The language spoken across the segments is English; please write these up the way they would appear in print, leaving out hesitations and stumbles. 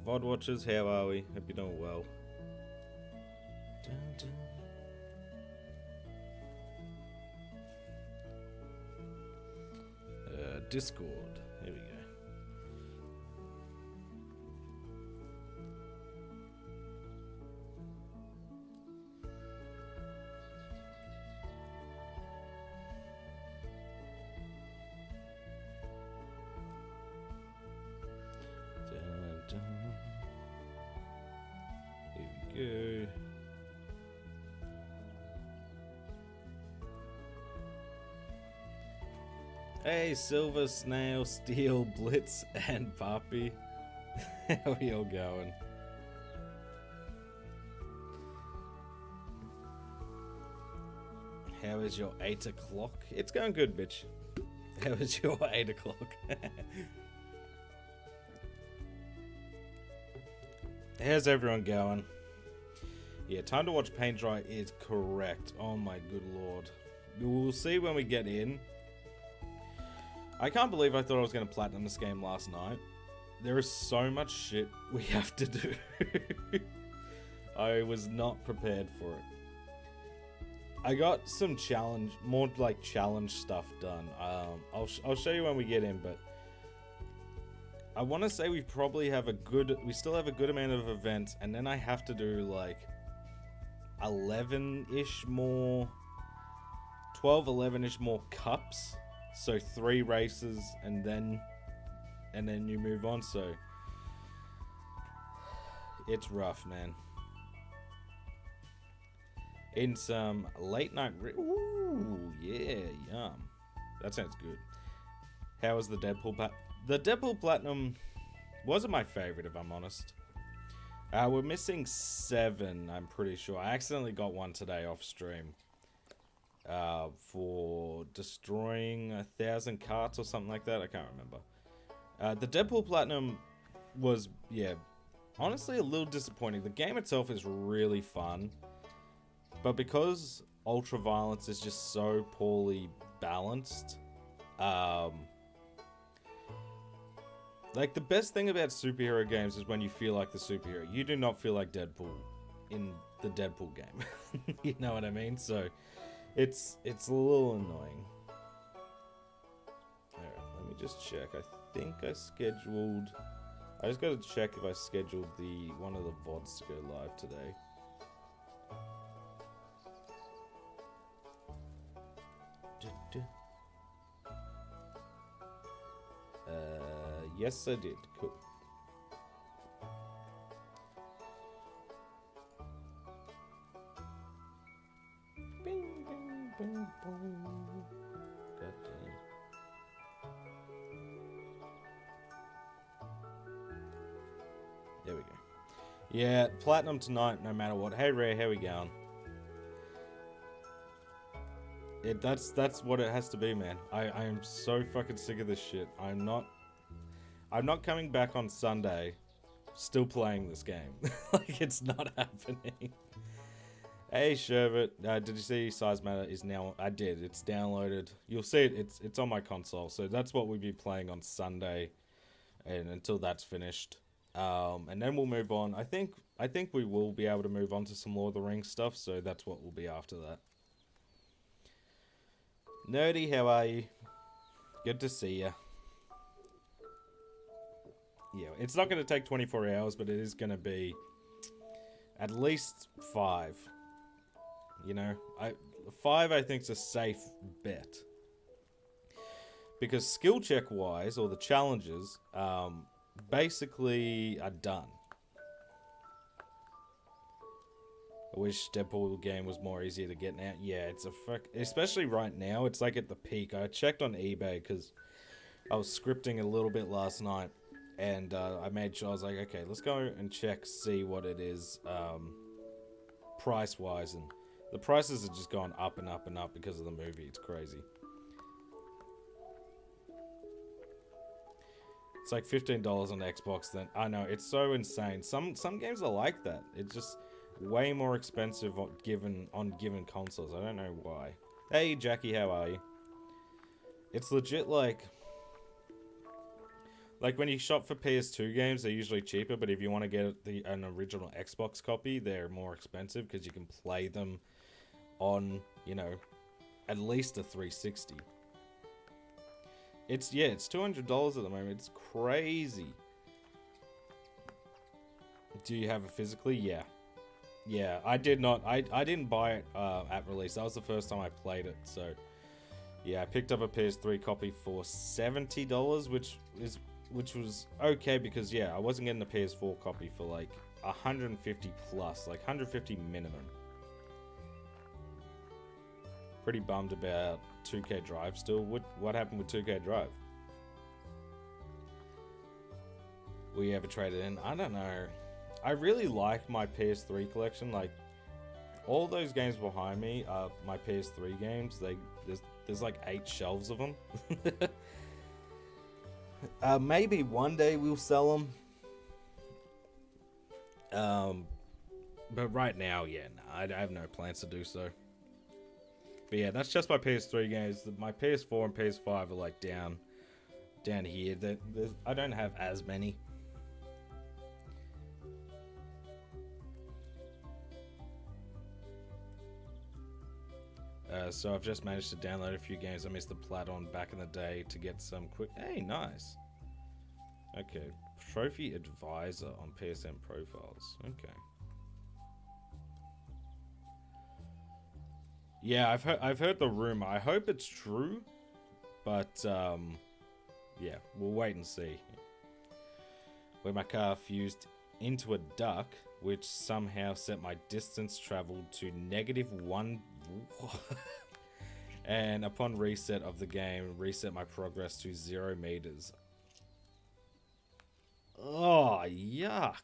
VOD watchers, how are we? Hope you're doing well. Discord. Here we go. Here we go. Hey, Silver, Snail, Steel, Blitz, and Poppy. How are you all going? How is your 8 o'clock? It's going good, bitch. How is your 8 o'clock? How's everyone going? Yeah, time to watch paint dry is correct. Oh my good lord. We'll see when we get in. I can't believe I thought I was going to platinum this game last night. There is so much shit we have to do. I was not prepared for it. I got some more like challenge stuff done. I'll show you when we get in, but I want to say we still have a good amount of events, and then I have to do like 11-ish more, 12, 11-ish more cups. So 3 races, and then you move on. So it's rough, man. In some late night. Ooh, yeah, yum. That sounds good. How was the Deadpool? The Deadpool Platinum wasn't my favorite, if I'm honest. We're missing 7. I'm pretty sure. I accidentally got one today off stream. For destroying 1,000 carts or something like that. I can't remember. The Deadpool Platinum was, yeah, honestly a little disappointing. The game itself is really fun, but because Ultra Violence is just so poorly balanced, like the best thing about superhero games is when you feel like the superhero. You do not feel like Deadpool in the Deadpool game. You know what I mean? So it's a little annoying. Alright, let me just check. I think I just gotta check if I scheduled one of the VODs to go live today. Yes I did. Cool. Bing, bing, bing, boom. God damn. There we go. Yeah, platinum tonight, no matter what. Hey Ray, how we going? That's what it has to be, man. I am so fucking sick of this shit. I'm not coming back on Sunday still playing this game. Like, it's not happening. Hey Sherbet, did you see Size Matter is now... I did, it's downloaded. You'll see it, it's on my console. So that's what we'll be playing on Sunday, and until that's finished. And then we'll move on. I think we will be able to move on to some Lord of the Rings stuff, so that's what will be after that. Nerdy, how are you? Good to see ya. Yeah, it's not going to take 24 hours, but it is going to be at least 5. You know, 5 I think is a safe bet. Because skill check wise, or the challenges, basically are done. I wish Deadpool game was more easier to get now. Yeah, it's especially right now, it's like at the peak. I checked on eBay because I was scripting a little bit last night, and I made sure, I was like, okay, let's go and see what it is price wise, and the prices have just gone up and up and up because of the movie. It's crazy. It's like $15 on Xbox. Then I know, it's so insane. Some games are like that. It's just way more expensive on given consoles. I don't know why. Hey Jackie, how are you? It's legit like Like when you shop for PS2 games, they're usually cheaper, but if you want to get an original Xbox copy, they're more expensive because you can play them on, you know, at least a 360. It's $200 at the moment. It's crazy. Do you have it physically? Yeah. Yeah, I did not. I didn't buy it at release. That was the first time I played it. So, yeah, I picked up a PS3 copy for $70, which was okay because yeah, I wasn't getting a PS4 copy for like 150 plus, like 150 minimum. Pretty bummed about 2K Drive still. What happened with 2K Drive? Will you ever trade it in? I don't know. I really like my PS3 collection. Like, all those games behind me are my PS3 games. There's like 8 shelves of them. Maybe one day we'll sell them. But right now, yeah, I have no plans to do so. But yeah, that's just my PS3 games. My PS4 and PS5 are like down here. I don't have as many. So I've just managed to download a few games. I missed the Platon back in the day to get some quick... Hey, nice. Okay. Trophy Advisor on PSN profiles. Okay. Yeah, I've heard the rumor. I hope it's true. But, yeah, we'll wait and see. Where my car fused into a duck, which somehow set my distance traveled to -1... and upon reset of the game, reset my progress to 0 meters. Oh, yuck.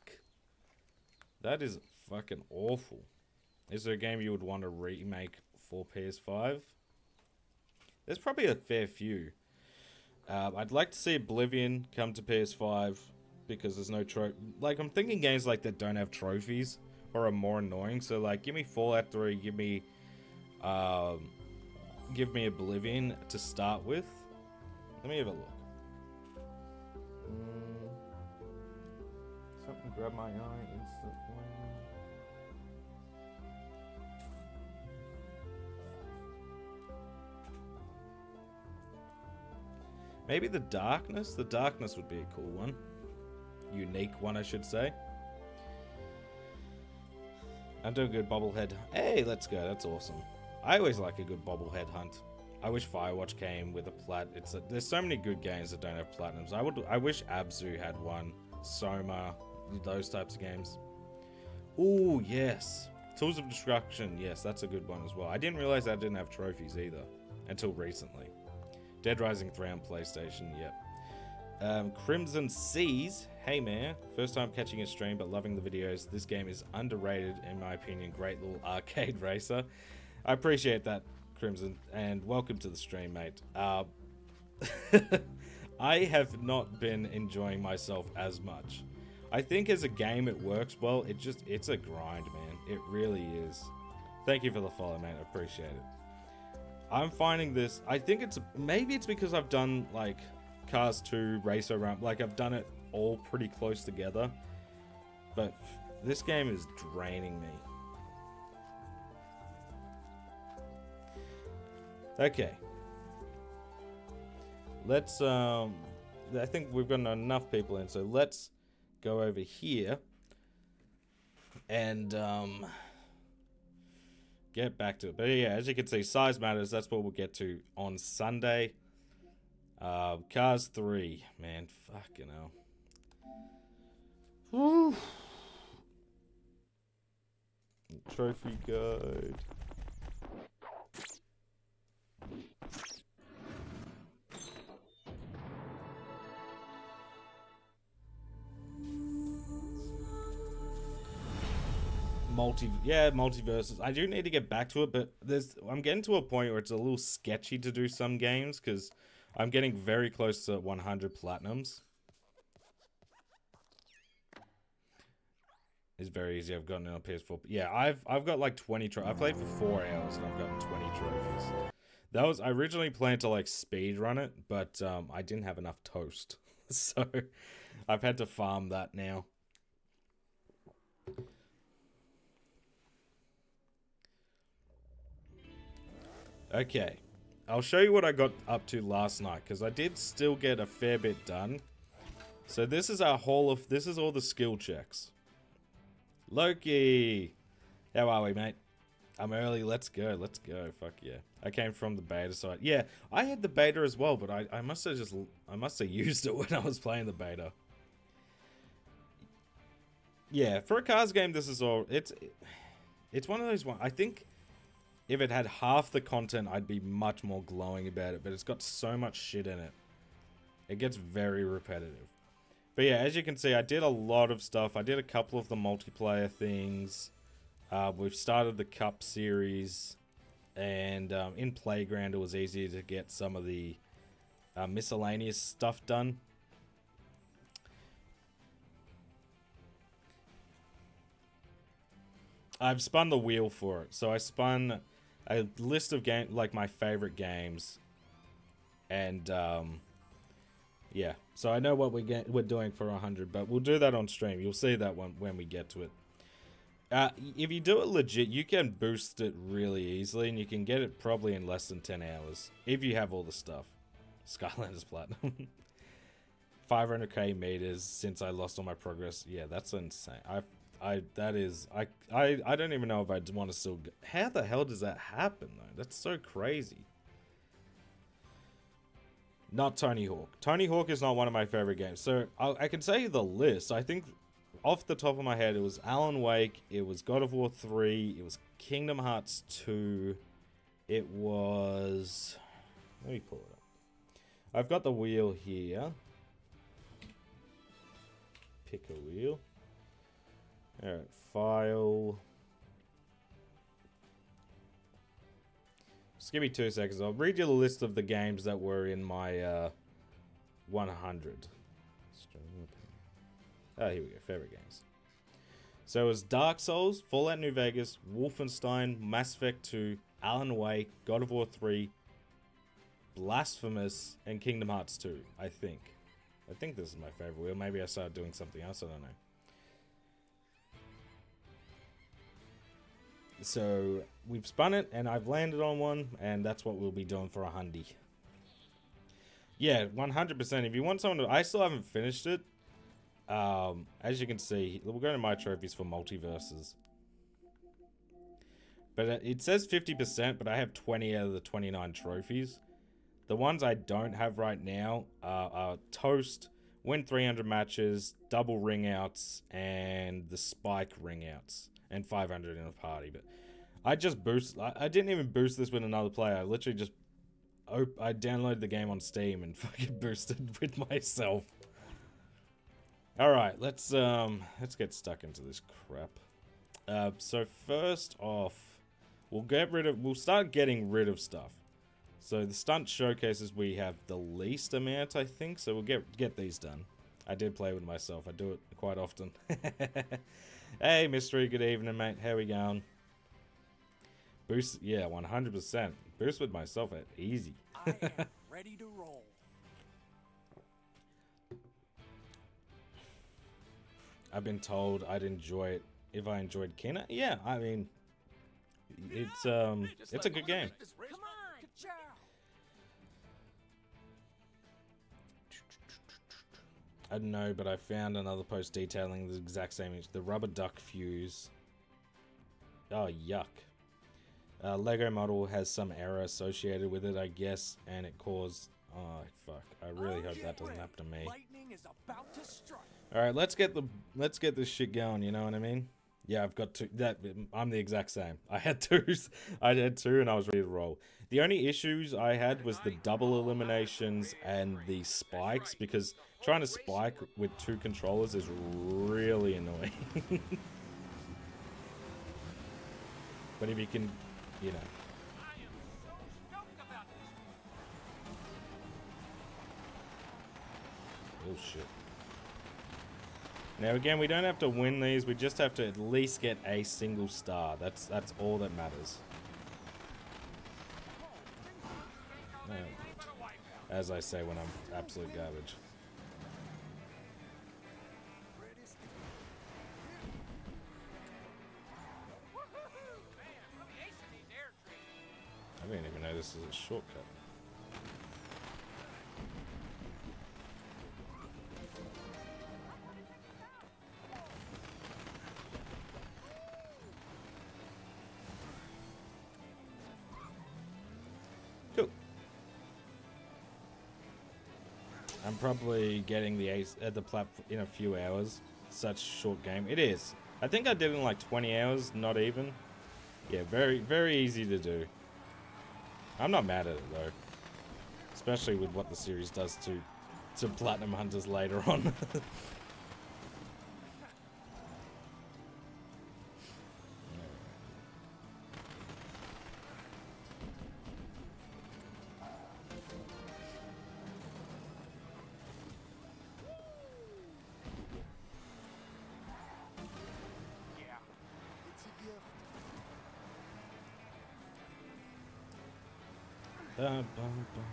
That is fucking awful. Is there a game you would want to remake for PS5? There's probably a fair few. I'd like to see Oblivion come to PS5 because there's no like, I'm thinking games like that don't have trophies or are more annoying. So like, give me Fallout 3, give me Oblivion to start with. Let me have a look. Something grabbed my eye instantly. Maybe The Darkness? The Darkness would be a cool one. Unique one, I should say. I'm doing a good bobblehead. Hey, let's go. That's awesome. I always like a good bobblehead hunt. I wish Firewatch came with a plat. There's so many good games that don't have platinums. I wish Abzu had one. Soma, those types of games. Ooh, yes. Tools of Destruction. Yes, that's a good one as well. I didn't realize that didn't have trophies either until recently. Dead Rising 3 on PlayStation. Yep. Crimson Seas. Hey man, first time catching a stream but loving the videos. This game is underrated in my opinion. Great little arcade racer. I appreciate that, Crimson, and welcome to the stream, mate. I have not been enjoying myself as much. I think as a game it works well. It's a grind, man. It really is. Thank you for the follow, man. I appreciate it. I'm finding this. I think maybe it's because I've done like Cars 2, Racer Ramp. Like I've done it all pretty close together. But this game is draining me. Okay. Let's I think we've got enough people in, so let's go over here and get back to it. But yeah, as you can see, size matters. That's what we'll get to on Sunday. Cars 3, man, fucking hell. Woo. Trophy guide. Multiverses. I do need to get back to it, but I'm getting to a point where it's a little sketchy to do some games because I'm getting very close to 100 platinums. It's very easy. I've gotten it on PS4. Yeah, I've got like 20 trophies. I played for 4 hours and I've gotten 20 trophies. I originally planned to like speed run it, but I didn't have enough toast. So I've had to farm that now. Okay, I'll show you what I got up to last night, because I did still get a fair bit done. So this is this is all the skill checks. Loki! How are we, mate? I'm early, let's go, fuck yeah. I came from the beta side. Yeah, I had the beta as well, but I must have used it when I was playing the beta. Yeah, for a Cars game, this is all, it's one of those ones, I think if it had half the content, I'd be much more glowing about it, but it's got so much shit in it. It gets very repetitive. But yeah, as you can see, I did a lot of stuff. I did a couple of the multiplayer things. We've started the Cup series. And in Playground, it was easier to get some of the miscellaneous stuff done. I've spun the wheel for it. So I spun a list of like my favorite games. And yeah, so I know what we're doing for 100, but we'll do that on stream. You'll see that when we get to it. If you do it legit, you can boost it really easily, and you can get it probably in less than 10 hours if you have all the stuff. Skylanders Platinum. 500k meters since I lost all my progress. Yeah, that's insane. I don't even know if I'd want to still. How the hell does that happen though? That's so crazy. Not Tony Hawk. Tony Hawk is not one of my favorite games. So I can say the list. I think off the top of my head, it was Alan Wake, it was God of War 3, it was Kingdom Hearts 2, it was... Let me pull it up. I've got the wheel here. Pick a wheel. Alright, file. Just give me 2 seconds. I'll read you the list of the games that were in my 100. Oh, here we go. Favorite games. So it was Dark Souls, Fallout New Vegas, Wolfenstein, Mass Effect 2, Alan Wake, God of War 3, Blasphemous, and Kingdom Hearts 2, I think. I think this is my favorite wheel. Maybe I started doing something else. I don't know. So we've spun it, and I've landed on one, and that's what we'll be doing for 100. Yeah, 100%. If you want someone to... I still haven't finished it. As you can see, we'll go to my trophies for multiverses. But it says 50%, but I have 20 out of the 29 trophies. The ones I don't have right now are Toast, win 300 matches, double ring outs, and the Spike ring outs, and 500 in a party. But I just boost. I didn't even boost this with another player. I literally just I downloaded the game on Steam and fucking boosted with myself. All right, let's get stuck into this crap. So first off, we'll start getting rid of stuff. So the stunt showcases, we have the least amount, I think. So we'll get these done. I did play with myself. I do it quite often. Hey, Mystery. Good evening, mate. How we going? Boost, yeah, 100%. Boost with myself at easy. I am ready to roll. I've been told I'd enjoy it if I enjoyed Kena. Yeah, I mean, it's a good game. Come on, ka-chow. I don't know, but I found another post detailing the exact same image. The rubber duck fuse. Oh, yuck. Lego model has some error associated with it, I guess, and it caused... Oh, fuck. I really hope that doesn't happen to me. Lightning is about to strike. Alright, let's get this shit going, you know what I mean? Yeah, I've got two. I'm the exact same. I had two and I was ready to roll. The only issues I had was the double eliminations and the spikes, because trying to spike with two controllers is really annoying. But if you can, you know. Oh shit. Now again, we don't have to win these, we just have to at least get a single star. That's all that matters. As I say when I'm absolute garbage. didn't even know this is a shortcut. Cool. I'm probably getting the ace at the plat in a few hours. Such a short game. It is. I think I did it in like 20 hours, not even. Yeah, very, very easy to do. I'm not mad at it though. Especially with what the series does to Platinum Hunters later on. Yeah, it's a gift. Bum, bum, bum.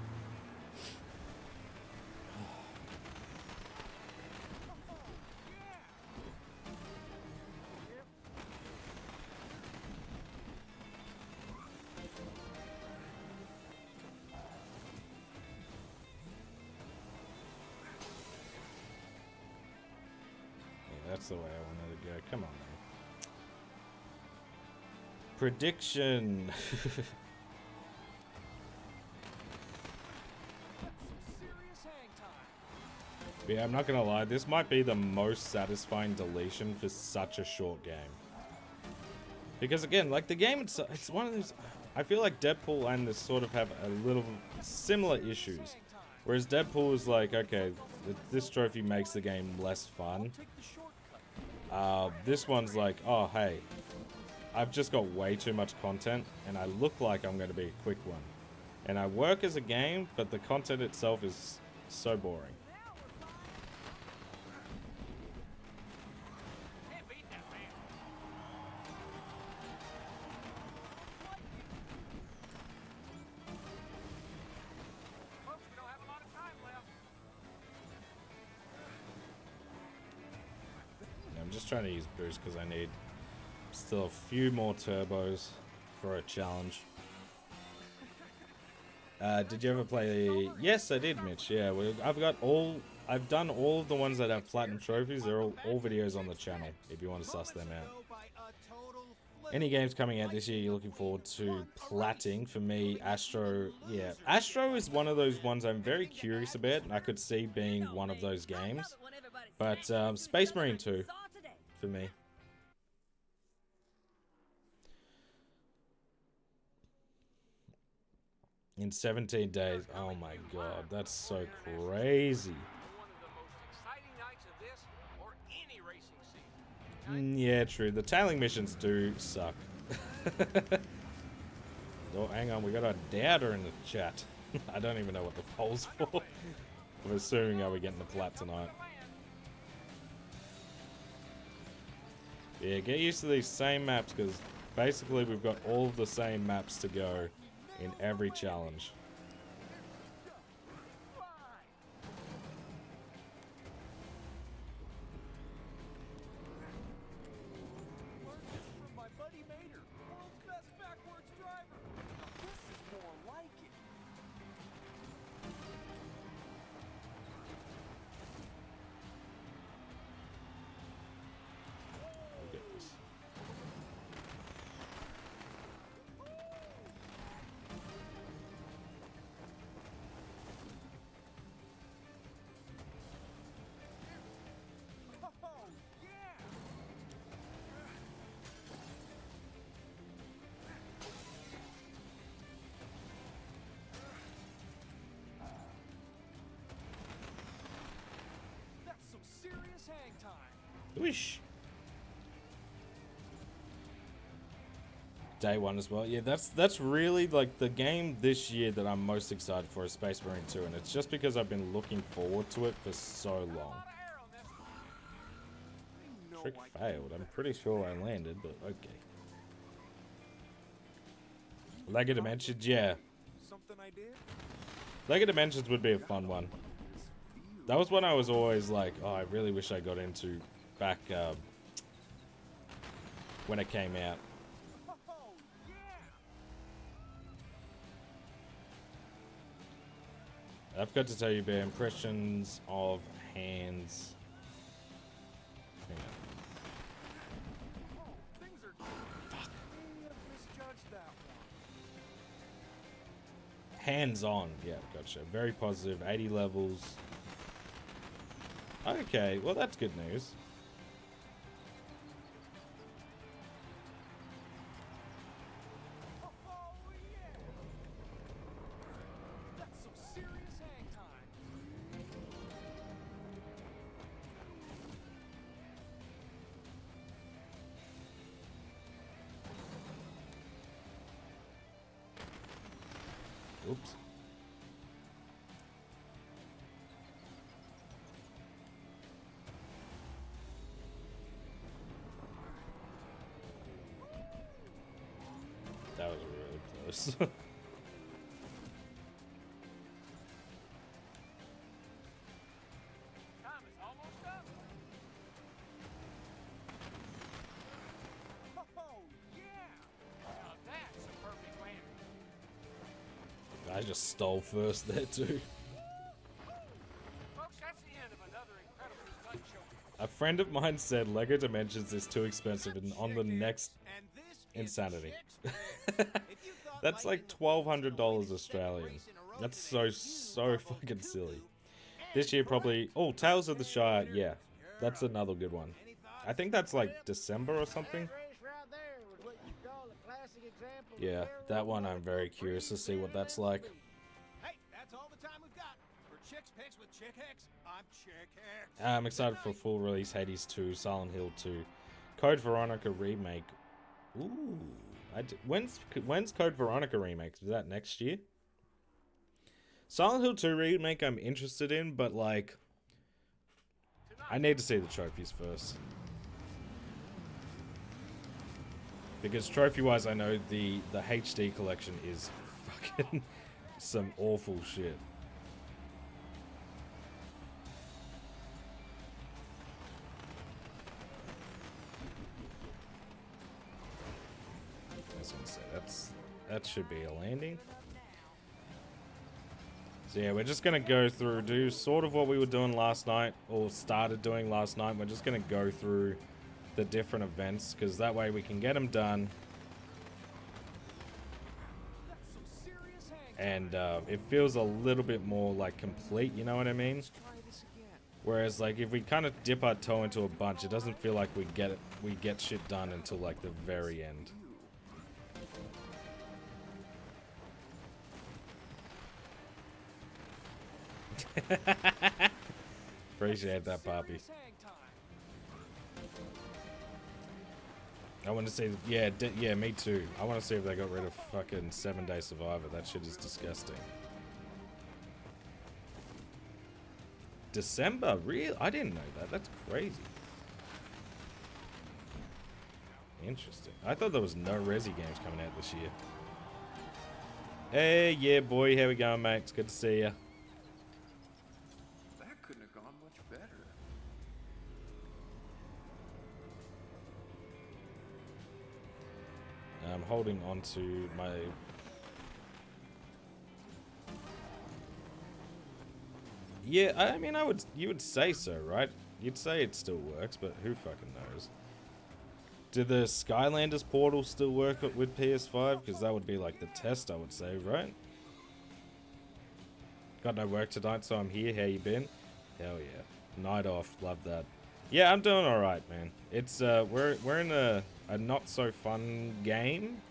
Yeah, that's the way I wanted to go. Come on, man. Prediction. That's some serious hang time. Yeah, I'm not gonna lie. This might be the most satisfying deletion for such a short game. Because again, like the game, it's one of those. I feel like Deadpool and this sort of have a little similar issues. Whereas Deadpool is like, okay, this trophy makes the game less fun. Take the shortcut. This one's like, oh hey, I've just got way too much content, and I look like I'm going to be a quick one. And I work as a game, but the content itself is so boring. Can't beat that, man. Folks, we don't have a lot of time left. I'm just trying to use boost because I need still a few more turbos for a challenge. Did you ever play? Yes, I did, Mitch. Yeah, I've done all of the ones that have platinum trophies. They're all videos on the channel if you want to suss them out. Any games coming out this year you're looking forward to platting? For me, Astro. Yeah, Astro is one of those ones I'm very curious about, and I could see being one of those games. But Space Marine 2 for me. In 17 days. Oh my god, that's so crazy. One of the most exciting nights of this or any racing season. Yeah, true. The tailing missions do suck. Oh, hang on, we got a doubter in the chat. I don't even know what the poll's for. I'm assuming I'll be getting the plat tonight. Yeah, get used to these same maps because basically we've got all of the same maps to go in every challenge. Learned this from my buddy Mater, world's best backwards driver. Now this is more like it. I'll get this. Oh, yeah! That's some serious hang time. Whoosh. Day one as well. Yeah, that's really like the game this year that I'm most excited for is Space Marine 2, and it's just because I've been looking forward to it for so long. A lot of air on this one. I know Trick I failed. I'm pretty sure I landed, but okay. Lego Dimensions, yeah. something I did. Lego Dimensions would be a fun one. That was one I was always like, oh, I really wish I got into back when it came out. Oh, yeah! I've got to tell you about impressions of hands. Hang on. Oh, things are. Fuck. May have misjudged that one. Hands on. Yeah, gotcha. Very positive. 80 levels. Okay, well that's good news. Oh, yeah. That's some serious hang time. Oops. That was really close. Time is almost up. Oh, yeah. Now that's a perfect landing. I just stole first there too. Folks, that's the end of another incredible stunt show. A friend of mine said Lego Dimensions is too expensive and on the next And this is insanity. Chick's Place. If you thought That's like lightning $1,200 Australian. That's so fucking silly. This year probably... Oh, Tales of the Shire, yeah. That's another good one. I think that's like December or something. Yeah, that one I'm very curious to see what that's like. Hey, that's all the time we've got. For Chick's Picks with Chick Hicks, I'm Chick Hicks. I'm excited for full release Hades 2, Silent Hill 2, Code Veronica remake. Ooh, when's Code Veronica remake? Is that next year? Silent Hill 2 remake I'm interested in, but like I need to see the trophies first. Because trophy-wise, I know the HD collection is fucking some awful shit. I was gonna say that should be a landing. So yeah, we're just gonna go through, do sort of what we were doing last night, or started doing last night. We're just gonna go through the different events, because that way we can get them done. That's some serious hang time. And it feels a little bit more like complete, you know what I mean? Let's try this again. Whereas like if we kind of dip our toe into a bunch, it doesn't feel like we get shit done until like the very end. Appreciate that, Poppy. Serious hang time. I want to see, yeah, me too. I want to see if they got rid of fucking 7-Day Survivor. That shit is disgusting. December? Real? I didn't know that. That's crazy. Interesting. I thought there was no Resi games coming out this year. Hey, yeah, boy. How we going, mate? It's good to see ya. That couldn't have gone much better. I'm holding on to my... Yeah, I mean, you would say so, right? You'd say it still works, but who fucking knows? Do the Skylanders portal still work with PS5? Because that would be like the test, I would say, right? Got no work tonight, so I'm here. How you been? Hell yeah. Night off. Love that. Yeah, I'm doing alright, man. It's, we're in a not so fun game.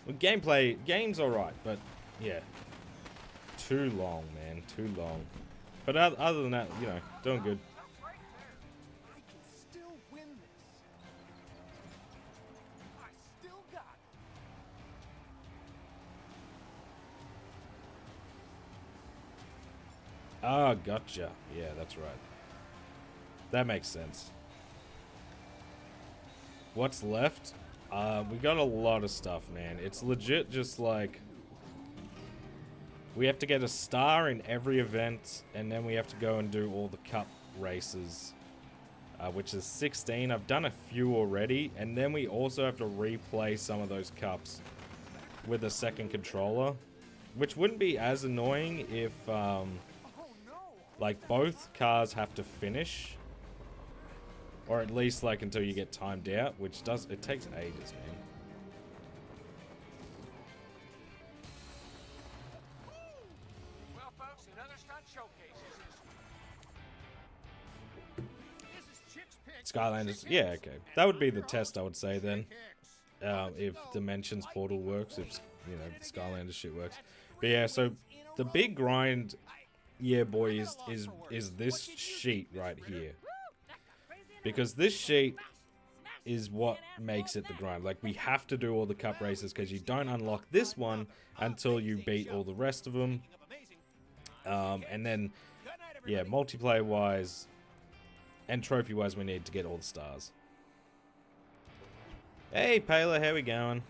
Well, game's alright, but yeah. Too long, man. Too long. But other than that, you know, doing good. That's right there. I can still win this. I still got it. Ah, gotcha. Yeah, that's right. That makes sense. What's left? We got a lot of stuff, man. It's legit just like... We have to get a star in every event, and then we have to go and do all the cup races, which is 16. I've done a few already, and then we also have to replay some of those cups with a second controller, which wouldn't be as annoying if Like, both cars have to finish. Or at least, like, until you get timed out, which it takes ages, man. Well, folks, another stunt showcase. This is Chick's Pick. Skylanders, yeah, okay. That would be the test, I would say, then. If Dimensions Portal works, if, you know, the Skylanders shit works. But yeah, so the big grind, yeah, boy, is this sheet right here. Because this sheet is what makes it the grind. Like, we have to do all the cup races because you don't unlock this one until you beat all the rest of them. And then, yeah, multiplayer-wise and trophy-wise, we need to get all the stars. Hey, Payla, how we going?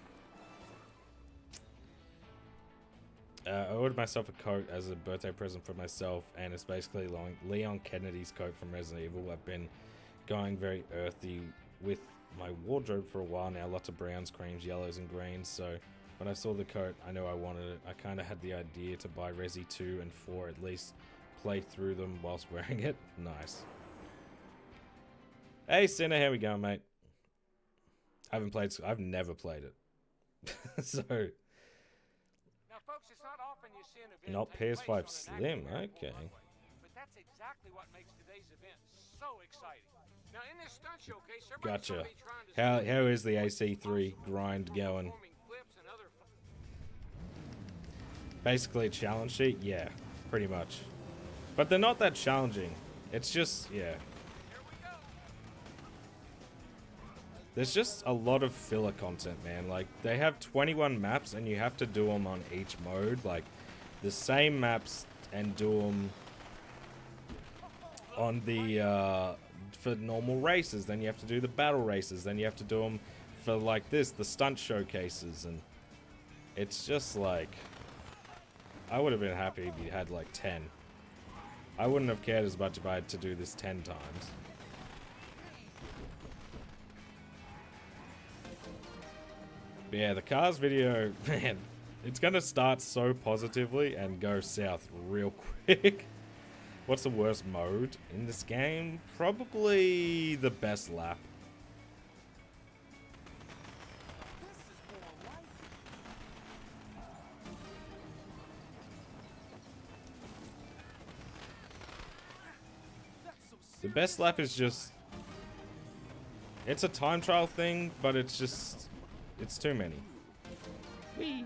I ordered myself a coat as a birthday present for myself, and it's basically Leon Kennedy's coat from Resident Evil. I've been going very earthy with my wardrobe for a while now. Lots of browns, creams, yellows, and greens. So when I saw the coat, I knew I wanted it. I kind of had the idea to buy Resi 2 and 4 at least, play through them whilst wearing it. Nice. Hey, Sinner, how we going, mate? I've never played it. So... Now, folks, it's not often you see an event Not take place on PS5 an Slim, actual airport okay. runway. But that's exactly what makes today's event so exciting. Now, in this stunt showcase, everybody's Gotcha. gonna be trying to How is the AC3 grind going? performing flips and other Basically a challenge sheet? Yeah, pretty much. But they're not that challenging. It's just, yeah. Here we go. There's just a lot of filler content, man. Like, they have 21 maps and you have to do them on each mode. Like, the same maps and do them on the, for normal races. Then you have to do the battle races. Then you have to do them for, like this, the stunt showcases. And it's just like... I would have been happy if you had, like, 10. I wouldn't have cared as much if I had to do this 10 times. But yeah, the Cars video, man, it's gonna start so positively and go south real quick. What's the worst mode in this game? Probably the best lap. This is more like The best lap is just... It's a time trial thing, but it's just... It's too many. Whee!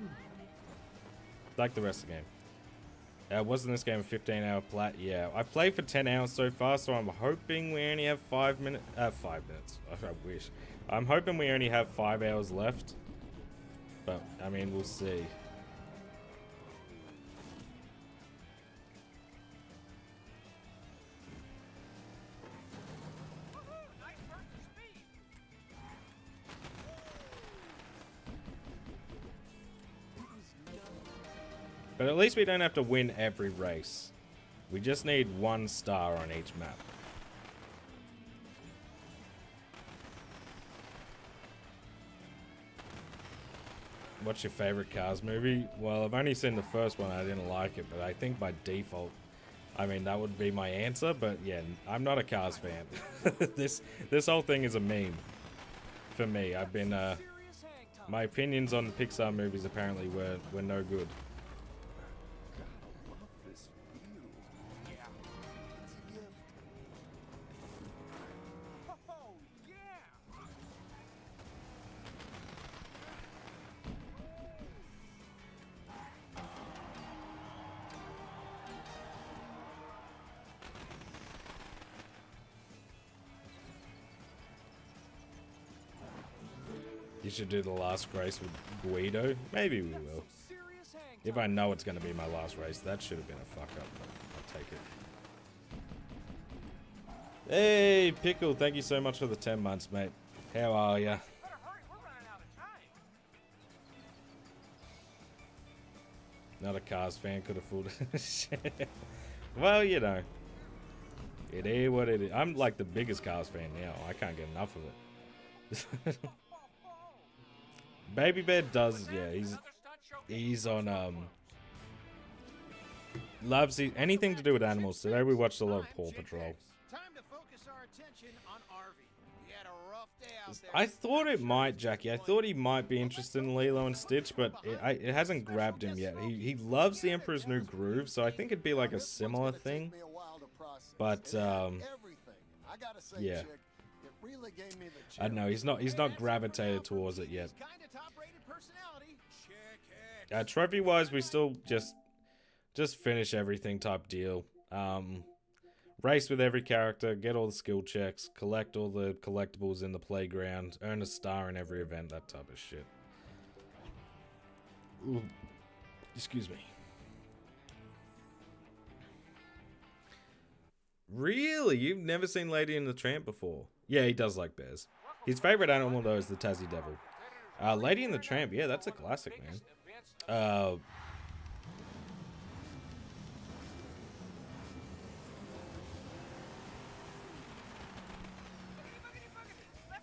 Like the rest of the game. Wasn't this game a 15-hour plat? Yeah. I've played for 10 hours so far, so I'm hoping we only have 5 minutes. 5 minutes. I wish. I'm hoping we only have 5 hours left. But, I mean, we'll see. nice burst of speed. But at least we don't have to win every race. We just need 1 star on each map. What's your favorite Cars movie? Well, I've only seen the first one. I didn't like it, but I think by default, I mean, that would be my answer. But yeah, I'm not a Cars fan. This whole thing is a meme for me. I've been Serious hang time. my opinions on the Pixar movies apparently were no good. Oh, yeah. You should do the last race with Guido. Maybe we will. Serious hang If I know it's going to be my last race, that should have been a fuck up, but I'll take it. Hey, Pickle, thank you so much for the 10 months, mate. How are ya? Better hurry, we're running out of time. Not a Cars fan, could have fooled it. Well, you know. It is what it is. I'm like the biggest Cars fan now. I can't get enough of it. Baby Bear does, yeah, he's on, Loves anything to do with animals. Today we watched a lot of Paw Patrol. Time to focus our attention on Arby. He had a rough day out there. I thought it might, Jackie. I thought he might be interested in Lilo and Stitch, but it hasn't grabbed him yet. He loves The Emperor's New Groove, so I think it'd be like a similar thing. But yeah, I don't know. He's not gravitated towards it yet. Trophy-wise, we still just finish everything type deal. Race with every character, get all the skill checks, collect all the collectibles in the playground, earn a star in every event, that type of shit. Ooh. Excuse me. Really? You've never seen Lady and the Tramp before? Yeah, he does like bears. His favorite animal, though, is the Tassie Devil. Lady and the Tramp, yeah, that's a classic, man.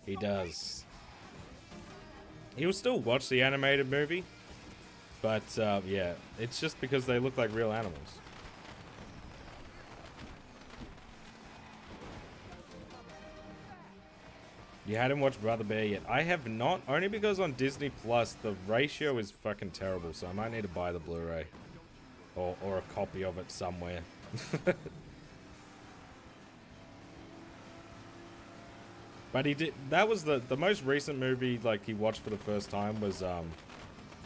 He does. He'll still watch the animated movie, but yeah, it's just because they look like real animals. You hadn't watched Brother Bear yet? I have not, only because on Disney Plus the ratio is fucking terrible, so I might need to buy the Blu-ray or a copy of it somewhere. But he did. That was the most recent movie like he watched for the first time was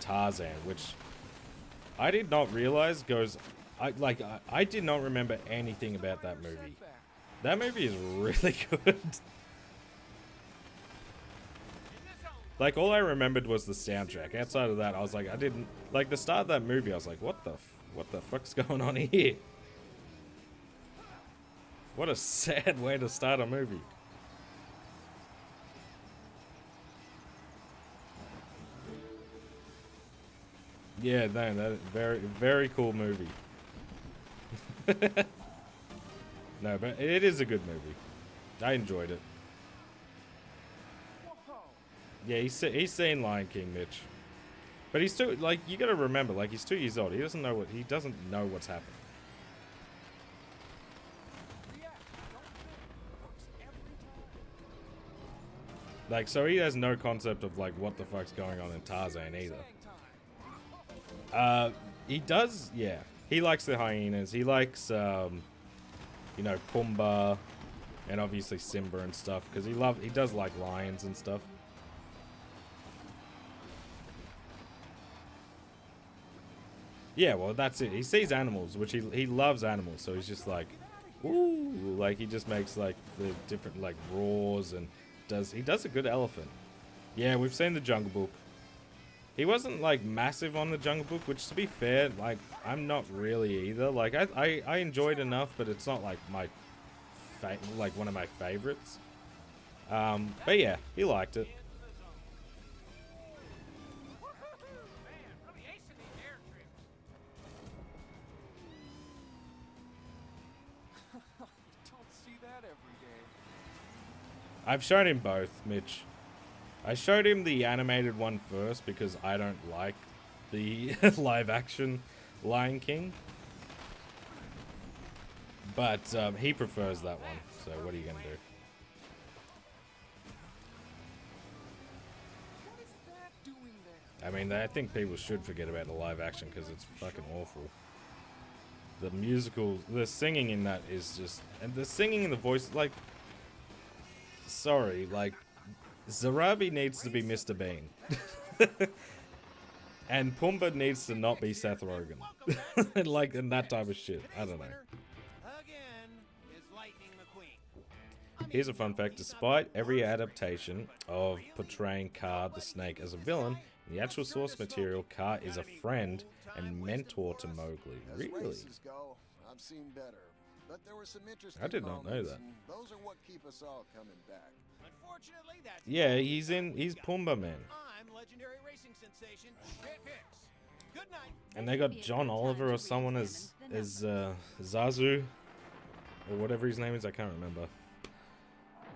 Tarzan, which I did not realize goes. I did not remember anything about that movie. That movie is really good. Like all I remembered was the soundtrack. Outside of that, I was like, I didn't like the start of that movie. I was like, what the fuck's going on here? What a sad way to start a movie. Yeah, no, that very cool movie. No, but it is a good movie. I enjoyed it. Yeah, he's seen Lion King, Mitch. But he's too like you got to remember, like he's 2 years old. He doesn't know what's happening. Like so he has no concept of like what the fuck's going on in Tarzan either. He does, yeah. He likes the hyenas. He likes, you know, Pumbaa, and obviously Simba and stuff, because he does like lions and stuff. Yeah, well, that's it. He sees animals, which he loves animals, so he's just like, ooh, like he just makes like the different like roars and he does a good elephant. Yeah, we've seen the Jungle Book. He wasn't like massive on the Jungle Book, which to be fair, like I'm not really either. Like I enjoyed enough, but it's not like my like one of my favorites. But yeah, he liked it. I've shown him both, Mitch. I showed him the animated one first because I don't like the live action Lion King. But he prefers that one, so what are you going to do? I mean, I think people should forget about the live action because it's fucking awful. The musical, the singing in that is just... And the singing and the voice, like... Sorry, like... Zarabi needs to be Mr. Bean. And Pumbaa needs to not be Seth Rogen. Like, and that type of shit. I don't know. Here's a fun fact. Despite every adaptation of portraying Kaa the Snake as a villain, in the actual source material, Kaa is a friend and mentor to Mowgli. Really? I did not know that. Yeah, he's Pumbaa Man. And they got John Oliver or someone as Zazu or whatever his name is. I can't remember.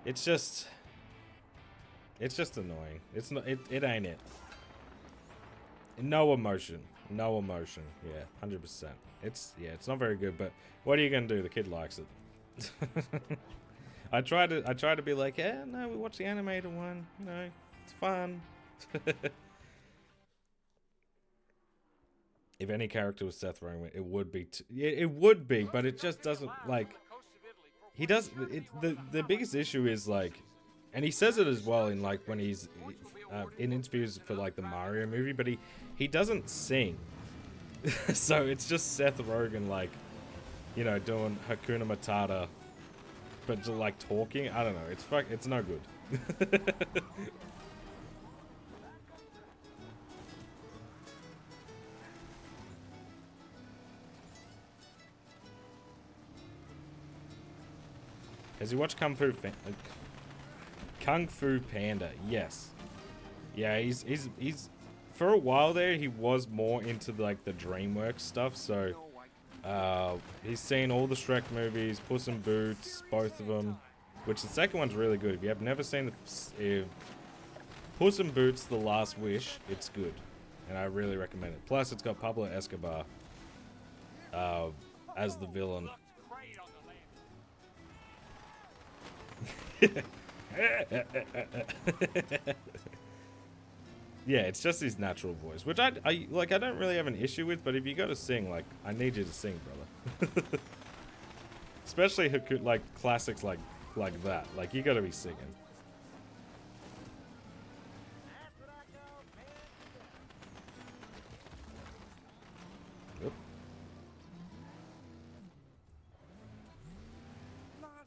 It's just annoying. It's not. It ain't it. No emotion. No emotion. Yeah, 100%. It's not very good, but what are you gonna do? The kid likes it. I try to be like, yeah, no, we watch the animated one. You know, it's fun. If any character was Seth Rogen, it would be. It would be, but it just doesn't like. He does. The biggest issue is like, and he says it as well in like when he's in interviews for like the Mario movie, but he doesn't sing. So it's just Seth Rogen like, you know, doing Hakuna Matata, but just like talking. I don't know. It's no good. Has he watched Kung Fu Panda? Yes. Yeah, he's for a while there he was more into like the DreamWorks stuff, so he's seen all the Shrek movies, Puss in Boots, both of them, which the second one's really good. If you have never seen Puss in Boots: The Last Wish, it's good, and I really recommend it. Plus, it's got Pablo Escobar as the villain. Yeah, it's just his natural voice, which I don't really have an issue with, but if you gotta sing, like, I need you to sing, brother. Especially like classics like that. Like, you gotta be singing. Oop.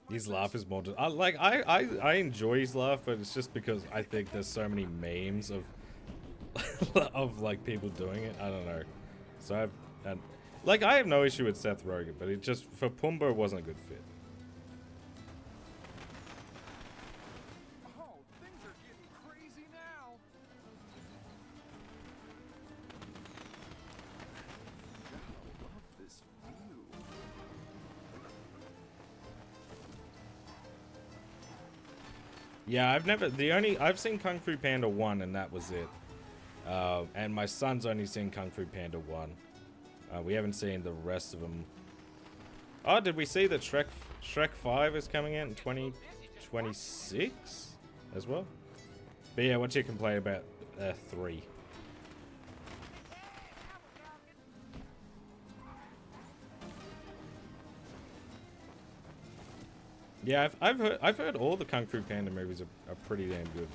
His laugh is more. I enjoy his laugh, but it's just because I think there's so many memes of of like people doing it. I don't know. So I have no issue with Seth Rogen, but it just for Pumbaa it wasn't a good fit. Oh, things are getting crazy now. Gotta love this view. Yeah, I've seen Kung Fu Panda 1 and that was it. And my son's only seen Kung Fu Panda 1. We haven't seen the rest of them. Oh, did we see that Shrek 5 is coming out in 2026 as well? But yeah, what's your complaint about 3? Yeah, I've heard all the Kung Fu Panda movies are pretty damn good.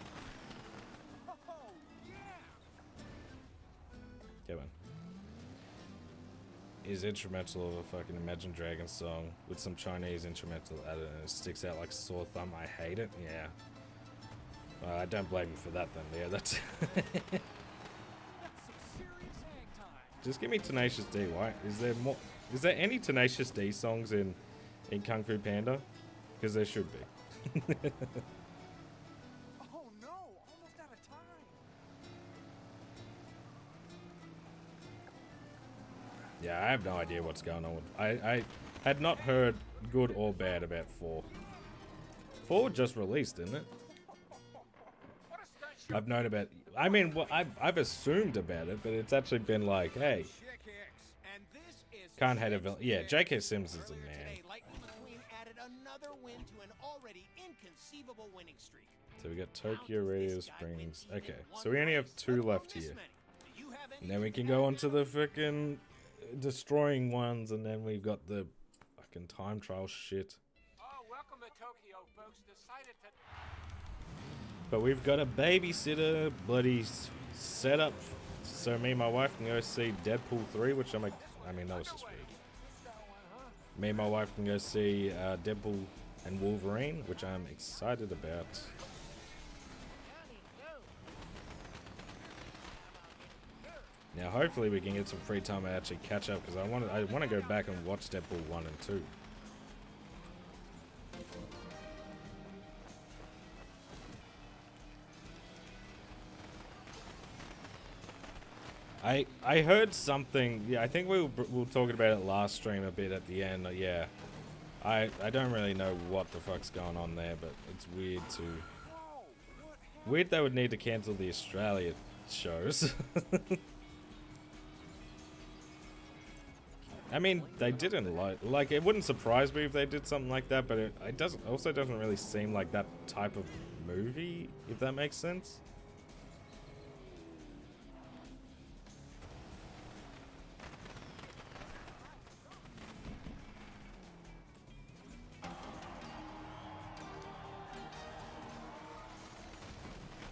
Oh, yeah. Come on. Is instrumental of a fucking Imagine Dragons song with some Chinese instrumental added and it sticks out like a sore thumb. I hate it. Yeah. I don't blame you for that then. Yeah, that's. That's some serious hang time. Just give me Tenacious D. Why? Is there any Tenacious D songs in Kung Fu Panda? Because there should be. Oh no, almost out of time. Yeah, I have no idea what's going on with. I had not heard good or bad about 4. 4 just released, didn't it? I've known about. I mean, well, I've assumed about it, but it's actually been like, hey, And this is can't hate a villain. Yeah, J.K. Simmons is the man. Today, Lightning McQueen added another win to an already inconceivable winning streak. So we got Tokyo Radio Springs. Okay, so we only have 2 left here. And then we can go on to the frickin' destroying ones, and then we've got the fucking time trial shit. Oh, welcome to Tokyo, folks. Decided to. But we've got a babysitter bloody set up so me and my wife can go see Deadpool 3, which I mean, that was just weird. Me and my wife can go see Deadpool and Wolverine, which I'm excited about. Now, hopefully, we can get some free time and actually catch up because I want to go back and watch Deadpool 1 and 2. I heard something. Yeah, I think we were talking about it last stream a bit at the end. Yeah, I don't really know what the fuck's going on there, but it's weird too. Weird they would need to cancel the Australia shows. I mean, they didn't like it wouldn't surprise me if they did something like that, but it doesn't really seem like that type of movie, if that makes sense.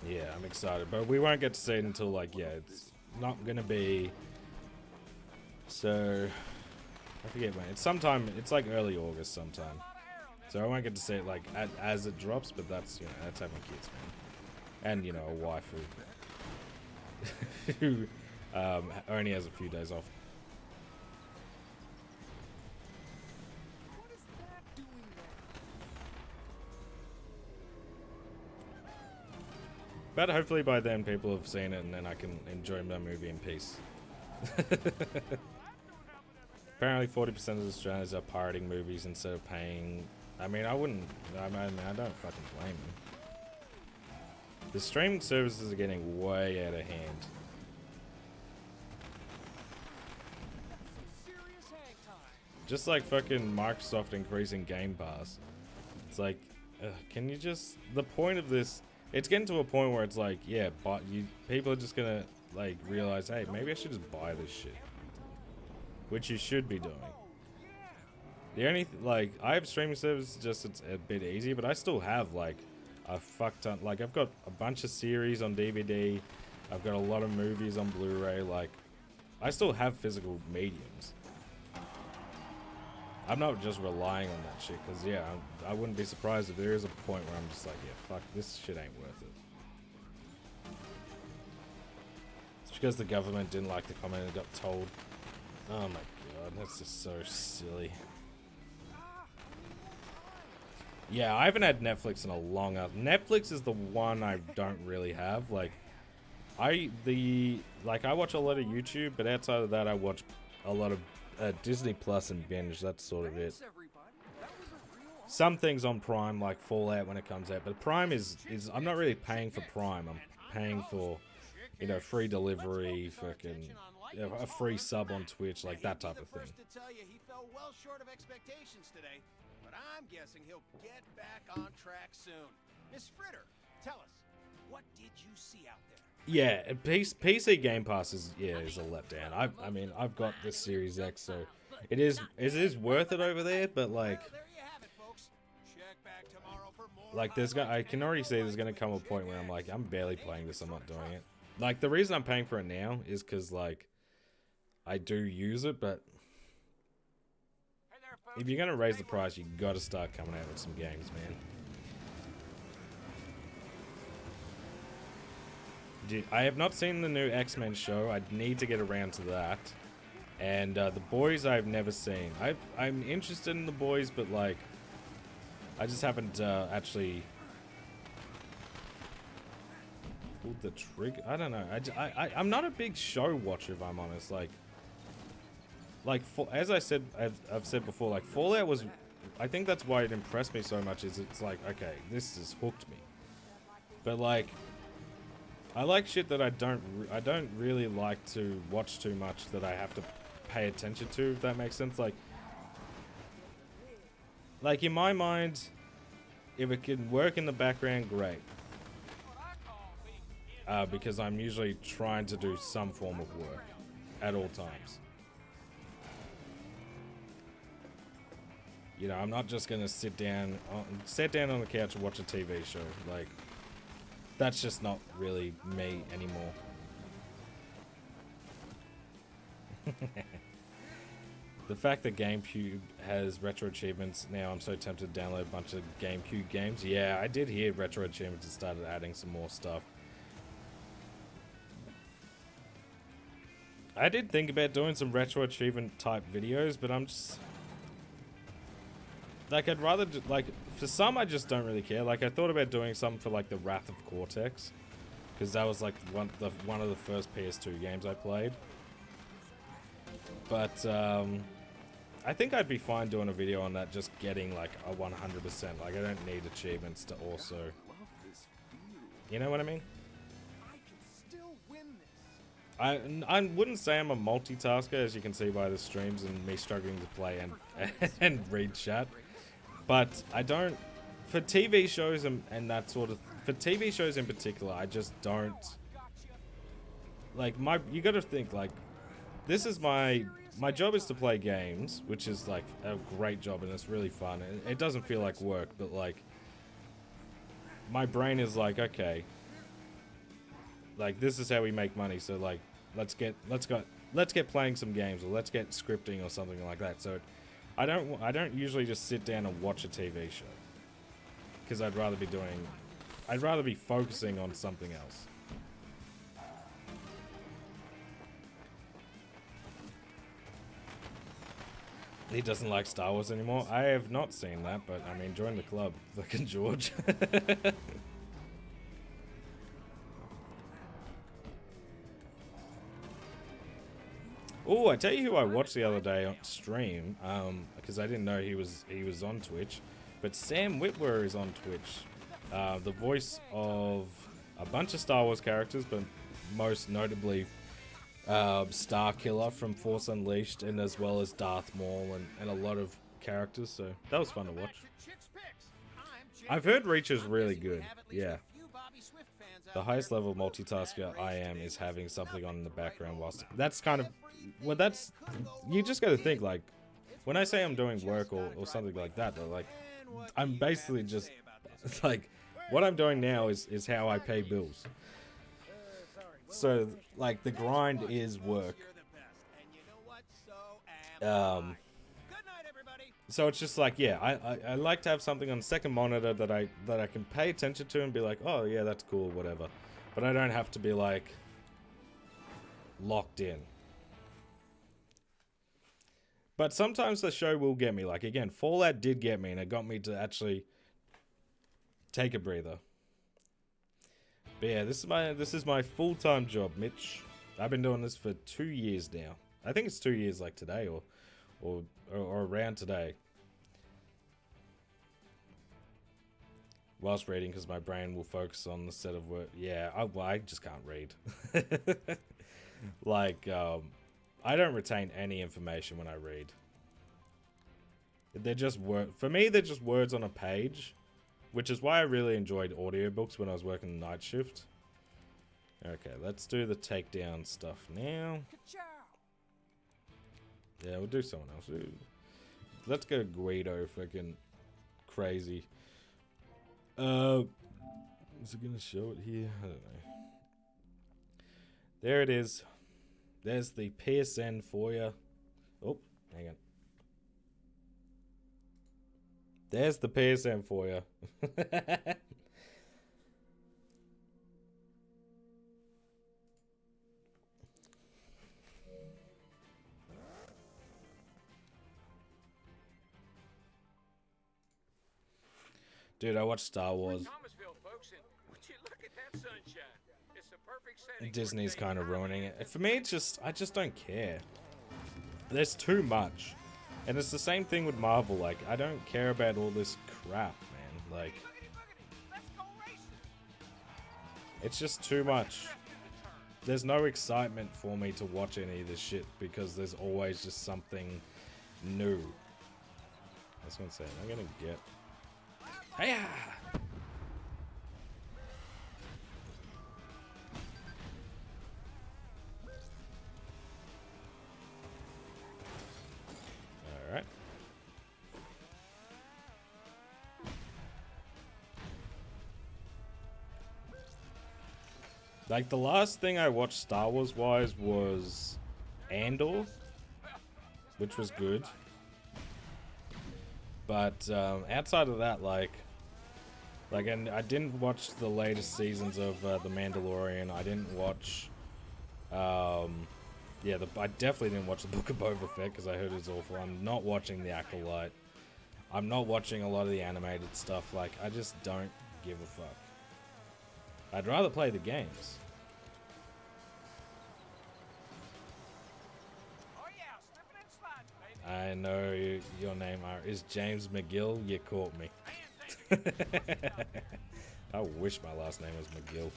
Yeah, I'm excited, but we won't get to see it until, like, yeah, it's not gonna be. So I forget when. It's sometime. It's like early August sometime. So I won't get to see it like as it drops, but that's, you know, that's having kids, man, and, you know, a wife who only has a few days off. What is that doing there? But hopefully by then people have seen it and then I can enjoy my movie in peace. Apparently 40% of Australians are pirating movies instead of paying. I mean, I don't fucking blame them. The streaming services are getting way out of hand. Some serious hang time. Just like fucking Microsoft increasing Game Pass. It's like, can you just... The point of this... It's getting to a point where it's like, yeah, but people are just gonna, like, realize, hey, maybe I should just buy this shit. Which you should be doing. The only, like, I have streaming services, just it's a bit easy, but I still have, like, a fuck ton. Like, I've got a bunch of series on DVD. I've got a lot of movies on Blu-ray. Like, I still have physical mediums. I'm not just relying on that shit, because, yeah, I wouldn't be surprised if there is a point where I'm just like, yeah, fuck, this shit ain't worth it. It's because the government didn't like the comment and got told. Oh my god, that's just so silly. Yeah, I haven't had Netflix in a long time. Netflix is the one I don't really have. Like, I watch a lot of YouTube, but outside of that, I watch a lot of Disney Plus and binge. That's sort of it. Thanks, everybody. That was a real Some things on Prime, like Fallout when it comes out, but Prime is I'm not really paying for Prime. I'm paying for, you know, free delivery, fucking, a free sub on Twitch, like that type of thing. First to tell you he fell well short of expectations today, but I'm guessing he'll get back on track soon. Miss Fritter, tell us, what did you see out there? Yeah, PC Game Pass is a letdown. I mean, I've got the Series X, so it is worth it over there. But like, Well, there you have it, folks. Check back tomorrow for more. like I can already see there's gonna come a point where I'm like, I'm barely playing this. I'm not doing it. Like, the reason I'm paying for it now is because, like, I do use it, but Hey there, folks. if you're gonna raise the price, you gotta start coming out with some games, man. I have not seen the new X-Men show. I need to get around to that. And The Boys I've never seen. I'm interested in The Boys, but, like, I just haven't actually pulled the trigger. I don't know. I'm not a big show watcher, if I'm honest. As I've said before, like, Fallout was... I think that's why it impressed me so much, is it's like, okay, this has hooked me. But, like... I like shit that I don't really like to watch too much, that I have to pay attention to, if that makes sense. Like in my mind, if it can work in the background, great. Because I'm usually trying to do some form of work at all times. You know, I'm not just gonna sit down on the couch and watch a TV show. Like, that's just not really me anymore. The fact that GameCube has retro achievements now, I'm so tempted to download a bunch of GameCube games. Yeah, I did hear retro achievements has started adding some more stuff. I did think about doing some retro achievement type videos, but I'm just... Like, I'd rather, like, for some, I just don't really care. Like, I thought about doing something for, like, the Wrath of Cortex, because that was, like, one of the first PS2 games I played. But, I think I'd be fine doing a video on that, just getting, like, a 100%. Like, I don't need achievements to also... love this feeling. You know what I mean? I can still win this. I wouldn't say I'm a multitasker, as you can see by the streams and me struggling to play and read chat. But I don't, for TV shows and that sort of, for TV shows in particular, I just don't, like, you gotta think, like, this is my job is to play games, which is, like, a great job and it's really fun. It doesn't feel like work, but, like, my brain is like, okay, like, this is how we make money, so, like, let's get playing some games, or let's get scripting or something like that. So I don't usually just sit down and watch a TV show, because I'd rather be focusing on something else. He doesn't like Star Wars anymore. I have not seen that, but I mean, join the club, fucking George. Oh, I tell you who I watched the other day on stream, because I didn't know he was on Twitch, but Sam Witwer is on Twitch, the voice of a bunch of Star Wars characters, but most notably Starkiller from Force Unleashed, and as well as Darth Maul and a lot of characters. So that was fun to watch. I've heard Reach is really good. Yeah. The highest level multitasker I am is having something on in the background whilst. That's kind of. Well, that's. You just gotta think, like, when I say I'm doing work or something like that, though, like, I'm basically just. Like, what I'm doing now is how I pay bills. So, like, the grind is work. So it's just like, yeah, I like to have something on second monitor that I can pay attention to and be like, oh yeah, that's cool, whatever. But I don't have to be like locked in. But sometimes the show will get me. Like, again, Fallout did get me, and it got me to actually take a breather. But yeah, this is my full-time job, Mitch. I've been doing this for 2 years now. I think it's 2 years, like today, or around today. Whilst reading, because my brain will focus on the set of work. Yeah, I just can't read. Like, I don't retain any information when I read. They're just for me, they're just words on a page, which is why I really enjoyed audiobooks when I was working night shift. Okay, let's do the takedown stuff now. Yeah, we'll do someone else. Let's go Guido, fucking crazy. Is it gonna show it here? I don't know. There it is. There's the PSN for you. Oh, hang on. There's the PSN for you. Dude, I watched Star Wars. Disney's kind of ruining it. For me, it's just, I just don't care. There's too much. And it's the same thing with Marvel. Like, I don't care about all this crap, man. Like, it's just too much. There's no excitement for me to watch any of this shit because there's always just something new. I was gonna say, I'm gonna get. Hiya! Alright. Like, the last thing I watched Star Wars wise was Andor, which was good. But outside of that, and I didn't watch the latest seasons of The Mandalorian. I didn't watch, I definitely didn't watch the Book of Boba Fett because I heard it's awful. I'm not watching The Acolyte. I'm not watching a lot of the animated stuff. Like, I just don't give a fuck. I'd rather play the games. I know your name is James McGill. You caught me. I wish my last name was McGill.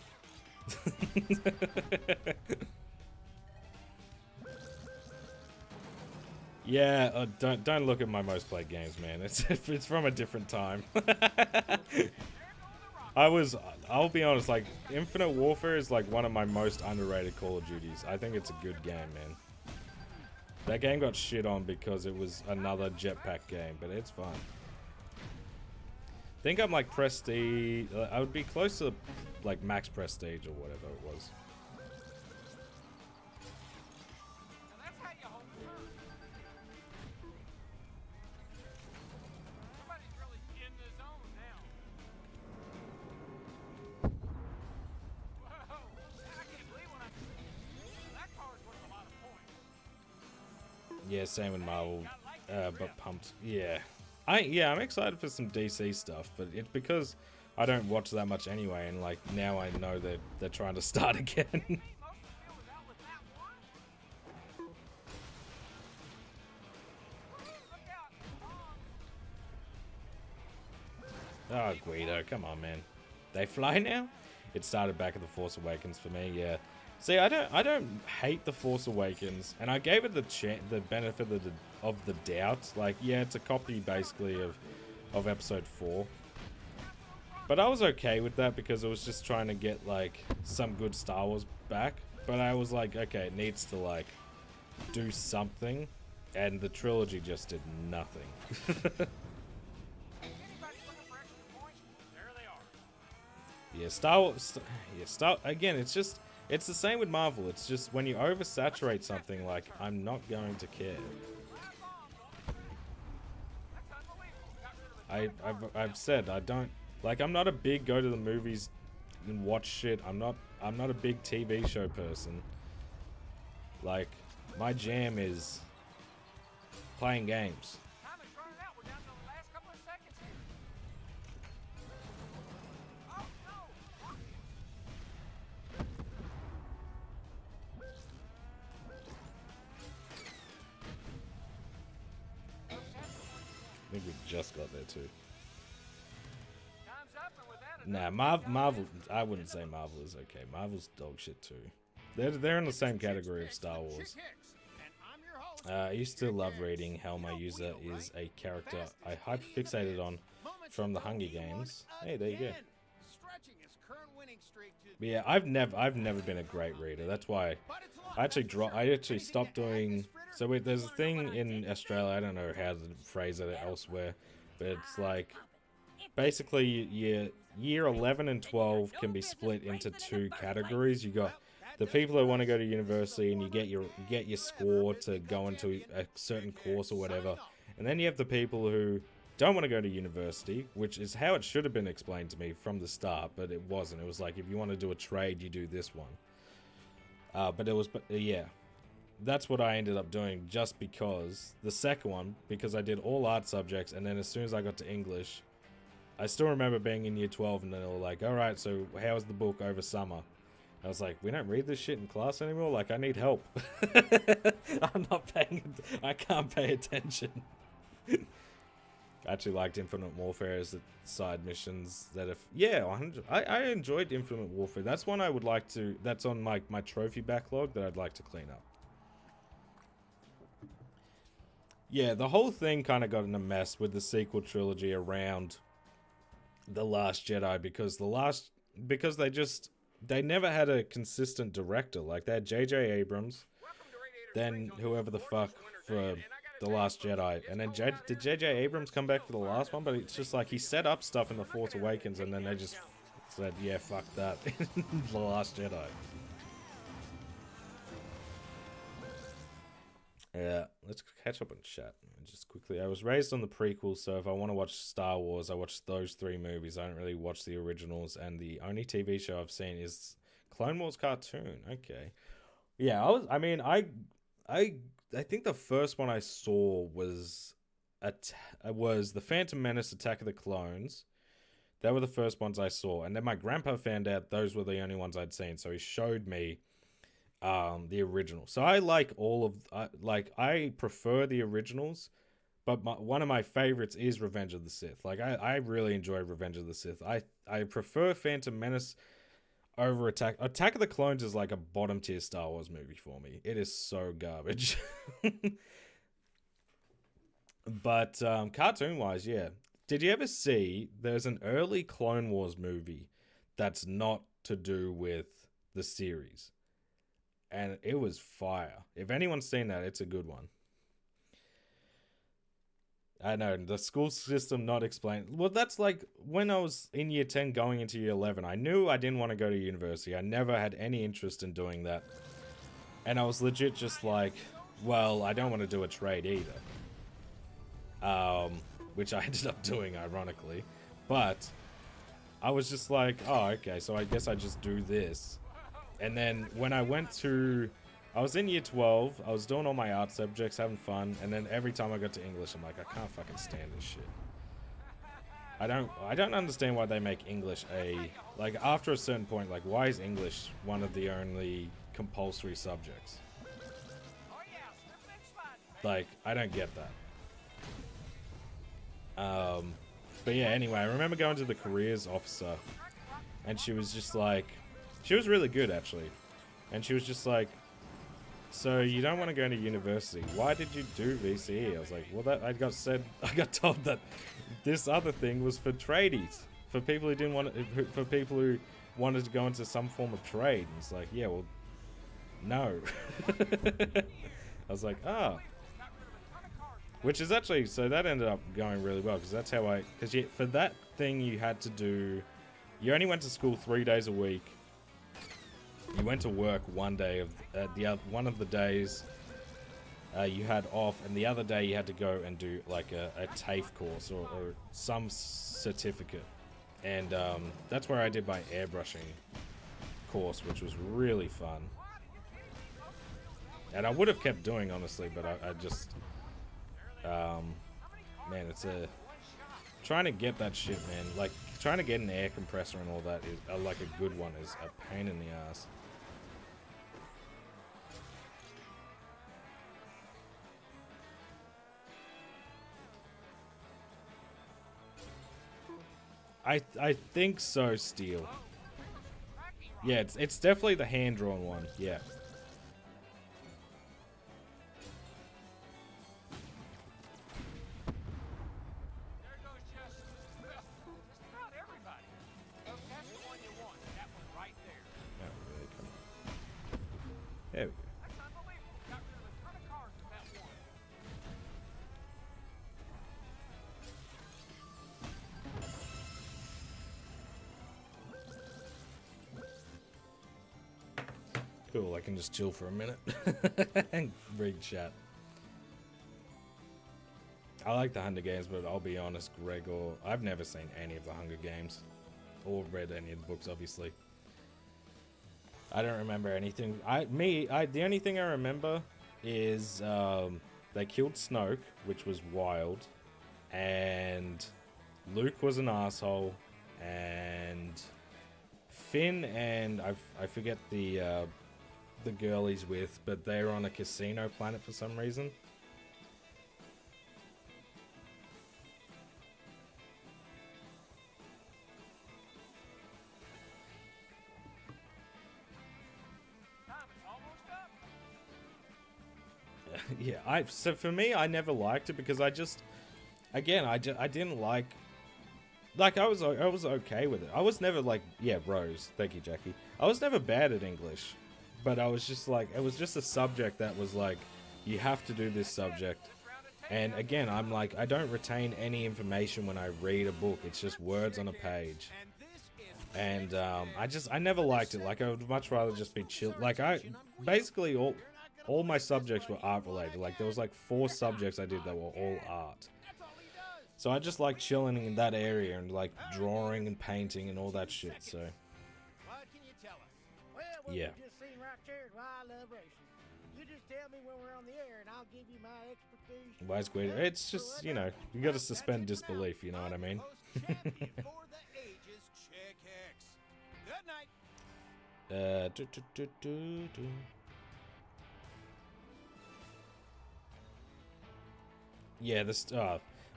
Yeah, don't look at my most played games, man. It's from a different time. I'll be honest, like Infinite Warfare is like one of my most underrated Call of Duties. I think it's a good game, man. That game got shit on because it was another jetpack game, but it's fun. I think I'm like prestige. I would be close to like max prestige or whatever it was. Now that's how you hold the turn. Somebody's really in the zone now. Whoa! I can't believe when that car's worth a lot of points. Yeah, same with Marvel, but pumped. Yeah, I'm excited for some DC stuff, but it's because I don't watch that much anyway, and like now I know that they're trying to start again. Most of the field was out with that one. Look out! Oh, Guido, come on, man. They fly now? It started back at The Force Awakens for me, yeah. See, I don't hate The Force Awakens, and I gave it the benefit of the doubt. Like, yeah, it's a copy basically of Episode 4. But I was okay with that because it was just trying to get like some good Star Wars back. But I was like, okay, it needs to like do something, and the trilogy just did nothing. Anybody looking for extra points? There they are. Yeah, Star Wars. Again, it's the same with Marvel. It's just when you oversaturate something, like I'm not going to care. That's unbelievable. Got rid of I've said I don't like. I'm not a big go to the movies and watch shit. I'm not a big TV show person. Like my jam is playing games. Time is running out. We're down to the last couple of seconds here. Oh no! I think we just got there too. Time's up, and with that, Nah, Marvel. I wouldn't say Marvel is okay. Marvel's dog shit too. They're in the same category of Star Wars. I used to love reading how my user is a character I hyperfixated on from the Hunger Games. Hey, there you go. But yeah, I've never been a great reader. That's why I actually stopped doing. So wait, there's a thing in Australia. I don't know how to phrase it elsewhere, but it's like basically year 11 and 12 can be split into two categories. You got the people that want to go to university and you get your score to go into a certain course or whatever, and then you have the people who don't want to go to university, which is how it should have been explained to me from the start, but it wasn't. It was like, if you want to do a trade, you do this one. Yeah, that's what I ended up doing, just because the second one, because I did all art subjects, and then as soon as I got to English, I still remember being in year 12 and they were like, all right, so how's the book over summer? I was like, we don't read this shit in class anymore? Like, I need help. I can't pay attention. I actually liked Infinite Warfare as the side missions that yeah, 100. I enjoyed Infinite Warfare. That's one I would like to, that's on my trophy backlog that I'd like to clean up. Yeah, the whole thing kind of got in a mess with the sequel trilogy around The Last Jedi because they never had a consistent director. Like, they had J.J. Abrams, then whoever the fuck for The Last Jedi, and then did J.J. Abrams come back for the last one? But it's just like he set up stuff in The Force Awakens, and then they just said, yeah, fuck that, The Last Jedi. Yeah, let's catch up on chat just quickly. I was raised on the prequels, so if I want to watch Star Wars, I watch those three movies. I don't really watch the originals, and the only TV show I've seen is Clone Wars cartoon. Okay, yeah, I think the first one I saw was The Phantom Menace: Attack of the Clones. That were the first ones I saw, and then my grandpa found out those were the only ones I'd seen, so he showed me the original. So I like all of I prefer the originals, but one of my favorites is Revenge of the Sith. Like, I really enjoy Revenge of the Sith. I prefer Phantom Menace over Attack of the Clones. Is like a bottom tier Star Wars movie for me. It is so garbage. But cartoon-wise, yeah. Did you ever see there's an early Clone Wars movie that's not to do with the series? And it was fire. If anyone's seen that, it's a good one. I know, the school system not explained. Well, that's like when I was in year 10 going into year 11. I knew I didn't want to go to university. I never had any interest in doing that. And I was legit just like, well, I don't want to do a trade either. Which I ended up doing, ironically. But I was just like, oh, okay, so I guess I just do this. And then when I went to... I was in year 12, I was doing all my art subjects, having fun, and then every time I got to English, I'm like, I can't fucking stand this shit. I don't understand why they make English like, after a certain point, like, why is English one of the only compulsory subjects? Like, I don't get that. But yeah, anyway, I remember going to the careers officer, and she was just like, she was really good, actually. And she was just like, so you don't want to go to university. Why did you do VCE? I was like, well, I got told that this other thing was for tradies, for people who didn't want to, for people who wanted to go into some form of trade. And it's like, yeah, well, no. I was like, ah. Which is actually, so that ended up going really well, because that's how for that thing you had to do, you only went to school 3 days a week. You went to work one day of one of the days you had off, and the other day you had to go and do like a TAFE course or some certificate. And that's where I did my airbrushing course, which was really fun. And I would have kept doing, honestly, but I just... man, it's trying to get that shit, man. Like, trying to get an air compressor and all that is like a good one is a pain in the ass. I think so, Steel. Yeah, it's definitely the hand-drawn one. Yeah. There we go. That's unbelievable. Got rid of a ton of cars with that one. Cool, I can just chill for a minute and read chat. I like the Hunger Games, but I'll be honest, Gregor, I've never seen any of the Hunger Games or read any of the books, obviously. I don't remember anything. The only thing I remember is they killed Snoke, which was wild, and Luke was an asshole, and Finn and I forget the girl he's with, but they're on a casino planet for some reason. Yeah, so for me, I never liked it because I didn't like I was okay with it. I was never like, yeah, Rose, thank you, Jackie. I was never bad at English, but I was just like, it was just a subject that was like, you have to do this subject. And again, I'm like, I don't retain any information when I read a book. It's just words on a page. And I never liked it. Like, I would much rather just be chill. Like, basically all my subjects were art related. Like, there was like 4 subjects I did that were all art. So I just like chilling in that area and like drawing and painting and all that shit. So What can you tell us? Well, what yeah. you just seen right there is why I love racing. You just tell me when we're on the air and I'll give you my expertise. Why is Guido? It's just, you know, you got to suspend disbelief. You know what I mean? For the ages, Chick Hicks. Good night. Yeah, this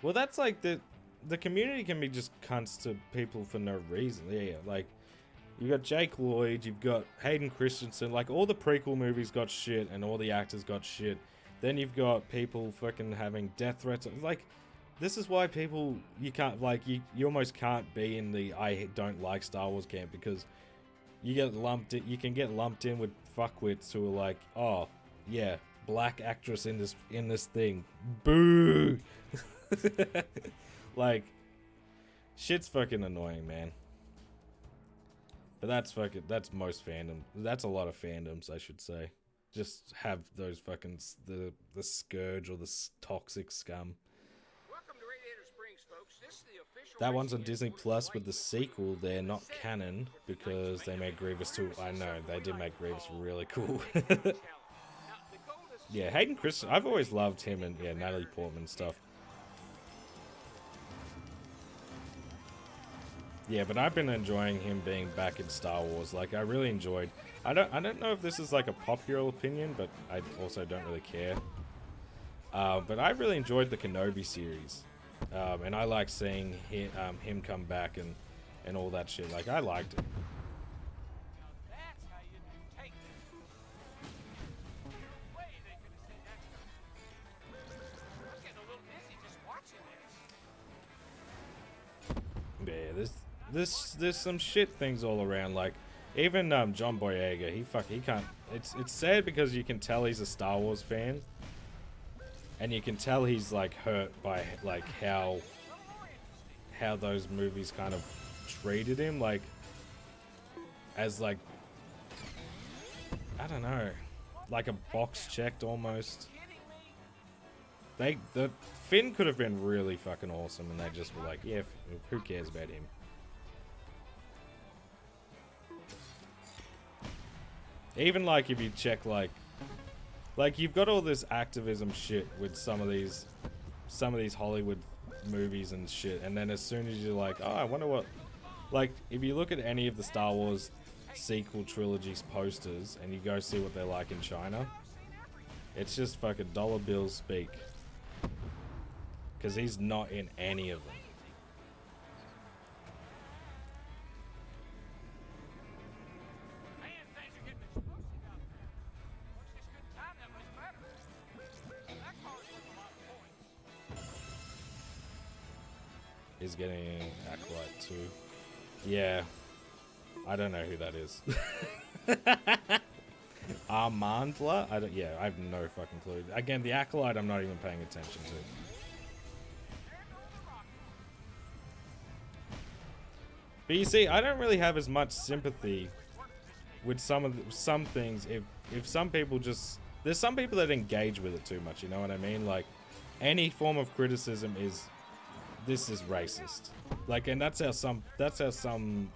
well, that's like the community can be just cunts to people for no reason. Yeah, like you got Jake Lloyd, you've got Hayden Christensen, like all the prequel movies got shit and all the actors got shit. Then you've got people fucking having death threats. Like, this is why people, you can't, like, you almost can't be in the I don't like Star Wars camp, because you get lumped in, you can get lumped in with fuckwits who are like, oh, yeah, black actress in this thing. Boo! Like, shit's fucking annoying, man. But that's most fandom. That's a lot of fandoms, I should say. Just have those fucking, the scourge or the toxic scum. Welcome to Radiator Springs, folks. This is the official That one's on racing Disney headquarters Plus of with the Lightning sequel. They're not canon because they made Grievous too. I know, they did make Grievous really cool. Yeah, Hayden Christensen, I've always loved him and, yeah, Natalie Portman stuff. Yeah, but I've been enjoying him being back in Star Wars. Like, I really enjoyed. I don't know if this is like a popular opinion, but I also don't really care. But I really enjoyed the Kenobi series, and I like seeing him come back and all that shit. Like, I liked it. That's how you take this. No way they could have said that. I'm getting a little dizzy just watching this. Yeah, there's some shit things all around. Like, even John Boyega, he can't. It's sad because you can tell he's a Star Wars fan, and you can tell he's like hurt by like how those movies kind of treated him, like as like, I don't know, like a box checked almost. The Finn could have been really fucking awesome, and they just were like, yeah, who cares about him? Even like if you check like you've got all this activism shit with some of these Hollywood movies and shit, and then as soon as you're like, oh, I wonder what, like if you look at any of the Star Wars sequel trilogies posters and you go see what they're like in China, it's just fucking dollar bills speak. Because he's not in any of them. Man, things are getting explosive out there. Once this good time, that much better. That car's worth a lot of points. He's getting an Acolyte too. Yeah. I don't know who that is. Armandla? I have no fucking clue. Again, the Acolyte I'm not even paying attention to. But you see, I don't really have as much sympathy with some things if some people just, there's some people that engage with it too much, you know what I mean? Like, any form of criticism is, this is racist. Like, and that's how some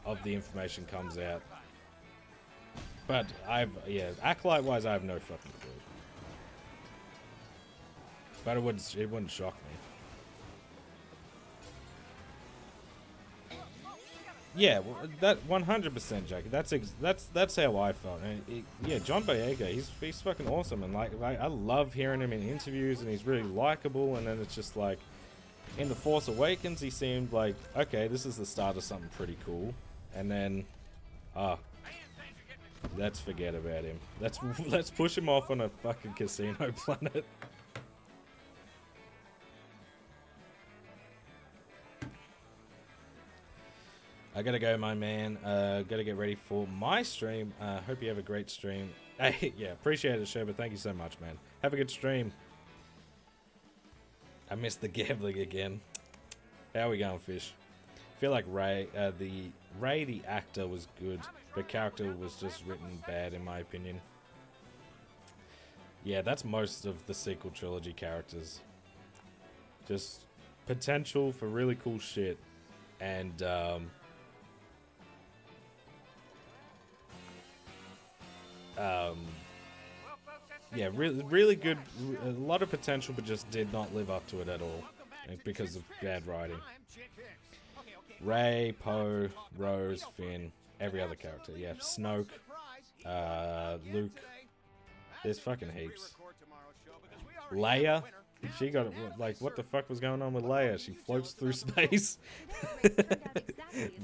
of the information comes out. But Acolyte wise, I have no fucking clue. But it wouldn't shock me. Yeah, well, that 100%, Jackie. That's how I felt. And yeah, John Boyega, he's fucking awesome, and like I love hearing him in interviews, and he's really likable. And then it's just like, in The Force Awakens, he seemed like, okay, this is the start of something pretty cool, and then, let's forget about him. Let's push him off on a fucking casino planet. I gotta go, my man. Gotta get ready for my stream. Hope you have a great stream. Hey, yeah, appreciate it, Sherba. Thank you so much, man. Have a good stream. I missed the gambling again. How we going, Fish? I feel like Ray the actor was good, but character was just written bad, in my opinion. Yeah, that's most of the sequel trilogy characters. Just potential for really cool shit, and yeah, really good, a lot of potential, but just did not live up to it at all because of bad writing. Rey, Poe, Rose, Finn, every other character. Yeah, Snoke, Luke. There's fucking heaps. Leia, she got it. Like, what the fuck was going on with Leia? She floats through space.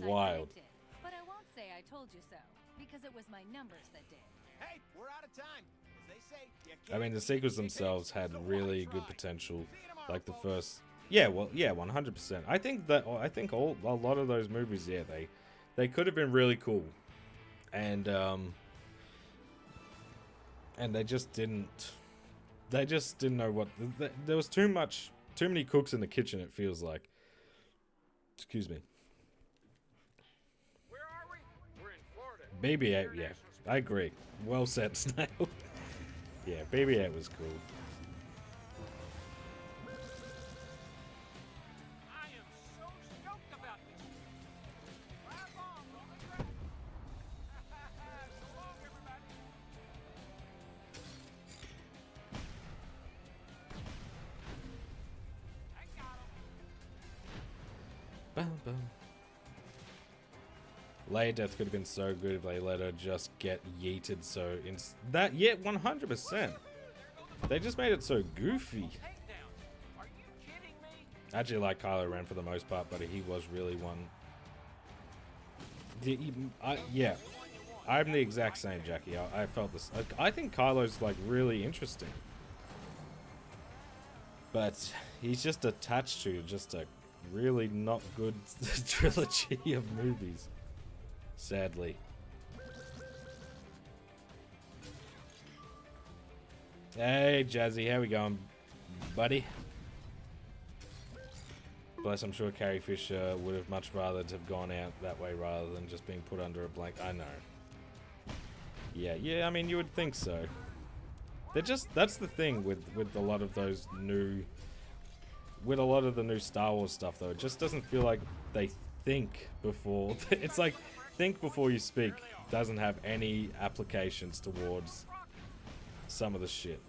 Wild. But I won't say I told you so, because it was my numbers that did. Hey, we're out of time. Is they say, you I mean, can't the beat sequels chickens, themselves had so why really try? good potential. See you tomorrow, Like the folks. first, yeah, well, yeah, 100%. I think a lot of those movies, yeah, they could have been really cool, and they just didn't. They just didn't know what. There was too many cooks in the kitchen. It feels like. Excuse me. Where are we? We're in Florida. BB-8, yeah, I agree. Well said, Snail. Yeah, BB-8 was cool. I am so stoked about this. Five bombs on the track. So long, everybody. I got him. Bum, bum. Leia Death could have been so good if they let her just get yeeted so that, yeah, 100%. They just made it so goofy. Takedown. Are you kidding me? I actually like Kylo Ren for the most part, but he was really one. Yeah, I'm the exact same, Jackie. I felt this. I think Kylo's like really interesting, but he's just attached to just a really not good trilogy of movies. Sadly. Hey, Jazzy, how we going, buddy? Plus, I'm sure Carrie Fisher would have much rather to have gone out that way rather than just being put under a blanket. I know. Yeah, I mean, you would think so. That's the thing with a lot of those new... With a lot of the new Star Wars stuff, though, it just doesn't feel like they think before... It's like, think before you speak doesn't have any applications towards some of the shit.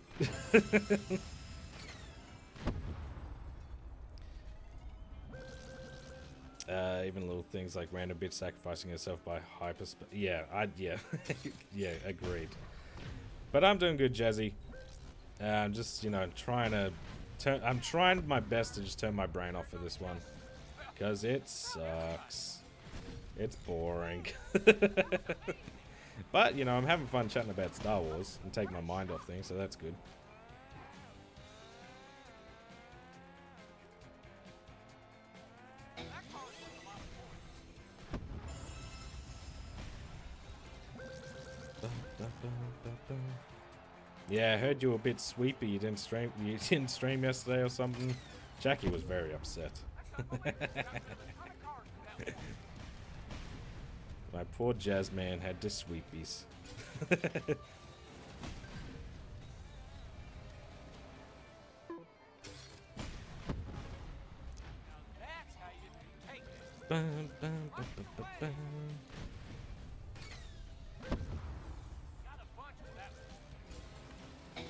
Even little things like random bitch sacrificing herself by hyperspace. Yeah, yeah, yeah, agreed. But I'm doing good, Jazzy. I'm just, you know, I'm trying my best to just turn my brain off for this one, because it sucks. It's boring. But, you know, I'm having fun chatting about Star Wars and taking my mind off things, so that's good. Yeah, I heard you were a bit sweepy. You didn't stream yesterday or something. Jackie was very upset. My poor jazz man had the sweepies. That's how you take this. Bum, bum, bum, bum, bum, bum. Got a bunch of that one.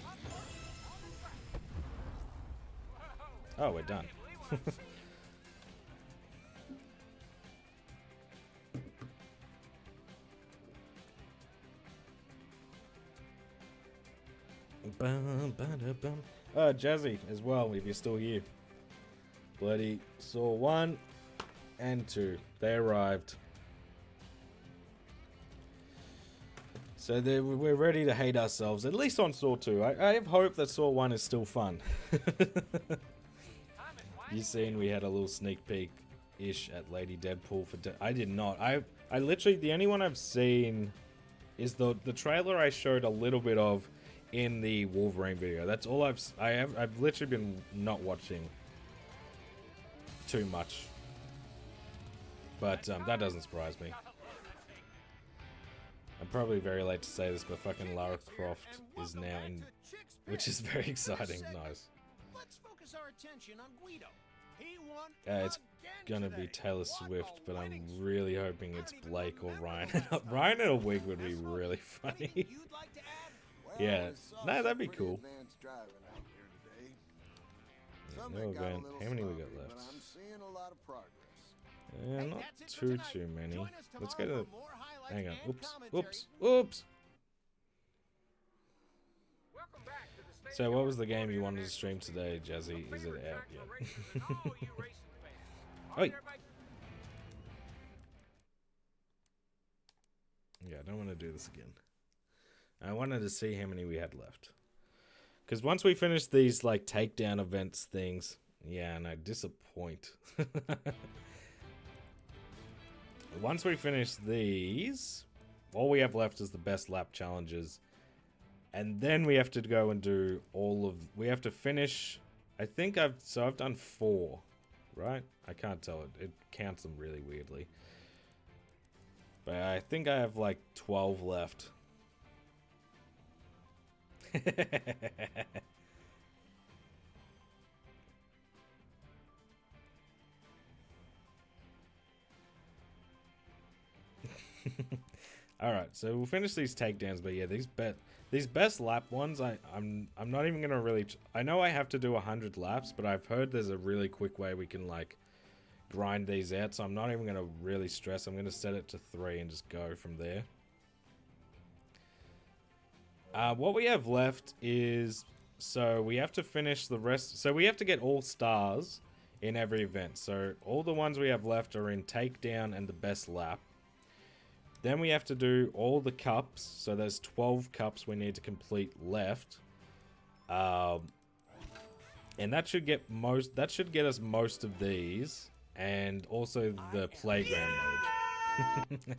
Whoa. Oh, we're done. Can't believe what I'm seeing. Bum, ba-da, bum. Jazzy as well, if you're still here. Bloody Saw 1 and 2. They arrived. So we're ready to hate ourselves, at least on Saw 2. I have hope that Saw 1 is still fun. You seen we had a little sneak peek-ish at Lady Deadpool for... I did not. I literally... The only one I've seen is the trailer I showed a little bit of in the Wolverine video. That's all I've literally been not watching too much. But that doesn't surprise me. I'm probably very late to say this, but fucking Lara Croft is now in, which is very exciting. Nice. Let's focus our attention on Guido. He won It's again gonna today. be Taylor What Swift, a but I'm winning really streak. hoping I it's don't even Blake or remember Ryan. the last Ryan in a time. wig would be That's really Anything funny. you'd like to add? Yeah. we saw No, some that'd be pretty cool. advanced driving out here today. Yeah, Some no that got a event. little How many we got sloppy, left? But I'm seeing a lot of progress. Hey, Not that's it for too tonight. many. Join us Let's go tomorrow to... for more highlights Hang on. and Oops. commentary. Oops. Welcome back to the state So of what was the Florida game you wanted to International stream today, Jazzy? Speedway. Is it Favorite out track yet? for racers and all you racing fans. Oi. Everybody- Yeah, I don't want to do this again. I wanted to see how many we had left. Because once we finish these, like, takedown events things... Yeah, and I disappoint. Once we finish these, all we have left is the best lap challenges. And then we have to go and do all of... We have to finish... I think I've done 4, right? I can't tell it. It counts them really weirdly. But I think I have like 12 left. All right, so we'll finish these takedowns, but yeah, these best lap ones, I'm not even gonna really. I know I have to do 100 laps, but I've heard there's a really quick way we can like grind these out, so I'm not even gonna really stress. I'm gonna set it to 3 and just go from there. What we have left is, so we have to finish the rest. So we have to get all stars in every event. So all the ones we have left are in takedown and the best lap. Then we have to do all the cups. So there's 12 cups we need to complete left. And that should get us most of these. And also the playground mode.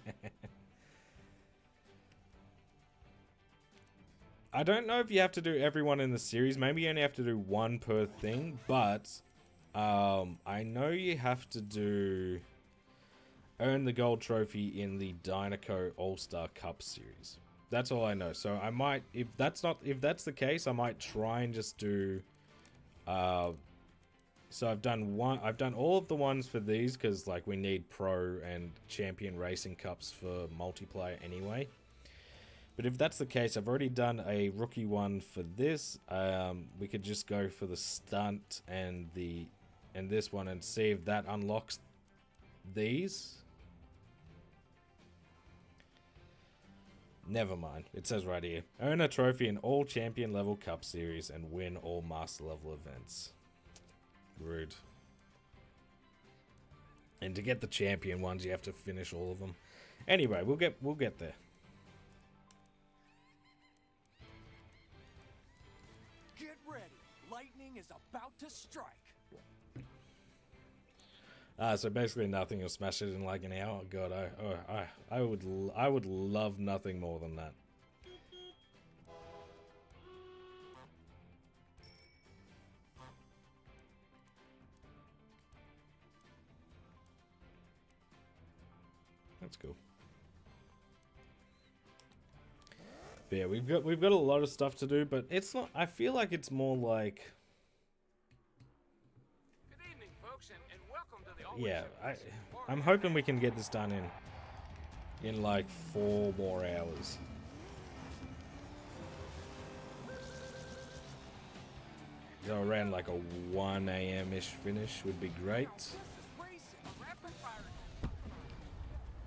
I don't know if you have to do everyone in the series. Maybe you only have to do 1 per thing. But I know you have to do... earn the gold trophy in the Dynaco All-Star Cup series. That's all I know. So I might, if that's the case, I might try and just do so I've done all of the ones for these because like we need pro and champion racing cups for multiplayer anyway. But if that's the case, I've already done a rookie one for this. We could just go for the stunt and this one and see if that unlocks these. Never mind. It says right here. Earn a trophy in all champion level cup series and win all master level events. Rude. And to get the champion ones, you have to finish all of them. Anyway, we'll get there. Get ready. Lightning is about to strike. So basically nothing. You'll smash it in like an hour. God, I would love nothing more than that. That's cool. But yeah, we've got a lot of stuff to do, but it's not. I feel like it's more like. Yeah, I'm hoping we can get this done in like 4 more hours. So around like a 1 a.m.-ish finish would be great.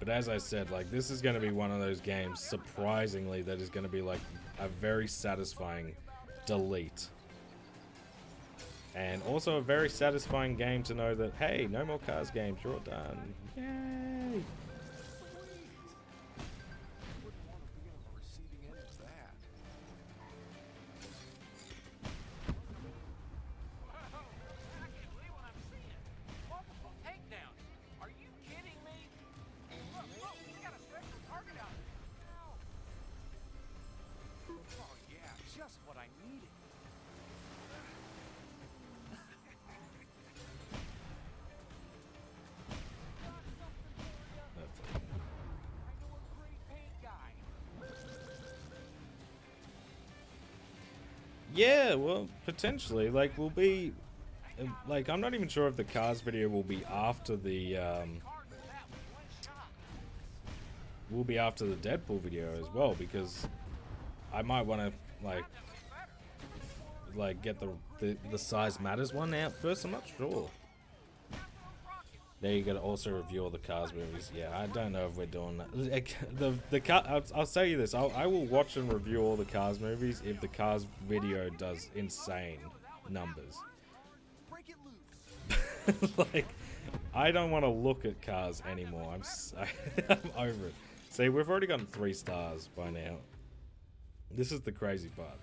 But as I said, like this is going to be one of those games, surprisingly, that is going to be like a very satisfying delete. And also a very satisfying game to know that, hey, no more Cars games, you're all done. Yay! Yeah, well, potentially. Like, we'll be... Like, I'm not even sure if the Cars video will be after the, will be after the Deadpool video as well, because I might want to, like, get the Size Matters one out first. I'm not sure. There you gotta also review all the Cars movies. Yeah, I don't know if we're doing that. I'll tell you this. I will watch and review all the Cars movies if the Cars video does insane numbers. Like, I don't want to look at Cars anymore. I'm over it. See, we've already gotten 3 stars by now. This is the crazy part.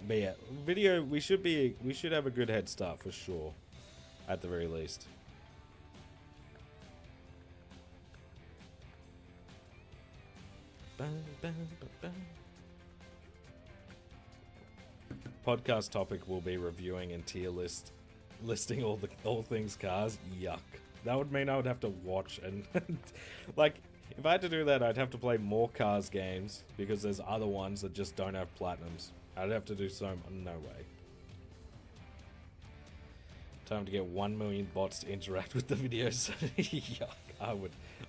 But yeah, video, we should have a good head start for sure. At the very least. Podcast topic will be reviewing and listing all things cars. Yuck. That would mean I would have to watch and like if I had to do that, I'd have to play more cars games because there's other ones that just don't have platinums. I'd have to do so. No way. Time to get 1 million bots to interact with the videos. Yuck.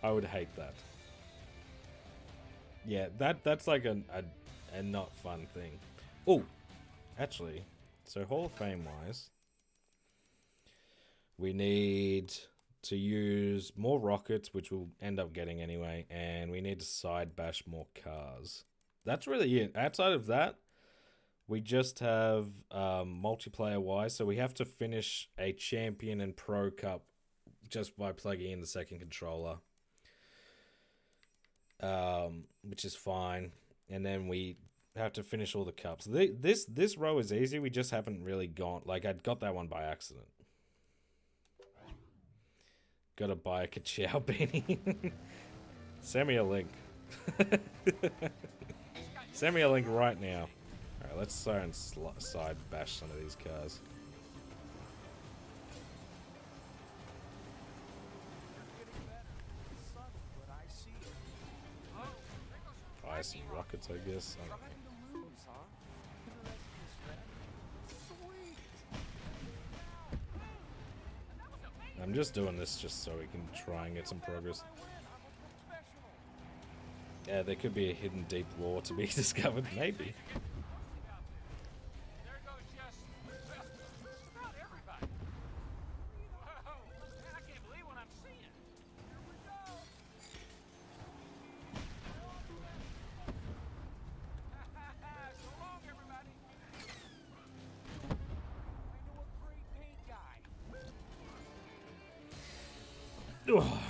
I would hate that. Yeah, that's like a not fun thing. Oh, actually, so Hall of Fame wise, we need to use more rockets, which we'll end up getting anyway, and we need to side bash more cars. That's really it. Outside of that, we just have multiplayer wise, so we have to finish a champion and pro cup just by plugging in the second controller. Which is fine, and then we have to finish all the cups. This row is easy. We just haven't really gone. Like I got that one by accident. Gotta buy a Ka-Chow beanie. Send me a link. Send me a link right now. All right, let's try and side bash some of these cars. Buy some rockets, I guess. I don't know. I'm just doing this just so we can try and get some progress. Yeah, there could be a hidden deep lore to be discovered, maybe. There goes just about everybody. Whoa, man, I can't believe what I'm seeing. Here we go. So long, everybody. I know a great paint guy. Ugh. Wow!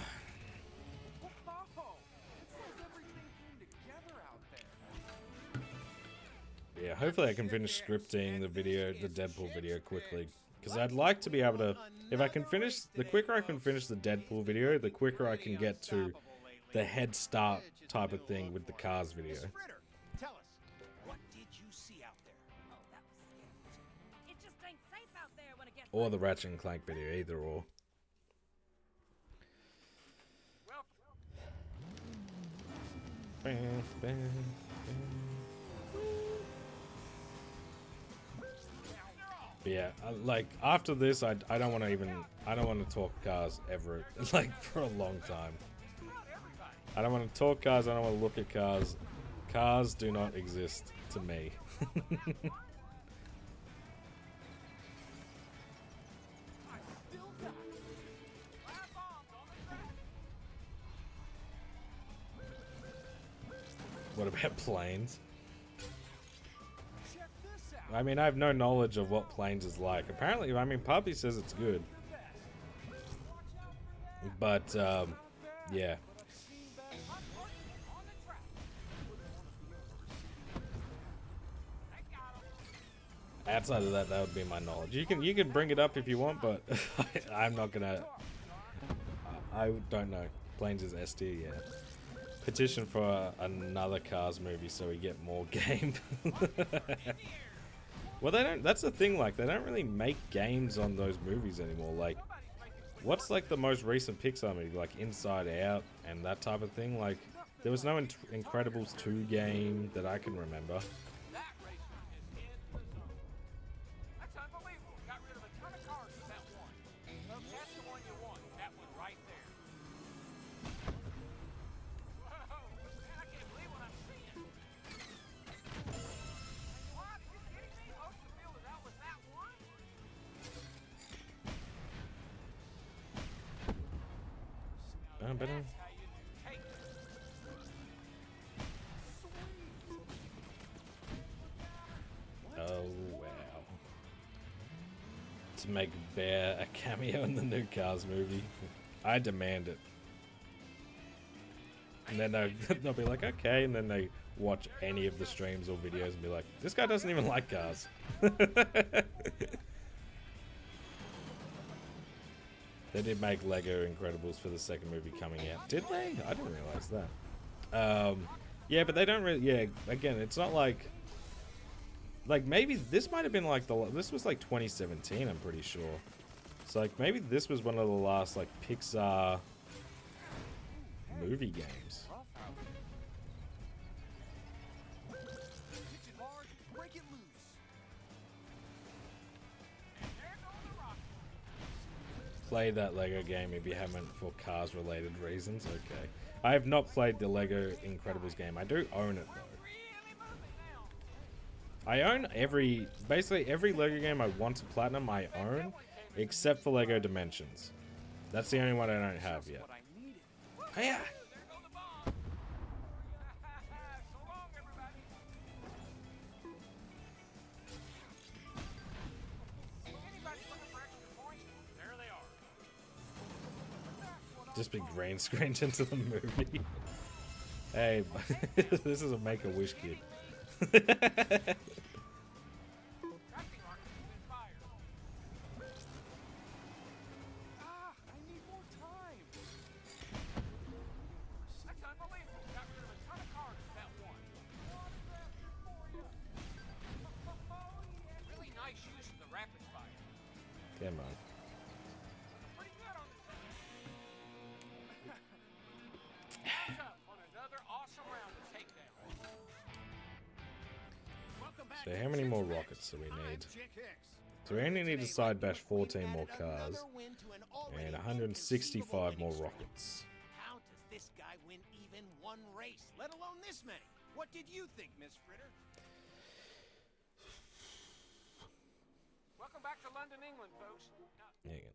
It's like everything came together out there. Yeah, hopefully I can finish scripting the Deadpool video quickly. Because I'd like to be able to, if I can finish, the quicker I can finish the Deadpool video, the quicker I can get to the head start type of thing with the cars video. Miss Fritter, tell us, what did you see out there? Oh, that was scary. It just ain't safe out there when it gets Or the Ratchet and Clank video, either or. But yeah, like after this, I don't want to talk cars ever, like for a long time. I don't want to talk cars. I don't want to look at cars. Cars do not exist to me. What about planes? Check this out. I mean, I have no knowledge of what planes is like. Apparently, I mean, Puppy says it's good. But, yeah. Outside of that, that would be my knowledge. You can bring it up if you want, but I'm not gonna. I don't know. Planes is S tier, yeah. Petition for another Cars movie so we get more game. Well, they don't. That's the thing. Like, they don't really make games on those movies anymore. Like, what's like the most recent Pixar movie? Like Inside Out and that type of thing. Like, there was no Incredibles 2 game that I can remember. That racer is in the zone. That's unbelievable. Got rid of a ton of cars with that one. That's the one you want. That one right there. Whoa, man, I can't believe what I'm seeing. What? Are you kidding me? Osterfield is out with that one? Now that's how you take it. Oh wow! To make Bear a cameo in the new Cars movie, I demand it. And then they'll be like, okay, and then they watch any of the streams or videos and be like, this guy doesn't even like cars. They did make Lego Incredibles for the second movie coming out. Did they? I didn't realize that. Yeah, but they don't really... Yeah, again, it's not like... Like, maybe this might have been like the... This was like 2017, I'm pretty sure. So, like, maybe this was one of the last, like, Pixar movie games. Hit it hard, break it loose. Play that Lego game if you haven't for cars-related reasons. Okay. I have not played the Lego Incredibles game. I do own it, though. I own basically every Lego game I want to platinum, I own, except for Lego Dimensions. That's the only one I don't have yet. Oh, yeah. Just be green screened into the movie. Hey, this is a Make-A-Wish kid. I need more time. That's unbelievable. Got rid of a ton of cars with that one. Really nice use of the rapid fire. Come on. Pretty good on this. What's up on another awesome round of takedown. Welcome back So to how many more Chick rockets do we I'm need? Chick Hicks. So we only need to Today, side bash we're 14 more added cars another win to an already and inconceivable 165 more winning streak. rockets. How does this guy win even one race, let alone this many? What did you think, Miss Fritter? Welcome back to London, England, folks. Now, Hang on.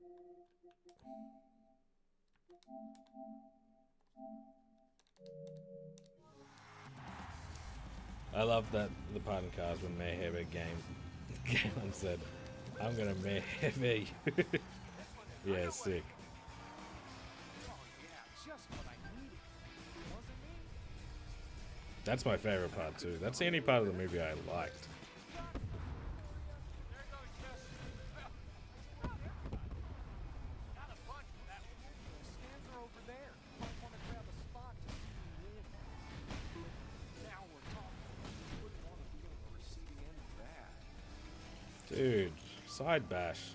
I love that the part in cars when Mayhem game Galen said, I'm gonna Mayhem you. Yeah, sick. Oh, yeah, just what I needed. Wasn't me? That's my favorite part too. That's the only part of the movie I liked. there goes Justin. Not a bunch of that one. The stands are over there. Might want to grab a spot to see me win. Now we're talking. Wouldn't want to be on the receiving end of that. Dude, side bash.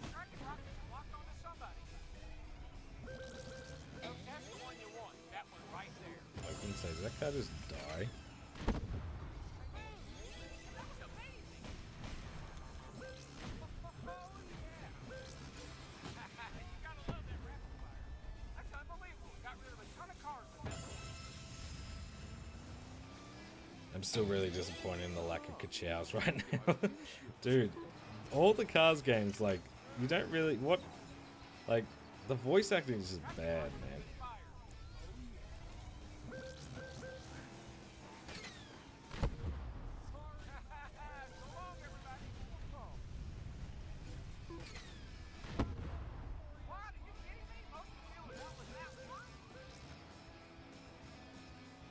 Cracking rockets locked onto somebody. Oh, that's the one you want. That one right there. I can say, did that guy just die? You gotta love that rapid fire. That's unbelievable. Got rid of a ton of cars with that one. I'm still really disappointed in the lack of Kachows right now. Dude, all the Cars games, like, you don't really, like, the voice acting is just bad, man.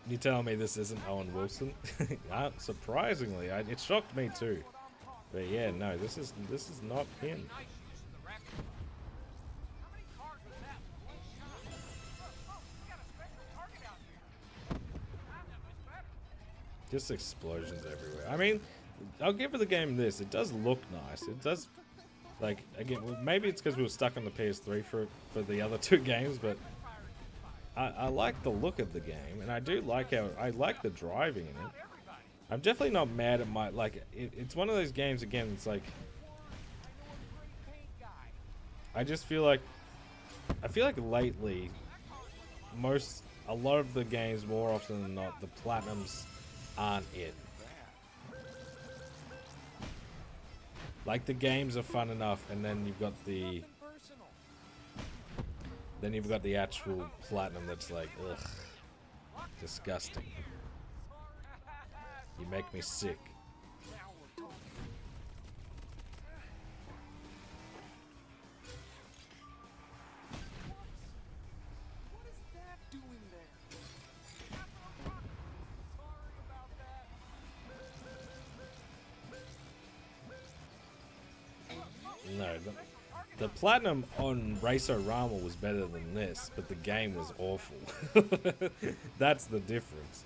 You tell me this isn't Owen Wilson? Surprisingly, it shocked me too. But yeah, no, this is not him. Nice use of the rapid fire. How many cars was that? One shot. Oh, we got a special target out there. That was better. Just explosions everywhere. I mean, I'll give the game this. It does look nice. It does, like, again, maybe it's because we were stuck on the PS3 for the other two games, but I like the look of the game, and I do like I like the driving in it. I'm definitely not mad at my, like, it's one of those games, again, it's like, I just feel like, lately, a lot of the games, more often than not, the platinums aren't it. Like, the games are fun enough, and then you've got the actual platinum that's like, ugh, disgusting. You make me sick. What is that doing there? The platinum on Racer-Rama was better than this, but the game was awful. That's the difference.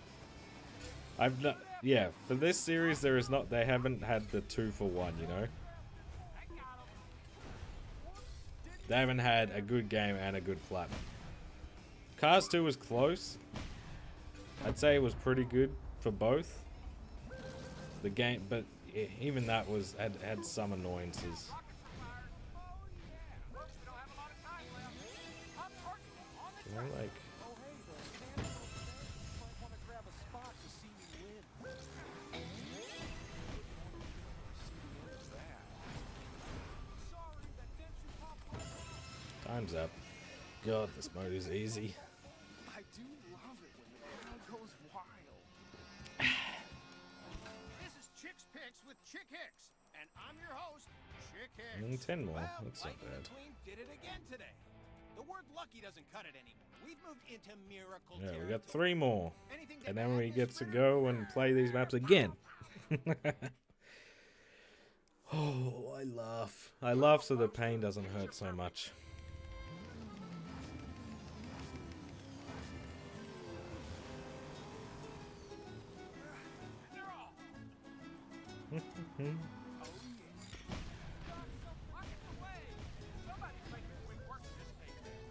I've not, yeah, for this series there is not, they haven't had the 2-for-1, you know? They haven't had a good game and a good platinum. Cars 2 was close. I'd say it was pretty good for both. The game, but even that was had some annoyances. You know, like, Oh, hey, the camera might want to grab a spot to see me win. Sorry, that dentistry pop. time's up. God, this mode is easy. I do love it when the crowd goes wild. This is Chick's Picks with Chick Hicks, and I'm your host, Chick Hicks. 10 more. Well, That's not Lightning bad. McQueen did it again today. The word lucky doesn't cut it anymore. We've moved into miracle Yeah, we territory. got 3 more. Anything to And then add, we Miss get to Fritter? go and play these maps again. Oh, I laugh. I laugh so the pain doesn't hurt so much. They're off. Buckets away. Somebody's making quick work of this thing.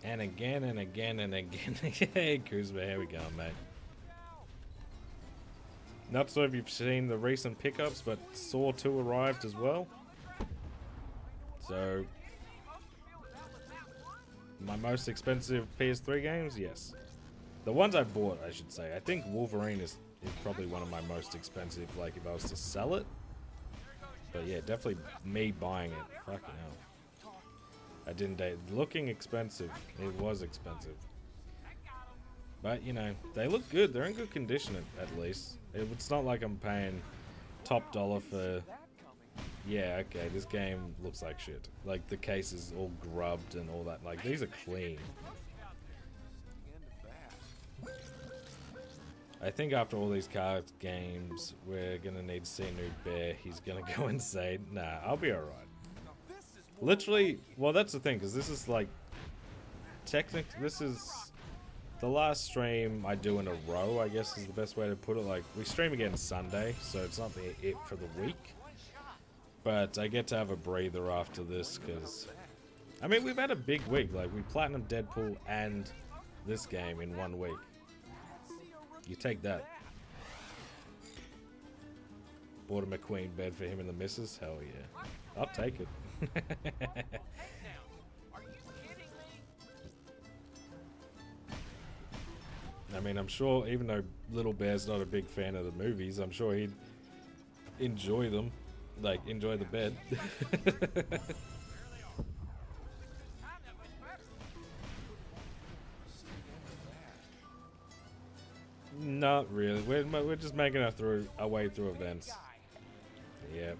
And again and again and again. Hey, Kuzma, here we go, mate. Not sure if you've seen the recent pickups, but Saw 2 arrived as well. So, my most expensive PS3 games? Yes. The ones I bought, I should say. I think Wolverine is probably one of my most expensive, like, if I was to sell it. But yeah, definitely me buying it. Fucking hell. I didn't date. Looking expensive. It was expensive. But, you know, they look good. They're in good condition at least. It's not like I'm paying top dollar for... Yeah, okay, this game looks like shit. Like, the case is all grubbed and all that. Like, these are clean. I think after all these card games, we're gonna need to see a new bear. He's gonna go insane. Nah, I'll be alright. Literally, well, that's the thing, because this is like... this is... the last stream I do in a row, I guess is the best way to put it. Like, we stream again Sunday, so it's not it for the week. But I get to have a breather after this, because... I mean, we've had a big week. Like, we platinum Deadpool and this game in 1 week. You take that. Bought a McQueen bed for him and the missus? Hell yeah. I'll take it. Are you kidding me? I mean, I'm sure, even though Little Bear's not a big fan of the movies, I'm sure he'd enjoy them. Like, enjoy the bed. Not really. We're just making our way through events. Yep.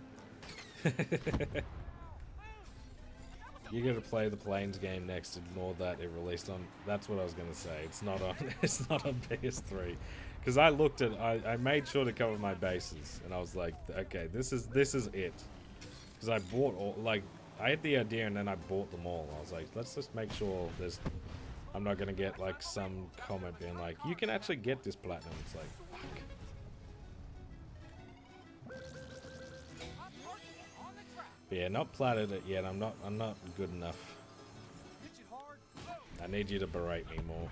You gotta play the Planes game next. Ignore that it released on. That's what I was gonna say. It's not on. It's not on PS3. Because I looked at. I made sure to cover my bases, and I was like, okay, this is it. Because I bought all. Like, I had the idea, and then I bought them all. I was like, let's just make sure there's. I'm not gonna get like some comment being like, you can actually get this platinum. It's like, fuck. But yeah, not platted it yet. I'm not good enough. I need you to berate me more.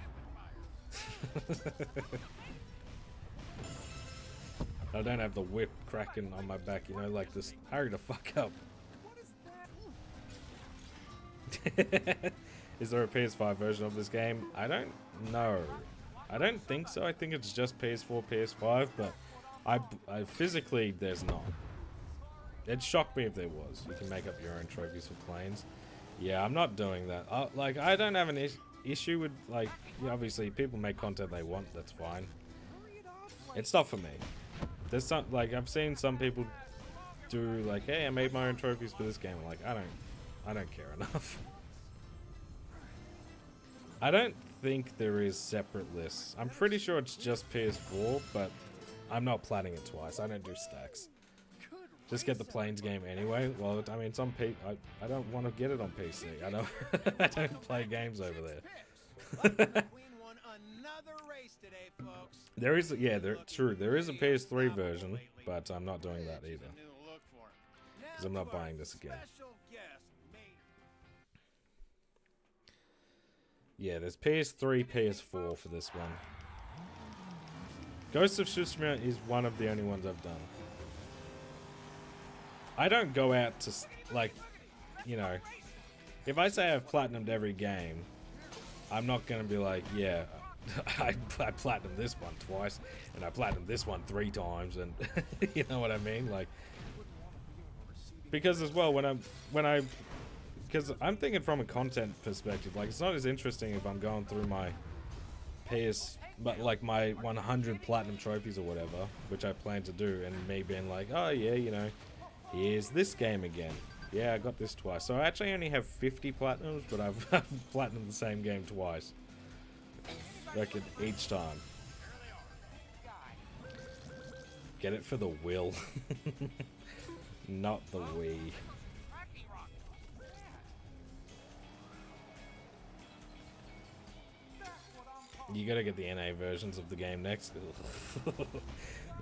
I don't have the whip cracking on my back, you know, like this. Hurry the fuck up. Is there a PS5 version of this game? I don't know. I don't think so. I think it's just PS4, PS5, but I physically there's not. It'd shock me if there was. You can make up your own trophies for planes. Yeah, I'm not doing that. Like, I don't have an issue with, like, obviously people make content they want, that's fine. It's not for me. There's some, like, I've seen some people do, like, hey, I made my own trophies for this game. I'm like, I don't care enough. I don't think there is separate lists. I'm pretty sure it's just PS4, but I'm not platinum it twice. I don't do stacks. Good Just get the race planes game anyway. Well, I mean, it's on P. I don't want to get it on PC. I don't. I don't play games over there. Lightning McQueen won another race today, folks. There is, true. There is a PS3 version, but I'm not doing that either. Because I'm not buying this again. Yeah, there's PS3, PS4 for this one. Ghost of Tsushima is one of the only ones I've done. I don't go out to, like, you know, if I say I've platinumed every game, I'm not going to be like, yeah, I platinumed this one twice, and I platinumed this one 3 times, and you know what I mean? Like, because as well, because I'm thinking from a content perspective, like, it's not as interesting if I'm going through my but like my 100 platinum trophies or whatever, which I plan to do, and me being like, oh yeah, you know, here's this game again. Yeah, I got this twice. So I actually only have 50 platinums, but I've platinumed the same game twice. Record each time. Get it for the will. Not the Wii. You gotta get the NA versions of the game next.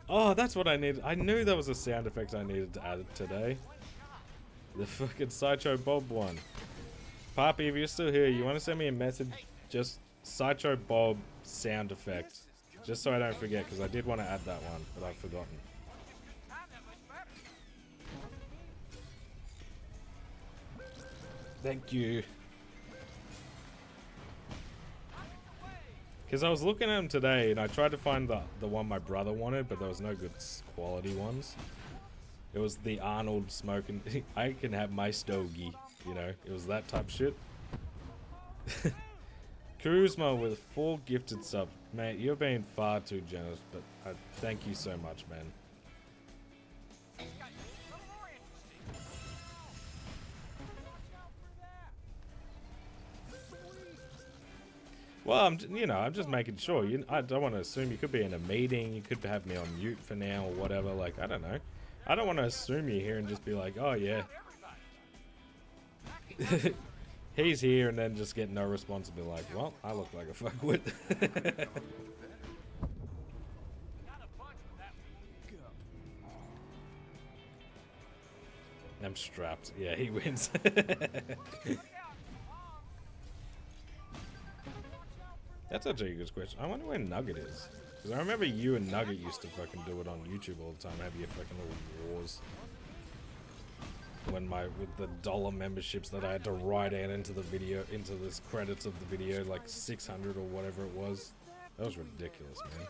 Oh, that's what I need. I knew there was a sound effect I needed to add today. The fucking Sideshow Bob one. Poppy, if you're still here, you want to send me a message? Just Sideshow Bob sound effect. Just so I don't forget, because I did want to add that one, but I've forgotten. Thank you. Because I was looking at them today, and I tried to find the one my brother wanted, but there was no good quality ones. It was the Arnold smoking. I can have my stogie, you know. It was that type of shit. Kuzma with 4 gifted subs. Mate, you're being far too generous, but I thank you so much, man. Well, I'm just making sure. I don't want to assume. You could be in a meeting. You could have me on mute for now or whatever. Like, I don't know. I don't want to assume you're here and just be like, oh yeah, he's here, and then just get no response and be like, well, I look like a fuckwit. I'm strapped. Yeah, he wins. That's actually a good question. I wonder where Nugget is. Because I remember you and Nugget used to fucking do it on YouTube all the time. Have your fucking little wars. When with the dollar memberships that I had to write in into the video, into this credits of the video, like 600 or whatever it was. That was ridiculous, man.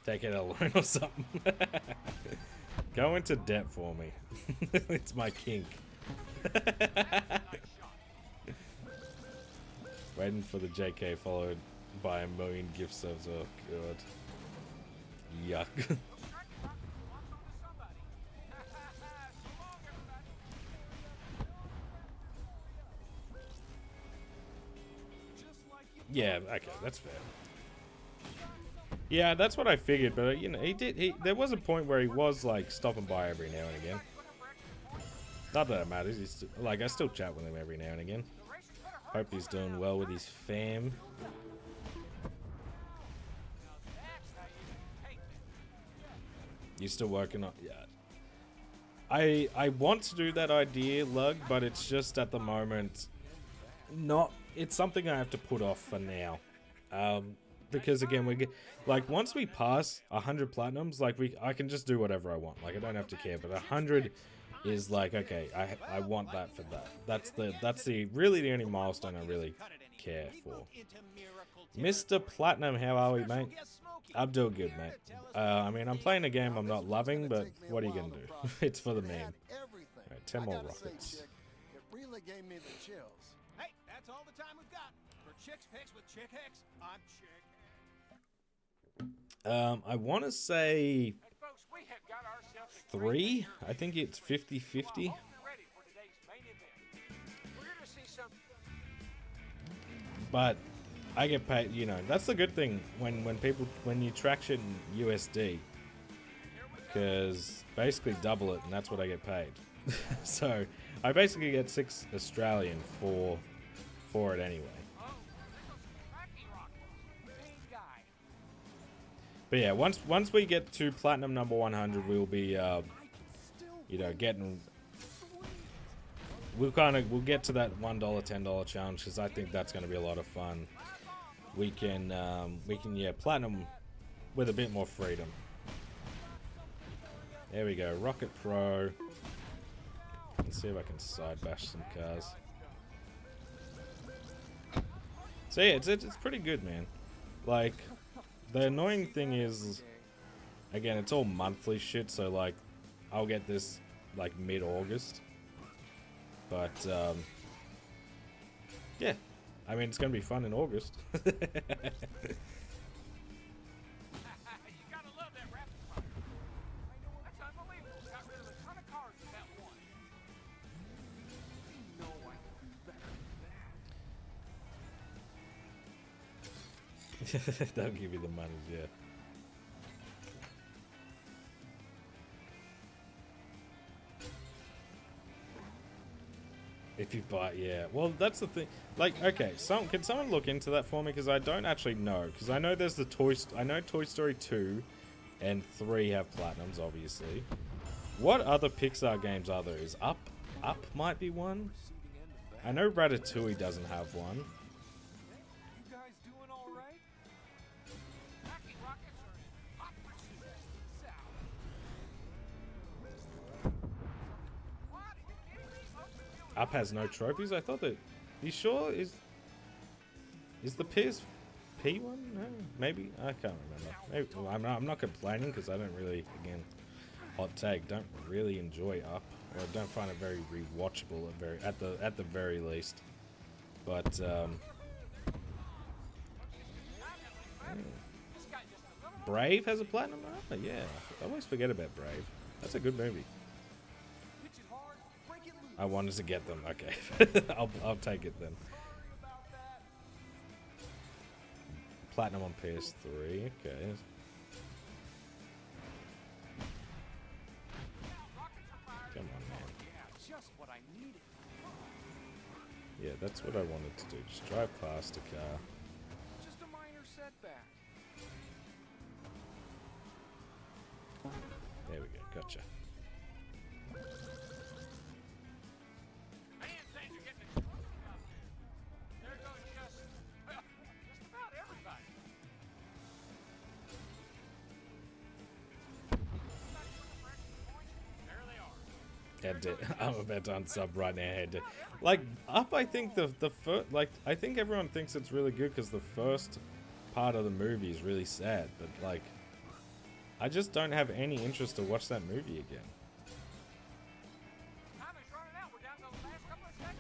Take it alone or something. Go into debt for me. It's my kink. Waiting for the JK followed by a million gift subs. Oh god. Yuck. Yeah, okay, that's fair. Yeah, that's what I figured, but you know, there was a point where he was like stopping by every now and again. Not that it matters, I still chat with him every now and again. Hope he's doing well with his fam. You still working on? Yeah. I want to do that idea, Lug, but it's just at the moment it's something I have to put off for now. Because again, once we pass 100 platinums, I can just do whatever I want. Like, I don't have to care, but 100 is like, okay, I want that for that. That's really the only milestone I really care for. Mr. Platinum, how are we, mate? I'm doing good, mate. I mean, I'm playing a game I'm not loving, but what are you gonna do? It's for the meme. Alright, 10 more rockets. It really gave me the chills. Hey, that's all the time we've got. For Chicks Picks with Chick Hicks, I'm Chick. I want to say Hey, folks, we have got ourselves a 3. I think it's 50-50. hope you're ready for today's main event. We're going to see some But I get paid, you know, that's the good thing when you track shit in USD. Because basically double it and that's what I get paid. So I basically get 6 Australian for it anyway. Oh, Rocky Rockets. Big guy. But yeah, once we get to platinum number 100, we'll be you know, getting we'll get to that $1 $10 challenge because I think that's going to be a lot of fun. We can yeah, platinum with a bit more freedom. There we go, Rocket Pro. Let's see if I can side bash some cars. So yeah, it's pretty good, man. Like, the annoying thing is, again, it's all monthly shit, so like, I'll get this like mid-August. But yeah, I mean, it's gonna be fun in August. You gotta love that rapid fire. That's unbelievable. Got rid of a ton of cars with that one. No, I can do better than that. They'll give you the money, yeah. If you buy, yeah. Well, that's the thing. Like, okay, can someone look into that for me? Because I don't actually know. Because I know there's the I know Toy Story 2 and 3 have platinums, obviously. What other Pixar games are there? Is Up might be one. I know Ratatouille doesn't have one. You guys doing all right? Rocky Rockets are in hot pursuit. South. What? Are you kidding me? Oh, Up has no trophies. I thought that. You sure is the PSP one? No, maybe I can't remember. Maybe, well, I'm not complaining because I don't really, again, hot take, don't really enjoy Up, or I don't find it very rewatchable at the very least. But this guy just a little Brave has a platinum. Oh, yeah, I always forget about Brave. That's a good movie. Pitch it hard, break it loose. I wanted to get them. Okay, I'll take it then. Sorry about that. Platinum on PS3. Okay. Come on, man. Yeah, just what I needed. Yeah, that's what I wanted to do. Just drive past a car. Just a minor setback. There we go. Gotcha. Man, things are getting explosive out there. There goes just about everybody. There they are. Had to, I'm about to unsub right now. Had to, like, Up. I think the first, like, I think everyone thinks it's really good because the first part of the movie is really sad. But like, I just don't have any interest to watch that movie again. Time is running out. We're down to the last couple of seconds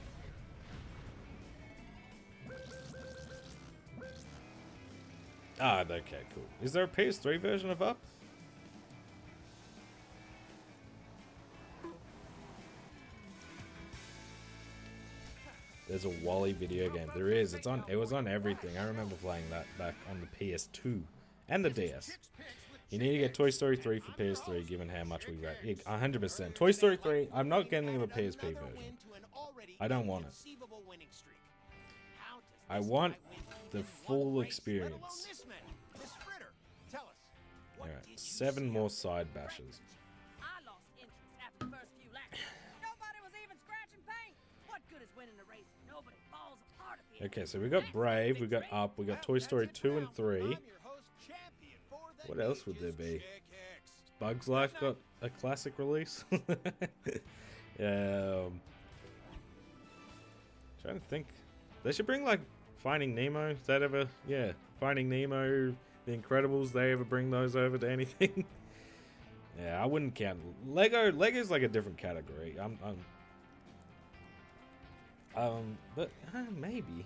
here. Ah, okay, cool. Is there a PS3 version of Up? There's a Wally video game. There is. It's on. It was on everything. I remember playing that back on the PS2 and the DS. You need to get Toy Story 3 for PS3, given how much we rate. 100%. Toy Story 3. I'm not getting the PSP version. I don't want it. I want the full experience. Alright, 7 more side bashes. I lost interest after the first few laps. Nobody was even scratching paint. What good is winning a race? Nobody falls apart at the end. Okay, so we got Brave, we got Up, we got Toy Story 2 and 3. What else would there be? Bugs Life got a classic release. Trying to think. They should bring like Finding Nemo. Is that ever? Yeah, Finding Nemo, The Incredibles. They ever bring those over to anything? Yeah, I wouldn't count Lego's like a different category. But maybe.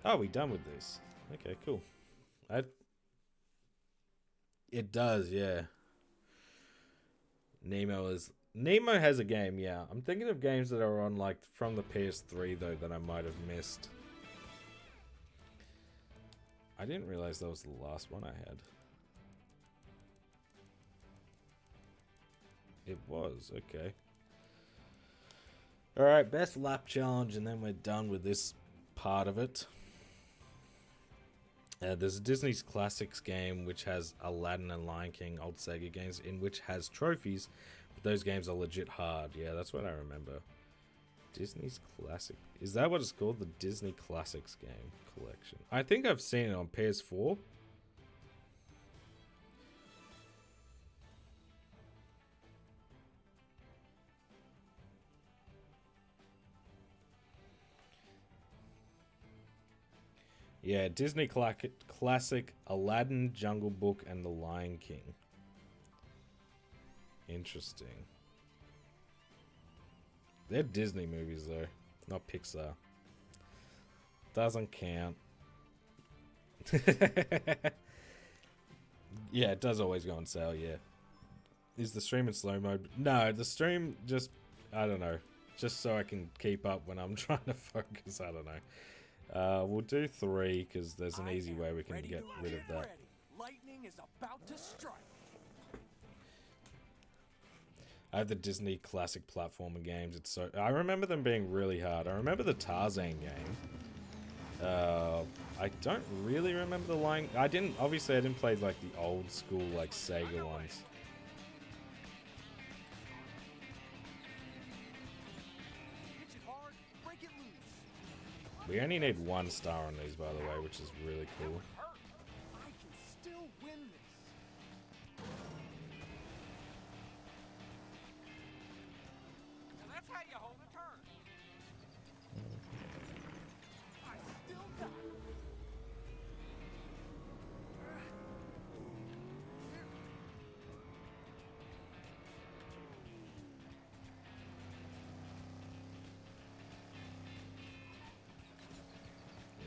Oh, we done with this? Okay, cool. It does, yeah. Nemo has a game, yeah. I'm thinking of games that are on like from the PS3 though that I might have missed. I didn't realize that was the last one I had. It was, okay. Alright, best lap challenge, and then we're done with this part of it. There's a Disney's Classics game which has Aladdin and Lion King, old Sega games, in which has trophies, but those games are legit hard. Yeah, that's what I remember. Disney's Classic. Is that what it's called? The Disney Classics game collection. I think I've seen it on PS4. Yeah, Disney Classic, Aladdin, Jungle Book, and The Lion King. Interesting. They're Disney movies, though, not Pixar. Doesn't count. Yeah, it does always go on sale, yeah. Is the stream in slow mode? No, the stream just, I don't know. Just so I can keep up when I'm trying to focus, I don't know. We'll do 3 because there's an easy way we can get rid of that. Lightning is about to strike. I have the Disney Classic platformer games. It's so I remember them being really hard. I remember the Tarzan game. I don't really remember the Lion. I didn't play like the old school like Sega ones. Hit it hard, break it loose. We only need 1 star on these, by the way, which is really cool. I can still win this. And that's how you hold a turn. I still got it.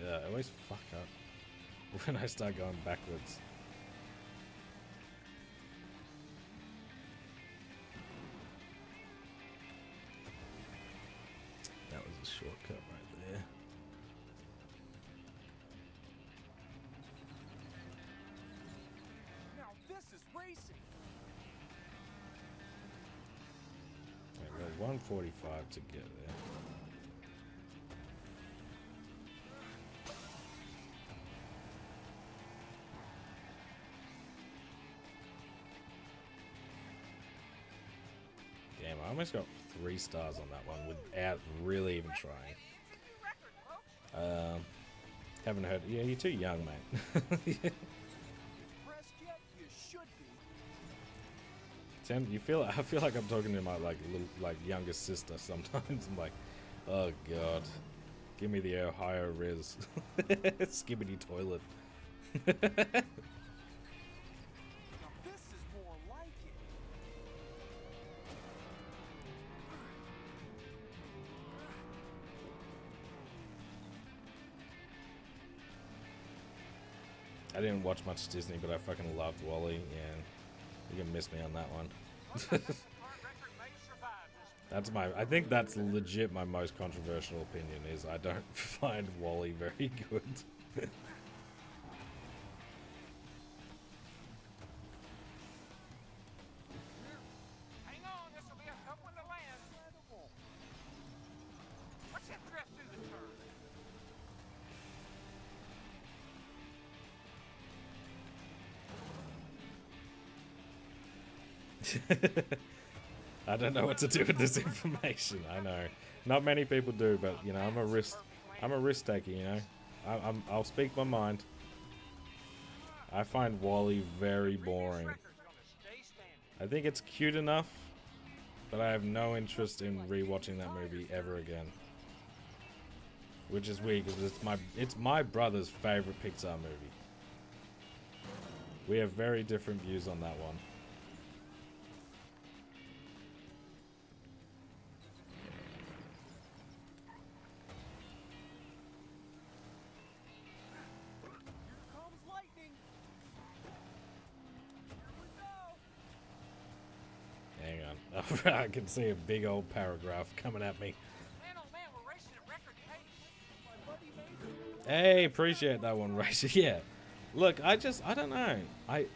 Yeah, I always fuck up when I start going backwards. That was a shortcut right there. Now this is racing. Right, well, 145 to get there. Damn, I almost got 3 stars on that one without really even trying. Haven't heard. Yeah, you're too young, mate. Pressed yet? You should be. I feel like I'm talking to my like little younger sister sometimes. I'm like, oh god, give me the Ohio Riz, skibbity toilet. Now this is more like it. I didn't watch much Disney, but I fucking loved Wall-E. Yeah, you can miss me on that one. That's I think that's legit my most controversial opinion is I don't find Wall-E very good. Hang on, this will be a tough one to land. Watch that drift through the turn. I don't know what to do with this information. I know not many people do, but you know I'm a risk taker. You know, I'll speak my mind. I find Wall-E very boring. I think it's cute enough, but I have no interest in rewatching that movie ever again. Which is weird because it's my brother's favorite Pixar movie. We have very different views on that one. Here comes lightning. Here we go. Hang on. I can see a big old paragraph coming at me. Man, oh man, we're racing at record pace. My buddy made it. Hey, appreciate that one, Rachel. Yeah. Look, I don't know. I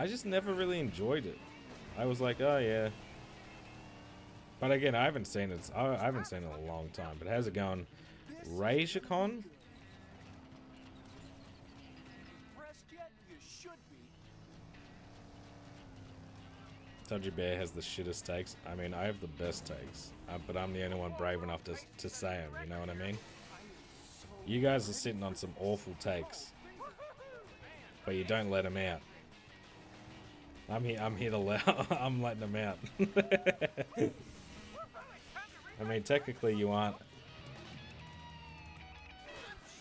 just never really enjoyed it. I was like, oh yeah. But again, I haven't seen it. I haven't seen it in a long time. But how's it going? Rayshacon? Impressed yet? You should be. Todgy Bear has the shittest takes. I mean, I have the best takes. But I'm the only one brave enough to say them. You know what I mean? You guys are sitting on some awful takes. But you don't let them out. I'm here to let. I'm letting them out. I mean, technically you aren't.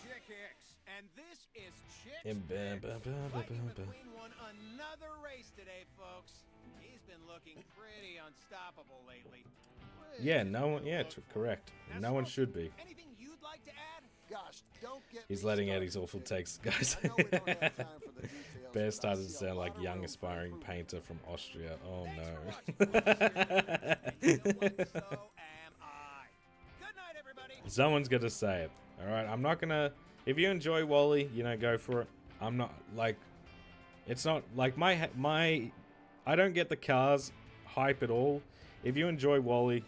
Chick Hicks, and this is Chick In Hicks. ba- ba- ba- ba- Lightning ba- ba. McQueen won another race today, folks. He's been looking pretty unstoppable lately. Yeah, no one. Yeah, correct. No one should be. Anything you'd like to add? Gosh, don't get He's me letting out started, his awful Chick. takes, guys. I know we don't have time for the details, Bear but I started to see a sound lot like of young room for aspiring improvement. painter from Austria. Oh Thanks no. for watching, folks. And you know what? So am I. Good night, everybody. Someone's gonna say it. Alright, I'm not gonna. If you enjoy Wally, you know, go for it. I'm not like. It's not like my. I don't get the cars hype at all. If you enjoy Wally,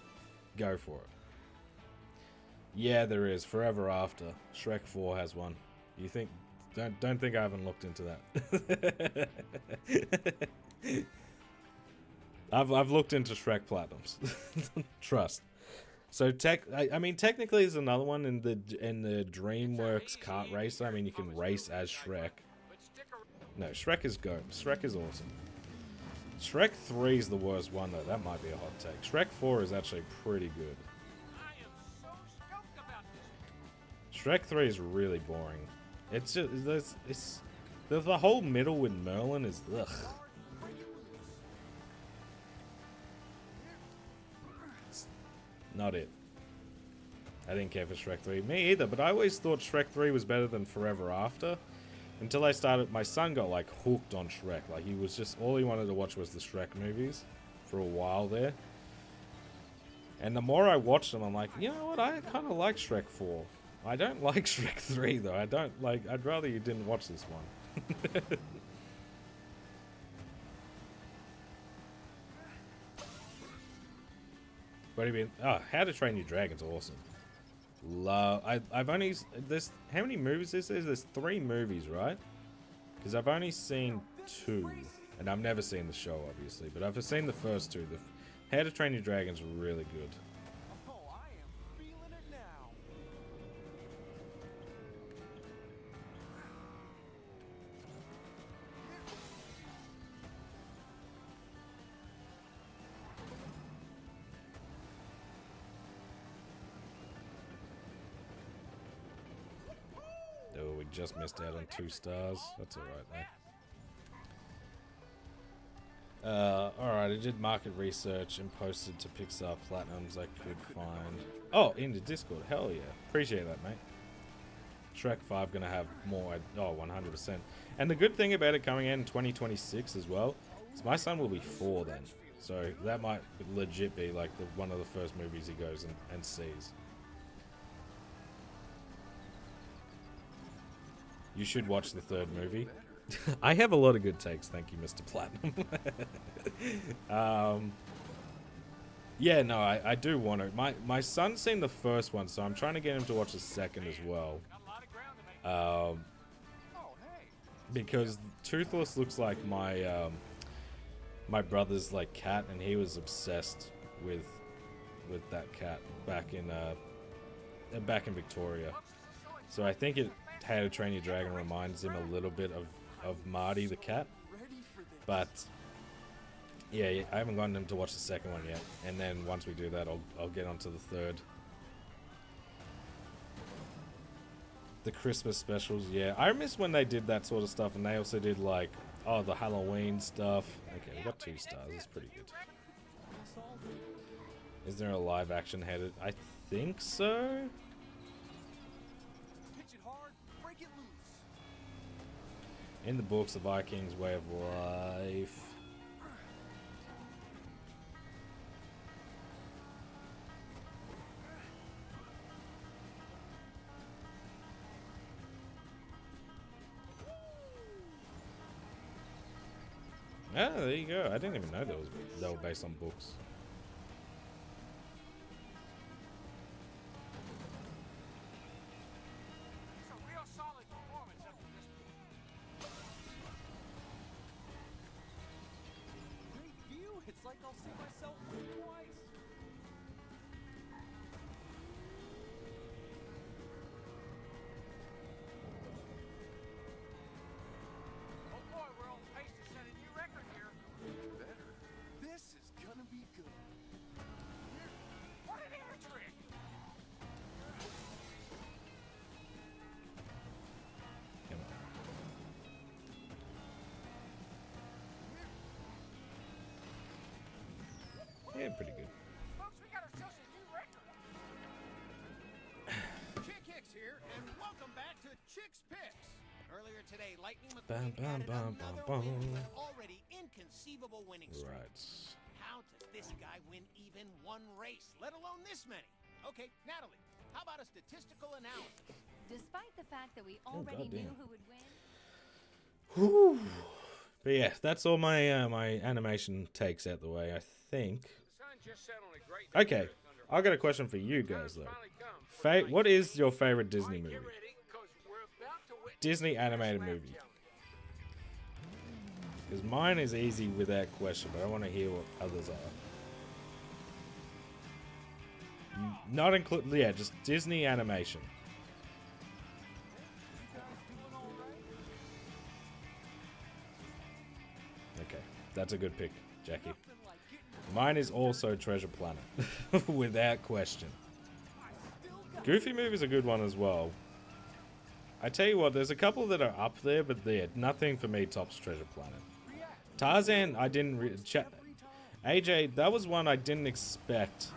go for it. Yeah, there is. Forever After. Shrek 4 has one. You think. Don't think I haven't looked into that. I've looked into Shrek Platinums. Trust. So I mean technically there's another one in the DreamWorks kart racer. I mean you can race as Shrek. No, Shrek is good. Shrek is awesome. Shrek 3 is the worst one though. That might be a hot take. Shrek 4 is actually pretty good. I am so stoked about this. Shrek 3 is really boring. It's just the whole middle with Merlin is ugh. It's not it. I didn't care for Shrek 3. Me either, but I always thought Shrek 3 was better than Forever After. Until I started, my son got like hooked on Shrek. Like he was just, all he wanted to watch was the Shrek movies for a while there. And the more I watched them, I'm like, you know what, I kind of like Shrek 4. I don't like Shrek 3 though. I don't like, I'd rather you didn't watch this one. What do you mean? Oh, How to Train Your Dragon's awesome. I've only, there's, how many movies is there? There's 3 movies, right? Because I've only seen 2. And I've never seen the show, obviously. But I've seen the first 2. How to Train Your Dragon's really good. Oh, I am feeling it now. Oh, we just missed out on 2 stars. That's alright, man. Alright, I did market research and posted to Pixar Platinums I could find. Oh, in the Discord. Hell yeah. Appreciate that, mate. Shrek 5 gonna have more. Oh, 100%. And the good thing about it coming out in 2026 as well is my son will be 4 then. So that might legit be like one of the first movies he goes and sees. You should watch the 3rd movie. I have a lot of good takes, thank you, Mr. Platinum. Yeah, no, I do want to. My son's seen the first one, so I'm trying to get him to watch the 2nd as well. Got a lot of ground to make. Oh, hey. Because Toothless looks like my my brother's like cat, and he was obsessed with that cat back in Victoria. So I think How to Train Your Dragon reminds him a little bit of Marty the cat. Ready for this. But yeah, I haven't gotten him to watch the 2nd one yet. And then once we do that, I'll get onto the 3rd. The Christmas specials, yeah. I miss when they did that sort of stuff, and they also did like, oh, the Halloween stuff. Okay, we got 2 stars. That's pretty good. Is there a live action headed? I think so. Pitch it hard, break it loose. In the books, the Vikings' way of life. Ah, there you go. I didn't even know they were based on books. It's a real solid performance up to this point. Great view. It's like I'll see myself twice. Oh boy, we're on pace to set a new record here. Better. This is gonna be good. What an air trick! Come on. Yeah, pretty good. Folks, we got ourselves a new record. Chick Hicks here, and welcome back to Chick's Picks. Earlier today, Lightning Bum, McQueen bum, added bum, another bum, win to bum. an already inconceivable winning streak. Right. How does this guy win even one race, let alone this many? Okay, Natalie, how about a statistical analysis? Despite the fact that we already goddamn. knew who would win, Whew. But yeah, that's all my my animation takes out the way. I think. The sun just set on a great day Okay, here at Thunder I got a question for you guys though. finally come for the night. What is your favorite Disney All right, movie? get ready, 'cause we're about to witness Disney the first animated lap movie. challenge. Because mine is easy with that question, but I want to hear what others are. Not include, yeah, just Disney animation. Okay, that's a good pick, Jackie. Mine is also Treasure Planet, without question. Goofy Movie's a good one as well. I tell you what, there's a couple that are up there, but nothing for me tops Treasure Planet. Tarzan, I didn't. AJ, that was one I didn't expect.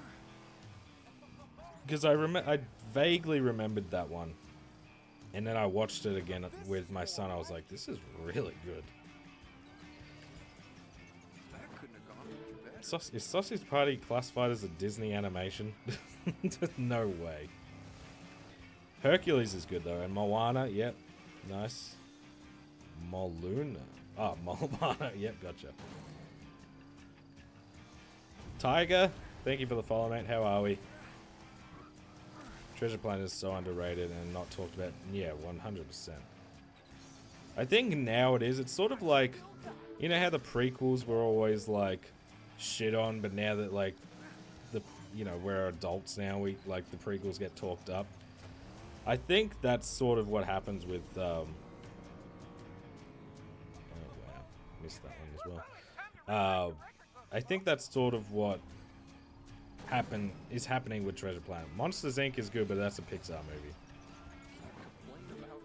Because I vaguely remembered that one. And then I watched it again with my son. I was like, this is really good. That couldn't have gone any better. Is Sausage Party classified as a Disney animation? No way. Hercules is good though. And Moana, yep. Nice. Moluna. Oh, Moana. Yep, gotcha. Tiger, thank you for the follow, mate. How are we? Treasure Planet is so underrated and not talked about. Yeah, 100%. I think now it is. It's sort of like, you know how the prequels were always like shit on, but now that like we're adults now, we like the prequels get talked up. I think that's sort of what happens with. Oh wow, missed that one as well. I think that's sort of what is happening with Treasure Planet. Monsters Inc. is good, but that's a Pixar movie. Complain about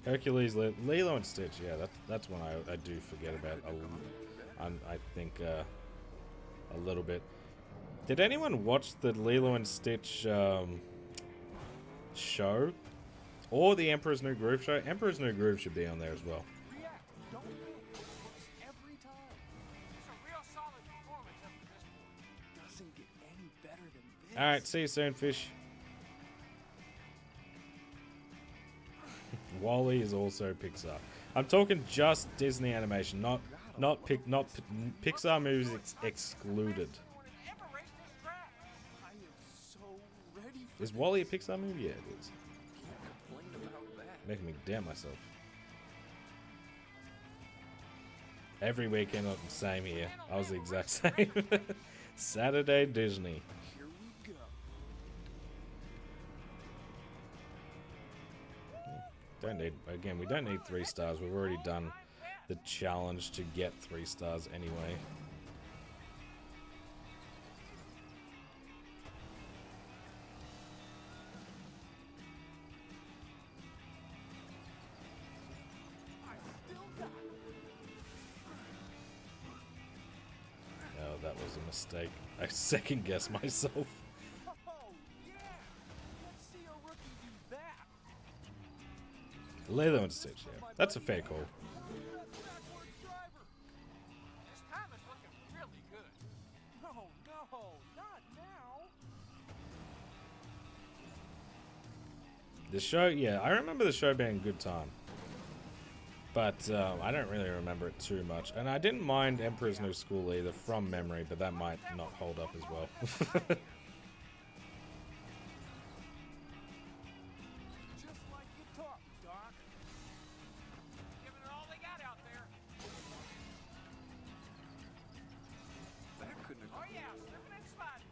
that. Hercules, Lilo and Stitch. Yeah, that's one I do forget about. I think a little bit. Did anyone watch the Lilo and Stitch show? Or the Emperor's New Groove show? Emperor's New Groove should be on there as well. React. Don't win. It works every time. It's a real solid performance up to this point. Doesn't get any better than this. Alright, see you soon, fish. Wall-E is also Pixar. I'm talking just Disney animation, not Pixar movies excluded. Anyone has ever raced this track. I am so ready for Is Wall-E a Pixar movie? Yeah, it is. Complain about that. Making me doubt myself. Every weekend, I'm the same here. I was the exact same. Saturday Disney. Here we go. We don't need 3 stars. We've already done the challenge to get 3 stars anyway. Oh, that was a mistake. I second guessed myself. Oh, yeah. Let's see a rookie do that. Lilo and Stitch, yeah. That's a fair call. Backwards driver. This time is looking really good. No, not now. The show, yeah, I remember the show being a good time. But I don't really remember it too much. And I didn't mind Emperor's New School either from memory, but that might not hold up as well. Just like you taught me, Doc. Giving it all they got out there. That couldn't have Oh yeah, slipping and sliding,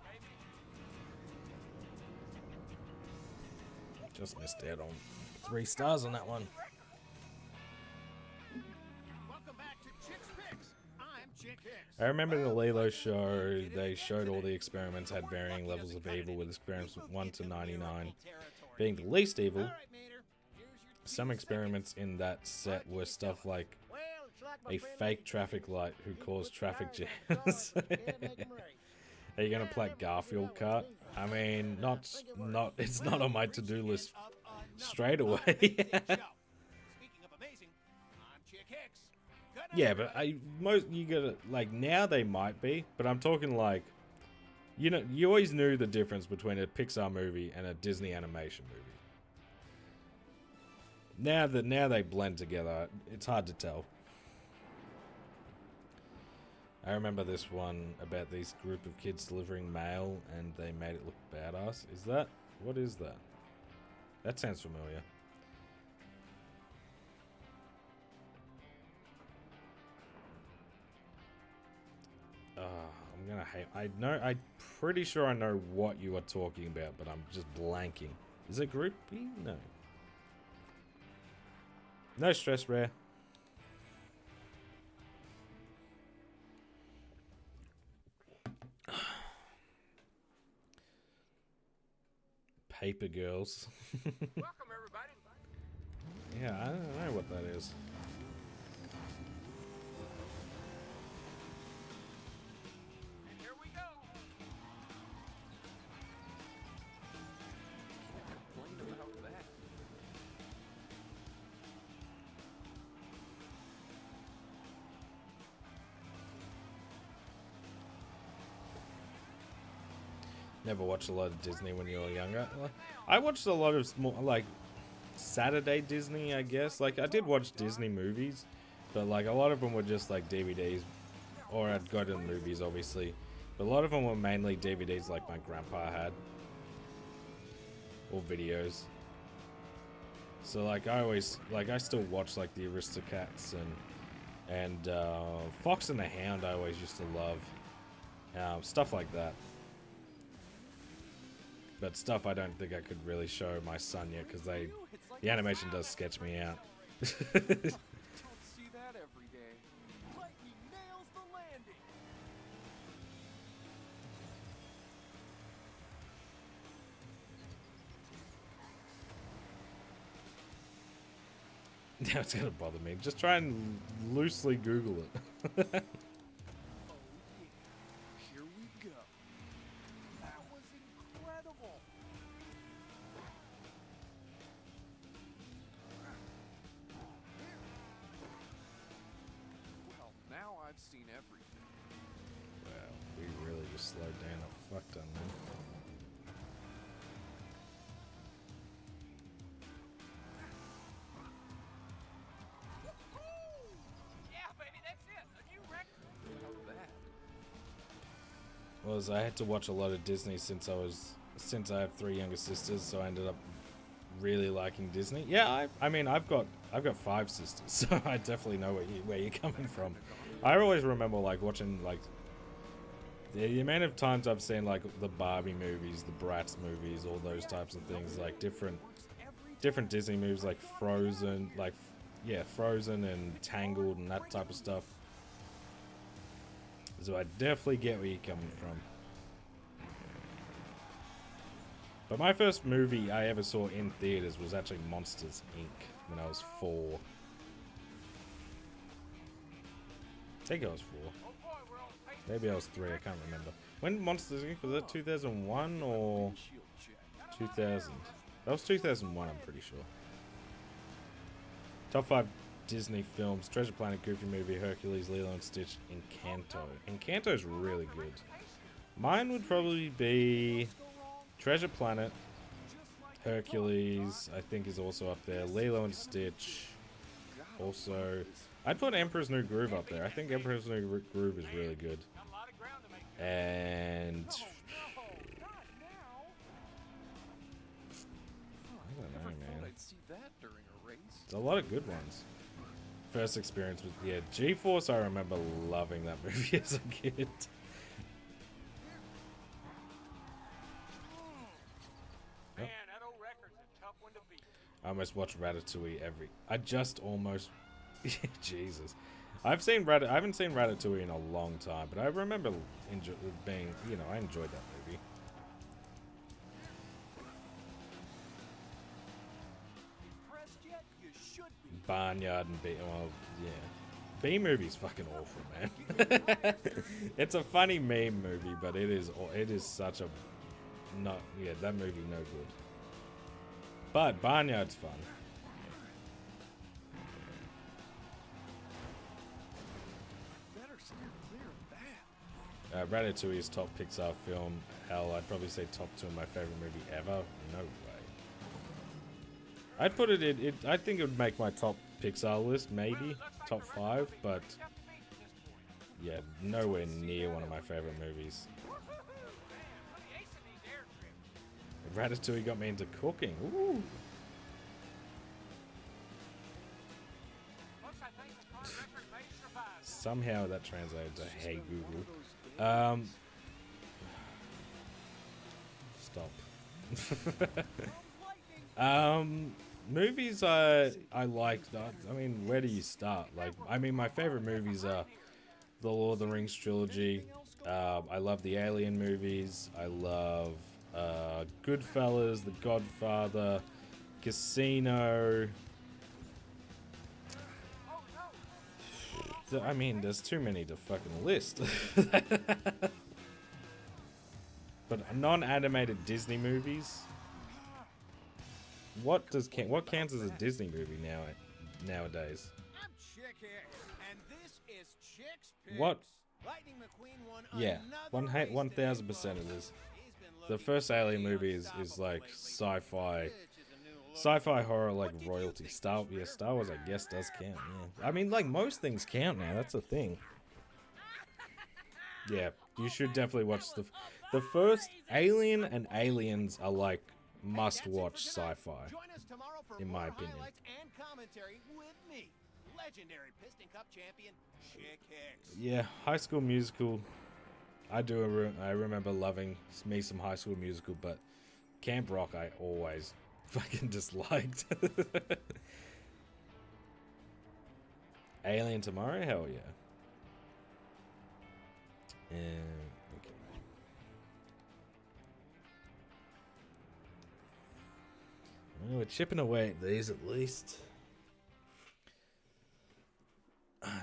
baby. Just missed out on 3 stars on that one. Welcome back to Chick's Picks. I'm Chick Hicks. I remember the Lilo show, they showed all the experiments had varying levels of evil, with experiments 1 to 99 being the least evil. All right, Mater. Here's your Some team experiments in that set were stuff like Well, it's like my a friend fake Lee traffic said. light who You caused put traffic tires on jams. cars, can't make 'em race. Are you gonna play Garfield Kart? I mean, it's not on my to-do list up another straight away. amazing show. Speaking of amazing, I'm Chick Hicks. Good night, Yeah, but everybody. you gotta, like, now they might be, but I'm talking like, you know, you always knew the difference between a Pixar movie and a Disney animation movie. Now they blend together, it's hard to tell. I remember this one about these group of kids delivering mail and they made it look badass. What is that? That sounds familiar. I'm gonna hate. I'm pretty sure I know what you are talking about, but I'm just blanking. Is it Group B? No. No stress, Rare. Paper Girls. Welcome everybody. Yeah, I don't know what that is. And here we go. complain about that. Never watched a lot of Disney when you were younger. I watched a lot of small, like, Saturday Disney, I guess. Like, I did watch Disney movies, but, like, a lot of them were just, like, DVDs. Or I'd go to the movies, obviously. But a lot of them were mainly DVDs like my grandpa had. Or videos. So, like, I still watch, like, the Aristocats and Fox and the Hound I always used to love. Stuff like that. But stuff I don't think I could really show my son yet, because the animation does sketch me out. Don't see that every day. Lightning nails the landing. Now it's gonna bother me. Just try and loosely Google it. Oh yeah. Here we go. That was incredible. Well, now I've seen everything. Wow, we really just slowed down a fuck ton then. Yeah, baby, that's it. A new record. About that. Was I had to watch a lot of Disney since I have 3 younger sisters, so I ended up really liking Disney. Yeah, I mean I've got 5 sisters, so I definitely know where you're coming from. I always remember like watching like the amount of times I've seen like the Barbie movies, the Bratz movies, all those types of things, like different Disney movies like Frozen, Frozen and Tangled and that type of stuff. So I definitely get where you're coming from. But my first movie I ever saw in theaters was actually Monsters, Inc. when I was 4. I think I was 4. Oh boy, we're on pace. Maybe I was 3, I can't remember. When Monsters, Inc. was that 2001 or Shield check. 2000? That was 2001, I'm pretty sure. Top 5 Disney films: Treasure Planet, Goofy Movie, Hercules, Lilo and Stitch, Encanto. Encanto's really good. Mine would probably be Treasure Planet, Hercules, I think is also up there, Lilo and Stitch, Also, I'd put Emperor's New Groove up there. I think Emperor's New Groove is really good. Got a lot of ground to make. And No, not now. I don't know, Never thought man. I'd see that during a race. There's a lot of good ones. First experience with, yeah, G-Force, I remember loving that movie as a kid. Man, that old record's a tough one to beat. I almost watch Ratatouille I just almost, Jesus. I haven't seen Ratatouille in a long time, but I remember being, you know, I enjoyed that movie. Impressed yet? You should be. Barnyard and well, yeah. B movie's fucking awful, man. It's a funny meme movie, but it is such a that movie no good. But Barnyard's fun. Better steer clear of that. Ratatouille is top Pixar film. Hell, I'd probably say top 2 of my favorite movie ever. No way. I'd put it in. I think it would make my top Pixar list, maybe top 5, but yeah, nowhere near one of my favorite movies. Ratatouille got me into cooking. Ooh. Somehow that translated to "Hey Google." Stop. Movies I like. I mean, where do you start? Like, I mean, my favorite movies are the Lord of the Rings trilogy. I love the Alien movies. I love Goodfellas, The Godfather, Casino. I mean, there's too many to fucking list. But non-animated Disney movies. What counts as a Disney movie nowadays? I'm Chick Hicks, and this is Chick's Picks. What? Lightning McQueen won Yeah, another race 1000% today, it is. folks. He's been The looking first Alien pretty movie is unstoppable like lately, sci-fi. which is a new look. Sci-fi horror, like What did you royalty. think, Star Wars, I guess, does count. Yeah, I mean, like most things count now. That's the thing. Yeah, you should definitely watch the first Alien and Aliens are like must-watch sci-fi. Join us tomorrow for in more my opinion. highlights and commentary with me, legendary Piston Cup champion Chick Hicks. Yeah, High School Musical. I remember loving me some High School Musical, but Camp Rock I always fucking disliked. Alien Tomorrow? Hell yeah. Okay. Well, we're chipping away at these at least.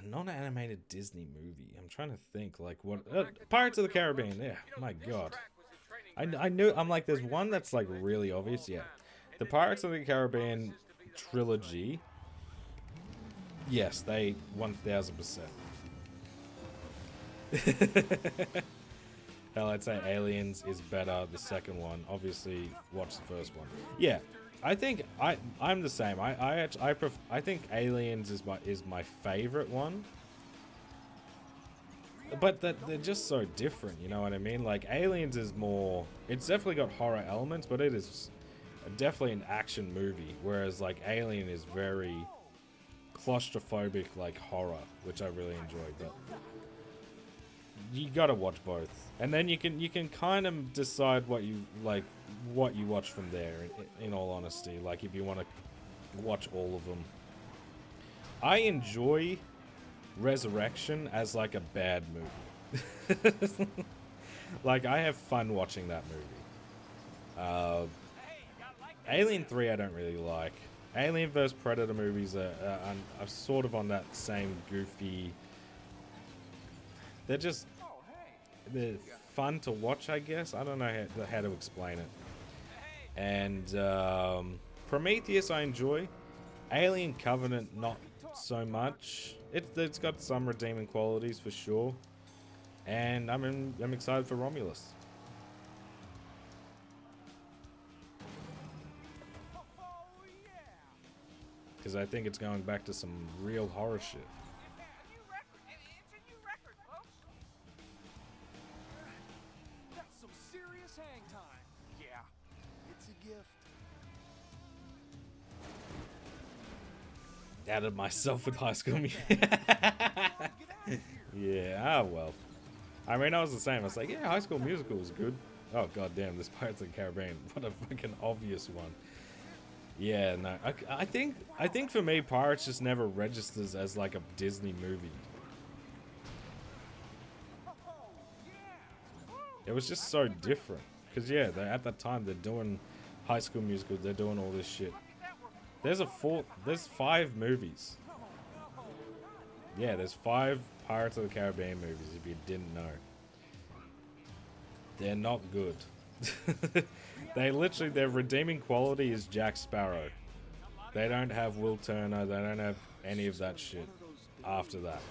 Non-animated Disney movie. I'm trying to think, like what? Pirates of the Caribbean. Yeah, my god. I knew. I'm like, there's one that's like really obvious. Yeah, the Pirates of the Caribbean trilogy. Yes, they 1000%. Hell, I'd say Aliens is better. The second one, obviously, watch the first one. Yeah, I think I'm the same. I think Aliens is my favorite one. But they're just so different, you know what I mean? Like Aliens is more. It's definitely got horror elements, but it is definitely an action movie. Whereas like Alien is very claustrophobic, like horror, which I really enjoy. But you gotta watch both, and then you can kind of decide what you watch from there. In all honesty, like if you want to watch all of them, I enjoy Resurrection as like a bad movie. Like I have fun watching that movie. Alien 3 I don't really like. Alien vs Predator movies are sort of on that same goofy. They're fun to watch, I guess. I don't know how to explain it. And Prometheus I enjoy. Alien Covenant not so much. It's got some redeeming qualities for sure. And I'm excited for Romulus. because I think it's going back to some real horror shit. A new record. It's a new record, folks. That's some serious hang time. Yeah. It's a gift. Outed myself with High School Music. Yeah, well. I mean, I was the same. I was like, yeah, High School Musical was good. Oh, goddamn, this Pirates of the Caribbean. What a fucking obvious one. Yeah, no. I think for me, Pirates just never registers as like a Disney movie. It was just so different. Because, yeah, at that time, they're doing High School Musical. They're doing all this shit. There's 5 movies. Yeah, there's 5 Pirates of the Caribbean movies, if you didn't know. They're not good. They literally, their redeeming quality is Jack Sparrow. They don't have Will Turner, they don't have any of that shit after that.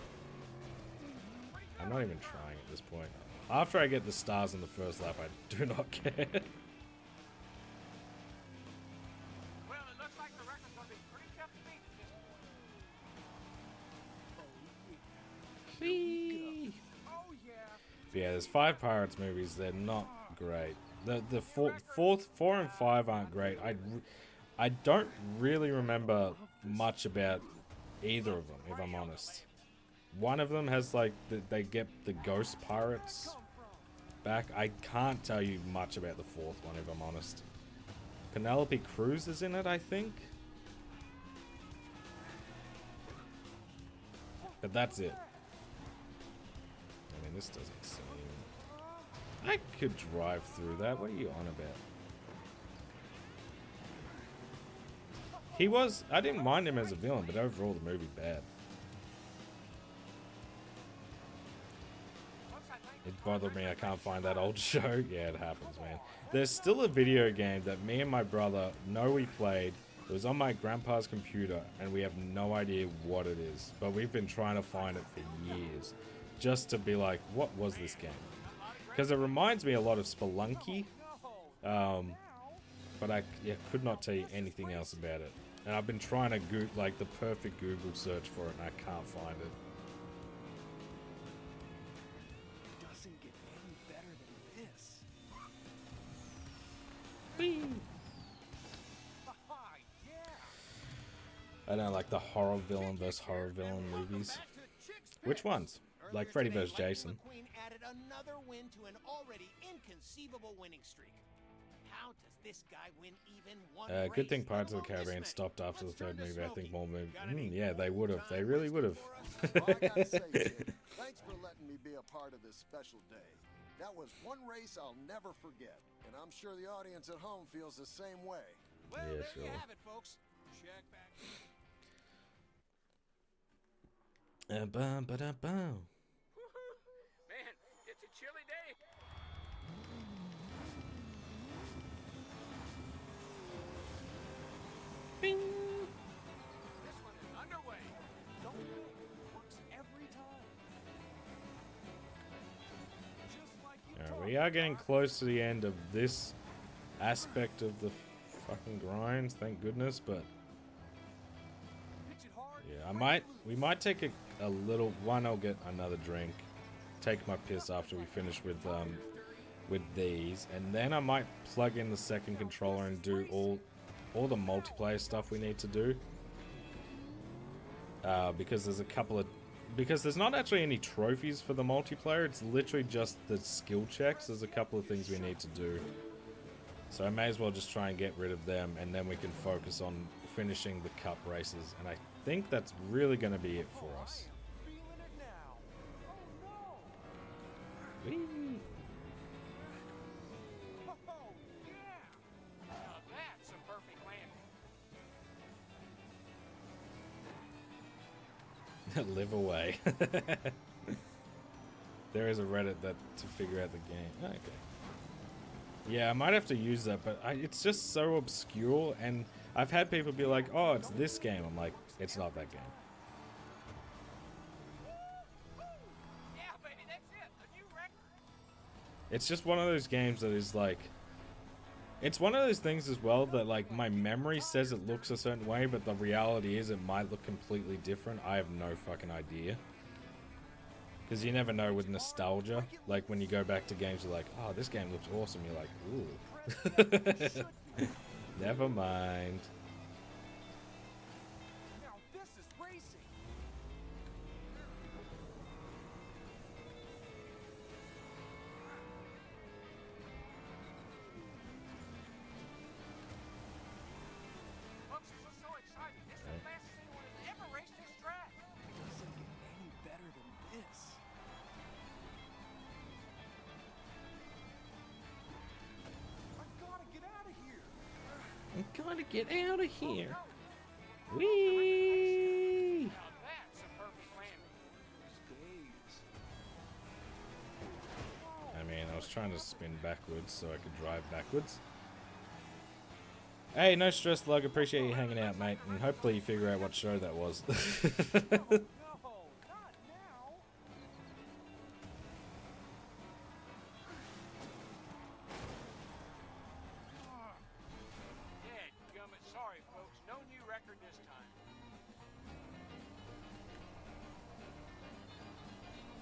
I'm not even trying at this point. After I get the stars in the first lap, I do not care. Well, it looks like the record's gonna be pretty tough to beat at this point. Oh yeah. But yeah, there's 5 Pirates movies. They're not great. The 4 and 5 aren't great. I don't really remember much about either of them, if I'm honest. One of them has like they get the ghost pirates back. I can't tell you much about the 4th one, if I'm honest. Penelope Cruz is in it, I think. But that's it. I mean, this doesn't seem... I could drive through that. What are you on about? He was... I didn't mind him as a villain, but overall the movie bad. It bothered me I can't find that old show. Yeah, it happens, man. There's still a video game that me and my brother know we played. It was on my grandpa's computer, and we have no idea what it is. But we've been trying to find it for years. Just to be like, what was this game? Because it reminds me a lot of Spelunky. But I could not tell you anything else about it. And I've been trying to like the perfect Google search for it, and I can't find it. Doesn't get any better than this. I don't like the horror villain versus horror villain movies. Which ones? Like Freddy vs. Jason. McQueen added another win to an already inconceivable winning streak. How does this guy win even one race, Good thing let Pirates of the alone this Caribbean many? stopped after the Let's turn 3rd to movie. I think Smokey. more movies. Got any Yeah, they would have. They time really would have. All I gotta say, kid, thanks for letting me be a part of this special day. That was one race I'll never forget, and I'm sure the audience at home feels the same way. Well, Yeah, there sure. you have it, folks. Check back. Bum, ba-da, bum. Man, it's a chilly day. Bing. This one is underway. Don't think. Works every time. Just like you Alright, we are getting close to the end of this aspect of the fucking grind, thank goodness, but pitch it hard. yeah, we might take a little one. I'll get another drink, take my piss after we finish with these, and then I might plug in the second controller and do all the multiplayer stuff we need to do. Because there's not actually any trophies for the multiplayer. It's literally just the skill checks. There's a couple of things we need to do. So I may as well just try and get rid of them, and then we can focus on finishing the cup races. And I think that's really going to be it for us. Feeling it now. Oh Whee! no. Oh yeah. Now that's a perfect landing. Live away. There is a Reddit to figure out the game. Okay. Yeah, I might have to use that, but it's just so obscure, and I've had people be like, oh, it's this game. I'm like, it's not that game. Yeah, baby, that's it. A new record. It's just one of those games that is like, It's one of those things as well that like my memory says it looks a certain way, but the reality is it might look completely different. I have no fucking idea. Because you never know with nostalgia. Like when you go back to games, you're like, oh, this game looks awesome. You're like, ooh. Never mind. Now this is racing. Folks are so excited. This is the fastest anyone has ever raced this track. Doesn't get any better than this. I've got to get out of here. I'm gonna get out of here. Whee! Now that's a perfect landing. Days. I mean, I was trying to spin backwards so I could drive backwards. Hey, no stress, Lug. Appreciate you hanging out, mate. And hopefully you figure out what show that was. No, not now. Dadgummit, sorry folks, no new record this time.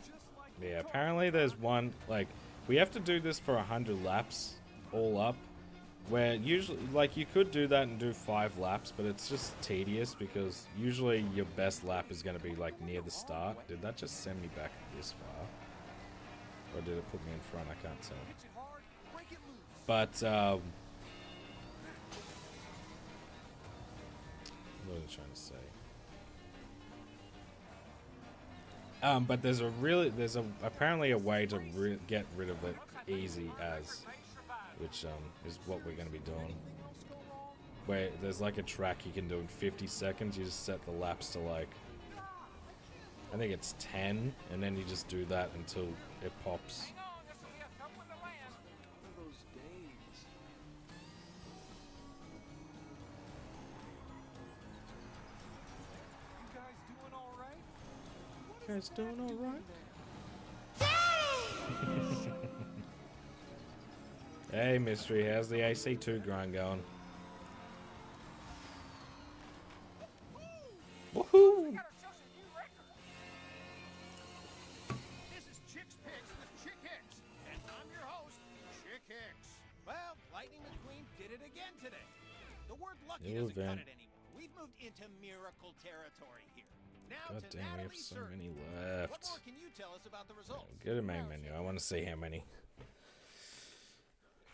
Just like Yeah, apparently there's one, like, we have to do this for 100 laps, all up, where usually, like, you could do that and do 5 laps, but it's just tedious because usually your best lap is going to be, like, near the start. Did that just send me back this far? Or did it put me in front? I can't tell. hits it hard, break it loose. But, what was I trying to say? But there's apparently a way to get rid of it easy as, which is what we're going to be doing. Where there's like a track you can do in 50 seconds. You just set the laps to like, I think it's 10, and then you just do that until it pops. Hang on, this will be a tough one to land. One of those days. You guys doing all right? What You is guys doing that all right? Hey, Mystery, how's the AC2 grind going? Woohoo! Got ourselves a new record. This is Chick's Picks with Chick Hicks, and I'm your host, Chick Hicks. Well, Lightning McQueen did it again today. The word lucky Ew, doesn't Van. cut it anymore. We've moved into miracle territory here. Now God to damn, we have Natalie so Certain. many What left. more can you tell us about the results? Go to main menu. I want to see how many.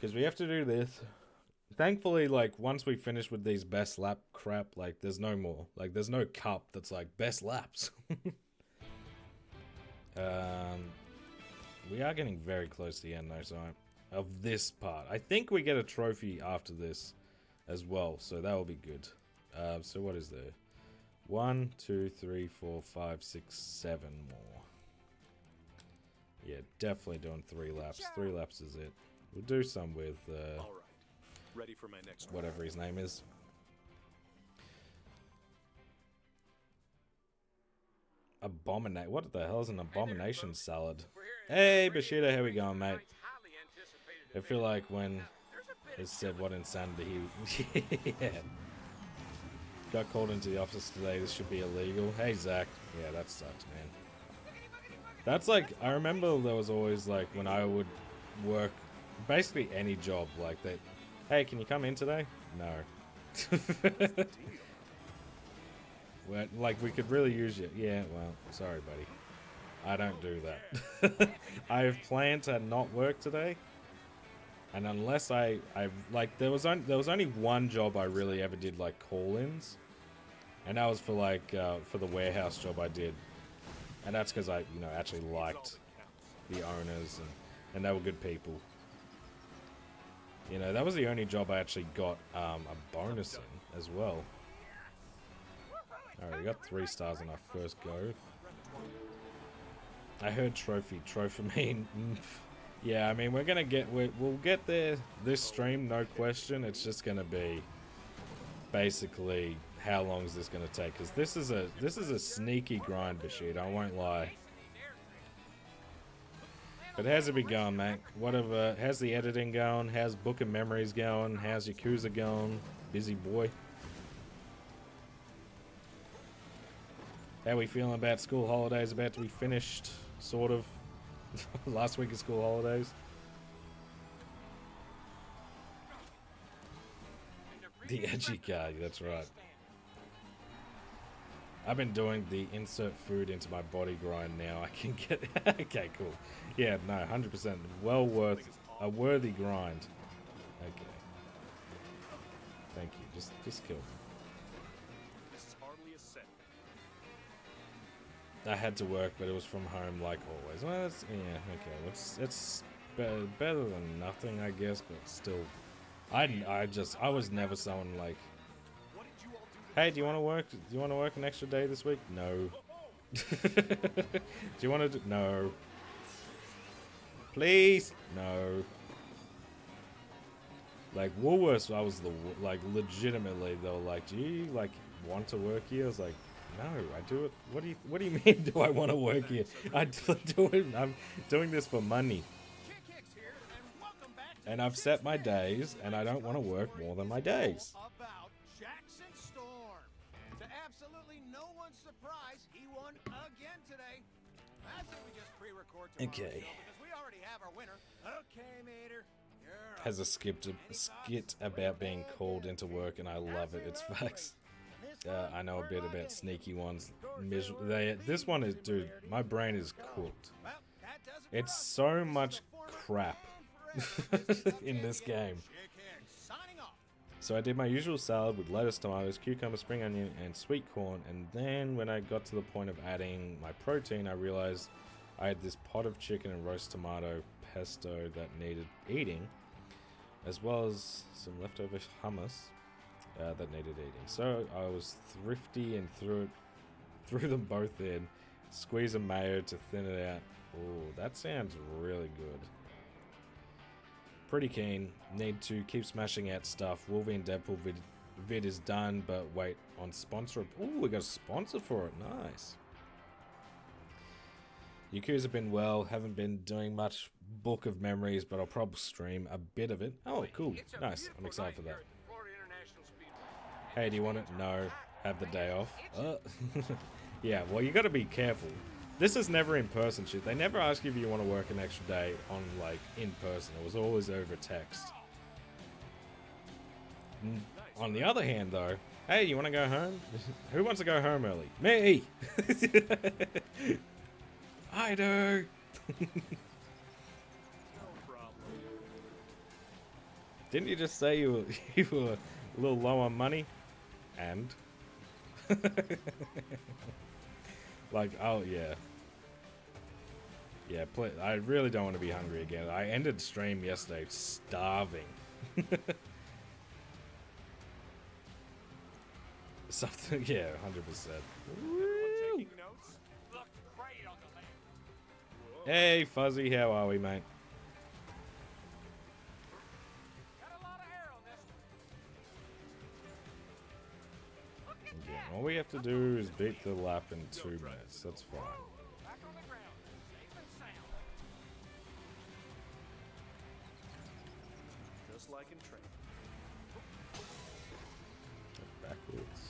Because we have to do this. Thankfully, like, once we finish with these best lap crap, like, there's no more. Like, there's no cup that's like, best laps. We are getting very close to the end, though, so of this part. I think we get a trophy after this as well, so that will be good. So what is there? 1, 2, 3, 4, 5, 6, 7 more. Yeah, definitely doing 3 laps. 3 laps is it. We'll do some with All right. Ready for my next whatever his name is. Abominate. What the hell is an abomination salad? Hey, Bashida, how we going, mate? I feel like when it said what insanity he yeah. Got called into the office today. This should be illegal. Hey, Zach. Yeah, that sucks, man. That's like, I remember there was always like when I would work basically any job like that. Hey, can you come in today? No. Well, like we could really use you. Yeah, well, sorry, buddy. I don't do that. I have planned to not work today. And unless I like, there was only one job I really ever did like call-ins, and that was for like for the warehouse job I did, and that's because I actually liked the owners and they were good people. That was the only job I actually got a bonus in as well. Alright, we got 3 stars on our first go. I heard trophy mean. Yeah, I mean, we'll get there this stream, no question. It's just gonna be basically how long is this gonna take? Because this is a sneaky grind, Bashid. I won't lie. But how's it been going, mate? How's the editing going? How's Book of Memories going? How's Yakuza going? Busy boy. How we feeling about school holidays about to be finished? Sort of. Last week of school holidays. The edgy guy, that's right. I've been doing the insert food into my body grind now. I can get... Okay, cool. Yeah, no, 100%. Well worth a worthy grind. Okay. Thank you. Just kill me. This is hardly a set. I had to work, but it was from home like always. Well, that's, yeah, okay. It's better than nothing, I guess, but still... I was never someone like... What did you all do? Hey, do you want to work? Do you want to work an extra day this week? No. Do you want to do... No. Please? No. Like, Woolworths, I was like, legitimately, they were like, do you, like, want to work here? I was like, no, I do it... What do you mean, do I want to work here? I'm doing this for money. And I've set my days, and I don't want to work more than my days. About Jackson Storm. To absolutely no one's surprise, he won again today. I think we just pre-record tomorrow's Okay. show because we already have our winner. Okay, Mater. You're up. Has a skit about being called into work, and I love it. It's facts. I know a bit about sneaky ones. This one is, dude, my brain is cooked. Well, that does it for It's us. so much This is the former crap in this game. Chick signing off. So I did my usual salad with lettuce, tomatoes, cucumber, spring onion, and sweet corn. And then when I got to the point of adding my protein, I realized I had this pot of chicken and roast tomato pesto that needed eating, as well as some leftover hummus that needed eating. So I was thrifty and threw them both in, squeeze a mayo to thin it out. Oh, that sounds really good. Pretty keen. Need to keep smashing out stuff. Wolverine Deadpool vid is done, but wait on sponsor. Oh, we got a sponsor for it. Nice. Yakuza been well. Haven't been doing much Book of Memories, but I'll probably stream a bit of it. Oh, cool. It's a Nice. I'm beautiful excited night for here that. at the Florida International Speedway. Hey, do you want it? No. Have the day off. Yeah, well, you got to be careful. This is never in person shit. They never ask you if you want to work an extra day on, like, in person. It was always over text. On the other hand, though, hey, you want to go home? Who wants to go home early? Me! I do! No problem. Didn't you just say you were a little low on money? And? Like, oh, yeah. Yeah, I really don't want to be hungry again. I ended stream yesterday starving. Something, yeah, 100%. Taking notes? Looked great on the lake. Hey, Fuzzy, how are we, mate? Got a lot of hair on this one. Look at Yeah, that. all we have to do is beat the lap in 2 minutes. That's fine. Back on the ground, safe and sound. Just like in training. Backwards.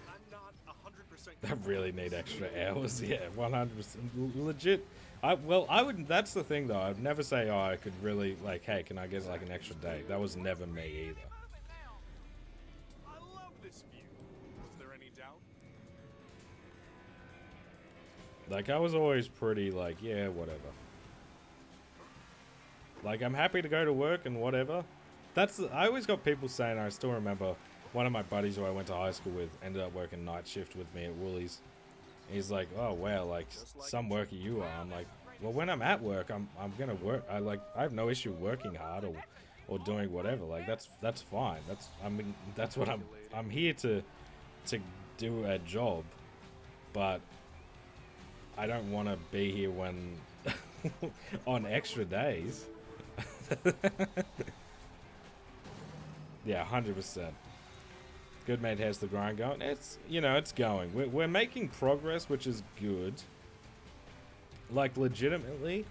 I'm not 100% I really need extra hours. Yeah, 100%. Legit. I wouldn't. That's the thing, though. I'd never say, oh, I could really, like, hey, can I get, like, an extra day? That was never me either. I love this view. Was there any doubt? Like, I was always pretty, like, yeah, whatever. Like, I'm happy to go to work and whatever. I always got people saying, I still remember one of my buddies who I went to high school with ended up working night shift with me at Woolies. He's like, oh, wow, like, some worker you are. I'm like, well, when I'm at work, I'm gonna work. I have no issue working hard or doing whatever. Like, that's fine. That's what I'm here to do a job, but I don't want to be here when on extra days. Yeah, 100%. Good mate has the grind going. It's, it's going. We're making progress, which is good. like legitimately,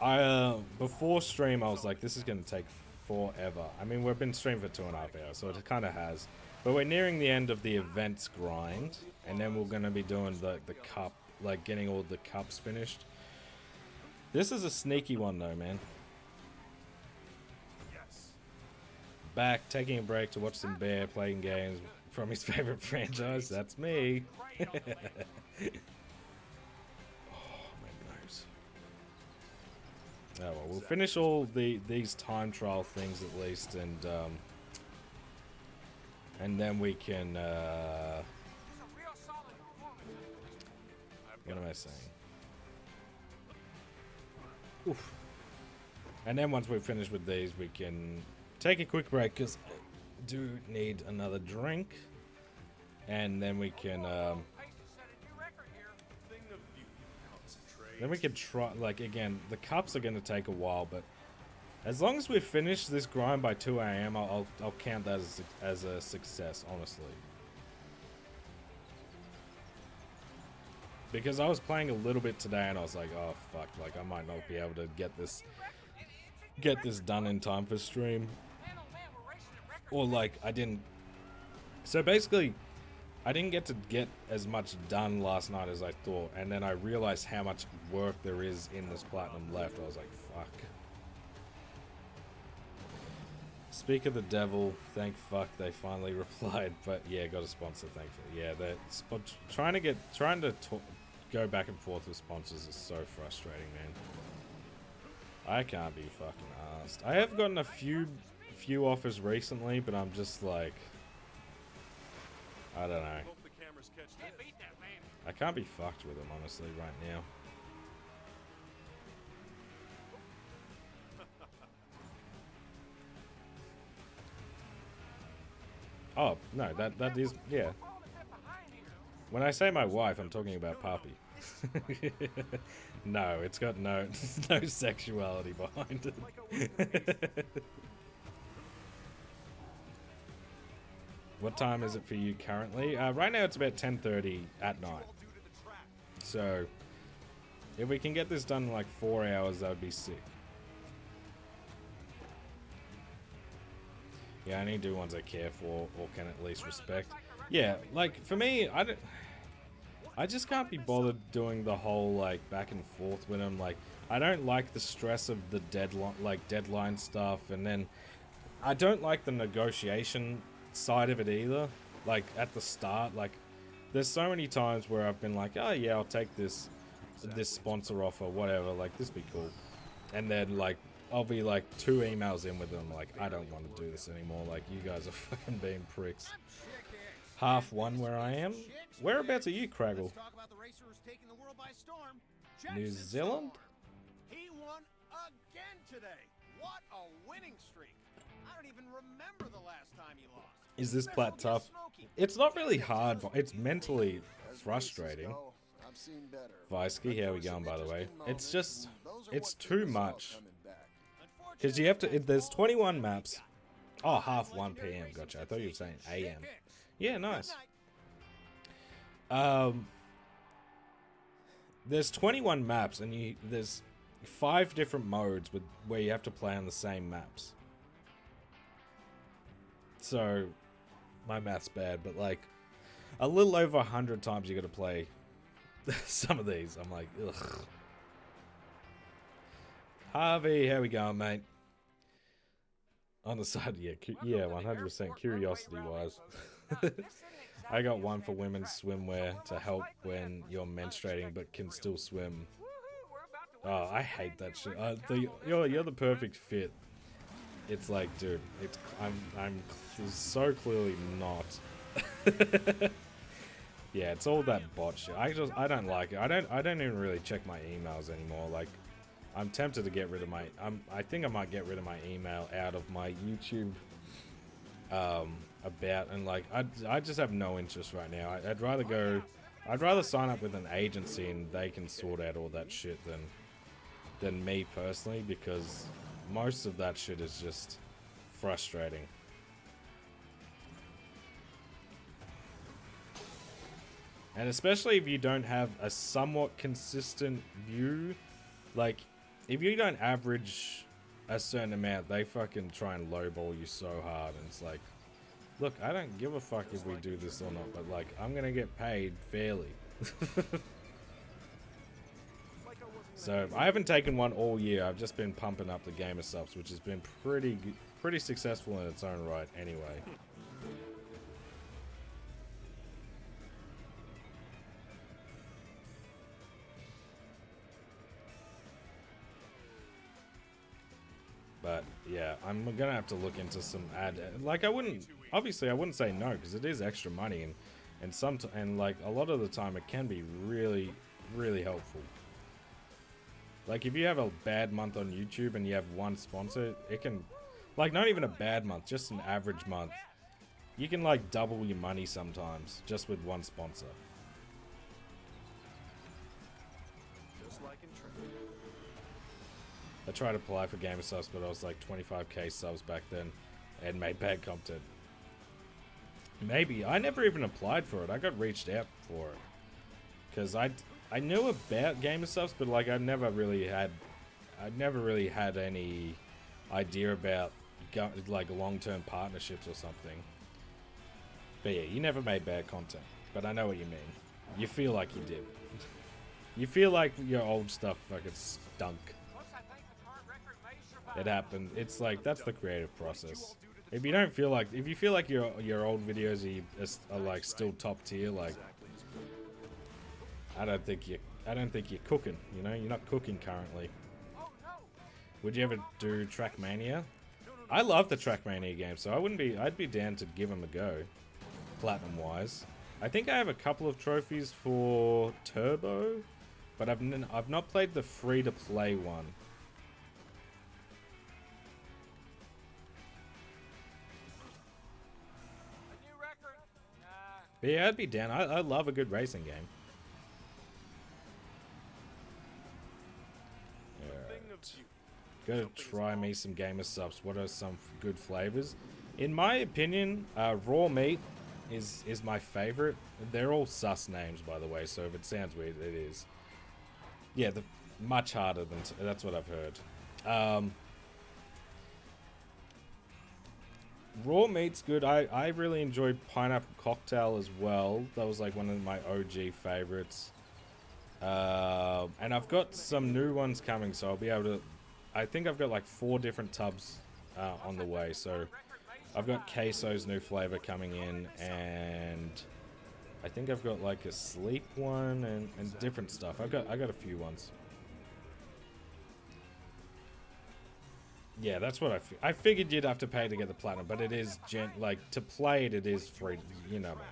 I before stream I was like, this is gonna take forever. I mean, we've been streaming for 2.5 hours, so it kind of has. But we're nearing the end of the events grind, and then we're gonna be doing the cup, like getting all the cups finished. This is a sneaky one though, man. Yes. Back, taking a break to watch some Bear playing games from his favorite franchise. That's me. Right on the lake. Oh, my nose. Oh well, we'll finish all these time trial things at least, and then we can. It's a real solid performance. What am I saying? Oof. And then once we're finished with these, we can take a quick break because I do need another drink, and then we can. Pace has set a new record here. Thing of beauty. Concentrate. Then we can try, like, again, the cups are going to take a while, but as long as we finish this grind by 2 a.m., I'll count that as a success, honestly. Because I was playing a little bit today, and I was like, oh, fuck, like, I might not be able to get this done in time for stream. Man, oh man, we're racing at record. Or, like, I didn't... So, basically, I didn't get to get as much done last night as I thought, and then I realized how much work there is in this platinum left. I was like, fuck. Speak of the devil, thank fuck they finally replied, but yeah, got a sponsor, thankfully. Yeah, they're trying to go back and forth with sponsors is so frustrating, man. I can't be fucking arsed. I have gotten a few offers recently, but I'm just like, I don't know. Hope the cameras catch Can't this. beat that, man. I can't be fucked with them, honestly, right now. Oh, no, that is, yeah. Falling a bit behind here. When I say my wife, I'm talking about Poppy. No, it's got no sexuality behind it. What time is it for you currently? Right now it's about 10:30 at night. So, if we can get this done in like 4 hours, that would be sick. Yeah, I need to do ones I care for or can at least respect. Yeah, like for me, I just can't be bothered doing the whole like back and forth with them. Like, I don't like the stress of the deadline stuff, and then I don't like the negotiation side of it either. Like at the start, like there's so many times where I've been like, oh yeah, I'll take this sponsor offer, whatever. Like this be cool, and then like I'll be like 2 emails in with them, like I don't want to do this anymore. Like you guys are fucking being pricks. Half one where I am. Whereabouts are you, Craggle? Let's talk about the racer who's taking the world by storm. New Jackson Zealand? Storm. He won again today. What a winning streak. I don't even remember the last time he lost. Is this Special plat guest tough? Smokey. It's not really hard. It's mentally As frustrating. races go, I've seen better. Visky, But how there we were some going, by the way? interesting It's just, moments, and those are it's what too keep us all much. coming back. Because you have to, there's 21 maps. Oh, half 1 p.m. Gotcha. I thought you were saying a.m. Yeah, nice. There's 21 maps, and there's 5 different modes where you have to play on the same maps. So, my math's bad, but like, a little over 100 times you got to play some of these. I'm like, ugh. Harvey, how we going, mate? On the side, yeah, 100% curiosity-wise. I got one for women's swimwear to help when you're menstruating but can still swim. Oh, I hate that shit. You're the perfect fit. It's like, dude, I'm so clearly not. Yeah, it's all that bot shit. I don't like it. I don't even really check my emails anymore. Like, I'm tempted to get rid of I think I might get rid of my email out of my YouTube and like I just have no interest right now. I'd rather sign up with an agency and they can sort out all that shit than me personally, because most of that shit is just frustrating. And especially if you don't have a somewhat consistent view, like, if you don't average a certain amount, they fucking try and lowball you so hard. And it's like, look, I don't give a fuck if we do this or not, but like, I'm gonna get paid fairly. So I haven't taken one all year. I've just been pumping up the gamer subs, which has been pretty successful in its own right anyway. But yeah, I'm gonna have to look into some ad. Like, I wouldn't say no, because it is extra money, and like a lot of the time it can be really, really helpful. Like, if you have a bad month on YouTube and you have one sponsor, it can, like, not even a bad month, just an average month, you can like double your money sometimes just with one sponsor. Just like in training. I tried to apply for gamer subs, but I was like 25k subs back then and made bad content. Maybe. I never even applied for it. I got reached out for it. Because I knew about gamer subs, but like I'd never really had any idea about like long-term partnerships or something. But yeah, you never made bad content. But I know what you mean. You feel like you did. You feel like your old stuff fucking stunk. It happened. It's like, that's the creative process. If you feel like your old videos are like still top tier, like, I don't think you're cooking. You know, you're not cooking currently. Would you ever do Trackmania? I love the Trackmania game, so I'd be down to give them a go, platinum wise. I think I have a couple of trophies for Turbo, but I've not played the free to play one. But yeah, I'd be down. I love a good racing game. Alright. Gotta try me some gamer subs. What are some good flavors? In my opinion, raw meat is my favorite. They're all sus names, by the way, so if it sounds weird, it is. Yeah, much harder than... That's what I've heard. Raw meat's good. I really enjoyed Pineapple Cocktail as well. That was like one of my OG favorites. And I've got some new ones coming, so I'll be able to... I think I've got like 4 different tubs on the way. So I've got Queso's new flavor coming in, and I think I've got like a sleep one and different stuff. I got a few ones. Yeah, that's what I figured you'd have to pay to get the platinum, but it is like, to play it is free. You know what I mean.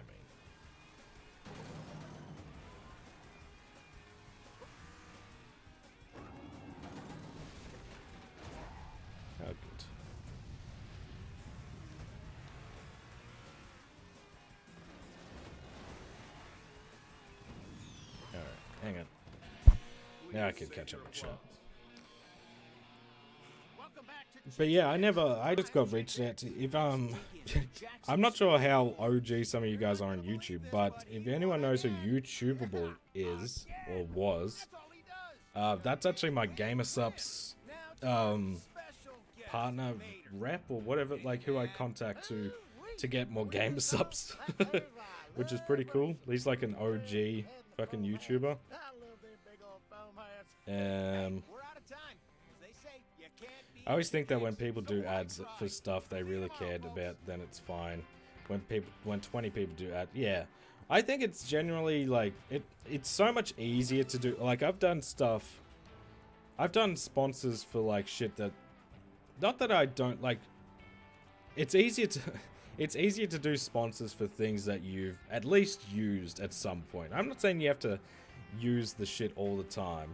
Oh, good. All right, hang on. Now I can catch up with chat. But yeah, I just got reached out to, if I'm not sure how OG some of you guys are on YouTube, but if anyone knows who YouTubeable is, or was, that's actually my gamer subs, partner rep, or whatever, like, who I contact to get more gamer subs, which is pretty cool. He's like an OG fucking YouTuber. I always think that when people do ads for stuff they really cared about, then it's fine. When 20 people do ads, yeah. I think it's generally like, it's so much easier to do. Like, I've done sponsors for like shit that, not that I don't like, it's easier to do sponsors for things that you've at least used at some point. I'm not saying you have to use the shit all the time.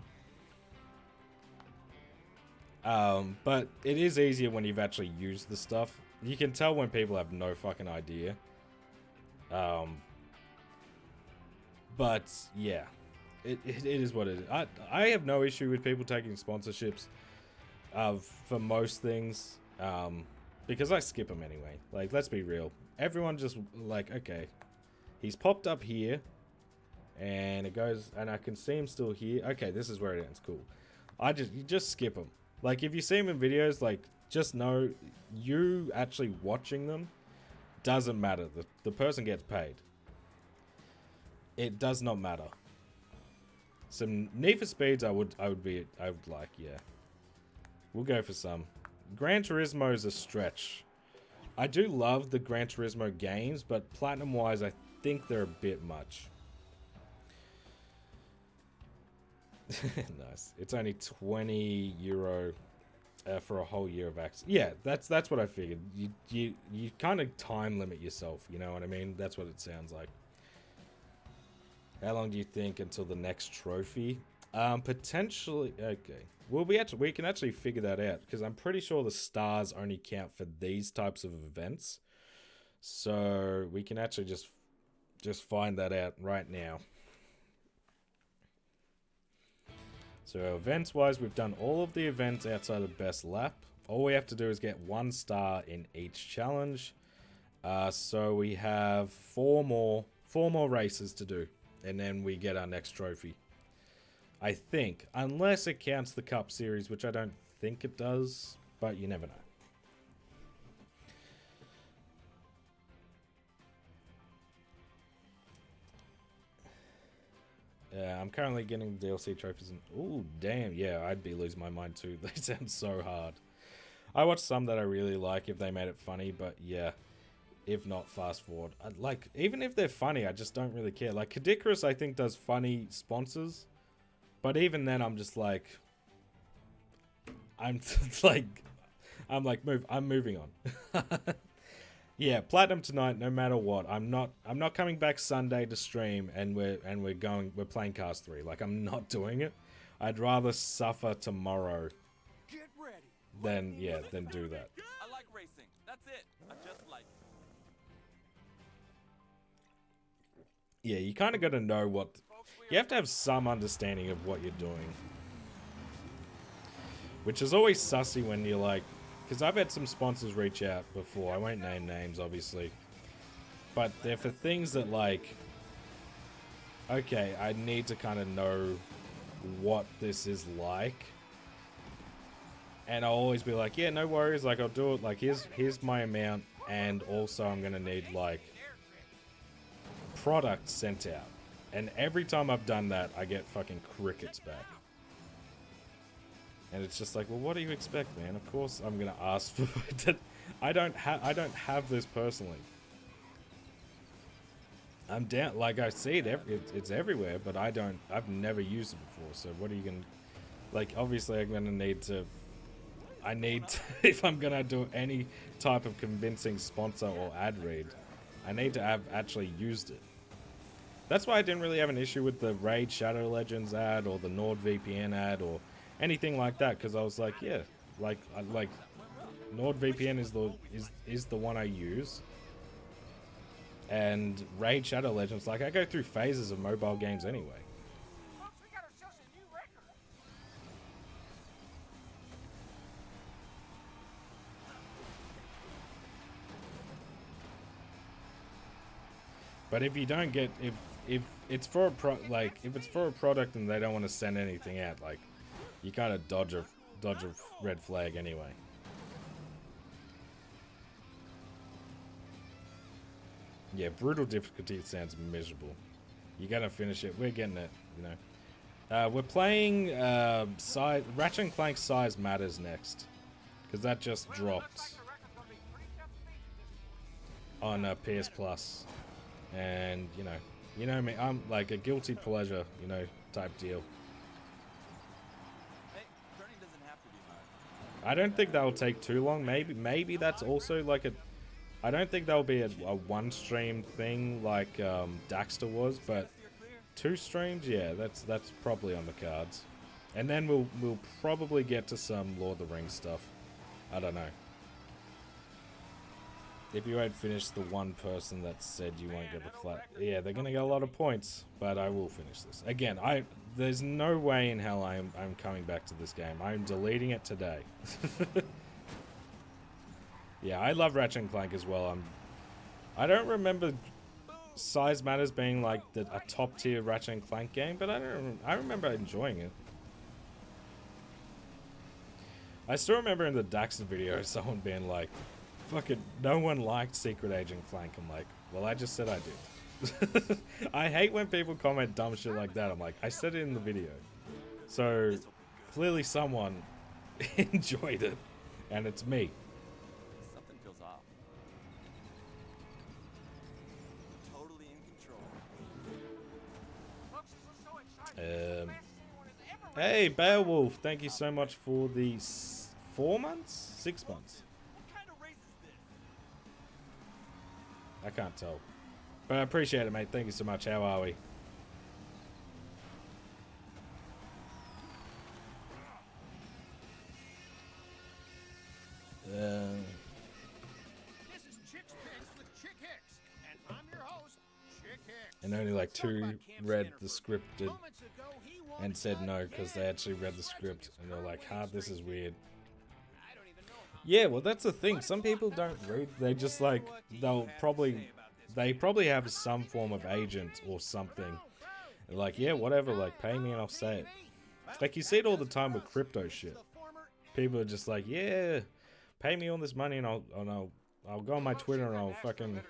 But it is easier when you've actually used the stuff. You can tell when people have no fucking idea. But yeah, it is what it is. I have no issue with people taking sponsorships for most things, because I skip them anyway. Like, let's be real. Everyone just like, okay, he's popped up here. And it goes, and I can see him still here. Okay, this is where it ends. Cool. You just skip them. Like, if you see him in videos, like, just know you actually watching them doesn't matter. The person gets paid. It does not matter. Some Need for Speeds I would like, yeah. We'll go for some. Gran Turismo is a stretch. I do love the Gran Turismo games, but platinum-wise, I think they're a bit much. Nice. It's only €20 for a whole year of access. Yeah, that's what I figured. You kind of time limit yourself. You know what I mean? That's what it sounds like. How long do you think until the next trophy? Potentially. Okay. Well, we can actually figure that out because I'm pretty sure the stars only count for these types of events. So we can actually just find that out right now. So events-wise, we've done all of the events outside of best lap. All we have to do is get 1 star in each challenge. So we have four more races to do, and then we get our next trophy. I think, unless it counts the Cup Series, which I don't think it does, but you never know. I'm currently getting DLC trophies and ooh, damn, yeah, I'd be losing my mind too. They sound so hard. I watched some that I really like if they made it funny, but yeah, if not, fast forward. Like, even if they're funny, I just don't really care. Like, Kadikarus, I think, does funny sponsors, but even then, I'm just like, I'm moving on. Yeah, platinum tonight, no matter what. I'm not coming back Sunday to stream, and we're playing Cast 3. Like, I'm not doing it. I'd rather suffer tomorrow Get ready. than do that. I like racing. That's it. I just like. Yeah, you kind of got to know what. You have to have some understanding of what you're doing, which is always sussy when you're like. Because I've had some sponsors reach out before. I won't name names, obviously. But they're for things that, like... Okay, I need to kind of know what this is like. And I'll always be like, yeah, no worries. Like, I'll do it. Like, here's my amount. And also, I'm going to need, like, products sent out. And every time I've done that, I get fucking crickets back. And it's just like, well, what do you expect, man? Of course I'm gonna ask for it. I don't have this personally. I'm down, like I see it, it's everywhere, but I've never used it before. So what are you gonna, like? Obviously, I'm gonna need to. If I'm gonna do any type of convincing sponsor or ad read, I need to have actually used it. That's why I didn't really have an issue with the Raid Shadow Legends ad or the NordVPN ad or anything like that, because I was like, yeah, like NordVPN is the one I use, and Raid Shadow Legends, like I go through phases of mobile games anyway. Folks, we got ourselves a new record. But if you don't get if it's for if it's for a product and they don't want to send anything out, like you kind of dodge a red flag anyway. Yeah, brutal difficulty sounds miserable. You gotta finish it. We're getting it, you know. We're playing Ratchet and Clank Size Matters next, because that just dropped on PS Plus, and you know me, I'm like a guilty pleasure, type deal. I don't think that'll take too long. Maybe that's also like I don't think that'll be a one stream thing like Daxter was, but 2 streams, yeah, that's probably on the cards. And then we'll probably get to some Lord of the Rings stuff. I don't know. If you won't finish the one person that said you won't get the flat, yeah, they're gonna get a lot of points, but I will finish this. Again, there's no way in hell I'm coming back to this game. I'm deleting it today. Yeah, I love Ratchet and Clank as well. I don't remember Size Matters being like a top tier Ratchet and Clank game, but I remember enjoying it. I still remember in the Daxter video someone being like, fucking no one liked Secret Agent Clank. I'm like, well, I just said I did. I hate when people comment dumb shit like that. I'm like, I said it in the video. So clearly someone enjoyed it, and it's me. Something feels off. Totally in control. Folks, this is so exciting. Hey, Beowulf, thank you so much for the 4 months? 6 months? What kind of race is this? I can't tell. But I appreciate it, mate. Thank you so much. How are we? This is Chick's Picks with Chick Hicks, and I'm your host, Chick Hicks. And only like Let's talk 2 about Camp read Stanford. the scripted Moments ago, he wanted and said to no get because they actually read the script and they're like, "Ha, this is weird." I don't even know how. Yeah, well, that's the thing. Some people don't read. They just like they probably have some form of agent or something. They're like, yeah, whatever. Like, pay me and I'll say it. Like you see it all the time with crypto shit. People are just like, yeah, pay me all this money and I'll go on my Twitter and I'll fucking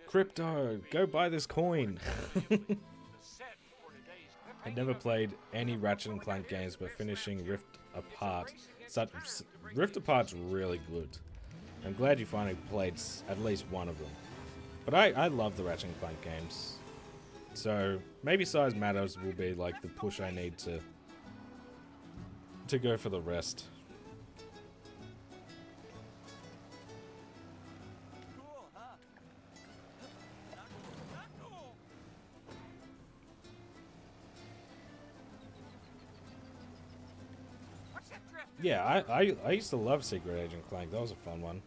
crypto, go buy this coin. I never played any Ratchet and Clank games, but finishing Rift Apart. Rift Apart's really good. I'm glad you finally played at least one of them. But I love the Ratchet and Clank games. So maybe Size Matters will be like the push I need to go for the rest. Cool, huh? Not cool. What's that drift? Yeah, I used to love Secret Agent Clank. That was a fun one.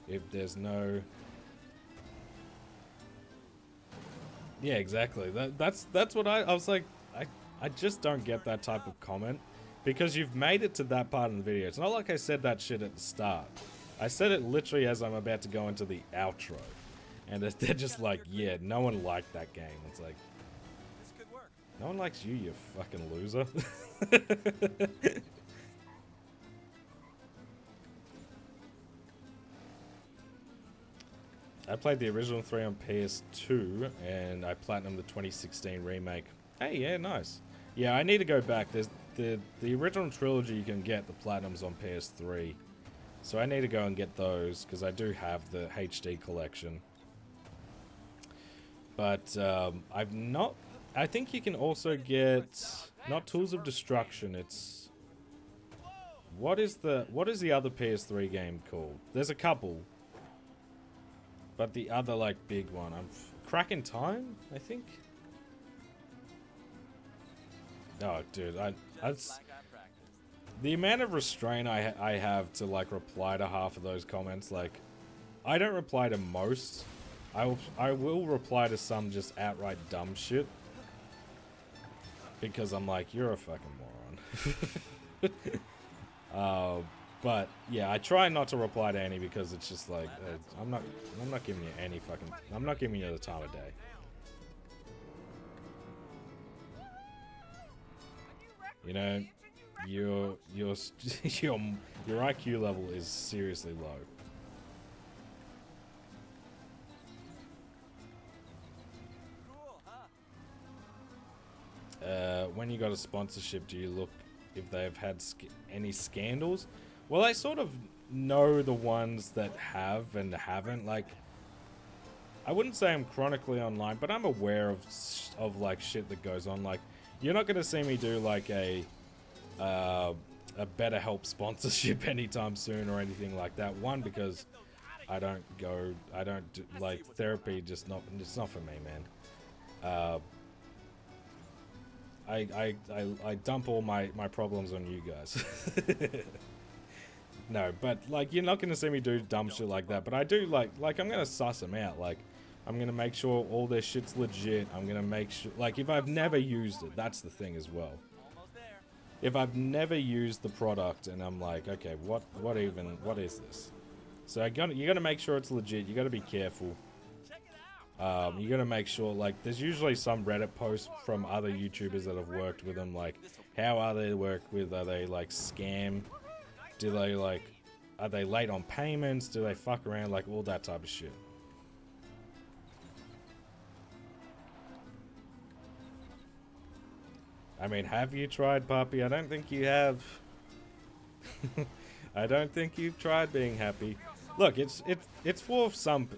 If there's no... Yeah, exactly. That's what I was like, I just don't get that type of comment. Because you've made it to that part of the video. It's not like I said that shit at the start. I said it literally as I'm about to go into the outro. And they're just like, yeah, no one liked that game. It's like, This could work. no one likes you, you fucking loser. I played the original 3 on PS2, and I platinumed the 2016 remake. Hey, yeah, nice. Yeah, I need to go back. There's the original trilogy you can get the platinums on PS3. So I need to go and get those, because I do have the HD collection. But I've not... I think you can also get... Not Tools of Destruction, it's... What is the other PS3 game called? There's a couple. But the other, like, big one, Crack in Time, I think? Oh, dude, Just I like I practiced. the amount of restraint I have to, like, reply to half of those comments, like, I don't reply to most. I will reply to some just outright dumb shit. Because I'm like, you're a fucking moron. But yeah, I try not to reply to any because it's just like I'm not giving you any fucking I'm not giving you the time of day. You know, your IQ level is seriously low. Cool, huh? When you got a sponsorship, do you look if they've had any scandals? Well, I sort of know the ones that have and haven't. Like, I wouldn't say I'm chronically online, but I'm aware of like shit that goes on. Like, you're not gonna see me do like a BetterHelp sponsorship anytime soon or anything like that. One, because I don't do, like, therapy. It's not for me, man. I dump all my problems on you guys. No, but, like, you're not going to see me do dumb shit like that. But I do, like I'm going to suss them out. Like, I'm going to make sure all their shit's legit. I'm going to make sure, like, if I've never used it, that's the thing as well. Almost there. If I've never used the product and I'm like, okay, what is this? So you gotta make sure it's legit. You gotta be careful. You gotta make sure, like, there's usually some Reddit posts from other YouTubers that have worked with them, like, how are they work with? Are they like scam? Do they like, are they late on payments? Do they fuck around? Like all that type of shit. I mean, have you tried, Puppy? I don't think you have. I don't think you've tried being happy. Look, it's for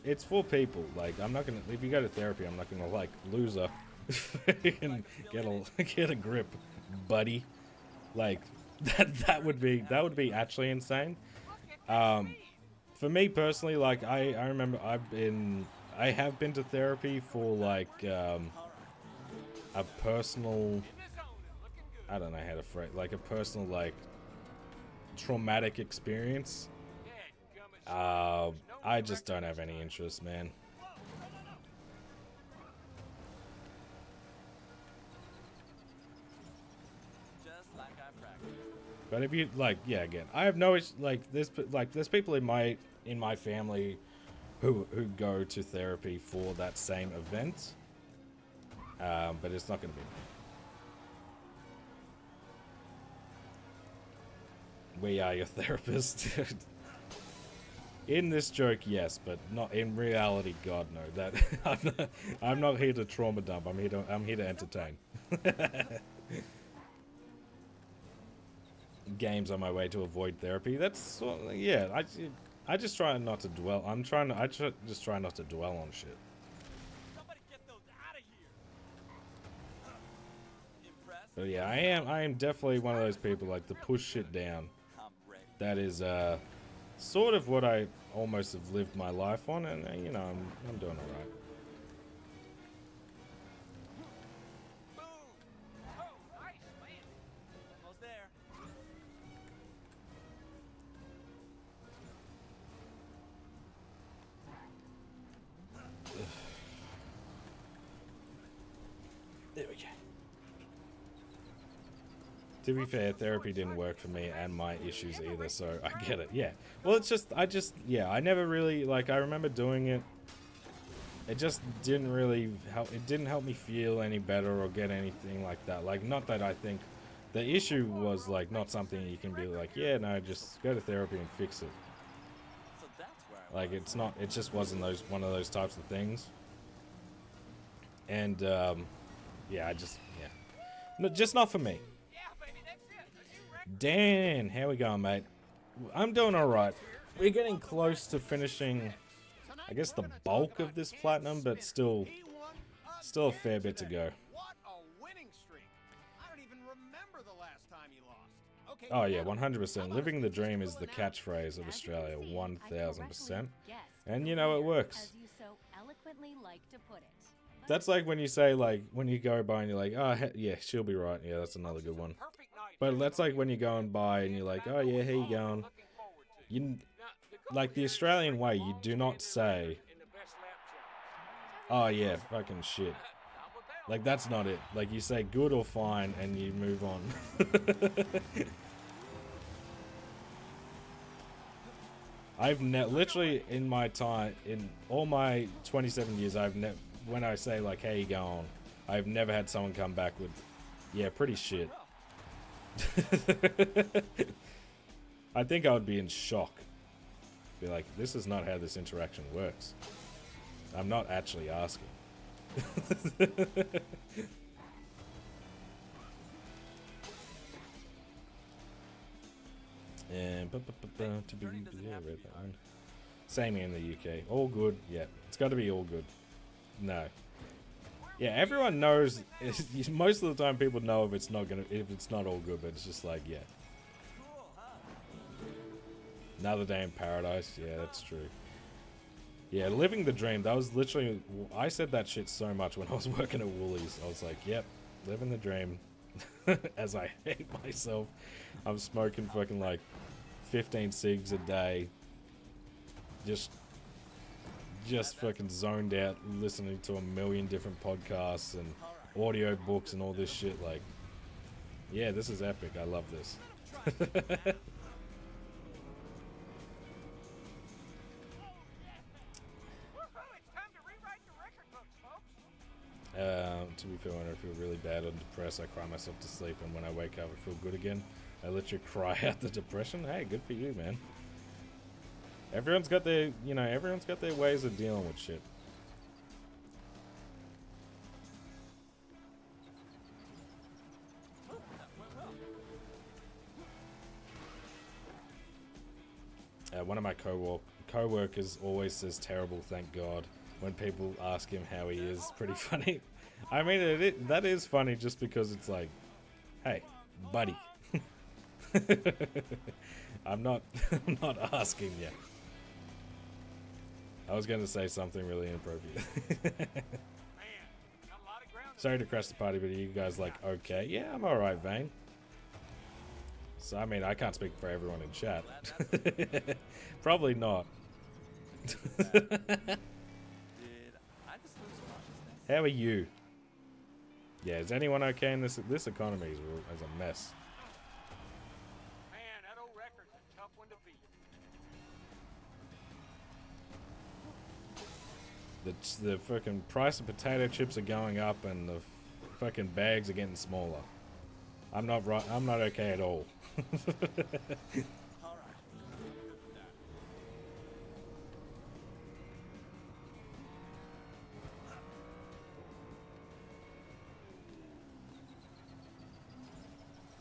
it's for people. Like, I'm not gonna, if you go to therapy, I'm not gonna like loser and get a grip, buddy. Like that would be actually insane. For me personally, like I remember I have been to therapy for like a personal, I don't know how to phrase, like a personal like traumatic experience. I just don't have any interest, man. Just like I practiced. But if you like, yeah, again, I have no like there's people in my family who go to therapy for that same event. But it's not going to be me. We are your therapist. In this joke, yes, but not in reality. God no. That I'm not here to trauma dump. I'm here to entertain. Games on my way to avoid therapy. That's yeah. I just try not to dwell. Just try not to dwell on shit. Somebody get those out of here. Impressed? But yeah, I am definitely one of those people like to push shit down. I'm ready. That is sort of what I almost have lived my life on, and you know, I'm doing all right. Boom! Oh, nice land. Almost there. There we go. To be fair, therapy didn't work for me and my issues either, so I get it. Yeah. Well, it's just, I never really, like, I remember doing it. It just didn't really help. It didn't help me feel any better or get anything like that. Like, not that I think the issue was, like, not something you can be like, yeah, no, just go to therapy and fix it. So that's where I Like, it's not, it just wasn't one of those types of things. And, yeah, no, just not for me. Yeah, baby, that's it. A new record. Dan, how we going, mate? I'm doing alright. We're getting close to finishing, I guess, the bulk of this platinum, but still a fair bit to go. What a winning streak. I don't even remember the last time you lost. Okay. Oh yeah, 100%. Living the dream is the catchphrase of Australia, 1000%. And you know, it works. As you so eloquently like to put it. That's like when you say, like, when you go by and you're like, oh, yeah, she'll be right. Yeah, that's another good one. Perfect night. But that's like when you're going by and you're like, oh yeah, how you going? Looking forward to it. You, Now, the like the Australian way, you do not say, in the best lap challenge. oh yeah, fucking shit. How about that? Like, that's not it. Like, you say good or fine and you move on. I've literally in my time, in all my 27 years, when I say like, how you going, I've never had someone come back with, yeah, pretty shit. I think I would be in shock. Be like, this is not how this interaction works. I'm not actually asking. And to be, yeah, read that one. Same in the UK. All good. Yeah, it's got to be all good. No. Yeah, everyone knows. Most of the time, people know if it's not all good, but it's just like, yeah. Cool, huh? Another day in paradise. Yeah, that's true. Yeah, living the dream. That was literally. I said that shit so much when I was working at Woolies. I was like, yep, living the dream. As I hate myself. I'm smoking fucking like 15 cigs a day. Just fucking zoned out, listening to a million different podcasts and audio books and all this shit. Like, yeah, this is epic. I love this. To be fair, when I feel really bad or depressed, I cry myself to sleep, and when I wake up, I feel good again. I literally cry out the depression. Hey, good for you, man. Everyone's got their, everyone's got their ways of dealing with shit. One of my co-workers always says terrible, thank God, when people ask him how he is. Pretty funny. I mean, that is funny just because it's like, hey, buddy. I'm not asking you. I was going to say something really inappropriate. Sorry to crash the party, but are you guys like, okay? Yeah, I'm alright, Vane. So, I mean, I can't speak for everyone in chat. Probably not. Did I just lose consciousness? How are you? Yeah, is anyone okay in this economy is a mess. Man, that old record's a tough one to beat. The fucking price of potato chips are going up and the fucking bags are getting smaller. I'm not okay at all.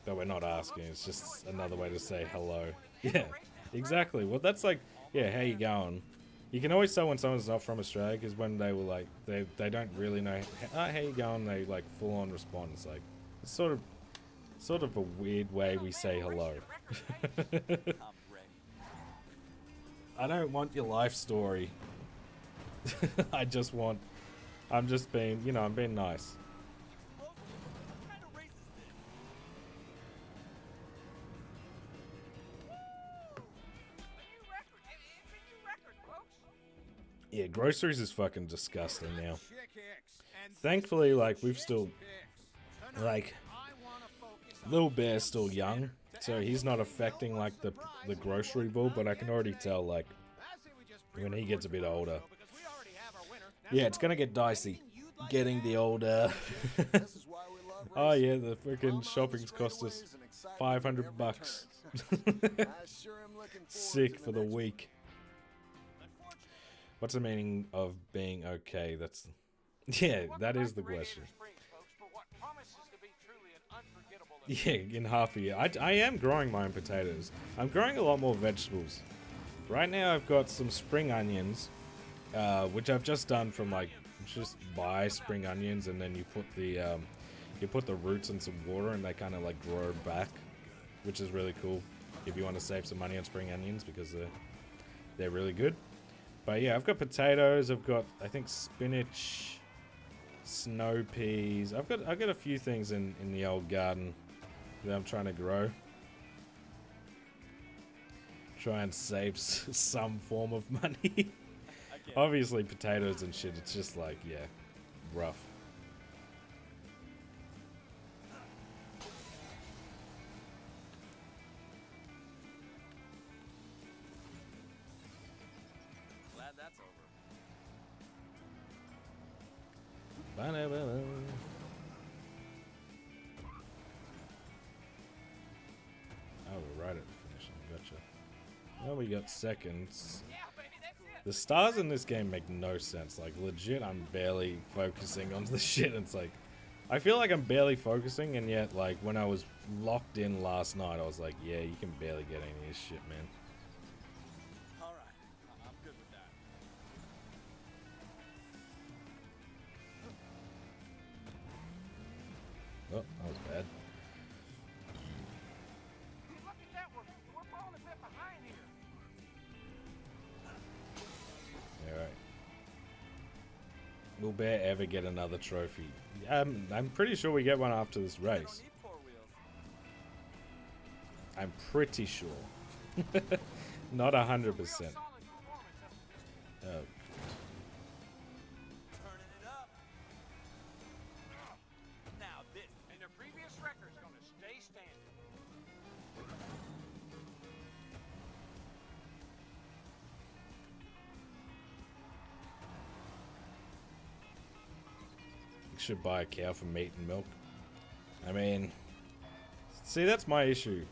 But we're not asking, it's just another way to say hello. Yeah, exactly. Well, that's like, yeah, how you going? You can always tell when someone's not from Australia, because when they were like, they don't really know, how you going? They like full on respond. It's like, it's sort of a weird way we say hello. I don't want your life story. I'm just being, I'm being nice. Yeah, groceries is fucking disgusting now. Thankfully, like, we've still, like, Little Bear's still young, so he's not affecting, like, the grocery bill, but I can already tell, like, when he gets a bit older. Yeah, it's gonna get dicey. Getting the older. Oh yeah, the freaking shopping's cost us $500. Sick for the week. What's the meaning of being okay? Yeah, that is the question. Yeah, in half a year. I am growing my own potatoes. I'm growing a lot more vegetables. Right now I've got some spring onions, which I've just done from like, just buy spring onions and then you put the roots in some water and they kind of like grow back, which is really cool if you want to save some money on spring onions because they're really good. But yeah, I've got potatoes, I've got, I think, spinach, snow peas. I've got a few things in the old garden that I'm trying to grow. Try and save some form of money. Obviously, potatoes and shit, it's just like, yeah, rough. Oh, we're right at the finish line. Gotcha. Well, we got seconds. The stars in this game make no sense. Like, legit, I'm barely focusing on the shit. It's like, I feel like I'm barely focusing, and yet, like, when I was locked in last night, I was like, yeah, you can barely get any of this shit, man. Oh, that was bad. Look at that, we're falling a bit behind here. Alright. Will Bear ever get another trophy? I'm pretty sure we get one after this race. I'm pretty sure. Not 100%. should buy a cow for meat and milk. I mean, see, that's my issue.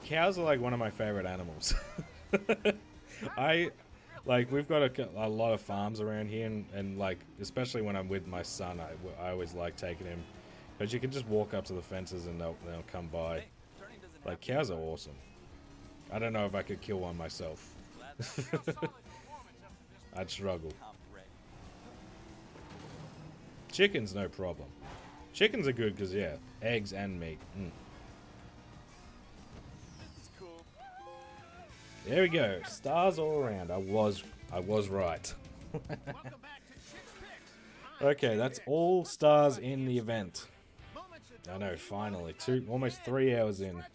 Cows are like one of my favorite animals. We've got a lot of farms around here, and like, especially when I'm with my son, I always like taking him, because you can just walk up to the fences and they'll come by. Like, cows are awesome. I don't know if I could kill one myself. I'd struggle. Chickens, no problem. Chickens are good because, yeah, eggs and meat. There we go. Stars all around. I was right. Okay, that's all stars in the event. I know, finally. Almost 3 hours in. Alright,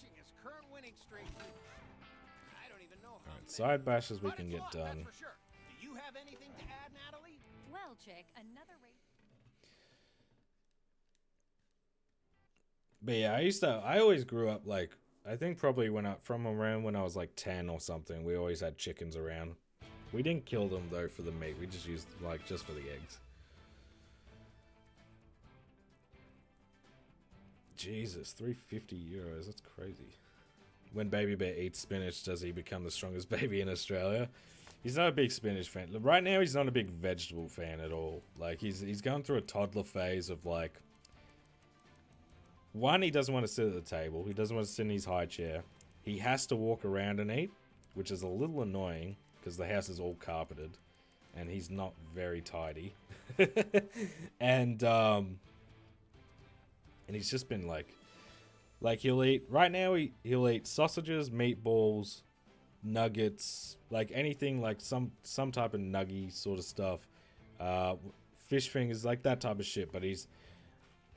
side bashes we can get done. Do you have anything to add, Natalie? Well, chick, another race. But yeah, I always grew up like, I think probably from around when I was like 10 or something, we always had chickens around. We didn't kill them though for the meat, we just used just for the eggs. Jesus, 350 euros, that's crazy. When Baby Bear eats spinach, does he become the strongest baby in Australia? He's not a big spinach fan. Right now, he's not a big vegetable fan at all. Like, he's going through a toddler phase of, like... One, he doesn't want to sit at the table. He doesn't want to sit in his high chair. He has to walk around and eat, which is a little annoying, because the house is all carpeted, and he's not very tidy. And he's just been, like he'll eat... Right now, he'll eat sausages, meatballs... nuggets, like anything, like some type of nuggy sort of stuff, fish fingers, like that type of shit. But he's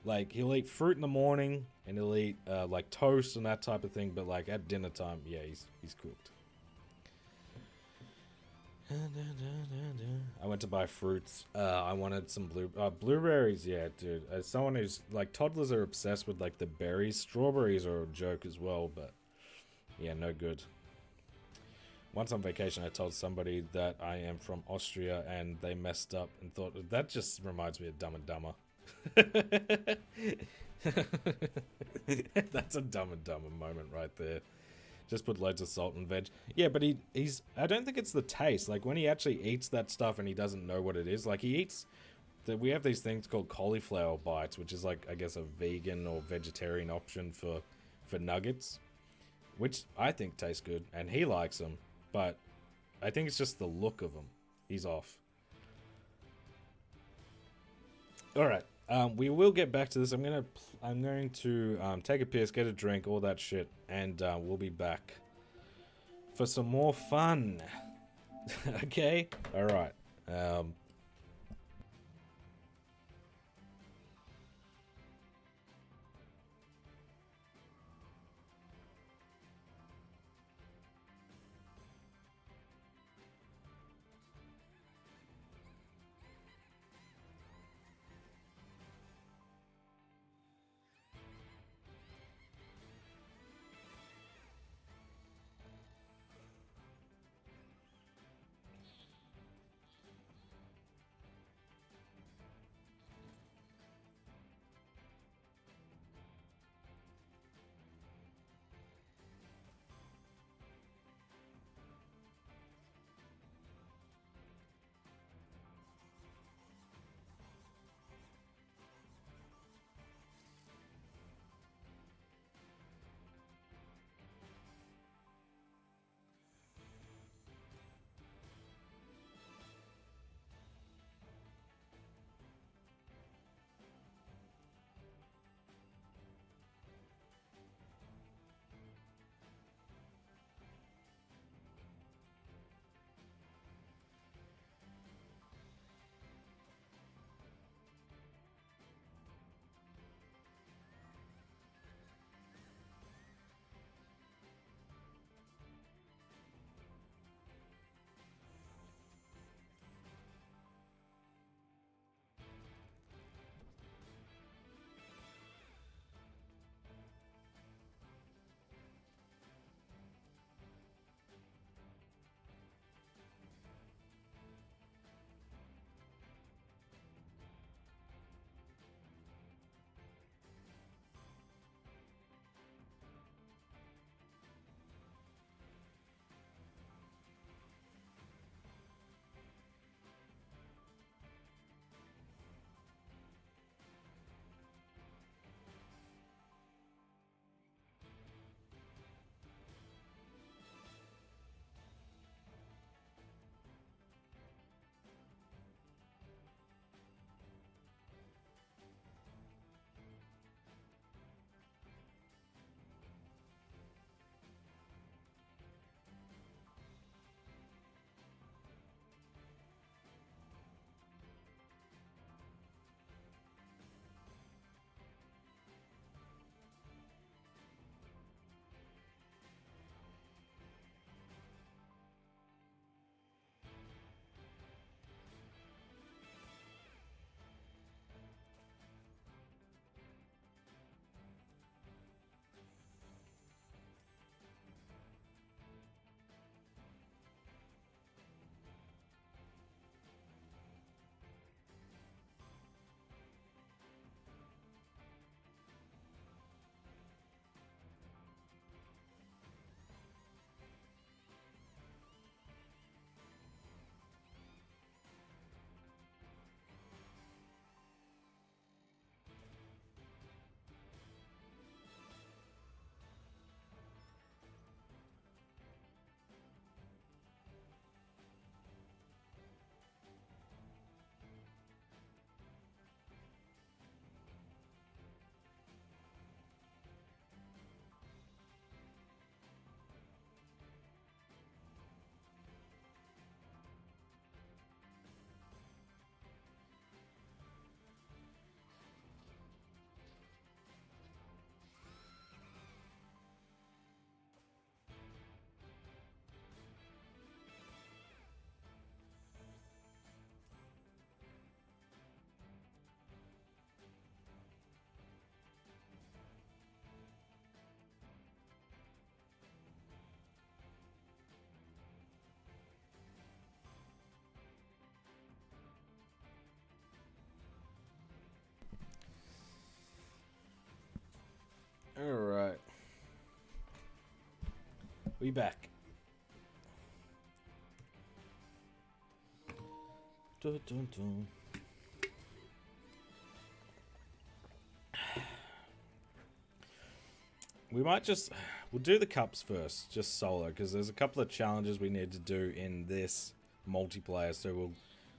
like, he'll eat fruit in the morning, and he'll eat like toast and that type of thing. But like at dinner time, yeah, he's cooked. I went to buy fruits. I wanted some blueberries. Yeah, dude. As someone who's like, toddlers are obsessed with like the berries. Strawberries are a joke as well, but yeah, no good. Once on vacation, I told somebody that I am from Austria, and they messed up and thought, that just reminds me of Dumb and Dumber. That's a Dumb and Dumber moment right there. Just put loads of salt and veg. Yeah, but he's... I don't think it's the taste. Like, when he actually eats that stuff and he doesn't know what it is, like, he eats... We have these things called cauliflower bites, which is like, I guess, a vegan or vegetarian option for nuggets, which I think tastes good, and he likes them. But I think it's just the look of him. He's off. Alright. We will get back to this. I'm going to take a piss, get a drink, all that shit. And we'll be back for some more fun. Okay? Alright. We back. Dun, dun, dun. We might just... We'll do the cups first, just solo, because there's a couple of challenges we need to do in this multiplayer. So we'll...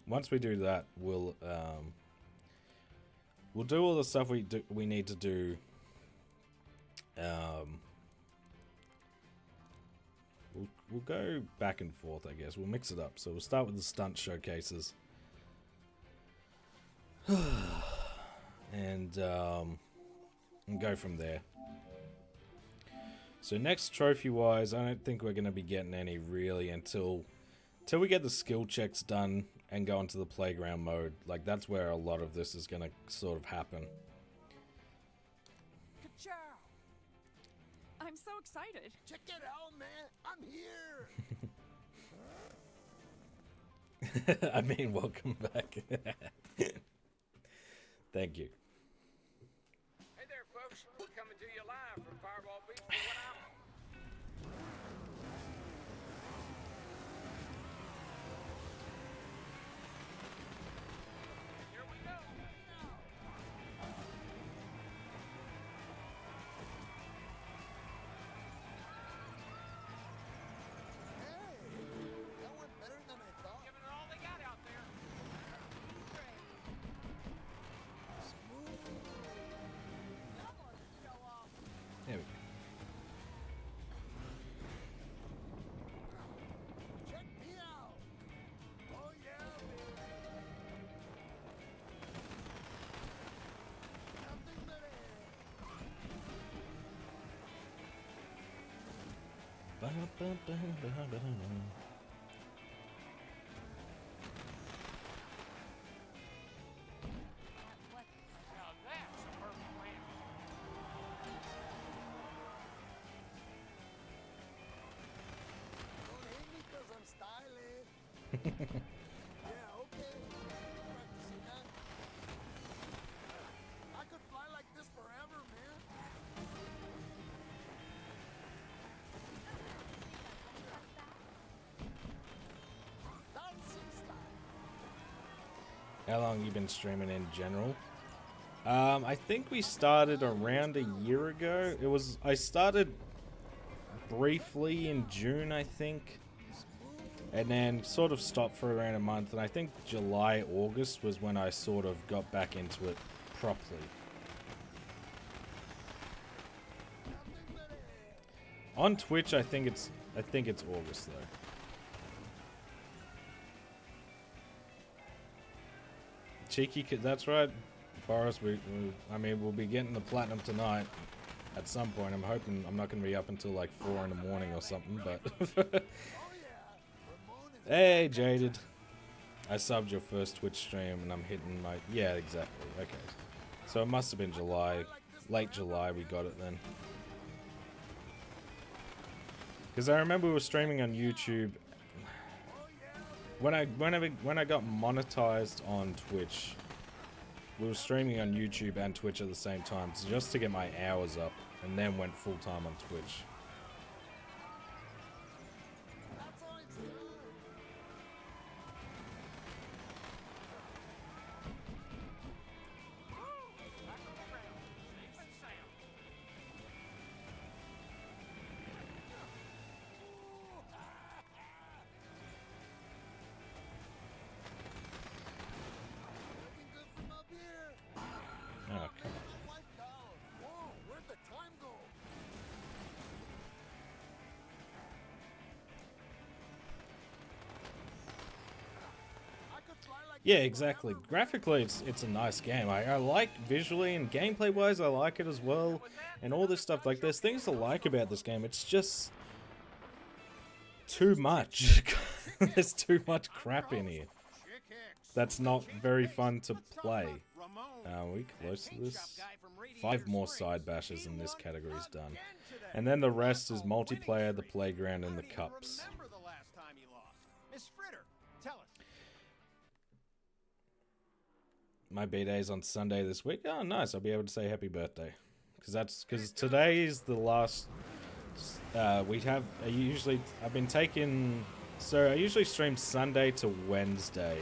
Once we do that, we'll do all the stuff we need to do. We'll go back and forth, I guess. We'll mix it up. So we'll start with the stunt showcases. and go from there. So next, trophy-wise, I don't think we're going to be getting any really until we get the skill checks done and go into the playground mode. Like, that's where a lot of this is going to sort of happen. Ka-chow! I'm so excited. Check it out, man. I'm here. I mean, welcome back. Thank you. Hey there, folks. We're coming to you live from Fireball Beach for one hour. Here we go. Hey, that went better than I thought. Giving it all they got out there. Smooth. There we go. Check me out. Oh yeah, baby. Nothing but air. Now that's a perfect plan. Don't hate me 'cause I'm stylish. Yeah, okay. Practicing that. I could fly like this forever, man. That's some style. How long you been streaming in general? I think we started around a year ago. I started briefly in June, I think. And then sort of stopped for around a month. And I think July, August was when I sort of got back into it properly. On Twitch, I think it's August though. Cheeky, that's right, Boris. I mean, we'll be getting the platinum tonight at some point. I'm hoping I'm not going to be up until like 4 in the morning or something. But hey, Jaded, I subbed your first Twitch stream, and I'm hitting my exactly. Okay, so it must have been July, late July. We got it then. Because I remember we were streaming on YouTube. When I got monetized on Twitch, we were streaming on YouTube and Twitch at the same time, just to get my hours up, and then went full time on Twitch. That's all it's doing. Back on the ground, safe and sound. Looking good from up here. Oh, come on. Wiped out. Whoa, where'd the time go? I could fly like Yeah, this exactly. forever, man. Graphically, it's a nice game. I like visually and gameplay wise, I like it as well, and all this stuff. Like, there's things to like about this game. It's just too much. There's too much crap in here. That's not very fun to play. Are we close to this? 5 more side bashes in this category is done. And then the rest is multiplayer, the playground, and the cups. Remember the last time you lost. Miss Fritter, tell us. My B-day's on Sunday this week. Oh, nice. I'll be able to say happy birthday. Because today is the last I've been taking, so I usually stream Sunday to Wednesday,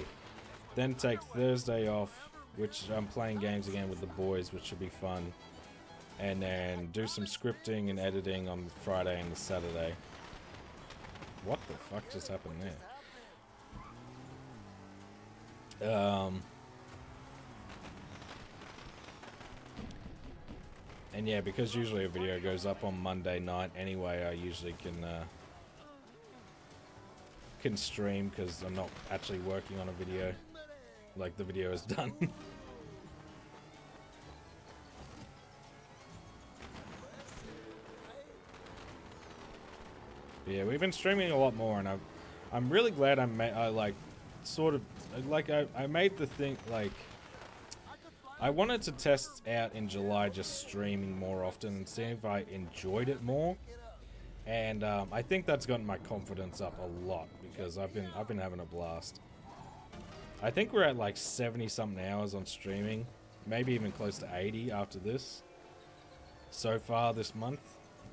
then take Thursday off, which I'm playing games again with the boys, which should be fun, and then do some scripting and editing on Friday and Saturday. What the fuck just happened there? And yeah, because usually a video goes up on Monday night anyway, I usually can stream because I'm not actually working on a video. Like, the video is done. Yeah, we've been streaming a lot more, and I'm really glad I made I made the thing, like, I wanted to test out in July just streaming more often and see if I enjoyed it more, and I think that's gotten my confidence up a lot because I've been having a blast. I think we're at like 70 something hours on streaming, maybe even close to 80 after this. So far this month,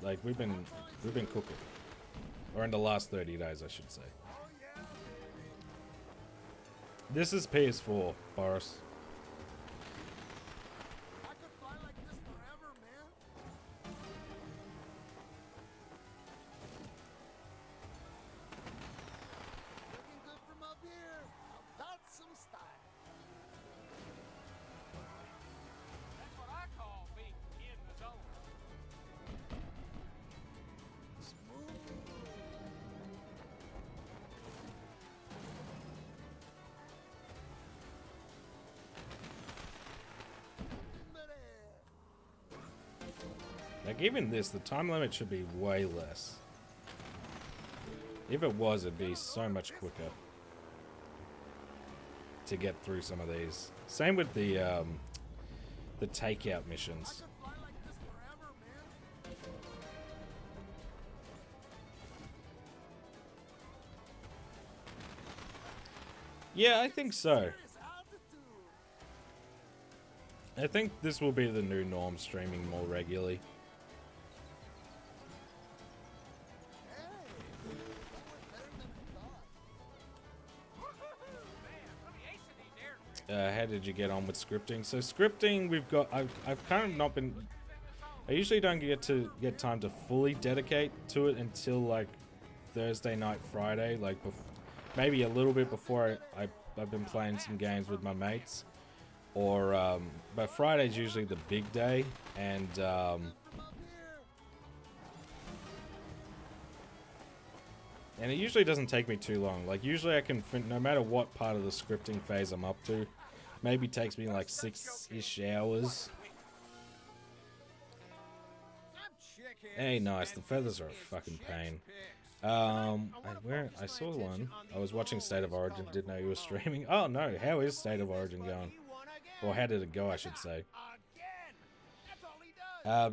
like we've been cooking, or in the last 30 days, I should say. This is PS4, Boris. That's what I call being in the zone. Like, even this, the time limit should be way less. If it was, it'd be so much quicker to get through some of these. Same with the takeout missions. Yeah, I think so. I think this will be the new norm, streaming more regularly. How did you get on with scripting? So scripting, I've kind of not been, I usually don't get time to fully dedicate to it until like Thursday night, Friday, like maybe a little bit before I've been playing some games with my mates, or but Friday's usually the big day, and it usually doesn't take me too long. Like, usually I can, no matter what part of the scripting phase I'm up to, maybe takes me like 6-ish hours. Hey, nice. The feathers are a fucking pain. I saw one. I was watching State of Origin. Didn't know you were streaming. Oh no, how is State of Origin going? Or how did it go, I should say.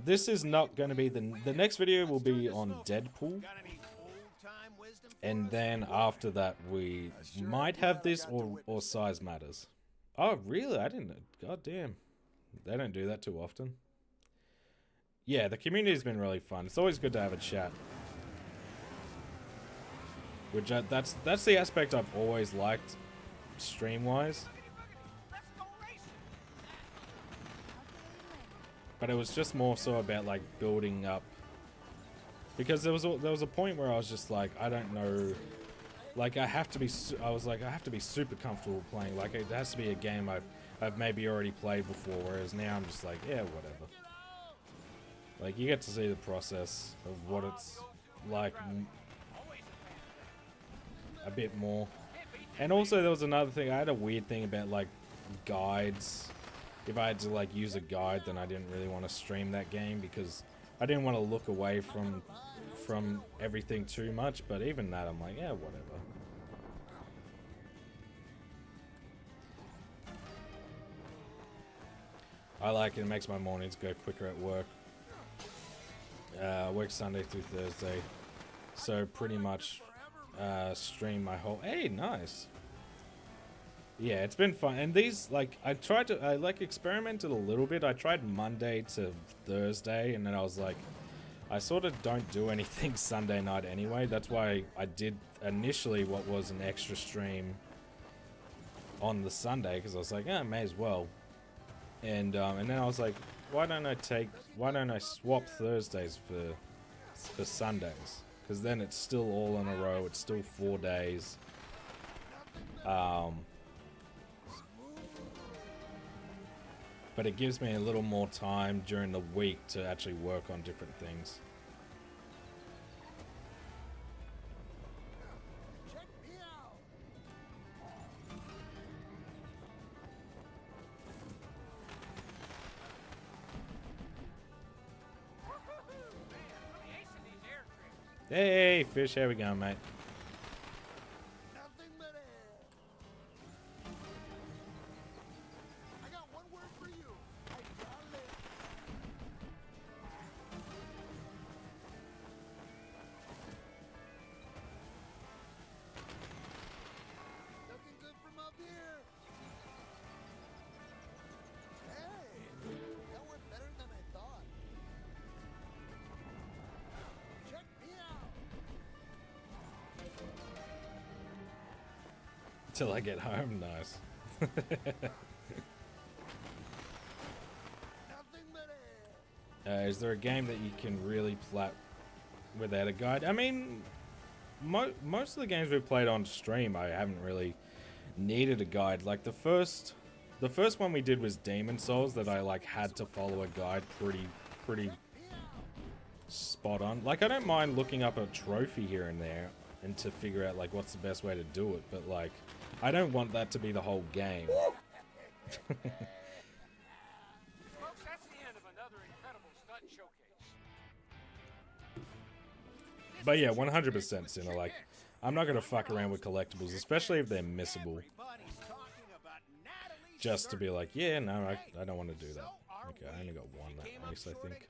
This is not going to be the next video will be on Deadpool. And then after that, we might have this or Size Matters. Oh, really? I didn't know. God damn. They don't do that too often. Yeah, the community's been really fun. It's always good to have a chat. Which that's the aspect I've always liked, stream-wise. But it was just more so about like building up. Because there was a point where I was just like, I don't know, like I have to be super comfortable playing. Like, it has to be a game I've maybe already played before. Whereas now I'm just like, yeah, whatever. Like, you get to see the process of what it's like a bit more. And also there was another thing. I had a weird thing about like guides. If I had to like use a guide, then I didn't really want to stream that game because I didn't want to look away from everything too much, but even that, I'm like, yeah, whatever. I like it. It makes my mornings go quicker at work. I work Sunday through Thursday, so pretty much stream my whole... Hey, nice. Yeah, it's been fun. And these, like, I experimented a little bit. I tried Monday to Thursday, and then I was like, I sort of don't do anything Sunday night anyway. That's why I did initially what was an extra stream on the Sunday, because I was like, yeah, may as well. And then I was like, why don't I swap Thursdays for Sundays? Because then it's still all in a row. It's still 4 days. But it gives me a little more time during the week to actually work on different things. Check me out. Hey, Fish, how we going, mate? Nothing but air. I got one word for you. I got it. Looking good from up here. Hey, that went better than I thought. Check me out. Till I get home, nice. Nothing but air. Is there a game that you can really plat without a guide? I mean, most of the games we've played on stream, I haven't really needed a guide. Like the first one we did was Demon Souls, that I like had to follow a guide pretty spot on. Like I don't mind looking up a trophy here and there and to figure out like what's the best way to do it, but like I don't want that to be the whole game. Folks, that's the end of another incredible stunt showcase. But yeah, 100% Sinner. Like, I'm not gonna fuck around with collectibles, especially if they're missable. Everybody's talking about Natalie Just to be Sturgis. like, yeah, no, Hey, I don't want to do that. so are Okay, I we. only got one She that came up race, I short think. again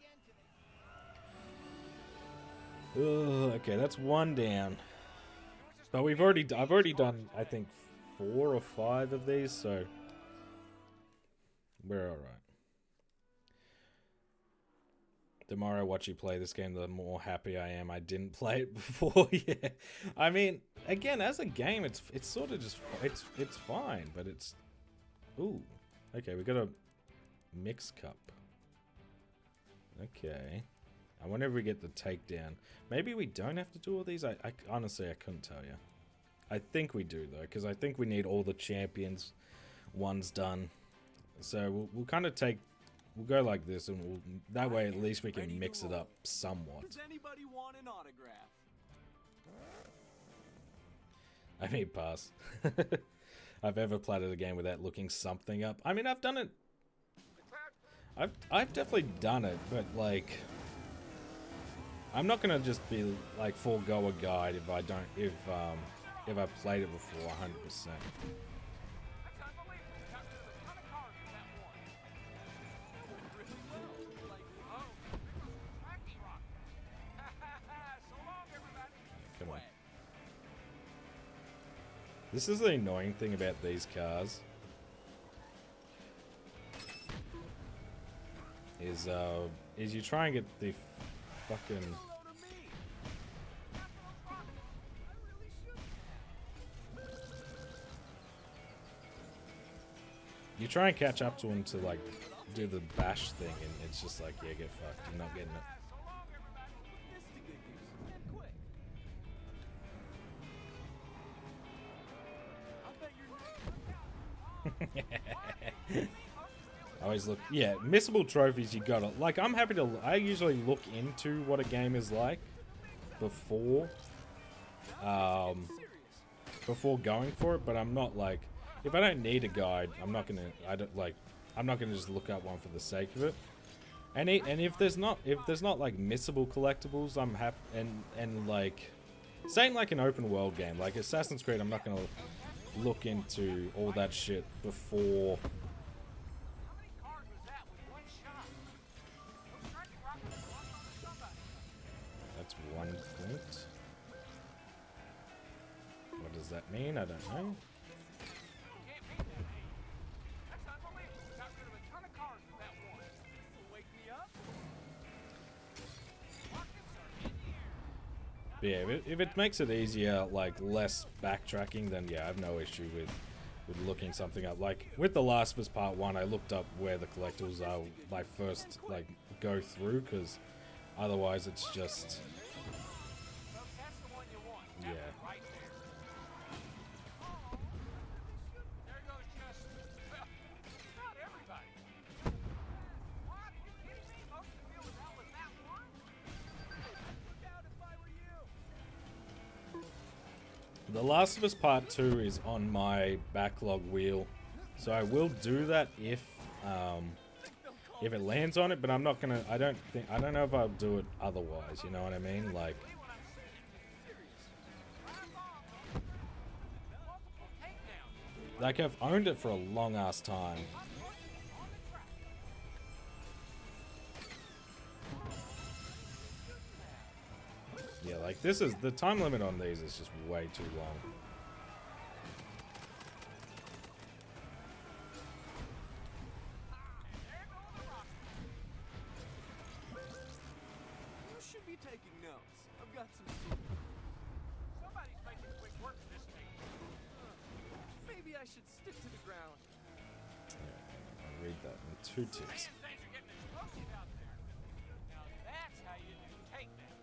today. Okay, that's one down. But I've already done, I think, 4 or 5 of these, so we're alright. The more I watch you play this game, the more happy I am I didn't play it before. Yeah, I mean, again, as a game, it's sort of just it's fine, but it's ooh. Okay, we got a mix cup. Okay, I wonder if we get the takedown. Maybe we don't have to do all these. I honestly I couldn't tell you. I think we do though, because I think we need all the champions ones done. So we'll kind of we'll go like this, and that way at least we can mix it up somewhat. Does anybody want an autograph? I mean, pass. I've ever played a game without looking something up. I mean, I've done it. I've definitely done it, but like, I'm not gonna just be like forego a guide if I don't if I've played it before 100%. That's unbelievable. Got rid of a ton of cars in that one. Really well. Like, Oh, this is Rocky Rock. So long, everybody. Come on. This is the annoying thing about these cars. Is you try and get the fucking. hello to me. That's what I'm talking about. I really should. You try and catch up to him to like do the bash thing, and it's just like, yeah, get fucked. You're not getting it. So long, everybody. This to good use and quick. I bet you're I always look, yeah, missable trophies. You gotta like. I'm happy to. I usually look into what a game is like before, before going for it. But I'm not like, if I don't need a guide, I'm not gonna. I'm not gonna just look up one for the sake of it. And if there's not like missable collectibles, I'm happy. And like, same like an open world game like Assassin's Creed. I'm not gonna look into all that shit before. How many cars was that with one shot? Looks like Rocky was lost on somebody. That's 1 point. What does that mean? I don't know. Can't beat that, eh? That's unbelievable. Got rid of a ton of cars with that one. wake me up. Rocky But yeah, if it makes it easier, like less backtracking, then yeah, I have no issue with looking something up. Like with The Last of Us Part 1, I looked up where the collectibles are like first like go through, because otherwise it's just That's the one you want. yeah. Right there. There goes just, well, not everybody. What? Are you kidding me? Most of the field was out with that one? Look out if I were you. The Last of Us Part 2 is on my backlog wheel, so I will do that if it lands on it. But I'm not gonna. I don't know if I'll do it otherwise. You know what I mean? Like, I've owned it for a long ass time. Yeah, like this is the time limit on these is just way too long. You should be taking notes. I've got some. Somebody's making quick work of this thing. Maybe I should stick to the ground. I'll read that in 2 ticks. Man, things are getting explosive out there. Now that's how you do takedown.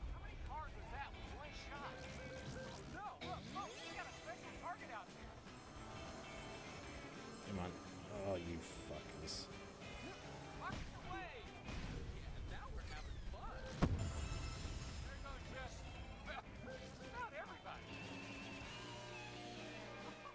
How many cars was that with one shot? Oh no! Look! We got a special target out there. Come on. Oh, you fuckers. Rockets away! Yeah, now we're having fun. There goes just, well, not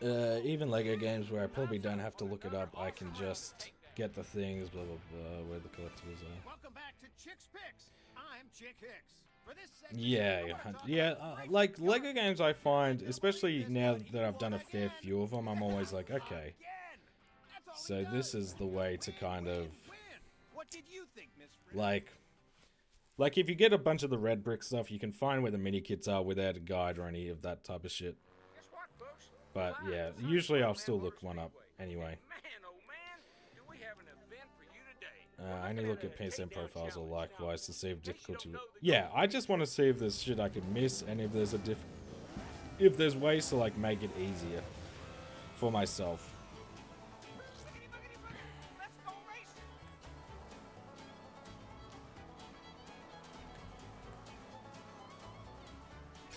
everybody. Even Lego games where I probably don't have to look it up, I can just get the things, blah blah blah, where the collectibles are. Welcome back to Chick's Picks. I'm Chick Hicks. For this segment, Yeah, I wanna talk yeah. about great Like yard. Lego games, I find, especially now that I've done a fair few of them, I'm always like, okay, Again. That's all so he this does. is the way to kind of Win. What did you think, Miss Fritter? like if you get a bunch of the red brick stuff, you can find where the mini kits are without a guide or any of that type of shit. Guess what, folks? But Live yeah, inside usually I'll Superman still look Motor one up Speedway. anyway. Man, oh man, do we have an event for you today. I need to look at PSN Takedown profiles or challenge. likewise to see if In case you difficulty. don't know the Yeah, I just want to see if there's shit I could miss and if there's if there's ways to like make it easier for myself. Boogity, boogity, boogity. Let's go racing.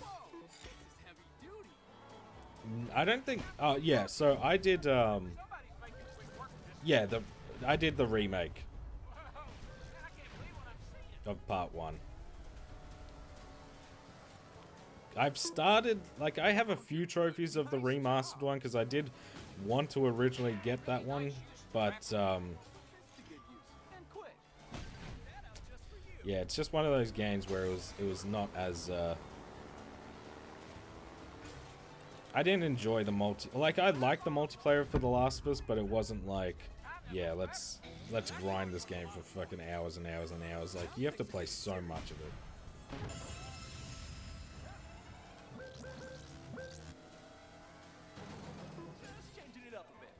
Whoa, this is heavy duty. I don't think. Yeah. So I did. Somebody's making quick work of this. Yeah. I did the remake Whoa, man, I can't believe what I'm seeing. of part 1. I've started. Like, I have a few trophies of the remastered one because I did want to originally get that one, but This to good use. And quick. That out just for you. yeah, it's just one of those games where it was not as. I didn't enjoy the like I liked the multiplayer for The Last of Us, but it wasn't like, yeah, let's grind this game for fucking hours and hours and hours. Like, you have to play so much of it. Just changing it up a bit.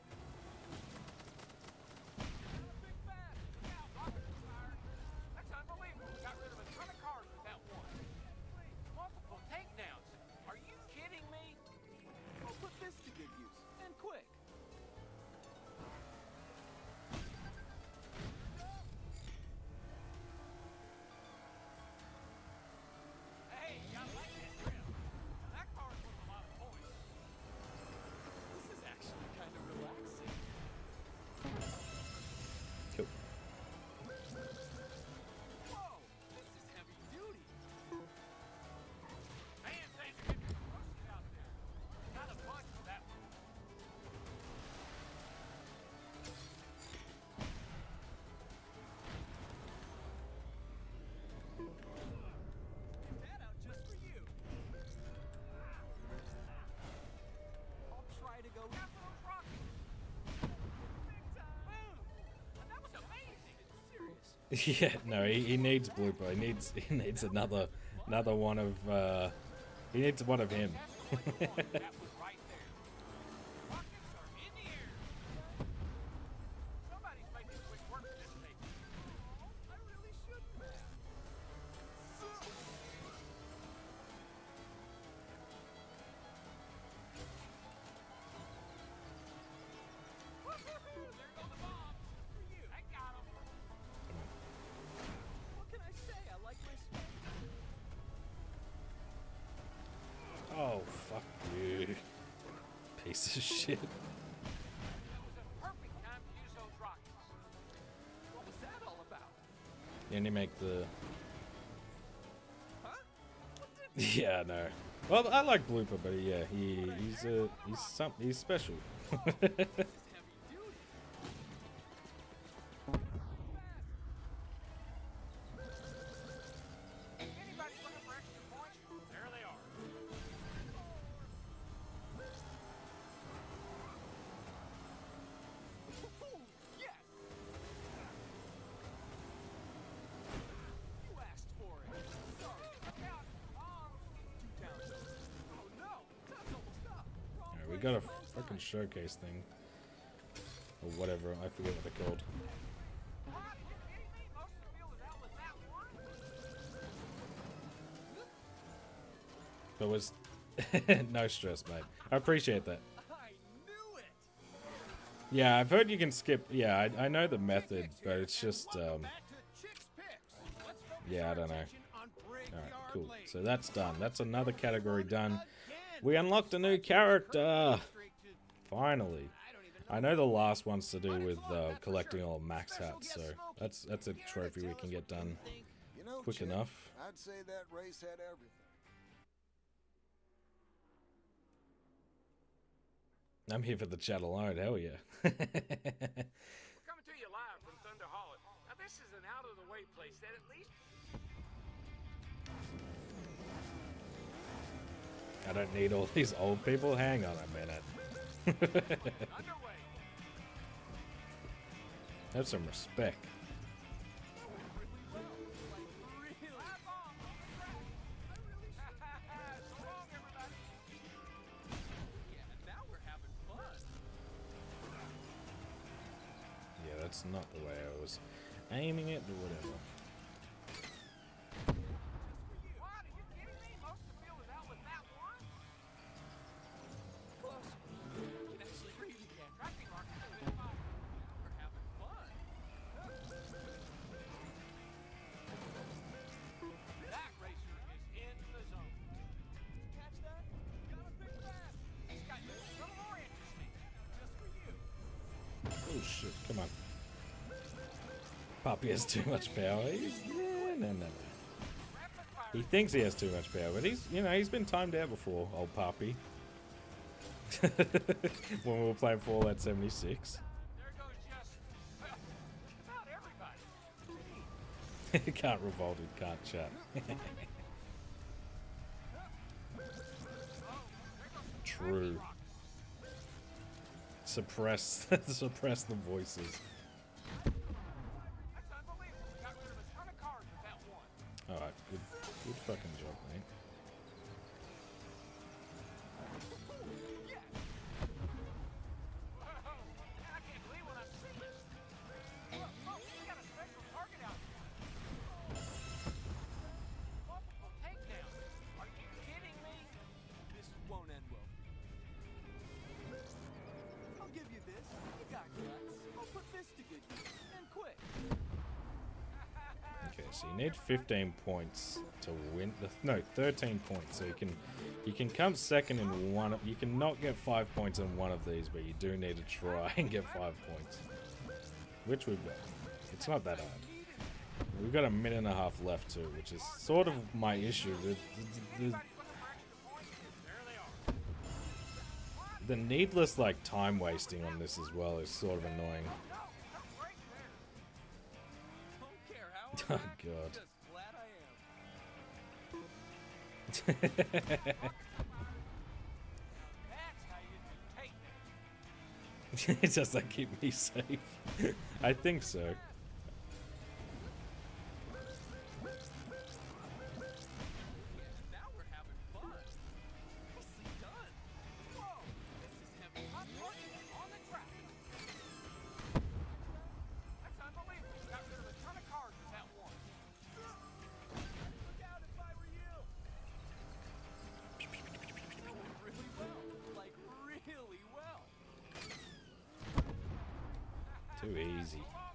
Big fat. Yeah, rockets are fired. That's unbelievable. We got rid of a ton of cars with that one. Multiple takedowns. Are you kidding me? I'll put this to good use. And quick. Hey, I like that trim. That car's worth a lot of points. This is actually kind of relaxing. Cool. Whoa, this is heavy duty. Man, things are getting explosive out there. Not a bunch for that one. That out just for you. I'll try to go. After those rockets. Big time. Boom. That was amazing. Serious. Yeah, no, he needs Blooper. He needs another one of he needs one of him. That's the one you want. That was right there. Rockets are in the air. Somebody's making quick work of this thing. I really shouldn't have. piece of shit. It was a perfect time to use those rockets. What was that all about? And you make the. Huh? What did Yeah, no. Well, I like Blooper, but yeah, he's special. this heavy duty? Anybody looking for extra points? There they are. Ooh, yes! You asked for it. Sorry. Look out! Bombs! Two towns over. Oh no! Time's almost up. Alright, we got a fucking showcase thing. Or whatever, I forget what they're called. What? Are you kidding me? Most of the field is out with that one. But was no stress, mate. I appreciate that. I knew it! Yeah, I've heard you can skip. Yeah, I know the method, but it's just Welcome back to Chick's Picks. Let's focus yeah, I our don't know. attention on Brickyard Alright, cool. Lady. So that's done. That's another category done. Again. We unlocked a new character. Straight to- Finally. I don't even I know the last one's to do with collecting all max hats, so that's a trophy we can get done You know, quick Chick, enough. I'd say that race had everything. I'm here for the chat alone, hell yeah. We're coming to you live from Thunder Hollow. Now this is an out-of-the-way place that at least I don't need all these old people. Hang on a minute. underway. Have some respect. Live bomb on the track. So long, everybody. Yeah, now we're having fun. Yeah, that's not the way I was aiming it, but whatever. What? Are you kidding me? Most of the field is out with that one. Close. You can actually read again. Tracking rockets have been fired. We're having fun. That racer is in the zone. Catch that? Gotta fix that. He's got a little more interesting. Just for you. Oh shit, come on. Poppy has too much power. No. He thinks he has too much power, but he's been timed out before, old Poppy. When we were playing Fallout 76. There goes just about everybody. Can't revolt it, can't chat. True. Suppress the voices. That's unbelievable. Got rid of a ton of cars with that one. Alright, good fucking job, mate. Whoa. I can't believe what I'm seeing. Look, we got a special target out here. Multiple takedowns. Are you kidding me? This won't end well. I'll give you this. You got guts. I'll put this to good use. And quick. Okay, so you need 15 points to win. No, 13 points. So you can come second in one. You can not get 5 points in one of these, but you do need to try and get 5 points, which we've got. It's not that hard. We've got a minute and a half left too, which is sort of my issue. The needless like time wasting on this as well is sort of annoying. Don't care how Oh I'm god. just glad I am. That's how you do takedowns. It does that keep me safe? I think so. Now we're having fun. Nicely done. Whoa, this is heavy. On the track. That's unbelievable. Got rid of a ton of cars with that one. Look out if I were you. Really well. Like really well. Too easy. So long,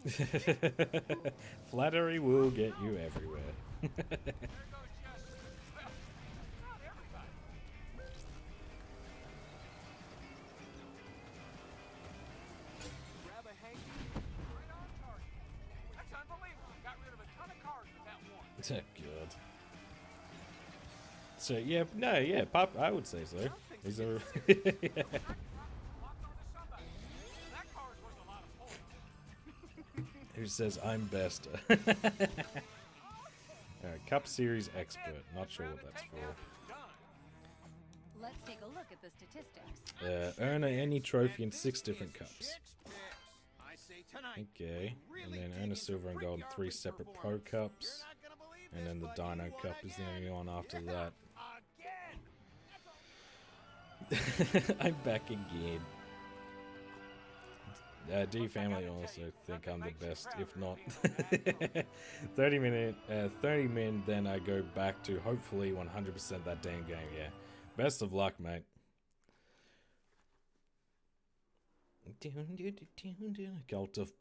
everybody. Flattery will get you everywhere. There goes just about everybody. So yeah, no, yeah, Pop. I would say so. He's a. Locked onto somebody. That car's worth a lot of points. Who says I'm best? Cup Series expert. Not sure what that's for. Let's take a look at the statistics. Earn any trophy in 6 different cups. I say tonight. Okay, and then earn a silver and gold in 3 separate pro cups, and then the Dino Cup is the only one after that. I'm back again. D family also think I'm the best, if not 30 min, then I go back to hopefully 100% that damn game. Yeah, best of luck, mate. Cult of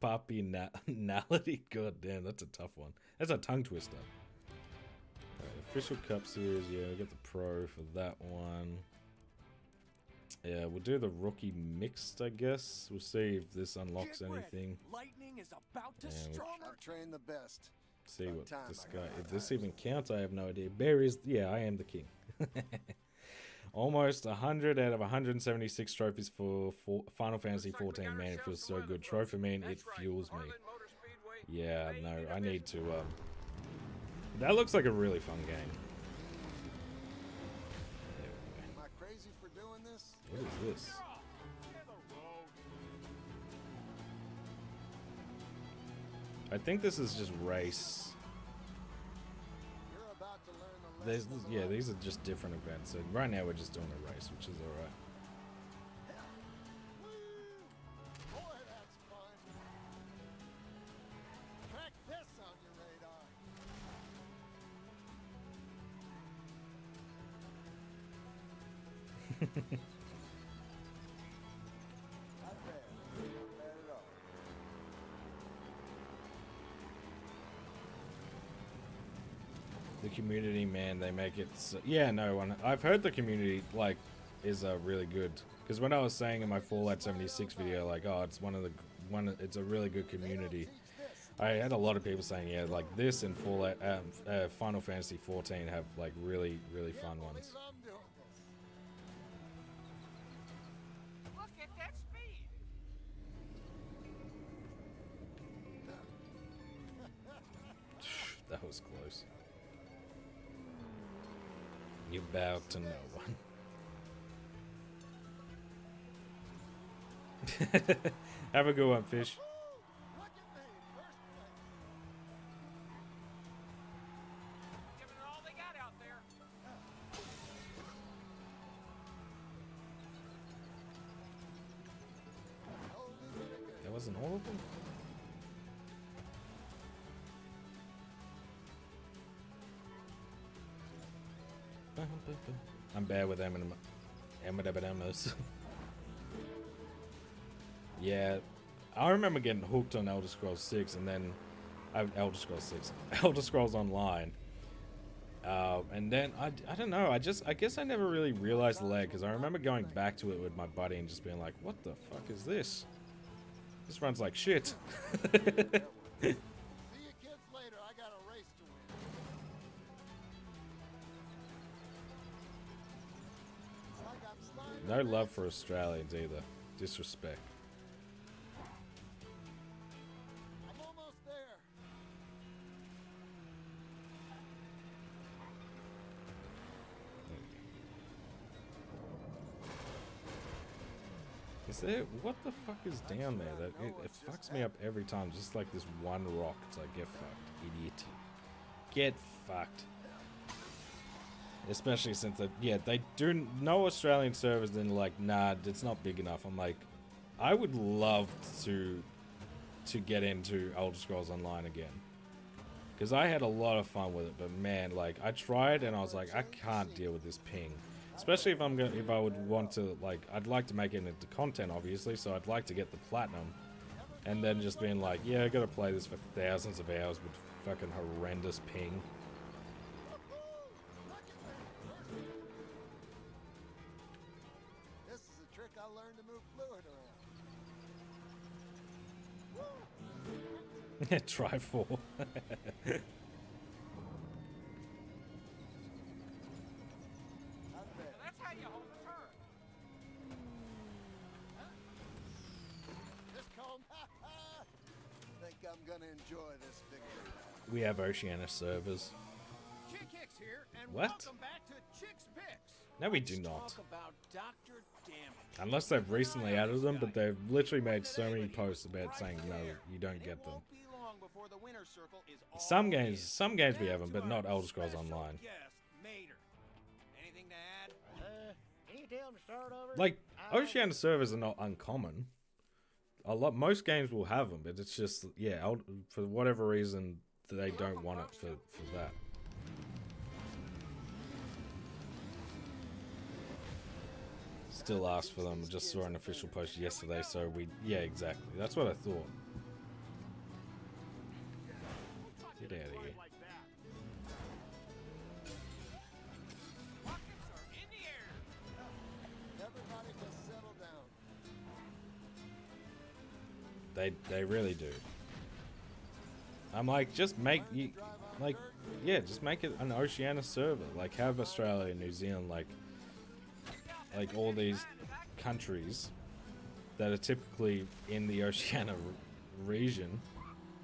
Puppy-nality. God damn, that's a tough one. That's a tongue twister. Official Cup Series, yeah, we got the Pro for that one. Yeah, we'll do the rookie mixed, I guess. We'll see if this unlocks anything. Lightning is about to Yeah, strike. I've trained the best. See what Time this I guy. got If this time. even counts, I have no idea. Bear is, yeah, I am the king. Almost 100 out of 176 trophies for Final Fantasy 14. Man, it feels so good. Trophy man, it fuels me. Yeah, no, I need to. That looks like a really fun game. Am I crazy for doing this? What is this? I think this is just race. You're about to learn the There's, lessons yeah, of these are just different events. So right now we're just doing a race, which is alright. Boy, that's fun. Track this on your radar. Not bad. Not bad at all. The community, man, they make it. So, yeah, no one. I've heard the community like is really good. Because when I was saying in my Fallout 76 video, like, oh, it's it's a really good community. I had a lot of people saying, yeah, like this and Fallout, Final Fantasy 14 have like really, really fun ones. I'm doing this. Look at that speed. That was close. You bow to no one. Have a good one, Fish. Look at me, first place. Giving it all they got out there. That wasn't all of them? I'm bad with M&M's. Yeah, I remember getting hooked on Elder Scrolls 6 and then Elder Scrolls Online. And then I don't know, I guess I never really realized the lag because I remember going back to it with my buddy and just being like, what the fuck is this? This runs like shit. See you kids later. I got a race to win. It's like I'm sliding No love for Australians either. Disrespect. I'm almost there. Is there, what the fuck is down there? That it fucks me up every time. Just like this one rock. It's like, get fucked, idiot. Get fucked. Especially since they do no Australian servers. Then like, nah, it's not big enough. I'm like, I would love to get into Elder Scrolls Online again. Because I had a lot of fun with it, but man, like I tried and I was like, I can't deal with this ping. Especially if if I would want to, like, I'd like to make it into content, obviously, so I'd like to get the platinum. And then just being like, yeah, I gotta play this for thousands of hours with fucking horrendous ping. This is a trick I learned to move fluid around. Try 4. gonna enjoy this victory. We have Oceania servers. Chick Hicks here, and What? welcome back to Chick's Picks. No, we do Let's not. Talk about Dr. Damage. Unless they've recently added them, but they've literally made so many posts about saying no, you don't get them. Won't be long before the winner's circle is all Some games we in. have them, but not Elder Scrolls Special Online. guest, Mater. Anything to add? Can you tell him to start over? Like Oceania servers are not uncommon. Most games will have them, but it's just for whatever reason they don't want it for that. Still asked for them. Just saw an official post yesterday, so exactly. That's what I thought. Get out of here. Rockets are in the air. Everybody just settle down. They really do. I'm like, just make just make it an Oceania server. Like have Australia, New Zealand, like all these countries that are typically in the Oceania region,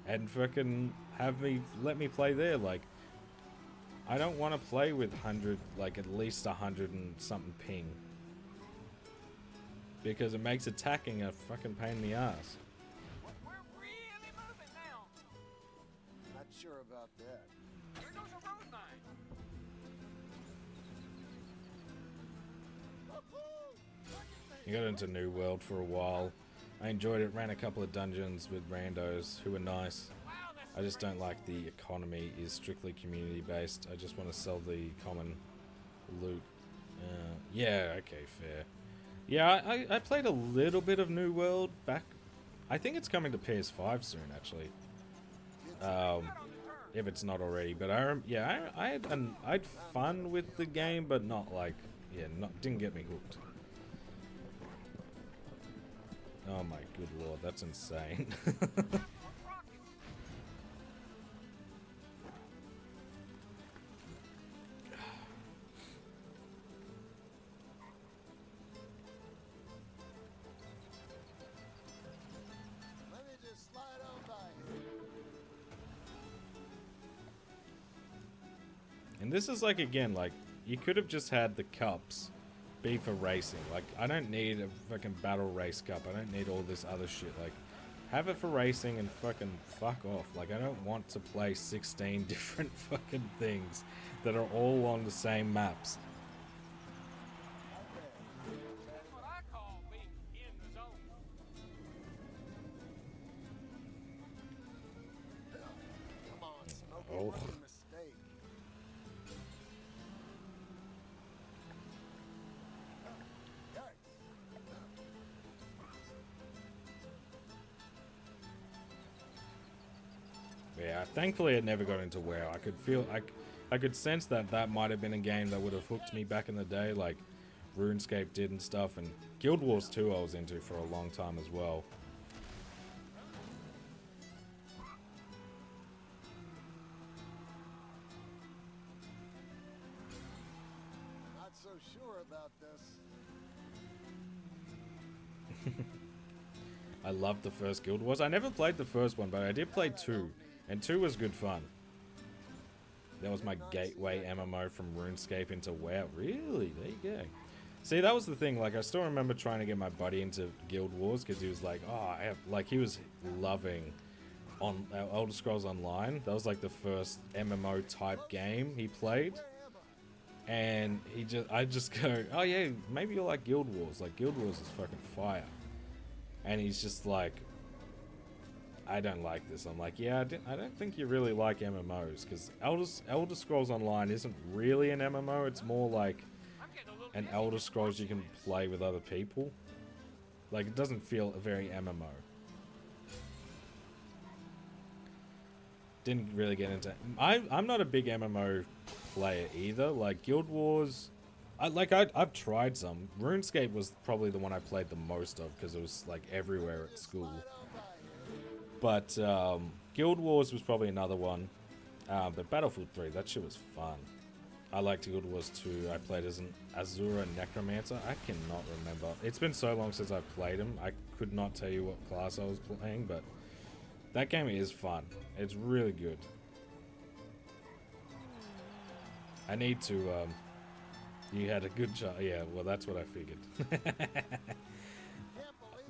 and fucking let me play there. Like, I don't want to play with at least 100 and something ping, because it makes attacking a fucking pain in the ass. We're really moving now. Not sure about that. There goes a road mine. I got into New World for a while. I enjoyed it, ran a couple of dungeons with randos who were nice. Wow, that's I just don't like the economy is strictly community based. I just want to sell the common loot. Yeah, okay, fair. Yeah, I played a little bit of New World back. I think it's coming to PS5 soon, actually. If it's not already. But I had fun with the game, but not didn't get me hooked. Oh my good lord, that's insane. Let me just slide on by here. And this is like, again, like, you could have just had the cups be for racing. Like, I don't need a fucking battle race cup. I don't need all this other shit. Like, have it for racing and fucking fuck off. Like, I don't want to play 16 different fucking things that are all on the same maps. That's what I call being in the zone. Come on, Smokey. Oh. What a mistake. Yeah, thankfully it never got into WoW. I could feel, I could sense that might have been a game that would have hooked me back in the day, like RuneScape did and stuff, and Guild Wars 2 I was into for a long time as well. Not so sure about this. I loved the first Guild Wars. I never played the first one, but I did play 2, and 2 was good fun. That was my gateway MMO from RuneScape into WoW. Really? There you go. See, that was the thing. Like, I still remember trying to get my buddy into Guild Wars because he was like, he was loving on Elder Scrolls Online. That was like the first MMO type game he played. And I just go, oh yeah, maybe you'll like Guild Wars. Like, Guild Wars is fucking fire. And he's just like, I don't like this. I'm like, yeah, I don't think you really like MMOs, because Elder Scrolls Online isn't really an MMO. It's more like an Elder Scrolls you can play with other people. Like, it doesn't feel very MMO. Didn't really get into. I'm not a big MMO player either. Like Guild Wars, I've tried some. RuneScape was probably the one I played the most of because it was like everywhere at school. But Guild Wars was probably another one. But Battlefield 3, that shit was fun. I liked Guild Wars 2. I played as an Azura Necromancer. I cannot remember. It's been so long since I've played him. I could not tell you what class I was playing, but That game is fun. It's really good. I need to, you had a good job. Yeah, well, that's what I figured.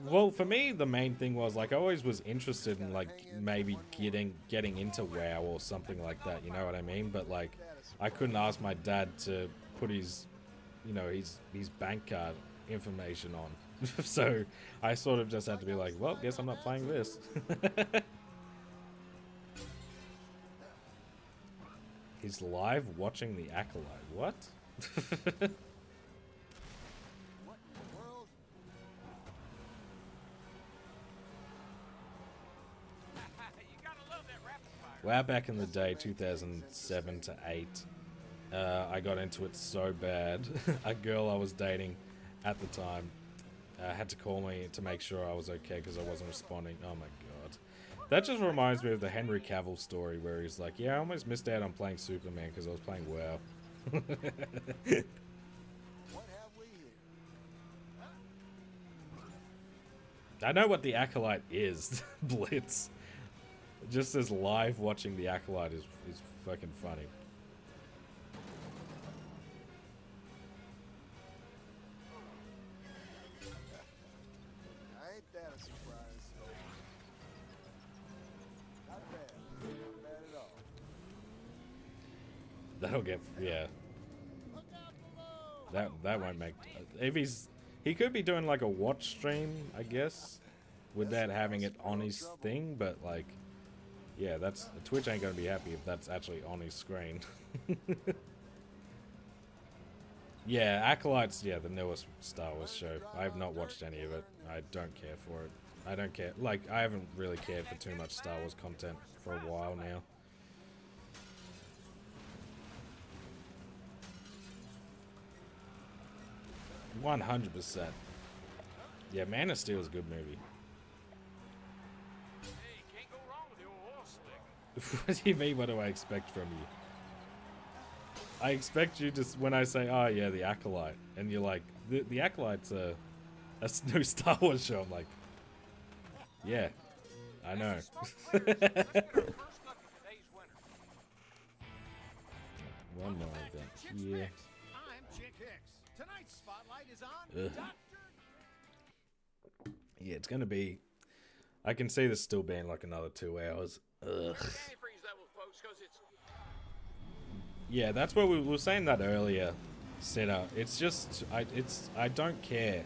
Well, for me, the main thing was, like, I always was interested in, like, maybe getting into WoW or something like that, you know what I mean? But, like, I couldn't ask my dad to put his, you know, his bank card information on. So, I sort of just had to be like, well, guess I'm not playing this. He's live watching the Acolyte. What? What in the world? You gotta love that rapid fire. WoW back in the day, 2007 to 8. I got into it so bad. A girl I was dating at the time had to call me to make sure I was okay because I wasn't responding. Oh my god. That just reminds me of the Henry Cavill story where he's like, yeah, I almost missed out on playing Superman because I was playing WoW. What have we here? I know what the Acolyte is, Blitz. Just as live watching the Acolyte is fucking funny. Ain't that a surprise? Not bad. Not bad at all. That'll get, yeah. That won't make, if he could be doing like a watch stream, I guess, without having it on his thing, but like, yeah, that's, Twitch ain't gonna be happy if that's actually on his screen. Yeah, Acolyte's, yeah, the newest Star Wars show. I have not watched any of it. I don't care for it. I don't care, like, I haven't really cared for too much Star Wars content for a while now. $100%. Yeah, Man of Steel is a good movie. Hey, can't go wrong with the old oil slick. What do you mean, what do I expect from you? I expect you to, when I say, oh yeah, the Acolyte, and you're like, the Acolyte's a new Star Wars show. I'm like, yeah, I know. Let's get our first look at today's winner. One more Back event to Chick's here. Mix. I'm Chick Hicks. Tonight's spotlight is on Ugh. Dr. Yeah, it's gonna be, I can see this still being like another 2 hours. Ugh. Antifreeze level, folks, because it's Yeah, that's what we were saying that earlier, Sinner. It's just, I don't care.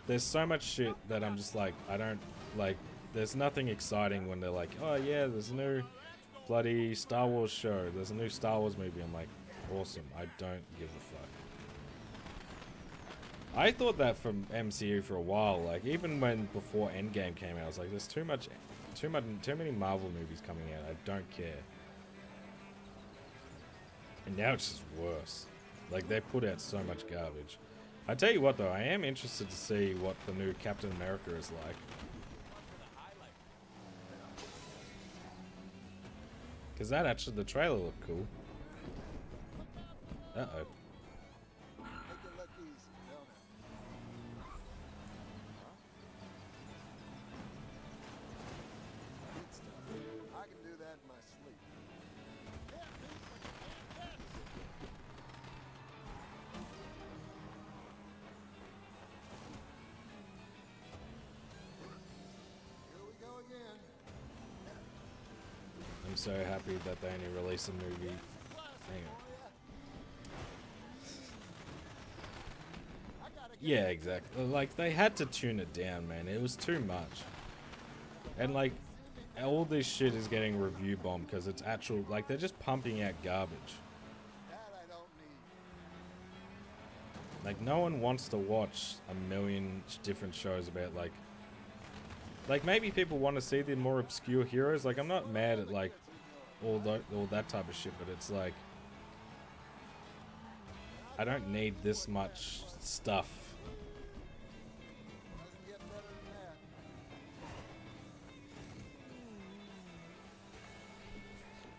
There's so much shit that I'm just like, I don't, like, there's nothing exciting when they're like, oh yeah, there's a new bloody Star Wars show, there's a new Star Wars movie. I'm like, awesome, I don't give a fuck. I thought that from MCU for a while, like, even when, before Endgame came out, I was like, there's too many Marvel movies coming out, I don't care. And now it's just worse. Like, they put out so much garbage. I tell you what, though, I am interested to see what the new Captain America is like. Because that actually, the trailer looked cool. Uh-oh. Make it look easy, don't it? Good stuff. I can do that in my sleep. Here we go again. I'm so happy that they only released a movie. Hang on. Yeah, exactly. Like, they had to tune it down, man. It was too much. And, like, all this shit is getting review bombed because it's actual, like, they're just pumping out garbage. That I don't need. Like, no one wants to watch a million different shows about, like, maybe people want to see the more obscure heroes. Like, I'm not mad at, like, all that type of shit, but it's like, I don't need this much stuff. Doesn't get better than that.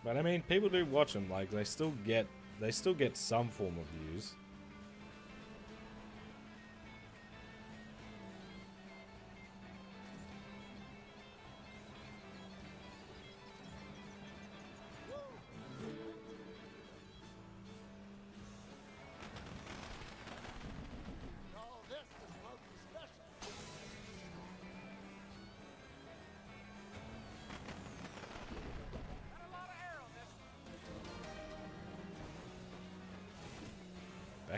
But I mean, people do watch them. Like, they still get some form of views.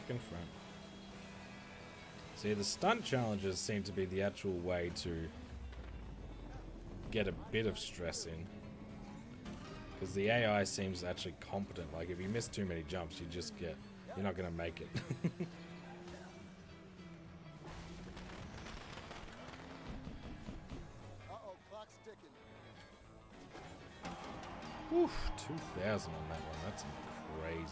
back and front. See, the stunt challenges seem to be the actual way to get a bit of stress in. Because the AI seems actually competent. Like, if you miss too many jumps, you're not going to make it. Uh-oh, clock's ticking. Oof, 2,000 on that one. That's crazy.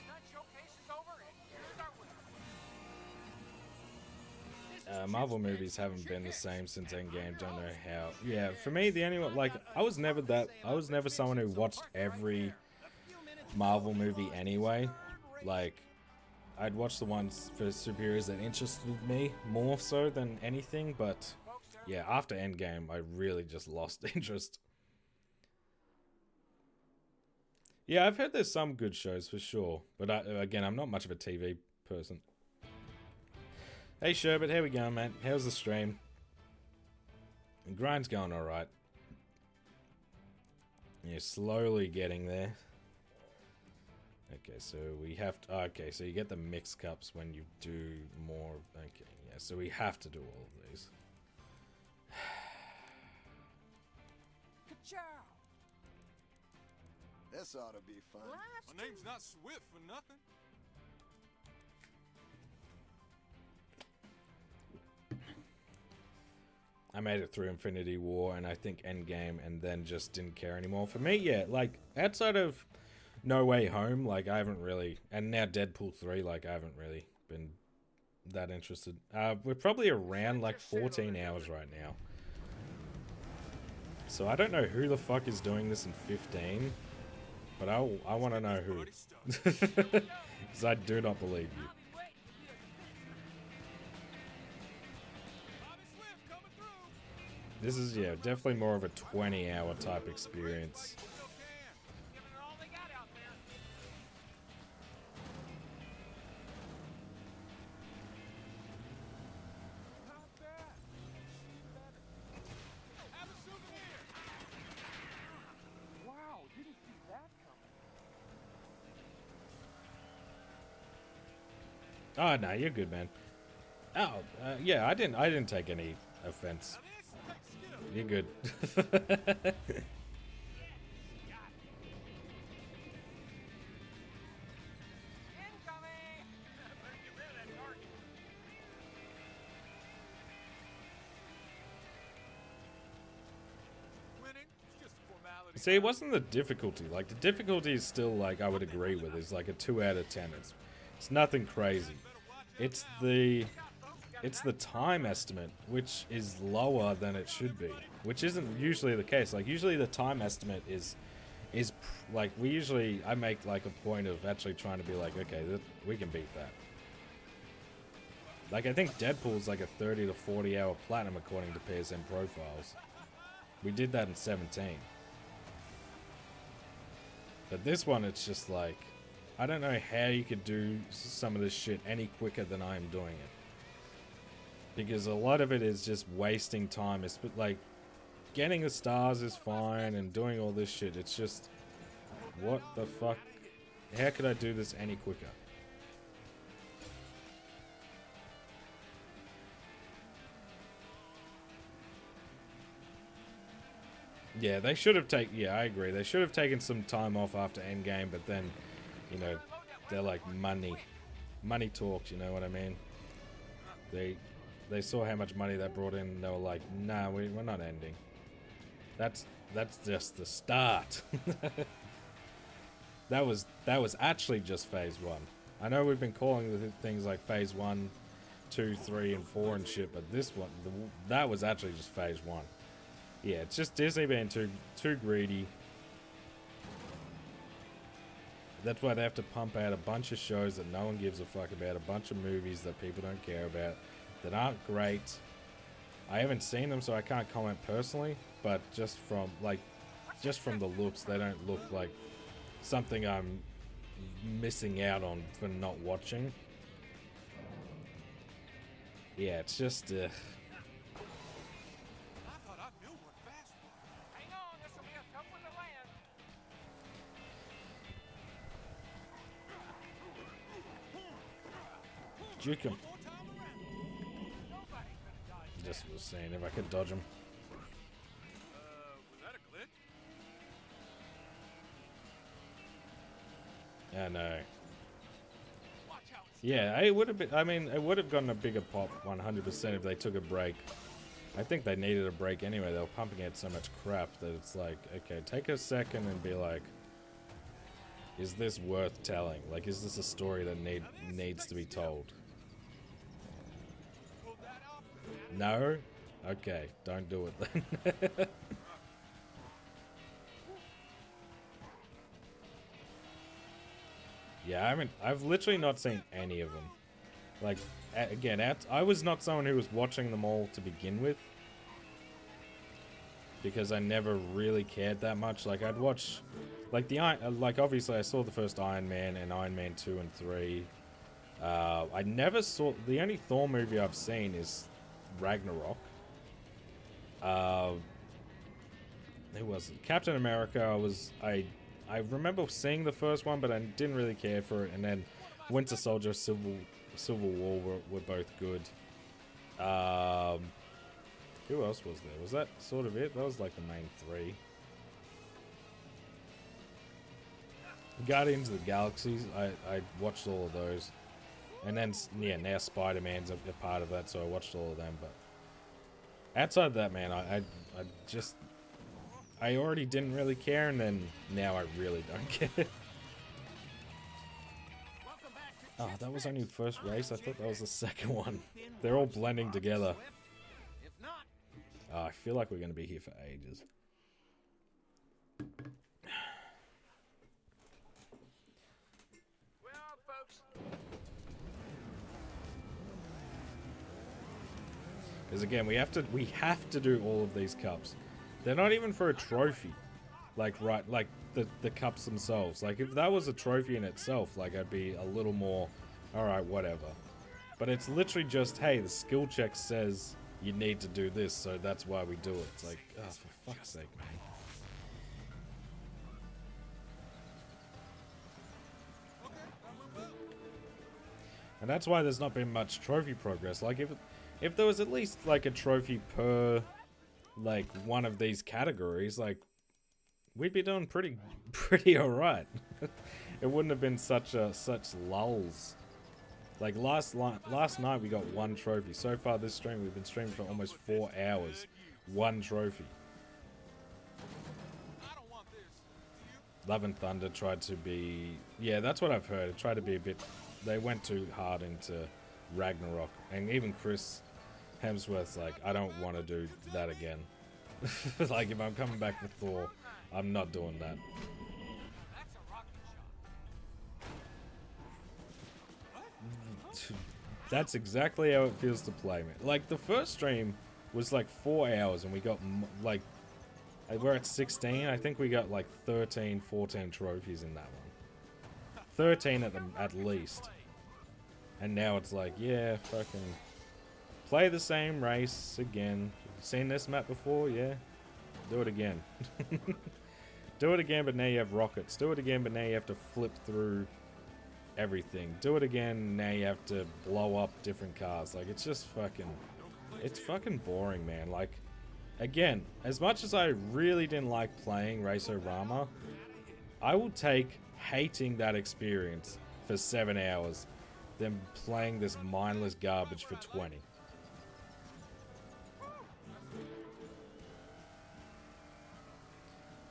Stunt showcase is over, and here's our winner. Marvel movies haven't been the same since Endgame. Don't know how. Yeah, for me, the only one, like, I was never someone who watched every Marvel movie anyway. Like, I'd watch the ones for superheroes that interested me more so than anything. But yeah, after Endgame, I really just lost interest. Yeah, I've heard there's some good shows for sure, but again, I'm not much of a TV person. Hey Sherbet, how we going, man? How's the stream? The grind's going alright. You're slowly getting there. Okay, so we have to... okay, so you get the mixed cups when you do more... okay, yeah, so we have to do all of these. Ka-chow! This ought to be fun. My name's not Swift for nothing. I made it through Infinity War and I think Endgame and then just didn't care anymore. For me, yeah, like, outside of No Way Home, like, I haven't really... and now Deadpool 3, like, I haven't really been that interested. We're probably around, like, 14 hours right now. So I don't know who the fuck is doing this in 15, but I want to know who. Because I do not believe you. This is, yeah, definitely more of a 20-hour type experience. Giving it all they got out there. Not bad. Have a souvenir. Wow, didn't see that coming. Oh, no, you're good, man. Oh, yeah, I didn't take any offense. You're good. See, it wasn't the difficulty. Like, the difficulty is still, like, I would agree with. It's like a 2 out of 10. It's nothing crazy. It's the time estimate, which is lower than it should be, which isn't usually the case. Like, usually the time estimate is like, I make, like, a point of actually trying to be like, okay, we can beat that. Like, I think Deadpool's like a 30 to 40 hour platinum according to PSN profiles. We did that in 17. But this one, it's just like, I don't know how you could do some of this shit any quicker than I am doing it. Because a lot of it is just wasting time. It's like, getting the stars is fine and doing all this shit. It's just, what the fuck? How could I do this any quicker? Yeah, they should have taken... yeah, I agree. They should have taken some time off after Endgame, but then, you know, they're like money. Money talks, you know what I mean? They saw how much money that brought in, and they were like, nah, we're not ending. That's just the start. That was actually just phase 1. I know we've been calling the things like phase 1, 2, 3, and 4 and shit, but this one, that was actually just phase 1. Yeah, it's just Disney being too greedy. That's why they have to pump out a bunch of shows that no one gives a fuck about, a bunch of movies that people don't care about, that aren't great. I haven't seen them, so I can't comment personally, but just from the looks, they don't look like something I'm missing out on for not watching. Yeah, it's just I thought I knew what fast was. Hang on, Juke him. One more time around. Nobody could have dodged Just was saying if I could dodge him. Was that a glitch? I know. Watch how it's Yeah, it would have been. I mean, it would have gotten a bigger pop 100% if they took a break. I think they needed a break anyway. They were pumping out so much crap that it's like, okay, take a second and be like, is this worth telling? Like, is this a story that needs to be told? Pull that off. No? Okay, don't do it then. Yeah, I've literally not seen any of them. Like, again, I was not someone who was watching them all to begin with. Because I never really cared that much. Like, I'd watch, like, like, obviously I saw the first Iron Man and Iron Man 2 and 3. I never saw, the only Thor movie I've seen is Ragnarok. Who was it? Captain America, I remember seeing the first one, but I didn't really care for it. And then Winter Soldier, Civil War were both good. Who else was there? Was that sort of it? That was like the main three. Guardians of the Galaxies, I watched all of those. And then, yeah, now Spider-Man's a part of that, so I watched all of them. But outside of that, man, I already didn't really care, and then now I really don't care. Oh, that was only first race? I thought that was the second one. They're all blending together. If not, Oh, I feel like we're going to be here for ages. Well, folks, Because again, we have to do all of these cups. They're not even for a trophy. Like, right, like the cups themselves. Like, if that was a trophy in itself, like, I'd be a little more, alright, whatever. But it's literally just, hey, the skill check says you need to do this, so that's why we do it. It's like, oh, for fuck's sake, man. And that's why there's not been much trophy progress. Like, if there was at least, like, a trophy per, like, one of these categories, like, we'd be doing pretty alright. It wouldn't have been such lulls. Like, last night we got one trophy. So far this stream, we've been streaming for almost 4 hours. One trophy. Love and Thunder tried to be... Yeah, that's what I've heard. It tried to be a bit... They went too hard into Ragnarok. And even Chris Hemsworth's like, I don't want to do that again. Like, if I'm coming back for Thor, I'm not doing that. that's a rocket shot. That's exactly how it feels to play, man. Like, the first stream was like 4 hours and we got, like, we're at 16. I think we got like 13, 14 trophies in that one. 13 at least. And now it's like, yeah, fucking play the same race again. Seen this map before? Yeah. Do it again. Do it again, but now you have rockets. Do it again, but now you have to flip through everything. Do it again, now you have to blow up different cars. Like, it's just fucking... It's fucking boring, man. Like, again, as much as I really didn't like playing Race-O-Rama, I will take hating that experience for 7 hours than playing this mindless garbage for 20.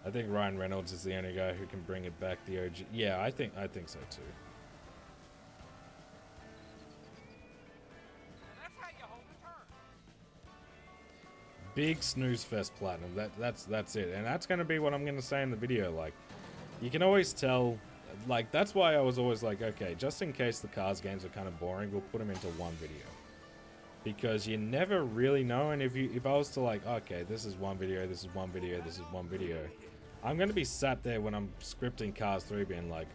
I think Ryan Reynolds is the only guy who can bring it back, the OG. Yeah, I think so too. That's how you hold a turn. Big snooze fest platinum. That's it. And that's going to be what I'm going to say in the video. Like, you can always tell, like, that's why I was always like, okay, just in case the Cars games are kind of boring, we'll put them into one video. Because you never really know, and if I was to like, okay, this is one video, this is one video, this is one video, I'm going to be sat there when I'm scripting Cars 3 being like,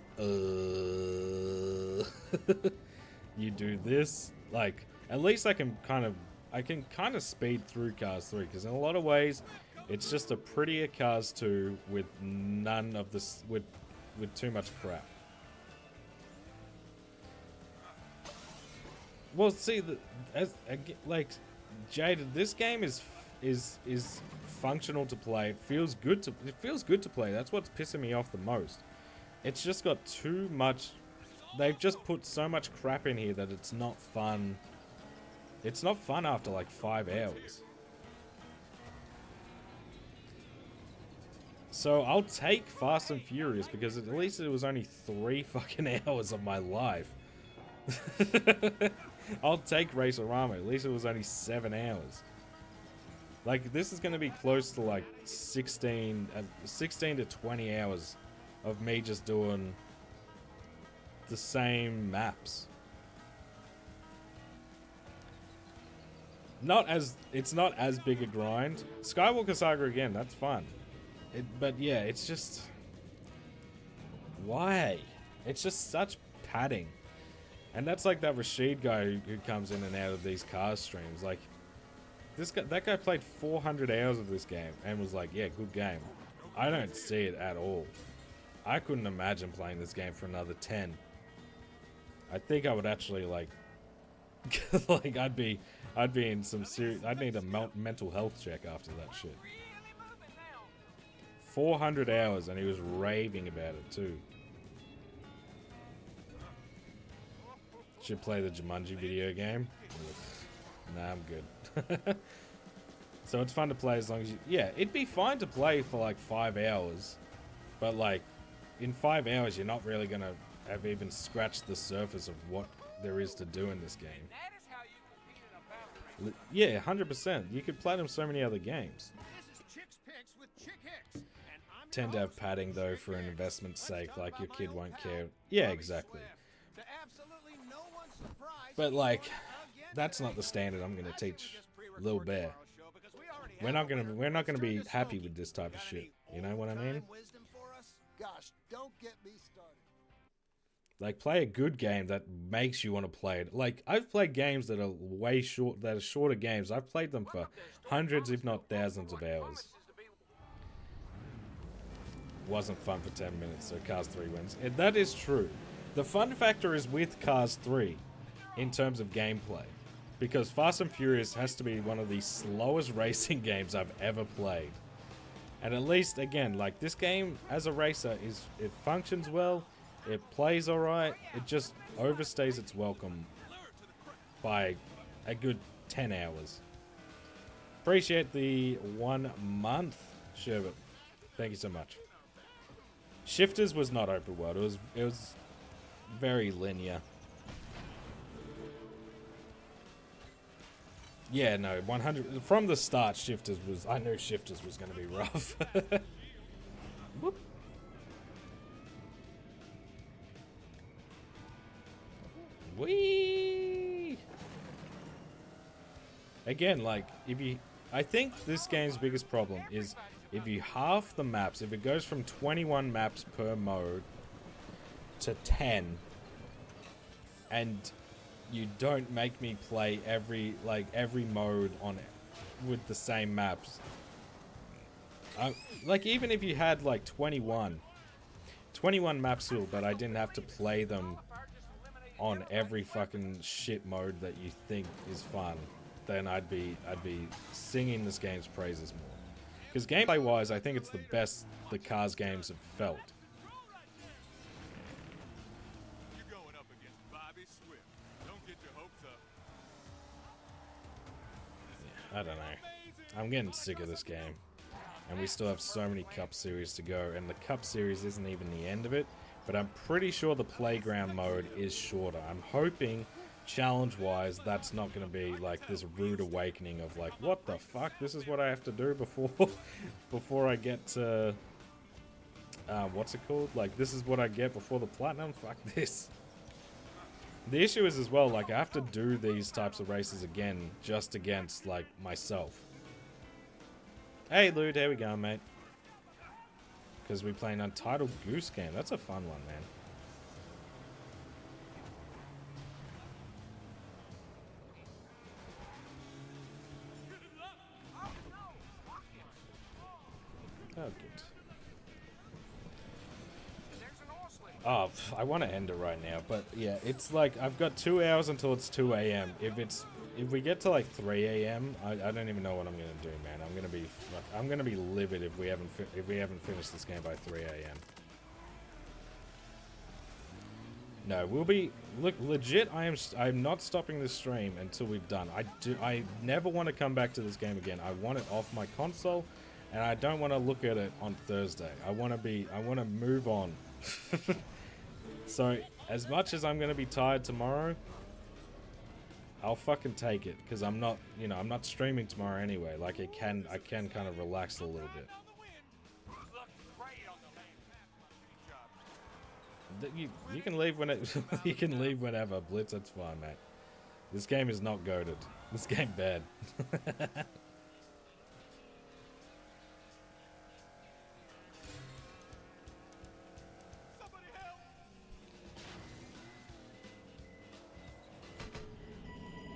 you do this? Like, at least I can kind of speed through Cars 3, because in a lot of ways, it's just a prettier Cars 2 with none of this, with too much crap. Well, see, like, Jaded, this game is functional to play. It feels good to play. That's what's pissing me off the most. It's just got too much. They've just put so much crap in here that it's not fun. It's not fun after like 5 hours. So I'll take Fast and Furious because at least it was only 3 fucking hours of my life. I'll take Racerama. At least it was only 7 hours. Like, this is going to be close to like 16 to 20 hours of me just doing the same maps. It's not as big a grind. Skywalker Saga again, that's fun. But yeah, it's just... Why? It's just such padding. And that's like that Rashid guy who comes in and out of these Cars streams. Like, that guy played 400 hours of this game and was like, yeah, good game. I don't see it at all. I couldn't imagine playing this game for another 10. I think I would actually like... like, I'd be in some serious... I'd need a mental health check after that shit. 400 hours and he was raving about it too. Should play the Jumanji video game. Nah, I'm good. So it's fun to play as long as you... Yeah, it'd be fine to play for like 5 hours. But like, in 5 hours you're not really gonna have even scratched the surface of what there is to do in this game. Yeah, 100%. You could platinum so many other games. Tend to have padding though for an investment's sake, like your kid won't care. Yeah, exactly. But like, that's not the standard I'm gonna teach Lil Bear. We're not gonna be happy with this type of shit. You know what I mean? Gosh, don't get me started. Like, play a good game that makes you want to play it. Like, I've played games that are shorter games. I've played them for hundreds, if not thousands of hours. Wasn't fun for 10 minutes, so Cars 3 wins. And that is true. The fun factor is with Cars 3 in terms of gameplay. Because Fast and Furious has to be one of the slowest racing games I've ever played. And at least, again, like, this game as a racer, it functions well, it plays alright, it just overstays its welcome by a good 10 hours. Appreciate the 1 month, Sherbet. Thank you so much. Shifters was not open world. It was very linear. Yeah, no, 100 from the start. Shifters was. I knew Shifters was going to be rough. Whoop. Whee! Again, like, I think this game's biggest problem is if you half the maps, if it goes from 21 maps per mode to 10, and you don't make me play every mode on it with the same maps. Like, even if you had like 21 maps still, but I didn't have to play them on every fucking shit mode that you think is fun, then I'd be singing this game's praises more. Because gameplay-wise, I think it's the best the Cars games have felt. You're going up against Bobby Swift. Don't get your hopes up. Yeah, I don't know. I'm getting sick of this game. And we still have so many Cup Series to go. And the Cup Series isn't even the end of it. But I'm pretty sure the Playground mode is shorter. I'm hoping, challenge-wise, that's not going to be like this rude awakening of like, what the fuck? This is what I have to do before I get to... what's it called? Like, this is what I get before the Platinum? Fuck this. The issue is as well, like, I have to do these types of races again just against, like, myself. Hey, Lude, how we going, mate? Because we play an Untitled Goose Game. That's a fun one, man. Oh, good. There's an oil slick Oh, I want to end it right now, but yeah, it's like I've got 2 hours until it's 2 a.m. If we get to like 3 a.m., I don't even know what I'm gonna do, man. I'm gonna be livid if we haven't finished this game by 3 a.m. No, we'll be legit. I'm not stopping this stream until we've done. I never want to come back to this game again. I want it off my console, and I don't want to look at it on Thursday. I want to move on. So, as much as I'm going to be tired tomorrow, I'll fucking take it, because I'm not streaming tomorrow anyway. Like, I can kind of relax a little bit. You can leave when you can leave whenever, Blitz. That's fine, mate. This game is not goated. This game bad.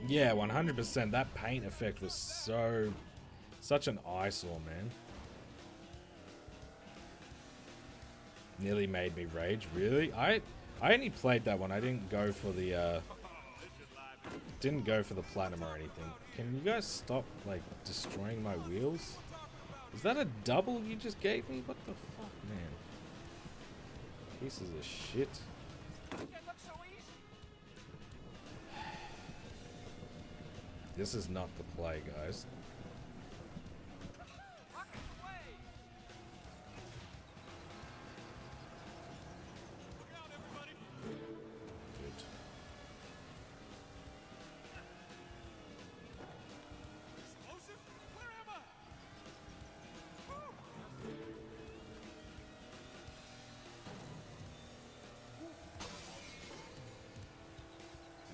Yeah, 100%. That paint effect was such an eyesore, man. Nearly made me rage. Really? I only played that one. I didn't go for the platinum or anything. Can you guys stop like destroying my wheels? Is that a double you just gave me? What the fuck, man? Pieces of shit. This is not the play, guys.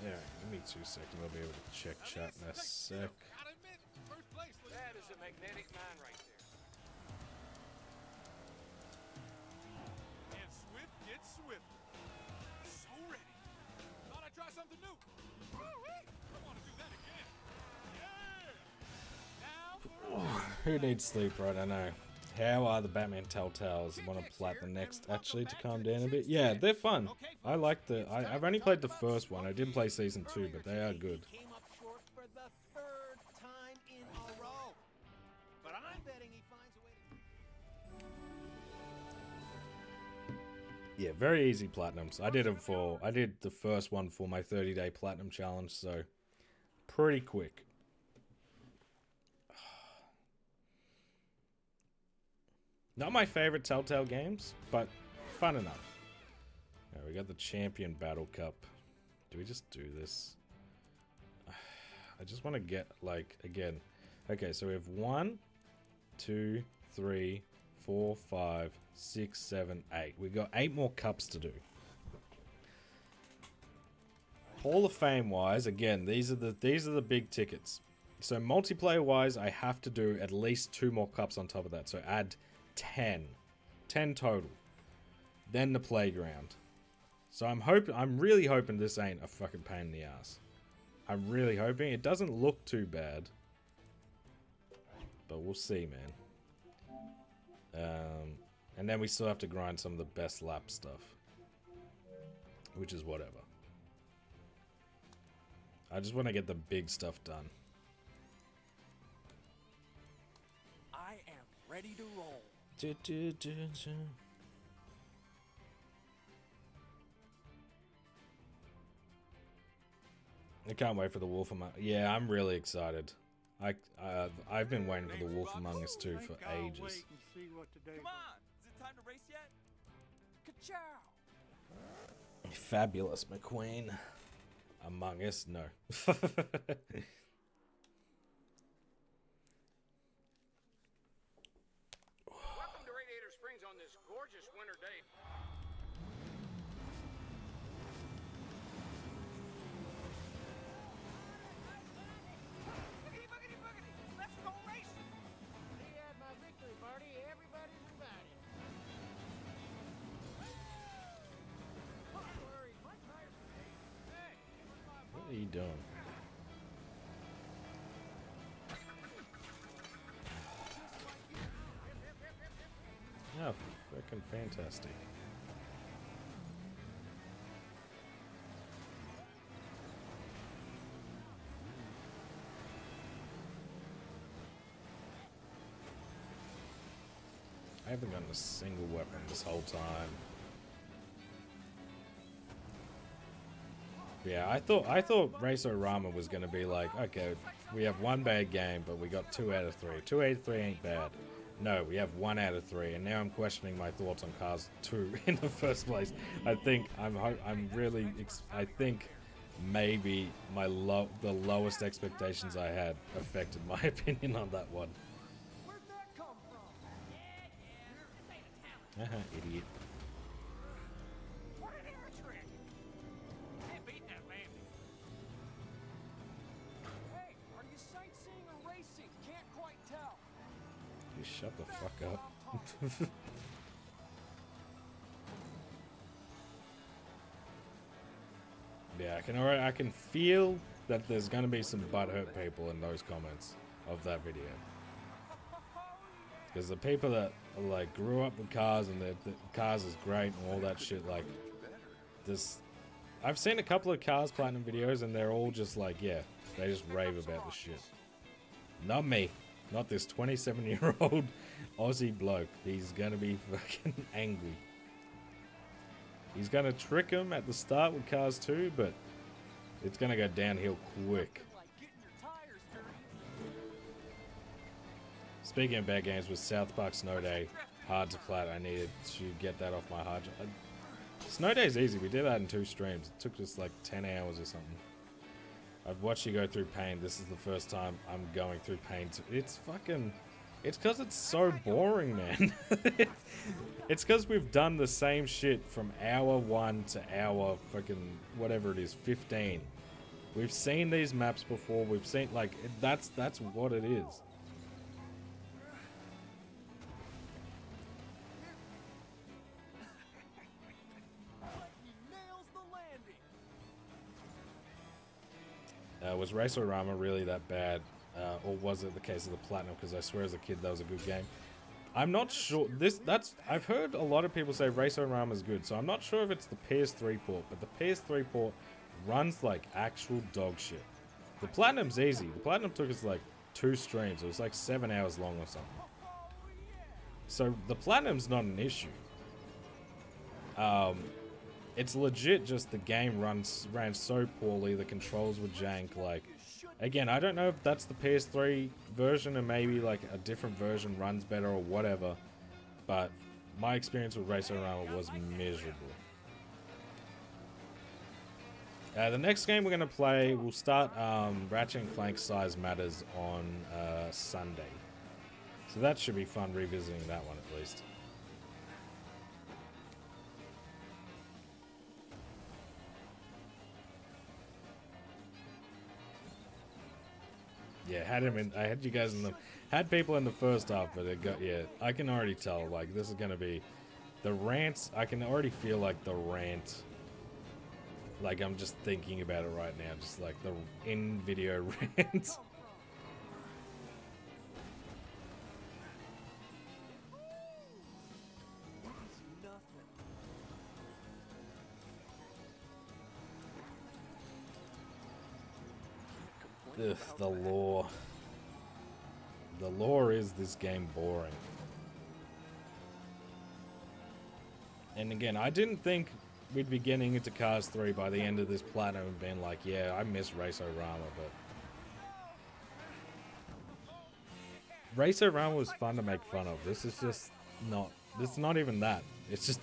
Yeah, give me 2 seconds. I'll be able to check chat in a sec. That is a magnetic mine right there. And Swift gets Swift. So ready. Thought I'd try something new. Woo-wee! I want to do that again. Yeah! Now for Who needs sleep, right? I know. How are the Batman Telltales? Want to plat the next actually to calm down a bit? Yeah, they're fun. I like I've only played the first one. I didn't play season 2, but they are good. Came up short for the 3rd time in a row. But I'm betting he finds a way to... Yeah, very easy platinums. I did the first one for my 30-day platinum challenge, so pretty quick. Not my favorite Telltale games, but fun enough. Alright, we got the Champion Battle Cup. Do we just do this? I just want to get, like, again. Okay, so we have 1, 2, 3, 4, 5, 6, 7, 8. We got 8 more cups to do. Hall of Fame wise, again, these are the big tickets. So multiplayer wise, I have to do at least 2 more cups on top of that. So add 10 total. Then the playground. So I'm really hoping this ain't a fucking pain in the ass. I'm really hoping. It doesn't look too bad, but we'll see, man. And then we still have to grind some of the best lap stuff, which is whatever. I just want to get the big stuff done. I am ready to roll. I can't wait for the Wolf Among Us. Yeah, I'm really excited. I've been waiting for the Wolf Among Us 2 for ages. Come on! Is it time to race yet? Ka-chow! Fabulous McQueen. Among Us? No. Welcome to Radiator Springs on this gorgeous winter day. Boogity, boogity, boogity! Let's go racing! See at my victory party, everybody's invited. Don't worry, my tires are made. Hey, it was my What are you doing? Oh, freaking fantastic. haven't gotten a single weapon this whole time. Yeah, I thought Race-O-Rama was gonna be like, okay, we have one bad game, but we got 2 out of 3. 2 out of 3 ain't bad. No, we have 1 out of 3, and now I'm questioning my thoughts on Cars 2 in the first place. I think I think maybe the lowest expectations I had affected my opinion on that one. Where'd that come from? Idiot. What an air trick! Can't beat that landing. Hey, are you sightseeing or racing? Can't quite tell. You shut the fuck up. Yeah, I can feel that there's gonna be some butthurt people in those comments of that video. Because the people that like grew up with cars and the cars is great and all that shit, like this. I've seen a couple of Cars Platinum videos and they're all just like, yeah, they just rave about the shit. Not me. Not this 27-year-old Aussie bloke. He's gonna be fucking angry. He's gonna trick him at the start with Cars 2, but it's gonna go downhill quick. Speaking of bad games, with South Park Snow Day hard to plat, I needed to get that off my hard drive. Snow Day's easy. We did that in 2 streams. It took us like 10 hours or something. I've watched you go through pain. This is the first time I'm going through pain. It's fucking... It's because it's so boring, man. It's because we've done the same shit from hour 1 to hour fucking whatever it is, 15. We've seen these maps before. We've seen, like, that's what it is. Was Race-O-Rama really that bad? Or was it the case of the Platinum? Because I swear as a kid that was a good game. I'm not sure. I've heard a lot of people say Race-O-Rama is good, so I'm not sure if it's the PS3 port, but the PS3 port runs like actual dog shit. The Platinum's easy. The Platinum took us like 2 streams. It was like 7 hours long or something. So the Platinum's not an issue. It's legit just the game ran so poorly, the controls were jank, like... Again, I don't know if that's the PS3 version and maybe like a different version runs better or whatever, but my experience with Race-O-Rama was miserable. The next game we're going to play, we'll start Ratchet & Clank Size Matters on Sunday. So that should be fun revisiting that one at least. Yeah, I had you guys had people in the first half, but it got, yeah, I can already tell, like, this is gonna be, the rants, I can already feel, like, the rant, like, I'm just thinking about it right now, just, like, the in-video rant. Ugh, the lore. The lore is this game boring. And again, I didn't think we'd be getting into Cars 3 by the end of this platinum and being like, yeah, I miss Race-O-Rama, but... Race-O-Rama was fun to make fun of. This is just not... This is not even that. It's just...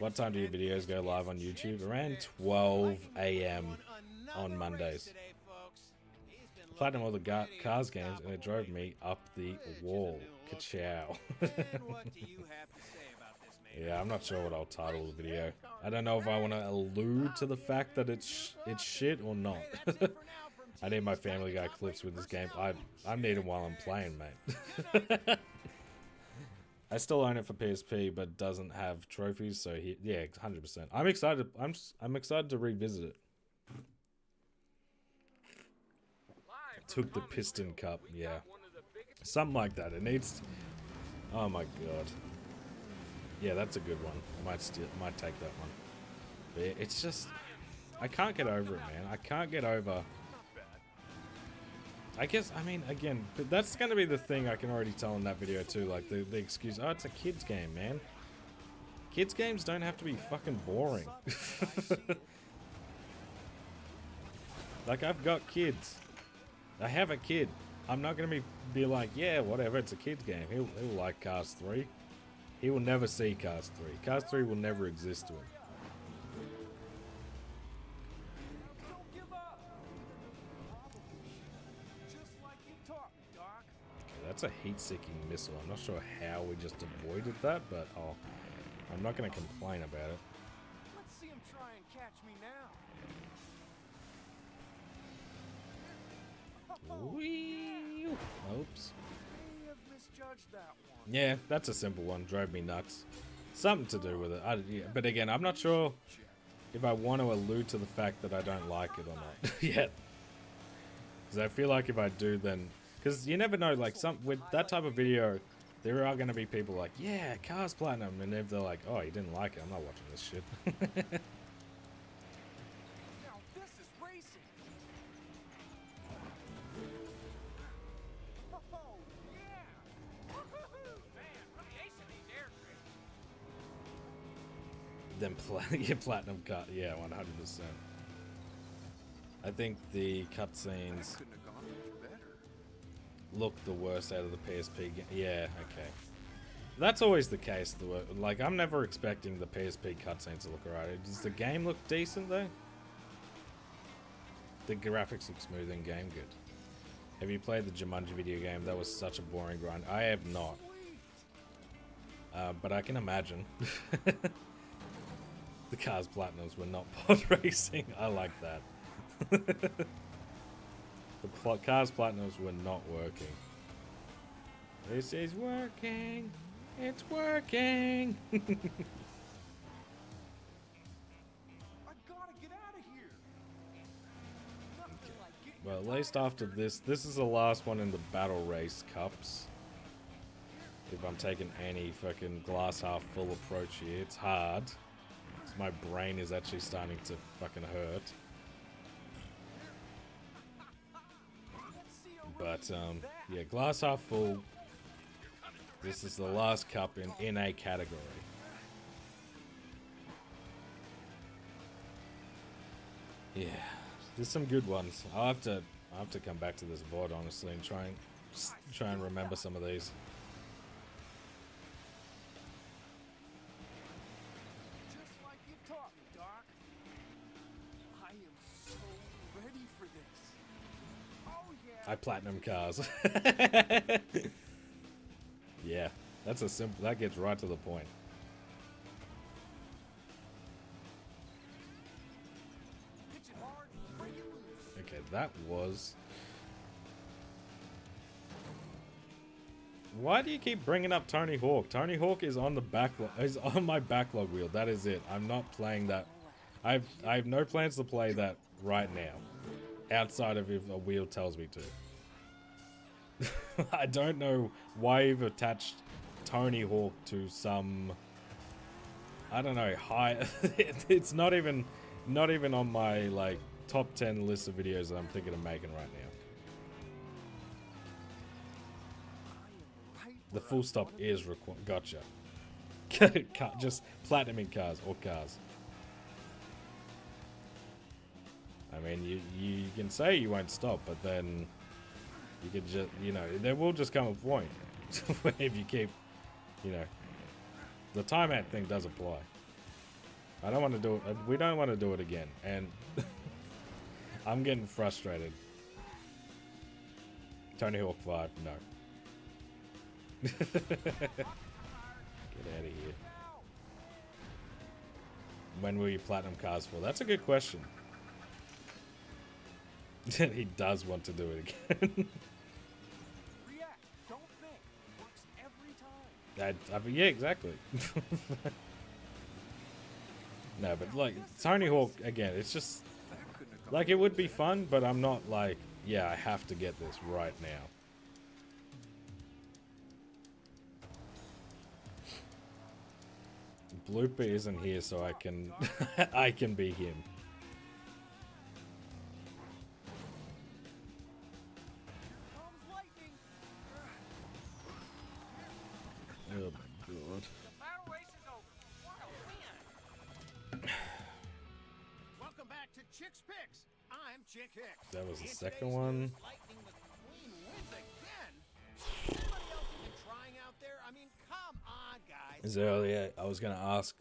What time do your videos go live on YouTube? Around 12 AM on Mondays. Platinum all the Cars games and it drove me up the wall. Ka-chow. Yeah, I'm not sure what I'll title the video. I don't know if I want to allude to the fact that it's shit or not. I need my Family Guy clips with this game. I need them while I'm playing, mate. I still own it for PSP, but doesn't have trophies, so yeah, 100%. I'm excited. I'm excited to revisit it. Took the Piston Cup, yeah, something like that. It needs. Oh my god. Yeah, that's a good one. I might take that one. But yeah, it's just, I can't get over it, man. I can't get over I guess, I mean, again, but that's going to be the thing I can already tell in that video too. Like, the excuse, oh, it's a kid's game, man. Kids' games don't have to be fucking boring. Like, I've got kids. I have a kid. I'm not going to be like, yeah, whatever, it's a kid's game. He'll like Cars 3. He will never see Cars 3. Cars 3 will never exist to him. Don't give up. Just like you taught me, Doc. Okay, that's a heat-seeking missile. I'm not sure how we just avoided that, but I'm not going to complain about it. Let's see him try and catch me now. Whee! Oops. May have misjudged that one. Yeah, that's a simple one. Drove me nuts. Something to do with it. Yeah, but again, I'm not sure if I want to allude to the fact that I don't like it or not yet. Because I feel like if I do, then... Because you never know, like, with that type of video, there are going to be people like, yeah, Cars Platinum. And if they're like, oh, you didn't like it, I'm not watching this shit. Now this is racing. Oh, yeah. Woohoo! Man, really acing these air tricks. Then Platinum cut, yeah, 100%. I think the cutscenes Couldn't have gone much better. look the worst out of the PSP game. Yeah, okay. That's always the case. Like, I'm never expecting the PSP cutscenes to look alright. Does the game look decent, though? The graphics look smooth in game, good. Have you played the Jumanji video game? That was such a boring grind. I have not. But I can imagine. The Cars Platinums were not pod racing. I like that. The Cars Platinums were not working. This is working. It's working. I gotta get out of here. Nothing like getting Well, at your least tires after dirty. this is the last one in the Battle Race Cups. If I'm taking any fucking glass half full approach here, it's hard. 'Cause my brain is actually starting to fucking hurt. Let's see a But, rookie do that. yeah, glass half full. This is the last cup in a category. Yeah, there's some good ones. I'll have to come back to this VOD honestly and try and remember some of these. Just like you taught me, Doc. I am so ready for this. Oh yeah. I platinum cars. Yeah, that's a simple. That gets right to the point. Pitch it hard, break it loose. Okay, that was. Why do you keep bringing up Tony Hawk? Tony Hawk is on the backlog. Is on my backlog wheel. That is it. I'm not playing that. I have no plans to play that right now, outside of if a wheel tells me to. I don't know why you've attached Tony Hawk to some. I don't know. High. It's not even on my like top 10 list of videos that I'm thinking of making right now. The full stop is required. Gotcha. Just platinum cars or cars. I mean, you can say you won't stop, but then you could just, there will just come a point where if you keep, the timeout thing does apply. I don't want to do it. We don't want to do it again, and I'm getting frustrated. Tony Hawk 5, no. Get out of here. When will you platinum cars for? That's a good question. He does want to do it again. React, don't think. Works every time. Yeah, exactly. No, but like Tony Hawk again, it's just like it would be fun, but I'm not like, yeah, I have to get this right now. Blooper isn't here, so I can I can be him. Chick's Picks. I'm Chick Hicks. That was the In second today's one. news, Lightning McQueen wins again. Anybody else even trying out there? I mean, come on, guys. Earlier, I was going to ask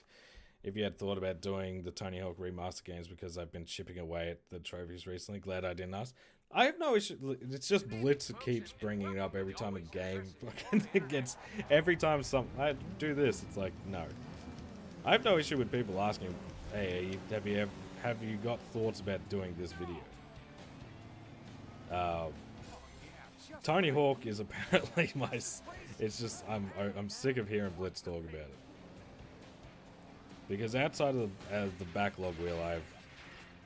if you had thought about doing the Tony Hawk Remaster games because I've been chipping away at the trophies recently. Glad I didn't ask. I have no issue. It's just Blitz that keeps bringing it up every time a game fucking gets. Every time I do this, it's like, no. I have no issue with people asking, hey, have you got thoughts about doing this video? Tony Hawk is apparently my. It's just I'm sick of hearing Blitz talk about it. Because outside of the backlog wheel,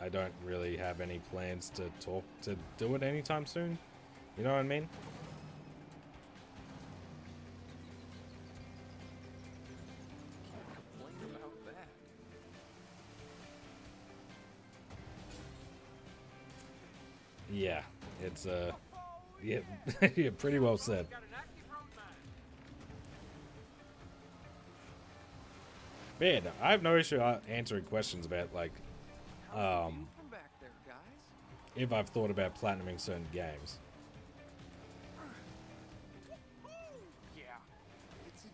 I don't really have any plans to do it anytime soon. You know what I mean? Complain about that. Yeah, it's yeah, yeah, pretty well said. Got an active road mine. But yeah, no, I have no issue answering questions about like, From back there, guys. if I've thought about platinuming certain games. Yeah.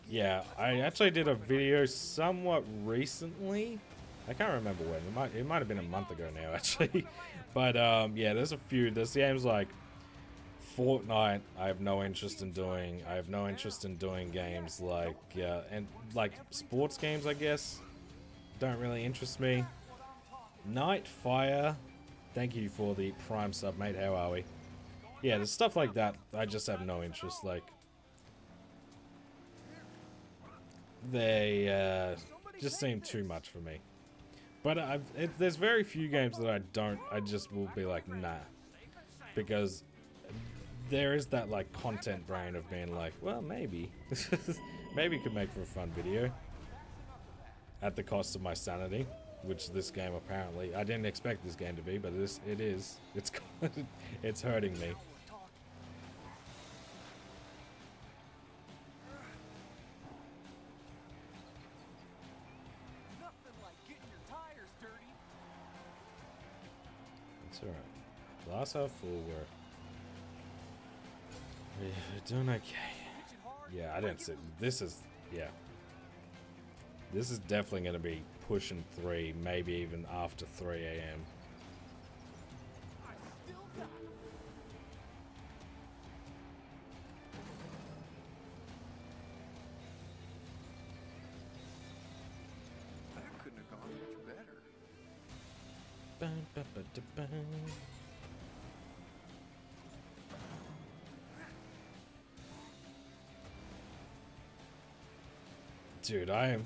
Yeah, I actually did a video somewhat recently. I can't remember when. It might have been a month ago now, actually. But yeah, there's games like Fortnite. I have no interest in doing. I have no interest in doing games like and like sports games, I guess. Don't really interest me. Nightfire. Thank you for the Prime sub, mate. How are we? Yeah, there's stuff like that. I just have no interest. Like they just seem too much for me. But there's very few games that I just will be like, nah. Because there is that, like, content brain of being like, well, maybe. Maybe it could make for a fun video. At the cost of my sanity. Which this game apparently, I didn't expect this game to be, but it is. It's hurting me. Nothing like getting your tires dirty. It's alright. Glass half full, we're doing okay. Yeah, I didn't see. This is, yeah. This is definitely going to be pushing 3, maybe even after 3 a.m. I still got it. That couldn't have gone much better. Bum, ba, ba, da, bum. Dude, I am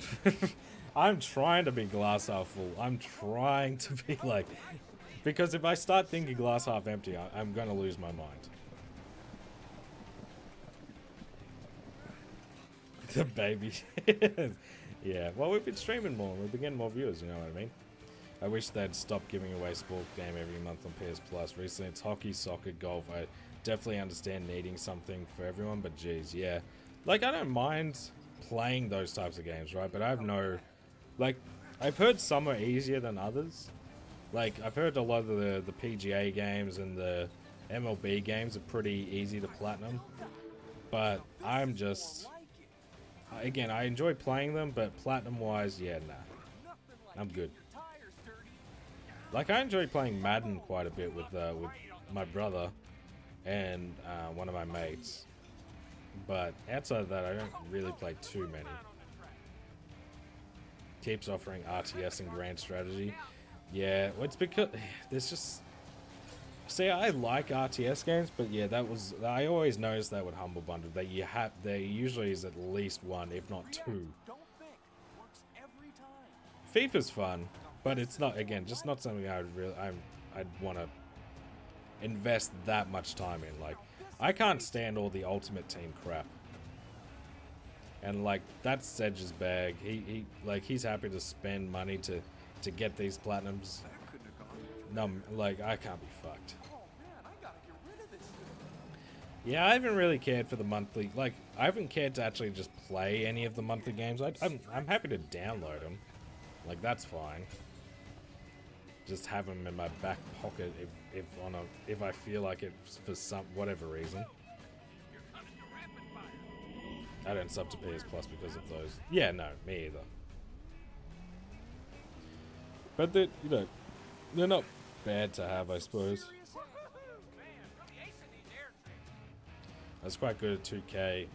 I'm trying to be glass half full. I'm trying to be like, because if I start thinking glass half empty, I'm gonna lose my mind. The baby. Yeah, well, we've been streaming more. We've been getting more viewers, you know what I mean? I wish they'd stop giving away sport game every month on PS Plus. Recently, it's hockey, soccer, golf. I definitely understand needing something for everyone, but geez, yeah. Like, I don't mind playing those types of games, right? But I have no... Like, I've heard some are easier than others. Like, I've heard a lot of the PGA games and the MLB games are pretty easy to platinum. But I'm just... Again, I enjoy playing them, but platinum-wise, yeah, nah. I'm good. Like, I enjoy playing Madden quite a bit with my brother and one of my mates. But outside of that, I don't really play too many. Keeps offering RTS and Grand Strategy. Yeah, well, it's because there's just... See, I like RTS games, but yeah, I always noticed that with Humble Bundle, that there usually is at least one, if not two. FIFA's fun, but it's not, again, just not something I'd want to invest that much time in. Like, I can't stand all the Ultimate Team crap. And like, that's Sedge's bag. He's happy to spend money to get these platinums. No, like, I can't be fucked. Yeah, I haven't really cared for the monthly. Like, I haven't cared to actually just play any of the monthly games. I'm happy to download them. Like, that's fine. just have them in my back pocket if I feel like it for whatever reason. I don't sub to PS Plus because of those. Yeah, no, me either. But they're not bad to have, I suppose. That's quite good at 2K,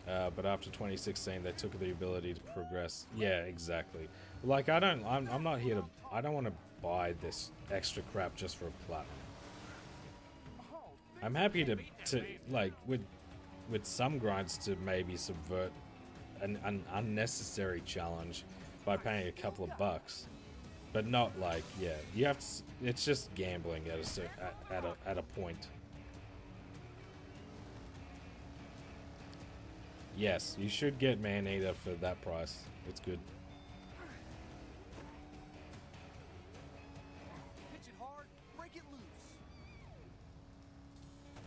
but after 2016 they took the ability to progress. Yeah, exactly. Like I'm not here to. I don't want to buy this extra crap just for a platinum. I'm happy to like with some grinds to maybe subvert an unnecessary challenge by paying a couple of bucks, but not like you have to. It's just gambling at a point. Yes, you should get Maneater for that price. It's good. Pitch it hard, break it loose.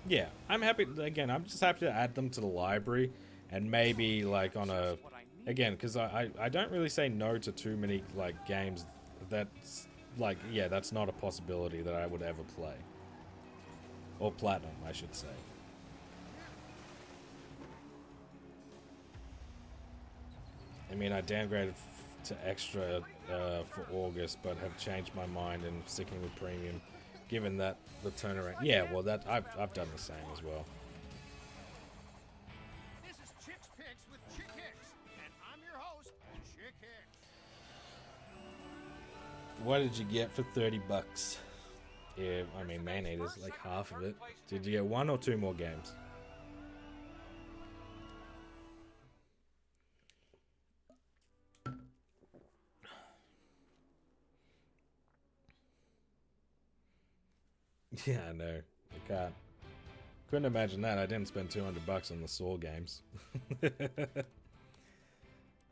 Yeah, I'm happy. Again, I'm just happy to add them to the library, and maybe like on a, again, because I don't really say no to too many like games that's like that's not a possibility that I would ever play, or platinum, I should say. I mean, I downgraded to extra for August, but have changed my mind and sticking with premium, given that the turnaround. Yeah, well, that I've done the same as well. This is Chick's Picks with Chick Hicks, and I'm your host, Chick Hicks. What did you get for $30? Yeah, I mean, Maneater's like half of it. Did you get 1 or 2 more games? Yeah, I know. I can't. Couldn't imagine that. I didn't spend $200 on the Saw games.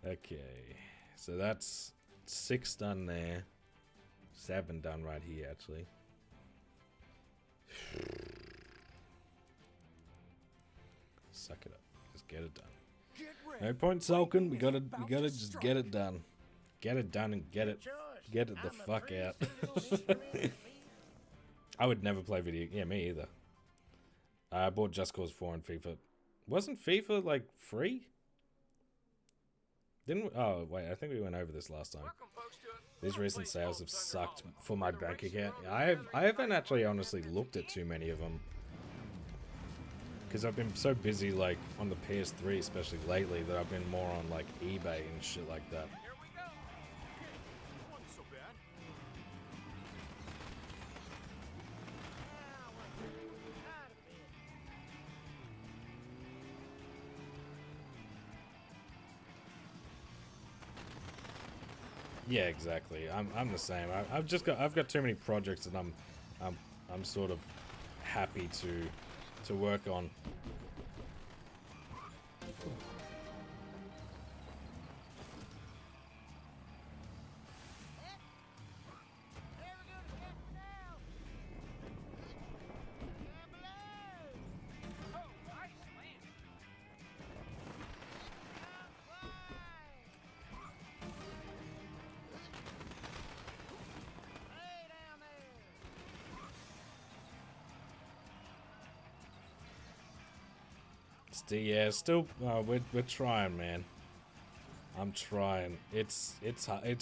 Okay, so that's 6 done there. 7 done right here, actually. Suck it up. Just get it done. No point sulking. We gotta just get it done. Get it done and get it the fuck out. I would never play video. Yeah, me either. I bought Just Cause 4 and FIFA. Wasn't FIFA like free? Didn't we? Oh wait, I think we went over this last time. These recent sales have sucked for my bank account. I haven't actually honestly looked at too many of them because I've been so busy like on the PS3, especially lately, that I've been more on like eBay and shit like that. Here we go. Wasn't so bad. Yeah, exactly. I'm the same. I've got too many projects that I'm sort of happy to work on. Yeah, still, we're trying, man. I'm trying. It's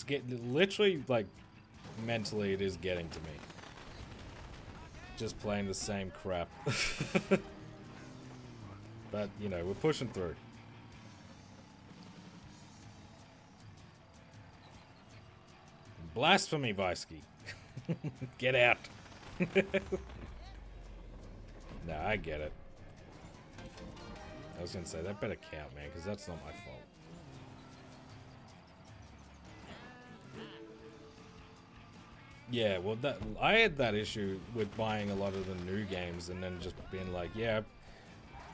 getting literally like mentally, it is getting to me. Just playing the same crap. But you know, we're pushing through. Blasphemy, Visky. Get out. No, I get it. I was gonna say, that better count, man, because that's not my fault. Yeah, well, I had that issue with buying a lot of the new games and then just being like, yeah,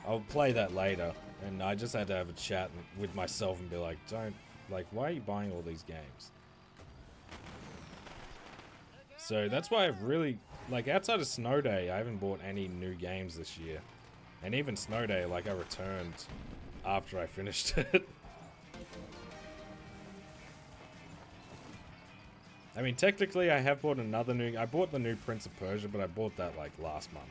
I'll play that later. And I just had to have a chat with myself and be like, why are you buying all these games? So that's why I've really, like, outside of Snow Day, I haven't bought any new games this year. And even Snow Day, like, I returned after I finished it. I mean, technically, I have bought another new... I bought the new Prince of Persia, but I bought that, like, last month.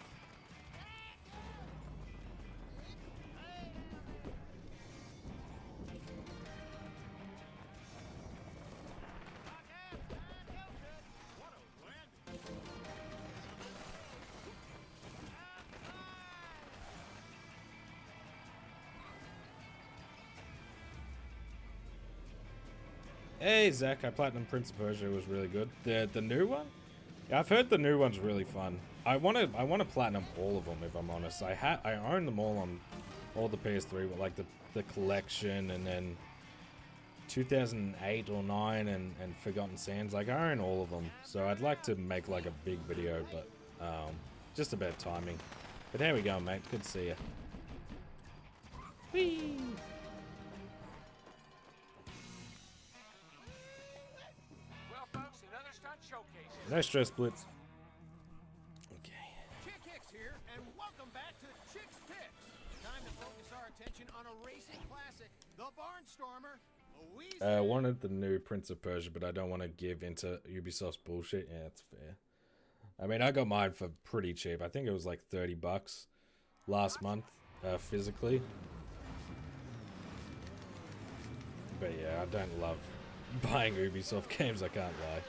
Hey Zach, I platinum Prince of Persia. It was really good. The new one? Yeah, I've heard the new one's really fun. I wanna platinum all of them if I'm honest. I own them all on all the PS3, but like the collection and then 2008 or 9 and Forgotten Sands. Like I own all of them, so I'd like to make like a big video, but just about timing. But here we go, mate. Good to see you. Whee! Well, folks, another stunt showcase. No stress, Blitz. Okay. Chick Hicks here, and welcome back to Chick's Picks. Time to focus our attention on a racing classic, the Barnstormer. Wanted the new Prince of Persia, but I don't want to give into Ubisoft's bullshit. Yeah, that's fair. I mean, I got mine for pretty cheap. I think it was like $30 last month, physically. But yeah, I don't love buying Ubisoft games, I can't lie.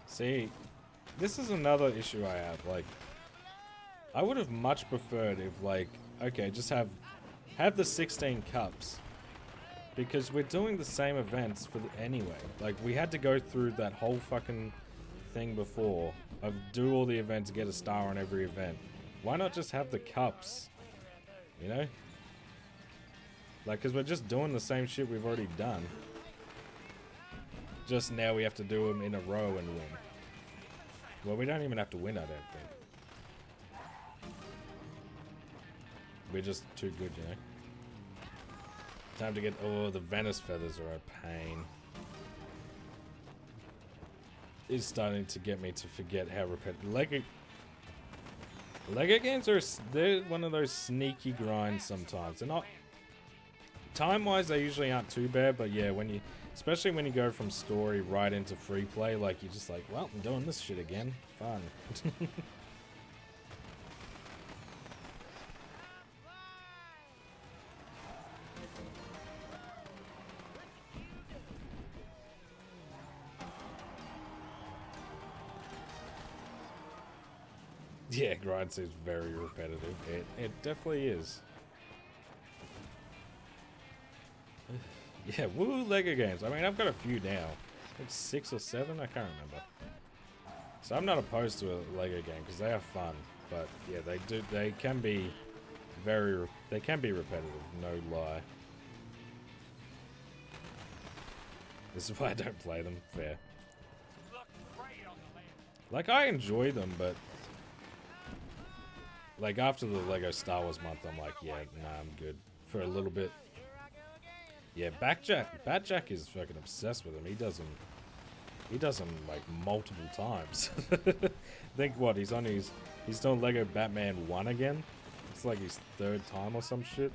See, this is another issue I have. Like, I would have much preferred if, like, okay, just have the 16 cups, because we're doing the same events for anyway. Like, we had to go through that whole fucking thing before of do all the events, get a star on every event. Why not just have the cups? You know, like, because we're just doing the same shit we've already done. Just now we have to do them in a row and win. Well, we don't even have to win, I don't think. We're just too good, you know? Time to get... Oh, the Venice feathers are a pain. It's starting to get me to forget how repetitive... Lego games are... They're one of those sneaky grinds sometimes. They're not... Time-wise, they usually aren't too bad, but yeah, when you... Especially when you go from story right into free play, like you're just like, well, I'm doing this shit again. Fun. Yeah, grind seems very repetitive. It definitely is. Yeah, woo Lego games. I mean, I've got a few now. I think 6 or 7, I can't remember. So I'm not opposed to a Lego game because they are fun. But yeah, they can be repetitive, no lie. This is why I don't play them, fair. Like, I enjoy them, but like after the Lego Star Wars month, I'm like, yeah, nah, I'm good for a little bit. Yeah, Batjack is fucking obsessed with him. He does them like multiple times. Think what, he's doing Lego Batman 1 again? It's like his 3rd time or some shit.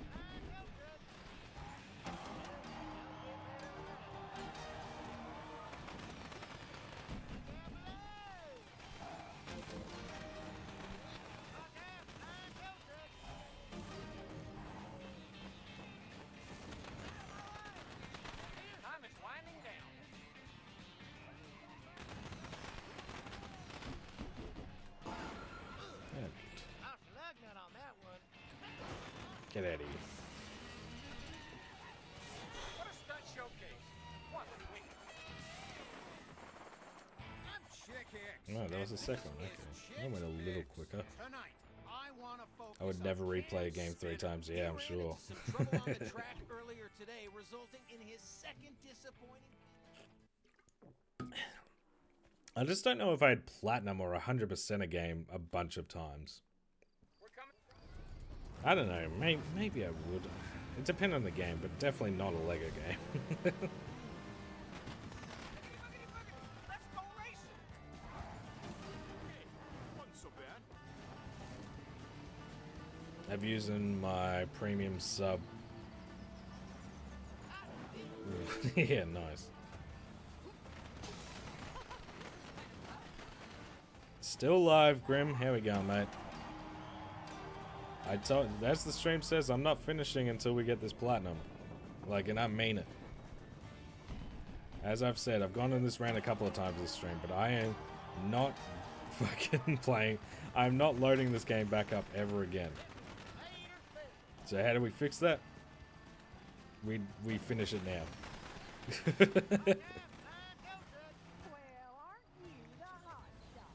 Get out of here. What a stunt showcase. What a week. I'm Chick Hicks. No, that was the second one. Okay. I went a little quicker. Tonight, I want to focus I would never replay a game 3 times. Yeah, I'm sure. some trouble on the track earlier today, resulting in his second disappointing. I just don't know if I'd platinum or 100% a game a bunch of times. I don't know. Maybe I would. It depends on the game, but definitely not a Lego game. Let's go racing. Hey, wasn't so bad. I'm using my premium sub. Yeah, nice. Still live, Grim. Here we go, mate. I told, as the stream says, I'm not finishing until we get this platinum. Like, and I mean it. As I've said, I've gone on this rant a couple of times this stream, but I am not fucking playing. I'm not loading this game back up ever again. So how do we fix that? We finish it now. Well, aren't you the hot shot?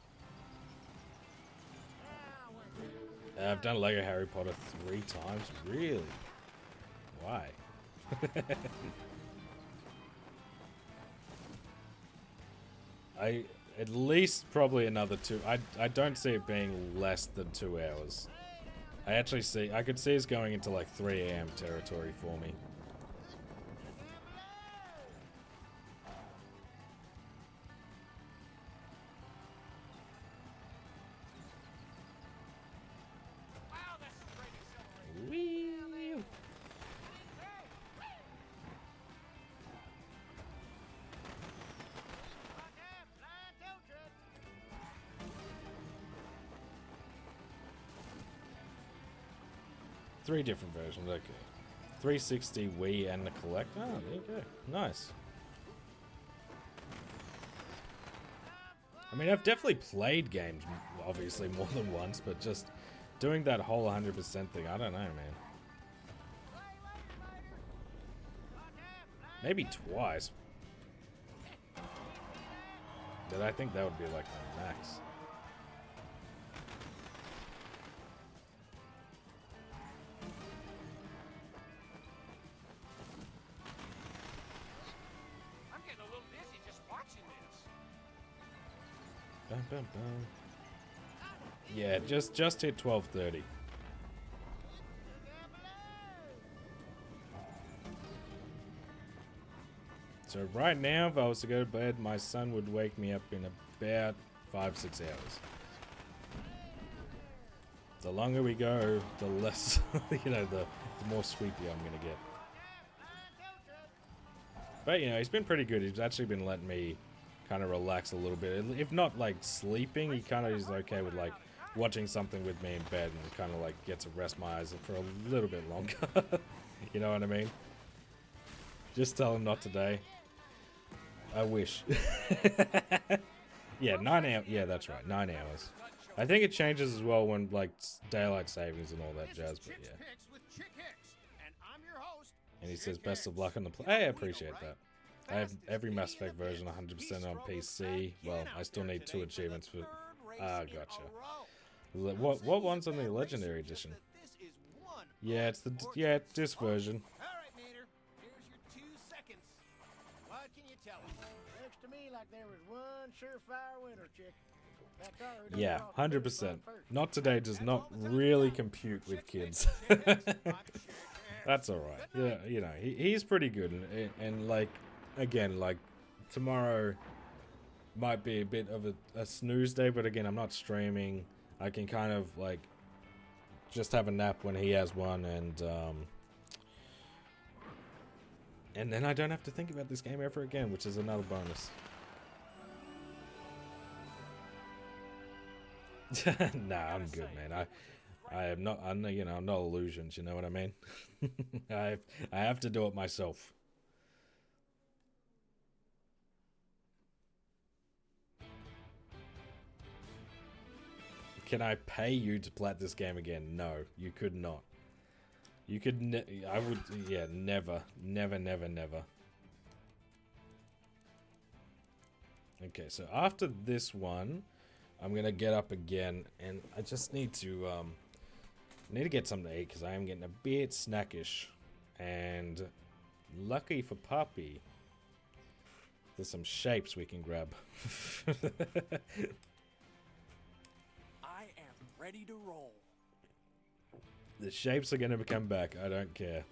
I've done Lego Harry Potter 3 times. Really? Why? At least probably another 2. I don't see it being less than 2 hours. I could see us going into like 3 AM territory for me. Wow, that's a great acceleration. Whee! Three different versions, okay. 360, Wii, and the Collect. Oh, there you go. Nice. I mean, I've definitely played games, obviously, more than once, but just doing that whole 100% thing, I don't know, man. Maybe twice. But I think that would be like my max. I'm getting a little dizzy just watching this. Bum, bum, bum. Yeah, just hit 12:30. So right now, if I was to go to bed, my son would wake me up in about 5-6 hours. The longer we go, the less, you know, the more sleepy I'm gonna get. But you know, he's been pretty good. He's actually been letting me kind of relax a little bit. If not like sleeping, he kind of is okay with like watching something with me in bed and kind of like get to rest my eyes for a little bit longer. You know what I mean? Just tell him not today. I wish. Yeah, 9 hours. Yeah, that's right. 9 hours. I think it changes as well when like daylight savings and all that jazz. But yeah. And he says best of luck on the play. Hey, I appreciate that. I have every Mass Effect version 100% on PC. Well, I still need 2 achievements for. Ah, gotcha. What one's on the Legendary Edition? Yeah, it's this version. Looks to me like there was one surefire winner, chick. That car who done Yeah, brought 100%. first. Not today does not really compute with kids. That's alright. Yeah, you know, he's pretty good. And like, again, like, tomorrow might be a bit of a snooze day, but again, I'm not streaming. I can kind of, like, just have a nap when he has one, and then I don't have to think about this game ever again, which is another bonus. Nah, I'm good, man. I am not. I'm not illusions. You know what I mean? I have to do it myself. Can I pay you to plat this game again? No, you could not. You could. I would. Yeah, never, never, never, never. Okay, so after this one, I'm gonna get up again, and I just need to get something to eat because I am getting a bit snackish. And lucky for Puppy, there's some shapes we can grab. I am ready to roll. The shapes are gonna come back. I don't care.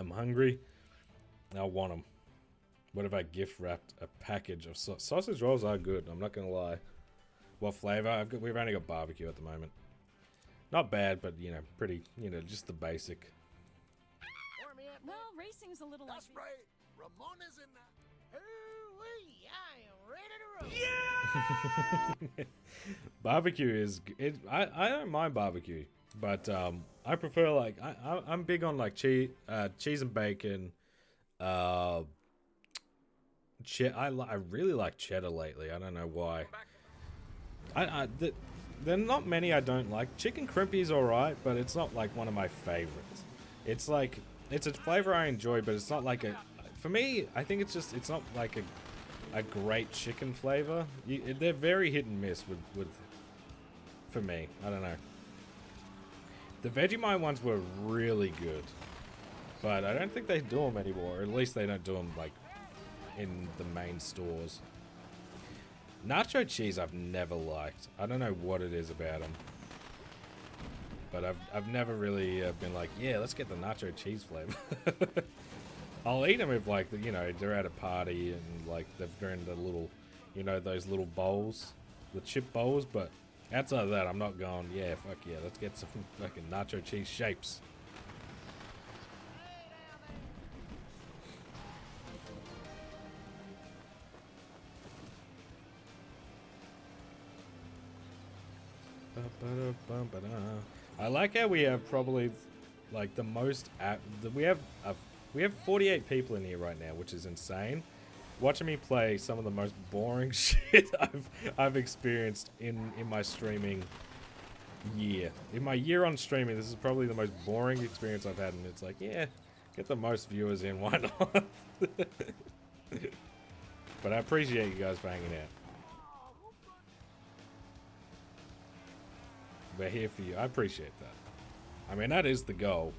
I'm hungry. I want them. What if I gift wrapped a package of sausage rolls? Are good. I'm not gonna lie. What flavor? We've only got barbecue at the moment. Not bad, but you know, pretty. You know, just the basic. Pour me up, Well, racing's a little like. That's right. Ramona's in that. Ooh-wee, I am ready to roll. Barbecue is. I don't mind barbecue, but I prefer like I'm big on like cheese and bacon. I really like cheddar lately. I don't know why. There are not many I don't like. Chicken crimpy's alright, but it's not like one of my favorites. It's like it's a flavor I enjoy, but it's not like a. For me, I think it's not like a great chicken flavor. They're very hit and miss with. For me, I don't know. The Vegemite ones were really good, but I don't think they do them anymore. Or at least they don't do them like in the main stores. Nacho cheese I've never liked. I don't know what it is about them, but I've never really been like, yeah, let's get the nacho cheese flavor. I'll eat them if like you know they're at a party and like they've got the little, you know, those little bowls, the chip bowls. But outside of that, I'm not going. Yeah, fuck yeah, let's get some fucking nacho cheese shapes. I like how we have probably like the most we have 48 people in here right now, which is insane. Watching me play some of the most boring shit I've experienced in my streaming year. In my year on streaming, this is probably the most boring experience I've had, and it's like, yeah, get the most viewers in, why not? But I appreciate you guys for hanging out. We're here for you. I appreciate that. I mean, that is the goal.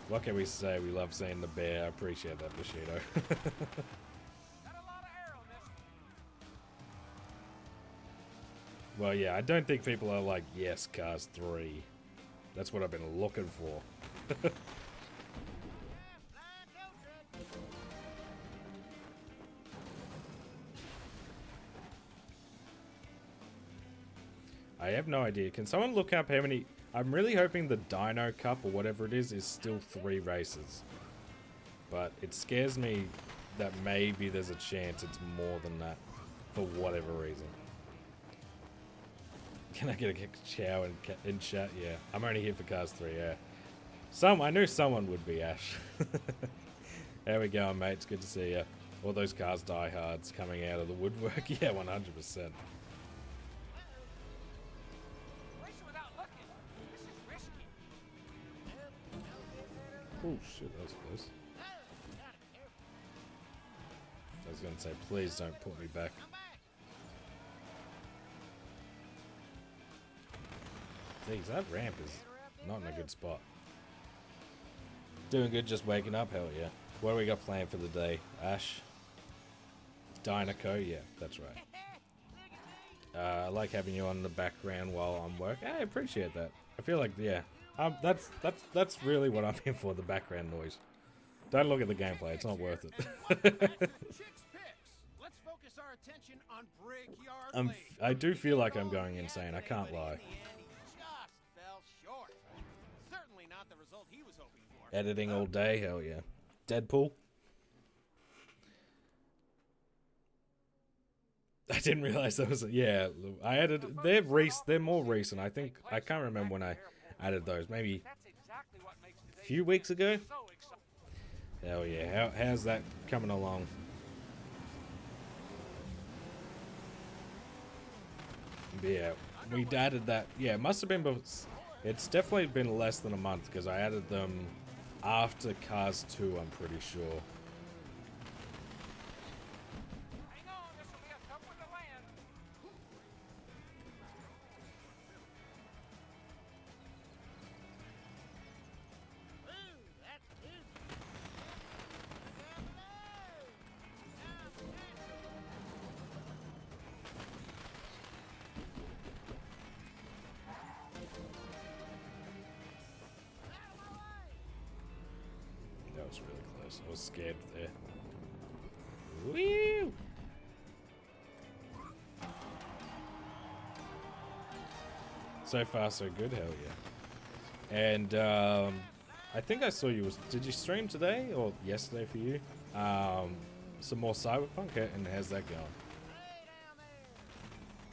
What can we say? We love seeing the bear. I appreciate that, Bushido. Well, yeah, I don't think people are like, yes, Cars 3. That's what I've been looking for. I have no idea. Can someone look up how many... I'm really hoping the Dino Cup or whatever it is still 3 races. But it scares me that maybe there's a chance it's more than that for whatever reason. Can I get a chow in chat? Yeah. I'm only here for Cars 3, yeah. I knew someone would be, Ash. How we going, mate? It's good to see you. All those Cars diehards coming out of the woodwork. Yeah, 100%. Oh shit, that was close. I was gonna say, please don't put me back. Jeez, that ramp is not in a good spot. Doing good, just waking up, hell yeah. What do we got planned for the day, Ash? Dynaco, yeah, that's right. I like having you on the background while I'm working. I appreciate that. I feel like, yeah. That's really what I'm here for, the background noise. Don't look at the gameplay, it's not worth it. I do feel like I'm going insane, I can't lie. Editing all day, hell yeah. Deadpool? I didn't realize that was, yeah, I added, they're more recent, I think, I can't remember when I added those, maybe a few weeks ago? Hell yeah, how's that coming along? Yeah, we added that, yeah, it must have been, it's definitely been less than a month, because I added them after Cars 2, I'm pretty sure. was really close. I was scared there. Woo! So far, so good. Hell yeah. And I think I saw you. Did you stream today or yesterday for you? Some more Cyberpunk, and how's that going?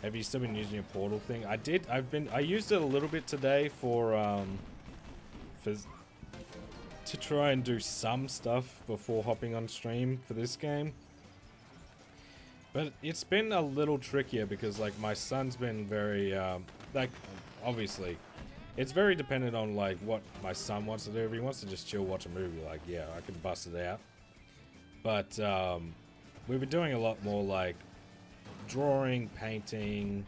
Have you still been using your portal thing? I did. I used it a little bit today to try and do some stuff before hopping on stream for this game. But it's been a little trickier because like my son's been very like obviously it's very dependent on like what my son wants to do. If he wants to just chill, watch a movie, like yeah, I can bust it out. But we've been doing a lot more like drawing, painting,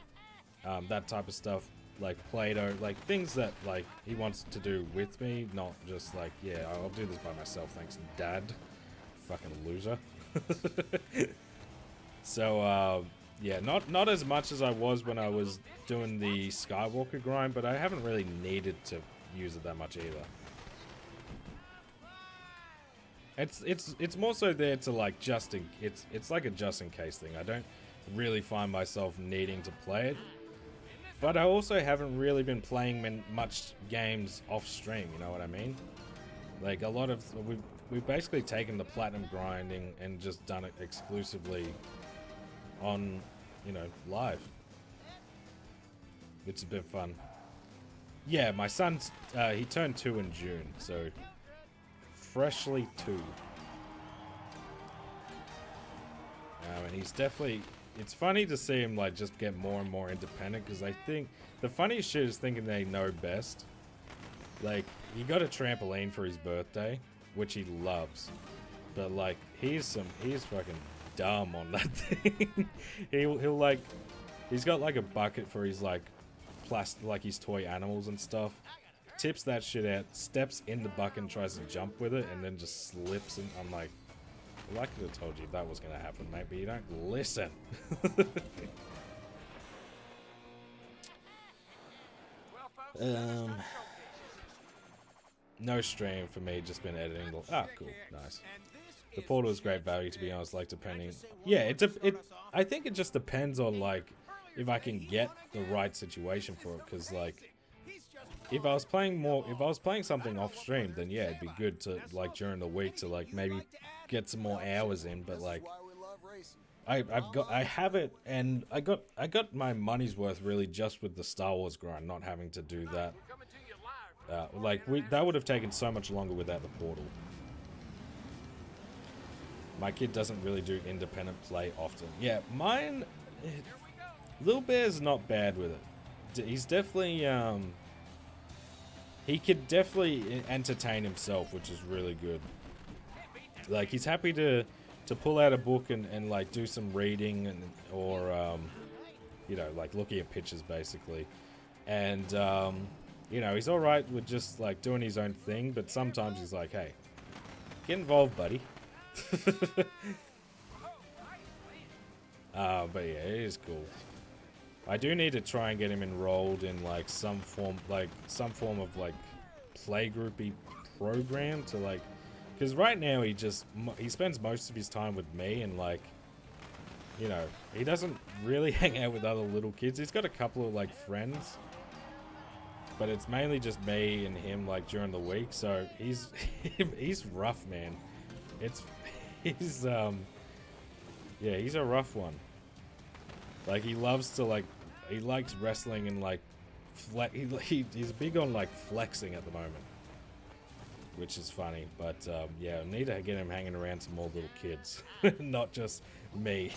that type of stuff, like Play-Doh, like things that like he wants to do with me, not just like, yeah, I'll do this by myself, thanks Dad. Fucking loser. So yeah, not as much as I was when I was doing the Skywalker grind, but I haven't really needed to use it that much either. It's more so there to like it's like a just in case thing. I don't really find myself needing to play it, but I also haven't really been playing much games off stream. You know what I mean? Like a lot of we've basically taken the platinum grinding and just done it exclusively on, you know, live. It's been fun. Yeah, my son's he turned 2 in June, so freshly 2. And he's definitely. It's funny to see him like just get more and more independent because I think the funniest shit is thinking they know best. Like he got a trampoline for his birthday, which he loves, but like he's fucking dumb on that thing. he'll like he's got like a bucket for his like like his toy animals and stuff. Tips that shit out, steps in the bucket and tries to jump with it, and then just slips. And I'm like, well, I could have told you that was gonna happen, mate, but you don't listen. No stream for me, just been editing. Ah, cool, nice. The portal is great value, to be honest. Like depending, yeah, I think it just depends on like if I can get the right situation for it, because like if I was playing something off stream, then yeah, it'd be good to like during the week to like maybe get some more hours in. But like I have it, and I got my money's worth really just with the Star Wars grind, not having to do that. That would have taken so much longer without the portal. My kid doesn't really do independent play often. Yeah, mine, Little Bear's not bad with it. He's definitely, he could definitely entertain himself, which is really good. Like, he's happy to pull out a book and like do some reading or you know, like looking at pictures basically. And, you know, he's alright with just like doing his own thing, but sometimes he's like, hey, get involved, buddy. But yeah, it is cool. I do need to try and get him enrolled in like some form of like playgroupy program to like, because right now he spends most of his time with me, and like, you know, he doesn't really hang out with other little kids. He's got a couple of like friends, but it's mainly just me and him like during the week. So he's rough, man. He's a rough one. Like he loves to like, he likes wrestling and like he's big on like flexing at the moment, which is funny. But yeah, I need to get him hanging around some more little kids, not just me.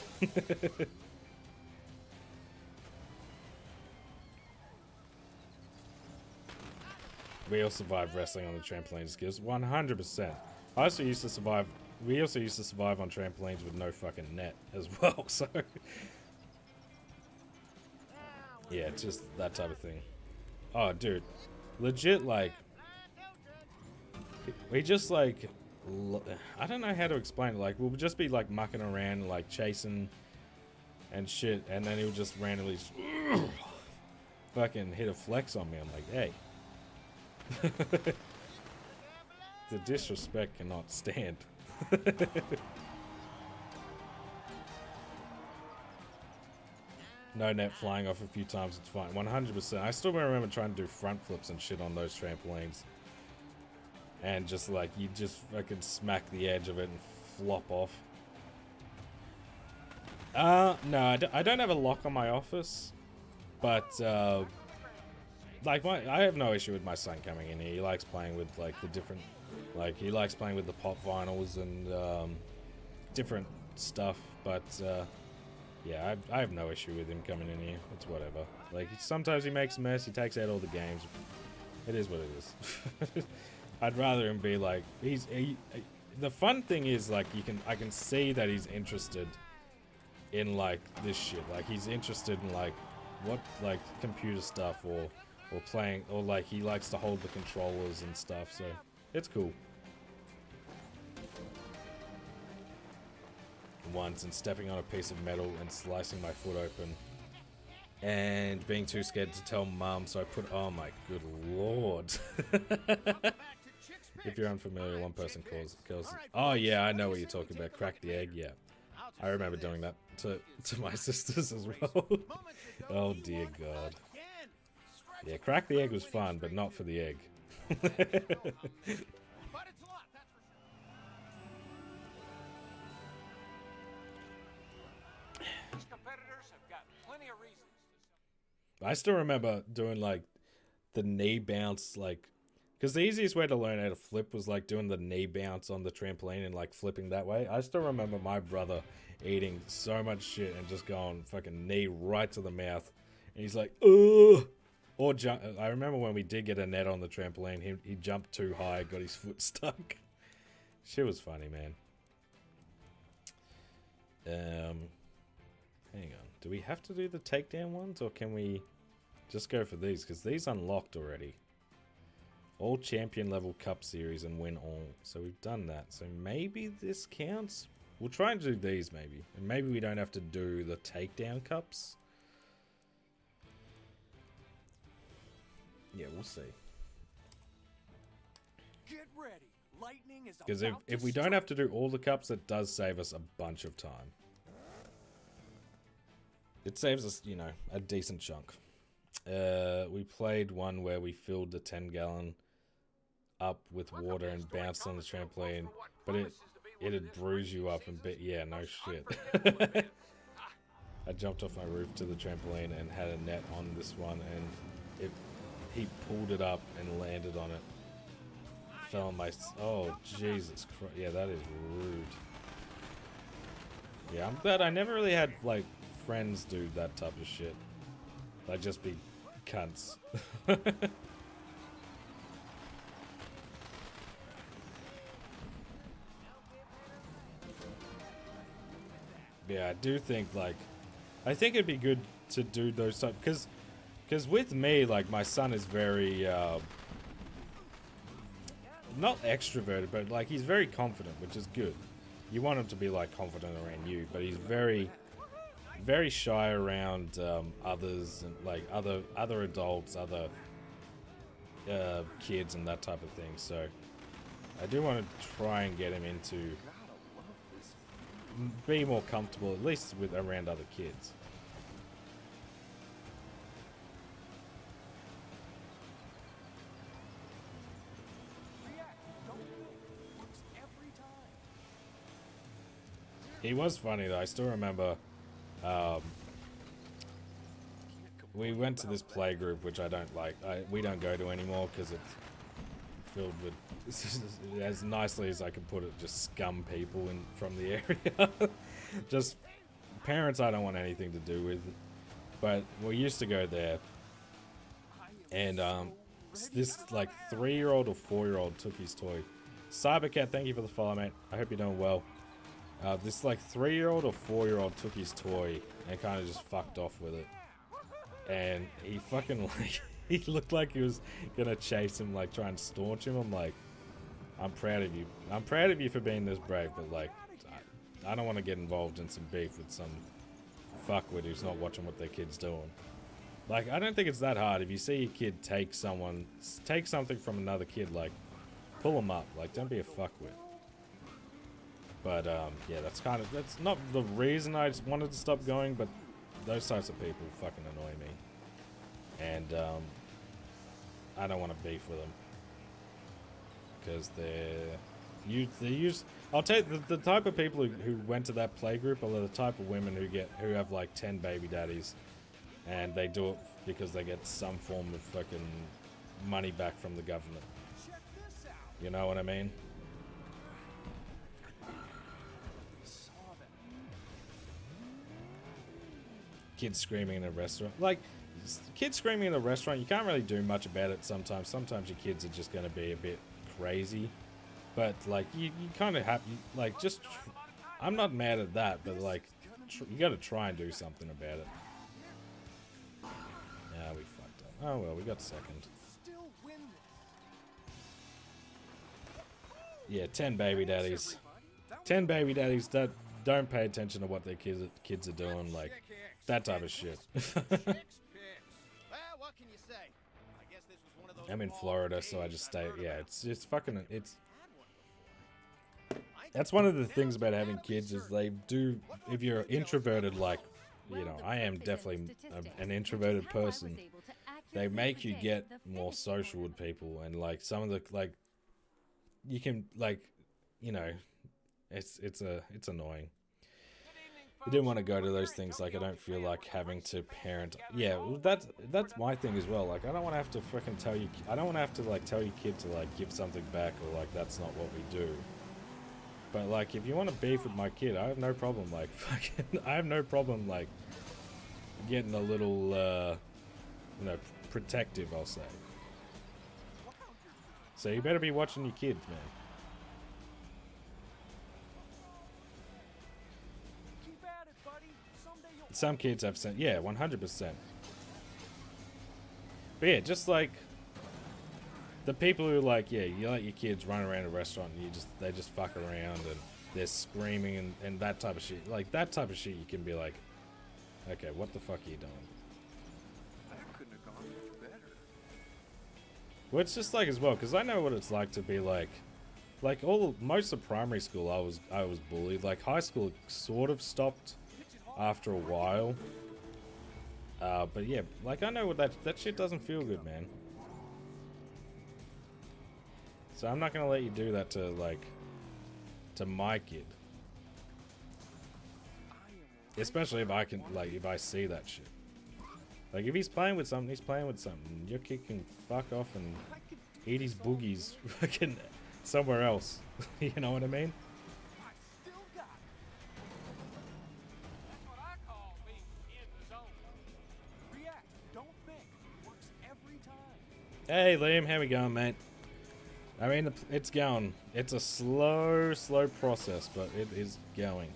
We all survived wrestling on the trampoline skills, 100%. We also used to survive on trampolines with no fucking net as well, so yeah, it's just that type of thing. Oh, dude, legit, like, we just like, I don't know how to explain it. Like, we'll just be like mucking around, like chasing and shit, and then he'll just randomly fucking hit a flex on me. I'm like, hey. the disrespect cannot stand. No net flying off a few times, it's fine. 100%. I still remember trying to do front flips and shit on those trampolines. And just like, you just fucking smack the edge of it and flop off. No, I don't have a lock on my office. But, like, I have no issue with my son coming in here. He likes playing with, like, the different, like, he likes playing with the pop vinyls and, different stuff. But, yeah, I have no issue with him coming in here. It's whatever. Like, sometimes he makes a mess, he takes out all the games. It is what it is. I'd rather him be like, the fun thing is, like, I can see that he's interested in, like, this shit. Like, he's interested in, like, what, like, computer stuff or playing, or, like, he likes to hold the controllers and stuff, so it's cool. Once and stepping on a piece of metal and slicing my foot open and being too scared to tell mum, so I put, oh my good lord. If you're unfamiliar, one person calls oh yeah, I know what you're talking about, crack the egg. Yeah, I remember doing that to my sisters as well. Oh dear god. Yeah, crack the egg was fun, but not for the egg. These competitors have got plenty of reasons to I still remember doing like the knee bounce, like, because the easiest way to learn how to flip was like doing the knee bounce on the trampoline and like flipping that way. I still remember my brother eating so much shit and just going fucking knee right to the mouth, and he's like, ugh. Or jump. I remember when we did get a net on the trampoline, he jumped too high, got his foot stuck. Shit was funny, man. Hang on. Do we have to do the takedown ones, or can we just go for these? Because these unlocked already. All champion level cup series and win all. So we've done that. So maybe this counts? We'll try and do these maybe. And maybe we don't have to do the takedown cups. Yeah, we'll see. Get ready. Lightning is Because about if to we don't strike. have to do all the cups, it does save us a bunch of time. It saves us, you know, a decent chunk. We played one where we filled the 10-gallon up with water and bounced on the trampoline, but it'd bruise you up and yeah, no shit. I jumped off my roof to the trampoline and had a net on this one, and he pulled it up and landed on it. Fell on my, oh Jesus Christ, yeah, that is rude. Yeah, I'm glad I never really had like friends do that type of shit. Like just be cunts. Yeah, I do think like, I think it'd be good to do those type, because with me, like, my son is very not extroverted, but like he's very confident, which is good. You want him to be like confident around you, but he's very shy around others and like other adults, other kids and that type of thing. So I do want to try and get him into be more comfortable, at least with around other kids. He was funny though. I still remember we went to this play group, which I don't like. We don't go to anymore because it's filled with, as nicely as I can put it, just scum people from the area. Just parents I don't want anything to do with. But we used to go there, and this like 3-year-old or 4-year-old took his toy. Cybercat, thank you for the follow, mate. I hope you're doing well. This like 3-year-old or 4-year-old took his toy and kind of just fucked off with it. And he fucking like, he looked like he was gonna chase him, like try and staunch him. I'm like, I'm proud of you. I'm proud of you for being this brave, but like, I don't want to get involved in some beef with some fuckwit who's not watching what their kid's doing. Like, I don't think it's that hard. If you see a kid take something from another kid, like, pull them up. Like, don't be a fuckwit. But yeah, that's not the reason I just wanted to stop going, but those types of people fucking annoy me. And I don't want to beef with them. Because I'll tell you, the type of people who went to that playgroup are the type of women who have like 10 baby daddies. And they do it because they get some form of fucking money back from the government. You know what I mean? Kids screaming in a restaurant. Like, kids screaming in a restaurant, you can't really do much about it sometimes. Sometimes your kids are just going to be a bit crazy. But, like, you kind of have... like, just... I'm not mad at that, but, like, you got to try and do something about it. Yeah, we fucked up. Oh, well, we got second. Yeah, 10 baby daddies. 10 baby daddies that don't pay attention to what their kids are doing, like that type of shit. I'm in Florida, so I just stay. Yeah, it's fucking. That's one of the things about having kids is they do. If you're introverted, like you know, I am definitely an introverted person. They make you get more social with people, and like some of the like. You can like, you know, it's annoying. I didn't want to go to those things. Like I don't feel like having to parent. Yeah, well, that's my thing as well. Like I don't want to have to freaking tell you. I don't want to have to like tell your kid to like give something back or like that's not what we do. But like if you want to beef with my kid, I have no problem. Like fucking, I have no problem like getting a little, you know, protective. I'll say. So you better be watching your kids, man. Keep at it, buddy. Someday you'll... Some kids have sent, yeah, 100%. But yeah, just like the people who like, yeah, you let your kids run around a restaurant and they just fuck around and they're screaming and that type of shit. Like that type of shit, you can be like, okay, what the fuck are you doing? Well, it's just like as well, because I know what it's like to be like most of primary school, I was bullied. Like high school, sort of stopped after a while. But yeah, like I know what that shit doesn't feel good, man. So I'm not gonna let you do that to my kid. Especially if I see that shit. Like, if he's playing with something, he's playing with something. Your kid can fuck off and eat his boogies fucking somewhere else. You know what I mean? That's what I call being in the zone. React, don't think. Works every time. Hey, Liam, how we going, mate? I mean, it's going. It's a slow process, but it is going.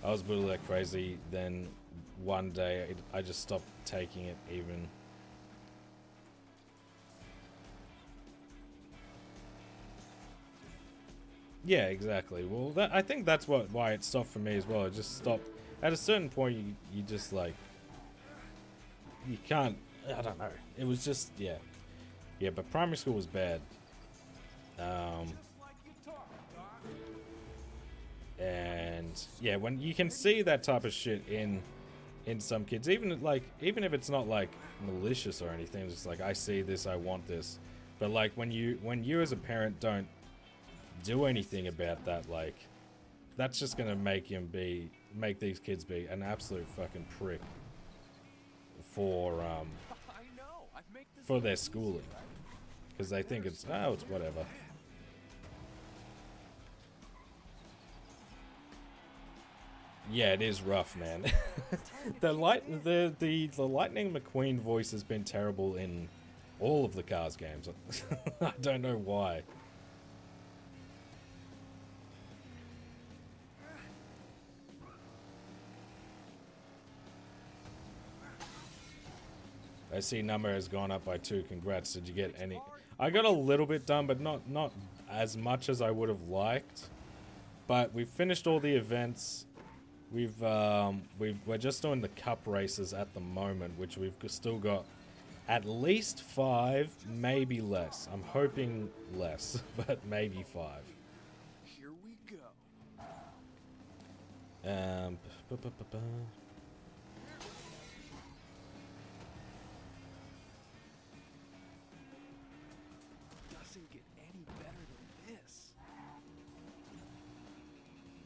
I was bullied like crazy, then... one day I just stopped taking it even. Yeah, exactly. Well, I think that's why it stopped for me as well. It just stopped at a certain point. You just like you can't. I don't know. It was just yeah. But primary school was bad. And yeah, when you can see that type of shit in some kids, even if it's not like malicious or anything, it's just like I see this, I want this. But like when you as a parent don't do anything about that, like that's just gonna make these kids be an absolute fucking prick for their schooling, because they think it's whatever. Yeah, it is rough, man. the Lightning McQueen voice has been terrible in all of the Cars games. I don't know why. I see number has gone up by 2. Congrats. Did you get any? I got a little bit done, but not as much as I would have liked. But we've finished all the events. We're just doing the cup races at the moment, which we've still got at least 5, maybe less. I'm hoping less, but maybe 5. Here we go. Doesn't get any better than this.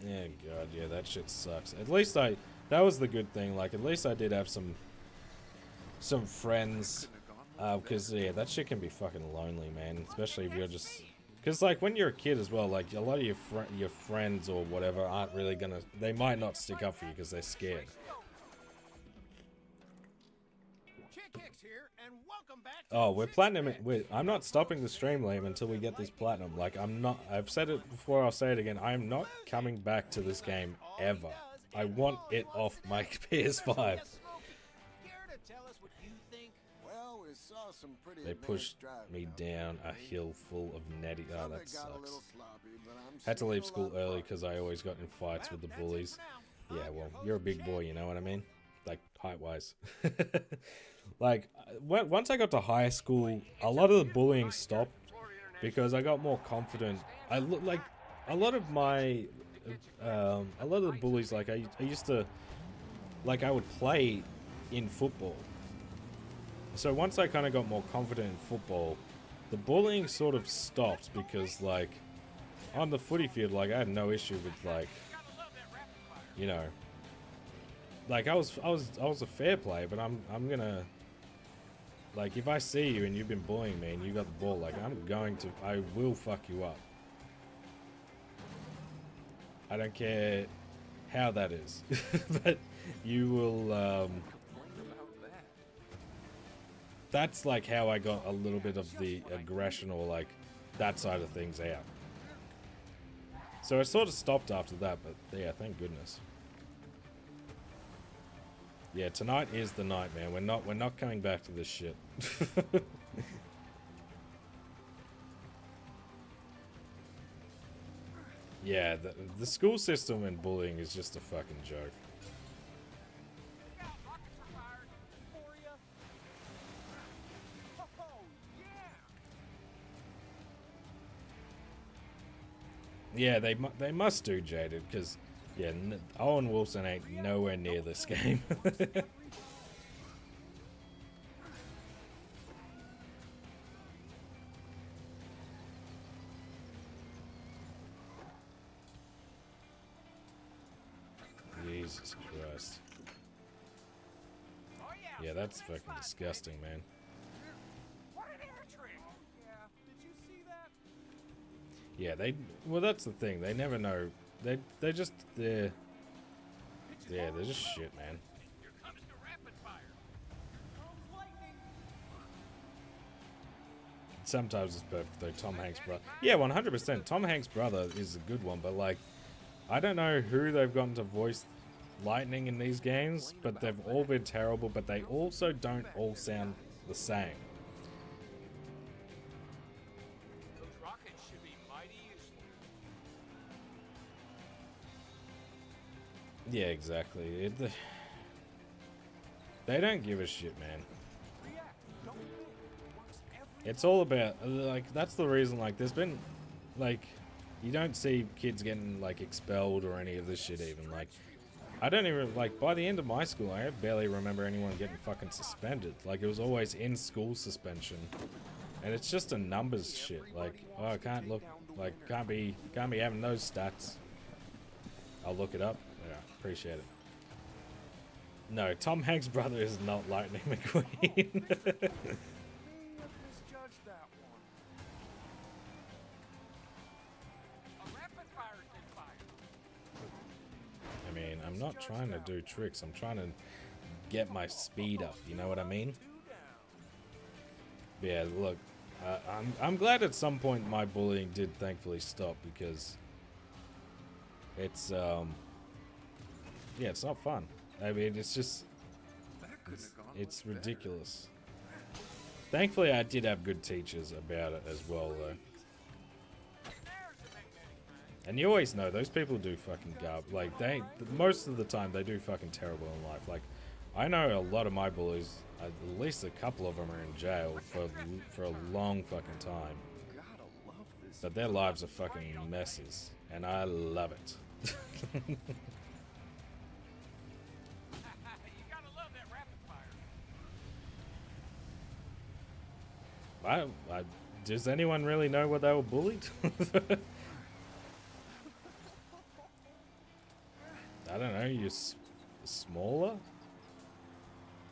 Yeah, God, yeah, that shit sucks. At least that was the good thing. Like, at least I did have some friends. Because, yeah, that shit can be fucking lonely, man. Especially if you're just... Because, like, when you're a kid as well, like, a lot of your friends or whatever aren't really gonna... They might not stick up for you because they're scared. Chick Hicks here, and welcome back to Oh, we're platinum. I'm not stopping the stream, Liam, until we get this platinum. Like, I'm not... I've said it before, I'll say it again. I'm not coming back to this game ever. I want it off my PS5. Care to tell us what you think? Well, we saw some pretty They pushed me down a hill full of netty... Oh, that sucks. Had to leave school early because I always got in fights with the bullies. Yeah, well, you're a big boy, you know what I mean? Like, height-wise. Like, once I got to high school, a lot of the bullying stopped because I got more confident. Like, a lot of my... a lot of the bullies, like, I used to... Like, I would play in football. So once I kind of got more confident in football, the bullying sort of stopped because, like, on the footy field, like, I had no issue with, like, you know, like, I was a fair player, but I'm gonna, like, if I see you and you've been bullying me and you got the ball, like, I will fuck you up. I don't care how that is, but you will, that's like how I got a little bit of the aggression or like that side of things out. So I sort of stopped after that, but yeah, thank goodness. Yeah, tonight is the night, man. We're not coming back to this shit. Yeah, the school system and bullying is just a fucking joke. Yeah, they must do, Jaded, because, yeah, Owen Wilson ain't nowhere near this game. Jesus Christ. Yeah, that's fucking disgusting, man. What an air trick! Yeah, did you see that? Yeah, well, that's the thing. They never know. They're just shit, man. Here comes the rapid fire. Sometimes it's perfect though. Tom Hanks' brother. Yeah, 100%. Tom Hanks' brother is a good one, but like, I don't know who they've gotten to voice Lightning in these games, but they've all been terrible. But they also don't all sound the same. Those rockets should be mighty useful. Yeah, exactly. They don't give a shit, man. It's all about, like, that's the reason, like, there's been, like, you don't see kids getting, like, expelled or any of this shit even, like, I don't even, like, by the end of my school, I barely remember anyone getting fucking suspended. Like, it was always in-school suspension. And it's just a numbers shit, like, oh, I can't look, like, can't be having those stats. I'll look it up. Yeah, appreciate it. No, Tom Hanks' brother is not Lightning McQueen. I mean, I'm not trying to do tricks. I'm trying to get my speed up. You know what I mean? Yeah, look, I'm glad at some point my bullying did thankfully stop because it's yeah, it's not fun. I mean, it's just it's ridiculous. Thankfully, I did have good teachers about it as well, though. And you always know those people do fucking garbage. Like, most of the time they do fucking terrible in life. Like, I know a lot of my bullies, at least a couple of them are in jail for a long fucking time. Gotta love this. But their lives are fucking messes, and I love it. You gotta love that rapid fire. Does anyone really know what they were bullied? I don't know. You smaller?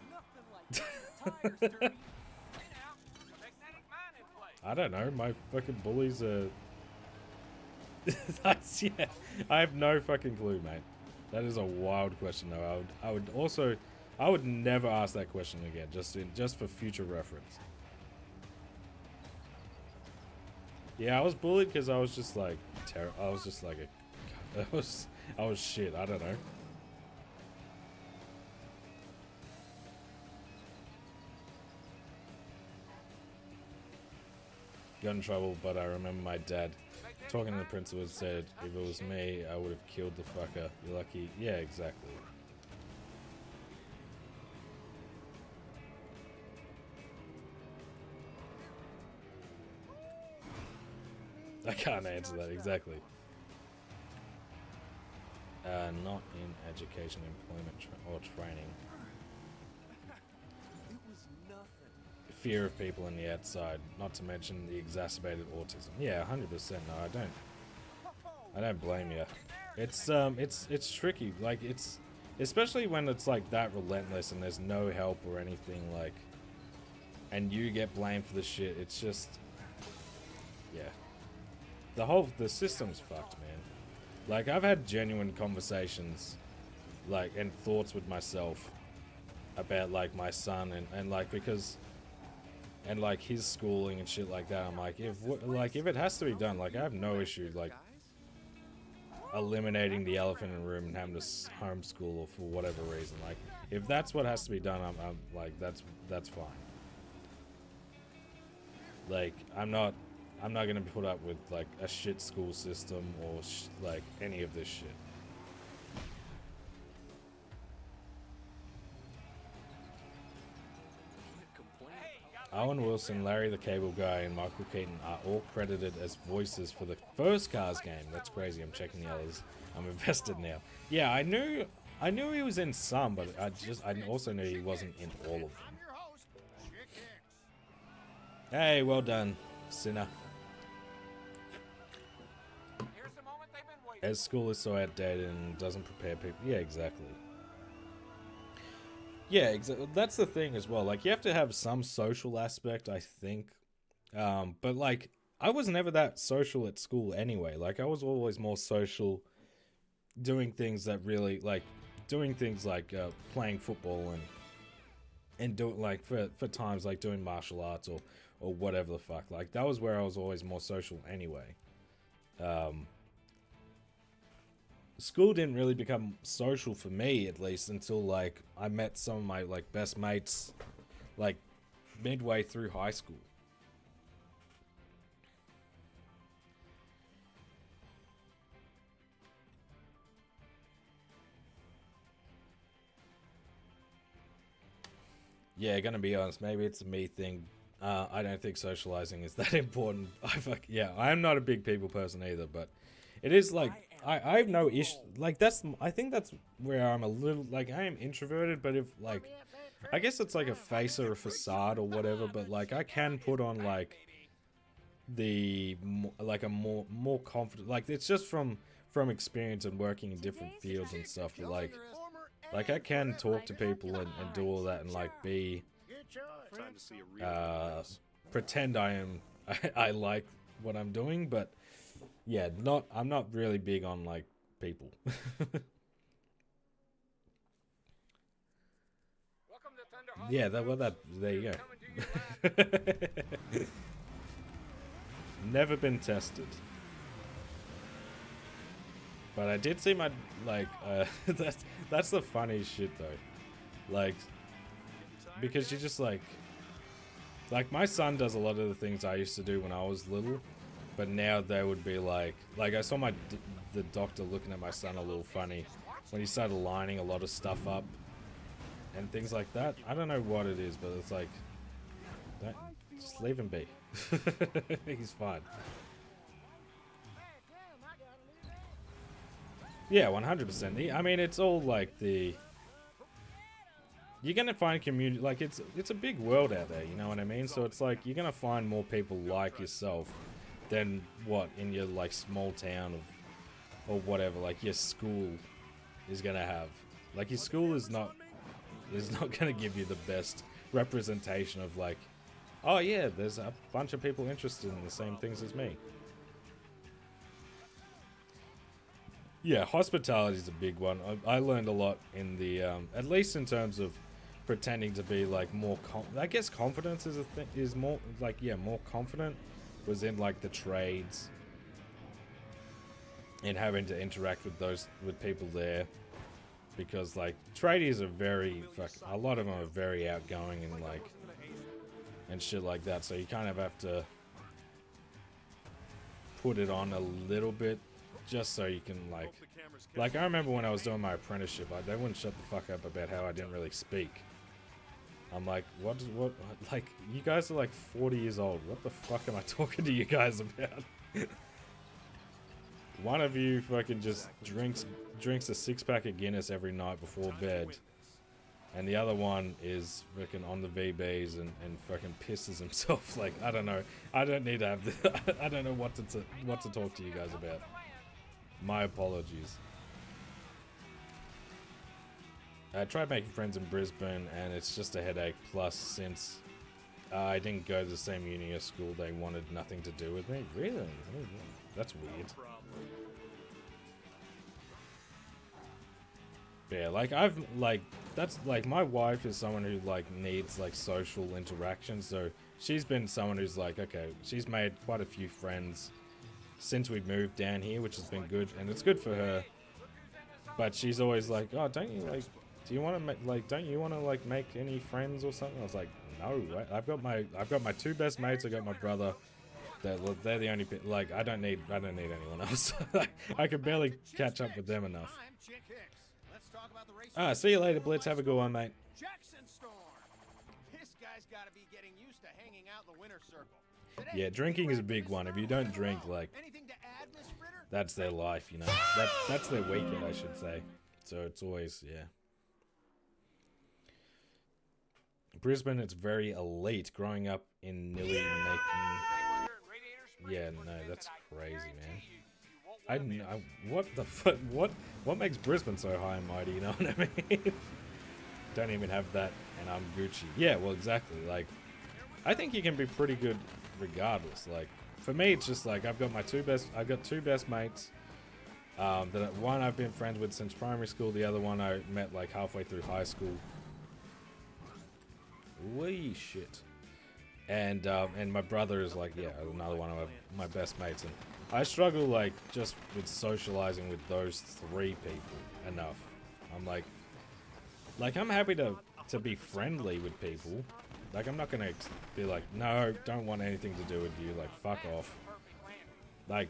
Nothing like getting the tires dirty. Hey now, magnetic mine in place. I don't know. My fucking bullies are. That's yeah. I have no fucking clue, mate. That is a wild question, though. I would never ask that question again, just for future reference. Yeah, I was bullied because I was just like I was just like I was shit. I don't know. Got in trouble, but I remember my dad talking to the principal and said, if it was me, I would have killed the fucker. You're lucky. Yeah, exactly. I can't answer that exactly. Not in education, employment, or training. It was nothing. Fear of people on the outside, not to mention the exacerbated autism. Yeah, 100%. No, I don't blame you. It's tricky. Like it's especially when it's like that relentless and there's no help or anything like, and you get blamed for the shit. It's just, yeah. The system's fucked, man. Like I've had genuine conversations, like and thoughts with myself about like my son and like because. And like his schooling and shit like that, I'm like, if it has to be done, like I have no issue like eliminating the elephant in the room and having to homeschool or for whatever reason. Like if that's what has to be done, I'm like that's fine. Like I'm not gonna put up with like a shit school system or like any of this shit. Owen Wilson, Larry the Cable Guy, and Michael Keaton are all credited as voices for the first Cars game. That's crazy. I'm checking the others. I'm invested now. Yeah, I knew he was in some, but I also knew he wasn't in all of them. I'm your host, Chick Hicks. Hey, well done, Sinner. Here's the moment they've been waiting. As school is so outdated and doesn't prepare people. Yeah, exactly. Yeah, exactly. That's the thing as well. Like, you have to have some social aspect, I think. But, like, I was never that social at school anyway. Like, I was always more social doing things that really, like, playing football and doing, like, for times, like, doing martial arts or whatever the fuck. Like, that was where I was always more social anyway. School didn't really become social for me, at least, until, like, I met some of my, like, best mates, like, midway through high school. Yeah, gonna be honest, maybe it's a me thing. I don't think socializing is that important. I am not a big people person either, but it is, like, I have no issue. Like, I think that's where I'm a little, like, I am introverted, but if, like, I guess it's like a face or a facade or whatever, but, like, I can put on, like, a more confident, like, it's just from experience and working in different fields and stuff, but, like I can talk to people and do all that and, like, be, Time to see a real pretend I like what I'm doing, but yeah, I'm not really big on, like, people. Welcome to Thunder Hall. Yeah, there you go. Never been tested. But I did see my, like, that's the funniest shit though. Like, because you just like my son does a lot of the things I used to do when I was little, but now they would be like I saw the doctor looking at my son a little funny when he started lining a lot of stuff up and things like that. I don't know what it is, but it's like, just leave him be. He's fine. Yeah, 100%. I mean, it's all like the. You're gonna find community, like it's a big world out there, you know what I mean? So it's like you're gonna find more people like yourself than what in your like small town or whatever, like your school is gonna have. Like your school is not gonna give you the best representation of like, oh yeah, there's a bunch of people interested in the same things as me. Yeah, hospitality is a big one. I learned a lot in the, at least in terms of pretending to be like more, I guess confidence is a thing, is more like, yeah, more confident was in like the trades and having to interact with people there, because like tradies are very, a lot of them are very outgoing and like, and shit like that. So you kind of have to put it on a little bit just so you can like I remember when I was doing my apprenticeship, they wouldn't shut the fuck up about how I didn't really speak. I'm like, what, like, you guys are like 40 years old. What the fuck am I talking to you guys about? One of you fucking just drinks a 6-pack of Guinness every night before bed. And the other one is fucking on the VBs and fucking pisses himself. Like, I don't know. I don't need to have the, I don't know what to talk to you guys about. My apologies. I tried making friends in Brisbane and it's just a headache. Plus, since I didn't go to the same uni or school, they wanted nothing to do with me. Really? Oh, that's weird. Yeah, like that's like my wife is someone who like needs like social interaction. So she's been someone who's like, okay, she's made quite a few friends since we moved down here, which has been good, and it's good for her. But she's always like, oh, don't you like, do you want to make like, don't you want to like make any friends or something? I was like, no, I've got my two best mates. I got my brother. They're the only like I don't need anyone else. I could barely catch up with them enough. See you later, Blitz. Have a good one, mate. Jackson Storm. This guy's got to be getting used to hanging out in the winner's circle. Yeah, drinking is a big one. If you don't drink, like, that's their life, you know. That's their weekend, I should say. So it's always, yeah. Brisbane, it's very elite. Growing up in Nilly making... Yeah, no, that's crazy, man. What the fuck? What makes Brisbane so high and mighty? You know what I mean? Don't even have that, and I'm Gucci. Yeah, well, exactly. Like, I think you can be pretty good regardless. Like, for me, it's just like I've got two best mates. One I've been friends with since primary school. The other one I met like halfway through high school. Wee shit. And my brother is like, yeah, another one of my best mates, and I struggle like just with socializing with those three people enough. I'm like I'm happy to be friendly with people. Like I'm not gonna be like, no, don't want anything to do with you. Like fuck off. Like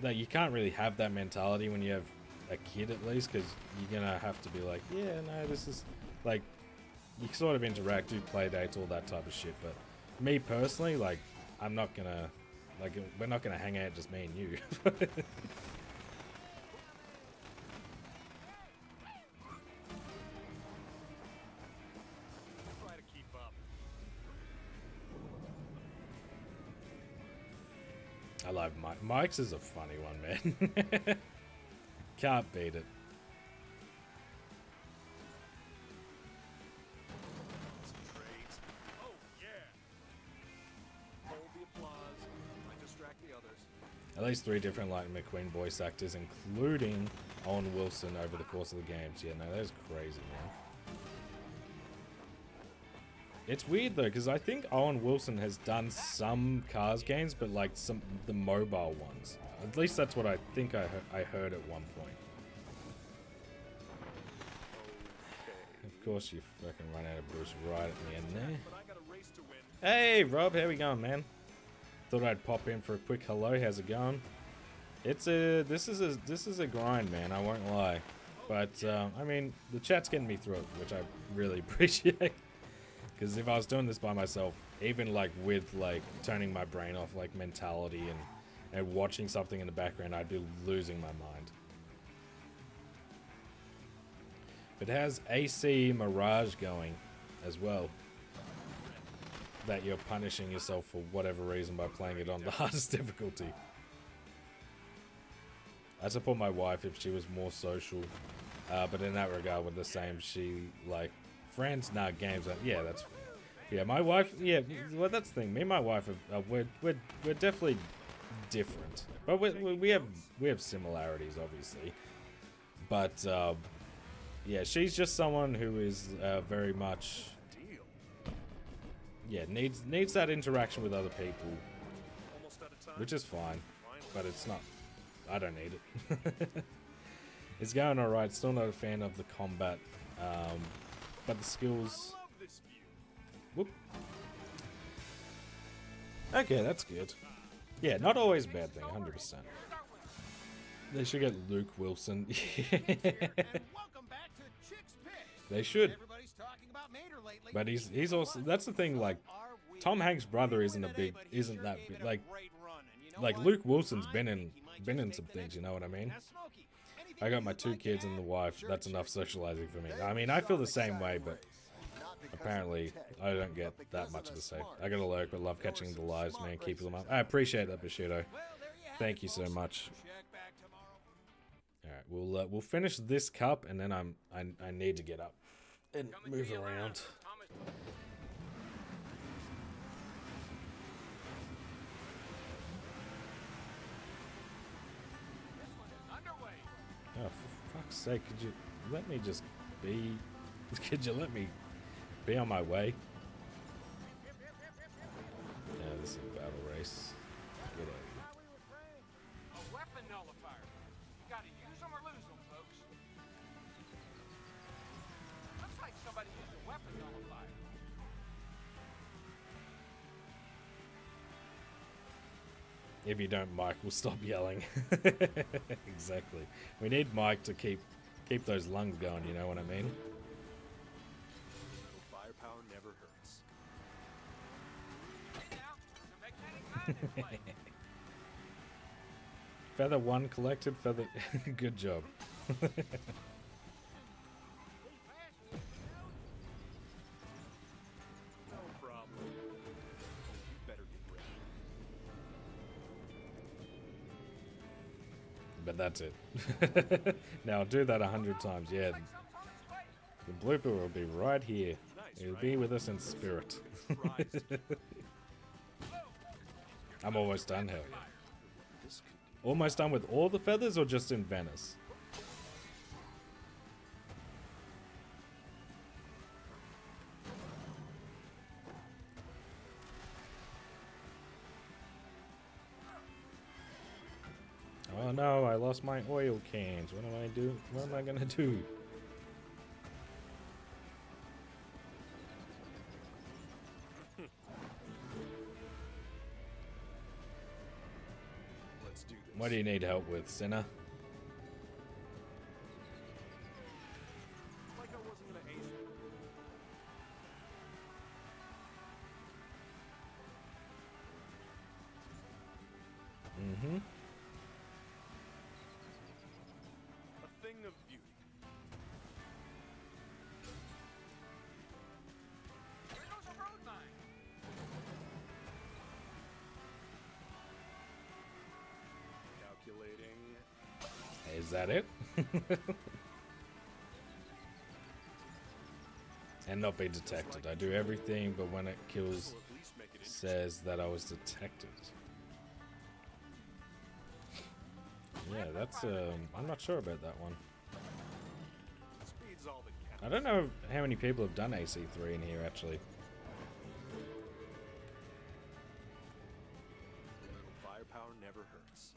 you can't really have that mentality when you have a kid, at least, because you're gonna have to be like, yeah, no, this is like you sort of interact, do play dates, all that type of shit. But me personally, like I'm not gonna. Like, we're not going to hang out, just me and you. Try to keep up. I love Mike. Mike's is a funny one, man. Can't beat it. At least 3 different Lightning McQueen voice actors, including Owen Wilson over the course of the games. Yeah, no, that is crazy, man. It's weird, though, because I think Owen Wilson has done some Cars games, but like the mobile ones. At least that's what I think I heard at one point. Of course, you fucking run out of Bruce right at the end there. Hey, Rob, how we going, man? Thought I'd pop in for a quick hello. How's it going? This is a grind, man. I won't lie. But, I mean, the chat's getting me through it, which I really appreciate. Because if I was doing this by myself, even, like, with, like, turning my brain off, like, mentality and watching something in the background, I'd be losing my mind. It has AC Mirage going as well. That you're punishing yourself for whatever reason by playing it on the hardest difficulty. I support my wife if she was more social, but in that regard, we're the same. She, like, friends, nah, games, yeah, that's, yeah, my wife, yeah, well, that's the thing. Me and my wife, we're definitely different, but we have similarities, obviously. But yeah, she's just someone who is very much, yeah, needs that interaction with other people, which is fine, but it's not. I don't need it. It's going alright. Still not a fan of the combat, but the skills. Whoop. Okay, that's good. Yeah, not always a bad thing. 100%. They should get Luke Wilson. They should. But he's also, that's the thing, like, Tom Hanks' brother isn't that big, like Luke Wilson's been in some things, you know what I mean? I got my 2 kids and the wife, that's enough socializing for me. I mean, I feel the same way, but apparently I don't get that much of the same. I gotta lurk, but love catching the lives, man, keeping them up. I appreciate that, Bushido. Thank you so much. Alright, we'll finish this cup, and then I need to get up and move around. Oh, for fuck's sake, could you let me just be... Could you let me be on my way? Yeah, this is a battle race. Get out of here. A weapon nullifier. You gotta use them or lose them, folks. Looks like somebody used a weapon nullifier. If you don't, Mike will stop yelling. Exactly. We need Mike to keep those lungs going, you know what I mean? Firepower never hurts. Hey now, the mechanic mind is playing. Feather 1 collected, feather... Good job. No problem. You better get ready. But that's it. Now I'll do that 100 times, yeah. The blooper will be right here. It'll be with us in spirit. I'm almost done, hell. Almost done with all the feathers or just in Venice? Oh no, I lost my oil cans. What do I do? What am I gonna do? Let's do this. What do you need help with, Sinner? Like I wasn't gonna ace it. Mm-hmm. A thing of beauty. Here goes a road mine. Calculating. Is that it? And not be detected. I do everything, but when it kills, At least make it says that I was detected. Yeah, that's, I'm not sure about that one. Speed's all that counts. I don't know how many people have done AC3 in here, actually. Firepower never hurts.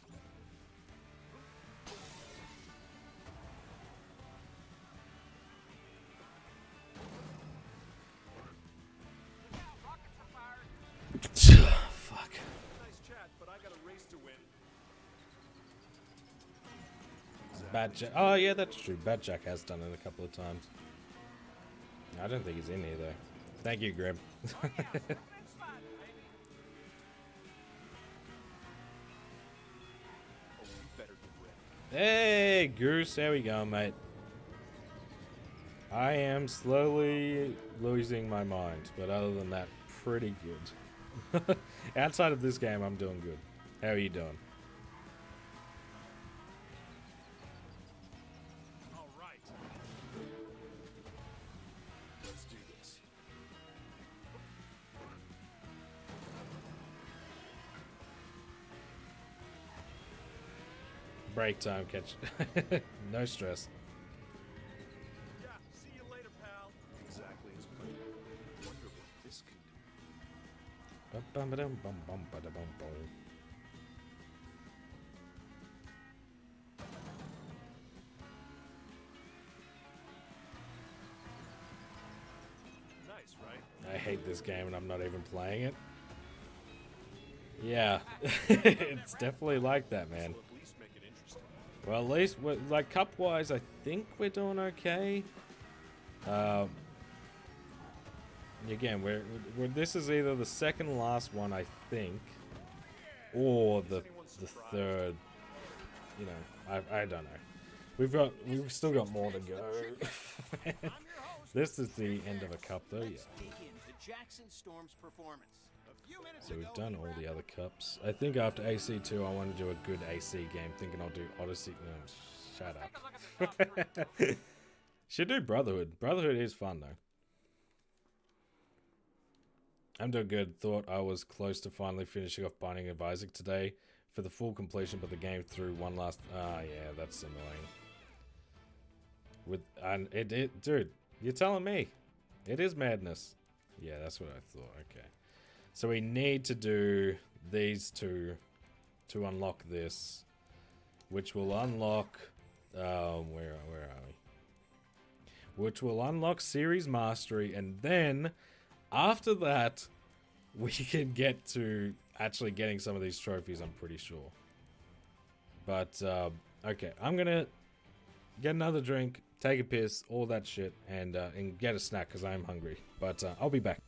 Look out, rockets are fired. Fuck. Nice chat, but I got a race to win. Batjack. Oh, yeah, that's true. Batjack has done it a couple of times. I don't think he's in here, though. Thank you, Grim. Oh, yeah. Open and slide, baby. Oh, you better get ready. Hey, Goose. How we going, mate? I am slowly losing my mind, but other than that, pretty good. Outside of this game, I'm doing good. How are you doing? All right. Let's do this. Break time, catch. No stress. Yeah, see you later, pal. Exactly as planned. Wonder what this can do. Bum-bum-ba-dum-bum-bum-ba-da-bum-bum. Nice, right? I hate this game and I'm not even playing it. Yeah, it's definitely like that, man. This'll at least make it interesting. Well, at least, like, cup-wise, I think we're doing okay. Again, this is either the second last one, I think, or the third. You know, I don't know. We've still got more to go. This is the end of a cup, though. Yeah. Dig into Jackson Storm's performance. A few minutes So we've ago, done he all the wrapped other cups. I think after AC2, I want to do a good AC game. Thinking I'll do Odyssey. No, shut Take a look at the top up. Should do Brotherhood. Brotherhood is fun though. I'm doing good. Thought I was close to finally finishing off Binding of Isaac today for the full completion, but the game threw one last. Ah, yeah, that's annoying. Dude, you're telling me, it is madness. Yeah, that's what I thought. Okay. So we need to do these two to unlock this, which will unlock, where are we? Which will unlock Series Mastery, and then after that, we can get to actually getting some of these trophies, I'm pretty sure. But, okay, I'm gonna get another drink, take a piss, all that shit, and get a snack, because I am hungry. But, I'll be back.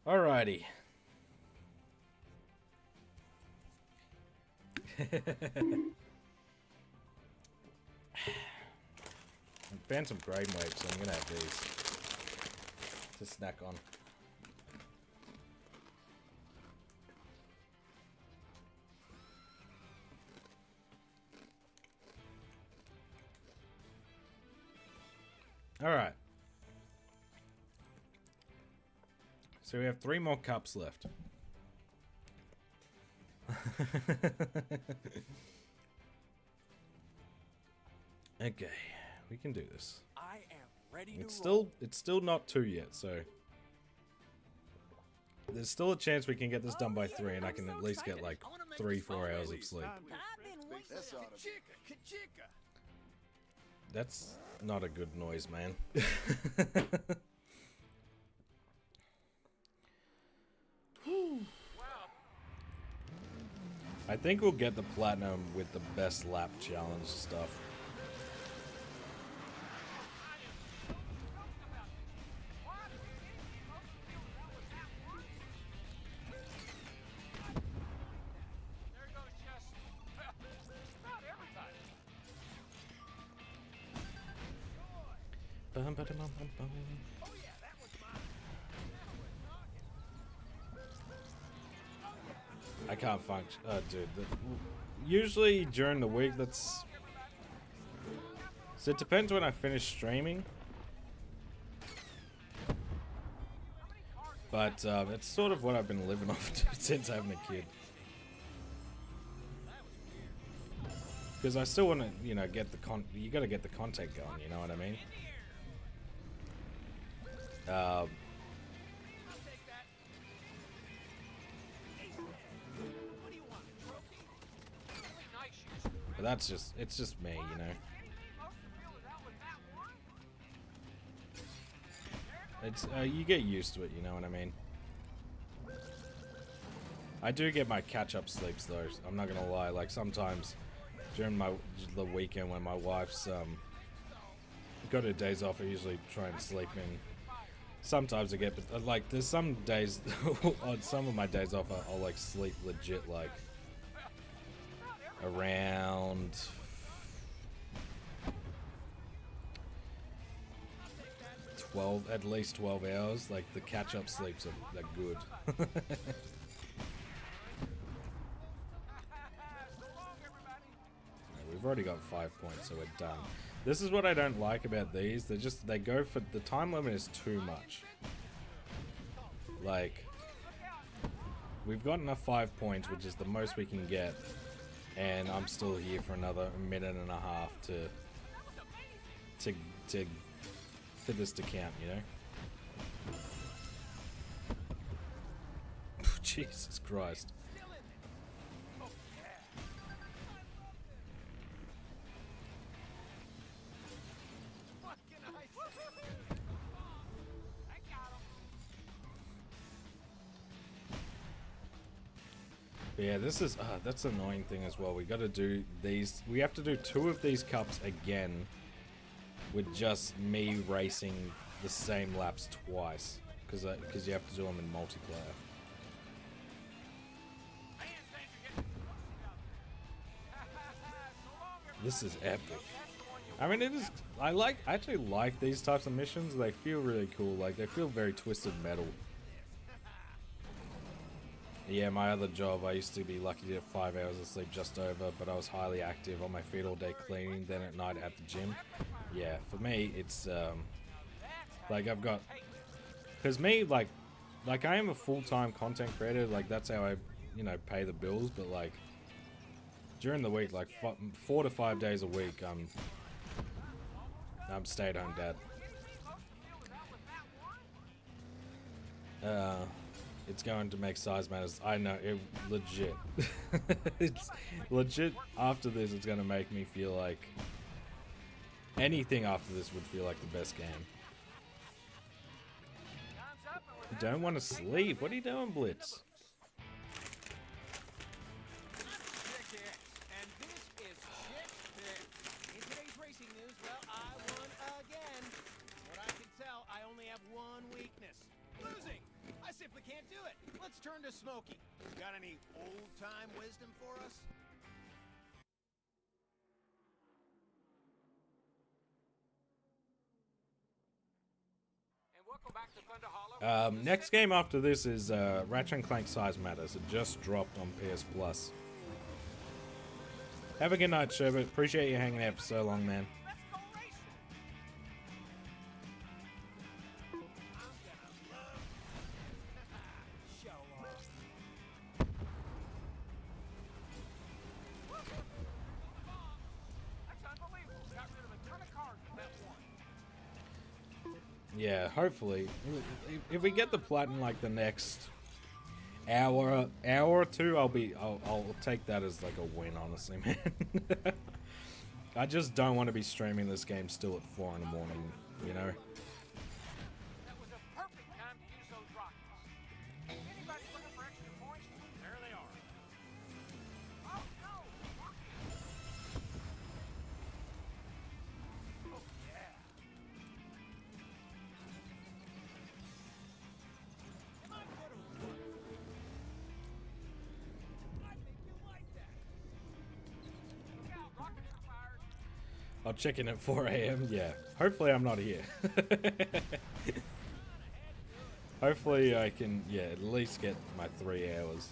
Alrighty. Phantom brainwaves, so I'm gonna have these to snack on. Alright. So we have 3 more cups left. Okay, we can do this. I am ready to It's roll. still not 2 yet, so there's still a chance we can get this done by 3, and I can at least get like 3-4 hours of sleep. I've been waiting. This ought to be Kachika. That's not a good noise, man. I think we'll get the platinum with the best lap challenge stuff. There goes just about everybody. Bum, ba-dum, bum, bum, bum. Oh yeah, that was mine. I can't function. Dude. Usually during the week, that's. So it depends when I finish streaming. But it's sort of what I've been living off since having a kid. Because I still want to, you know, get the you got to get the content going. You know what I mean? But that's just, it's just me, you know. It's you get used to it, you know what I mean. I do get my catch-up sleeps though. I'm not gonna lie. Like sometimes during the weekend when my wife's got her days off, I usually try and sleep in. Sometimes I get, but like there's some days on some of my days off, I'll like sleep legit like around. At least 12 hours. Like the catch-up sleeps are good. We've already got 5 points, so we're done. This is what I don't like about these. They go for the time limit is too much. Like we've got enough 5 points, which is the most we can get, and I'm still here for another minute and a half to for this to count, you know? Jesus Christ. But yeah, this is that's an annoying thing as well. We got to do these. We have to do 2 of these cups again, with just me racing the same laps twice, because you have to do them in multiplayer. This is epic. I mean, it is. I actually like these types of missions. They feel really cool. Like they feel very Twisted Metal. Yeah, my other job, I used to be lucky to get 5 hours of sleep just over, but I was highly active on my feet all day cleaning, then at night at the gym. Yeah, for me, it's, like, I've got, because me, like I am a full-time content creator, like, that's how I, you know, pay the bills, but, like, during the week, like, 4 to 5 days a week, I'm stay-at-home dad. It's going to make size matters. I know, it legit. It's legit. After this, it's going to make me feel like anything after this would feel like the best game. You don't want to sleep. What are you doing, Blitz? And this is Chick Picks. In today's racing news, well, I won again. From what I can tell, I only have one weakness: losing. I simply can't Smokey, got any old-time wisdom for us? And welcome back to Thunder Hollow. Next game after this is Ratchet & Clank Size Matters. It just dropped on PS Plus. Have a good night, Sherbert. Appreciate you hanging out for so long, man. Let's go racing. Show off. That's unbelievable. Got rid of a ton of cars with that one. Yeah, hopefully. If we get the platinum like the next hour or two, I'll take that as like a win, honestly, man. I just don't want to be streaming this game still at 4 in the morning, you know? That was a perfect time to use those rockets. Anybody looking for extra points? There they are. Oh, no! Oh, yeah. I think you like that. Look out, rockets are fired. I'll check in at 4 a.m. Yeah, hopefully I'm not here. Hopefully I can, yeah, at least get my 3 hours.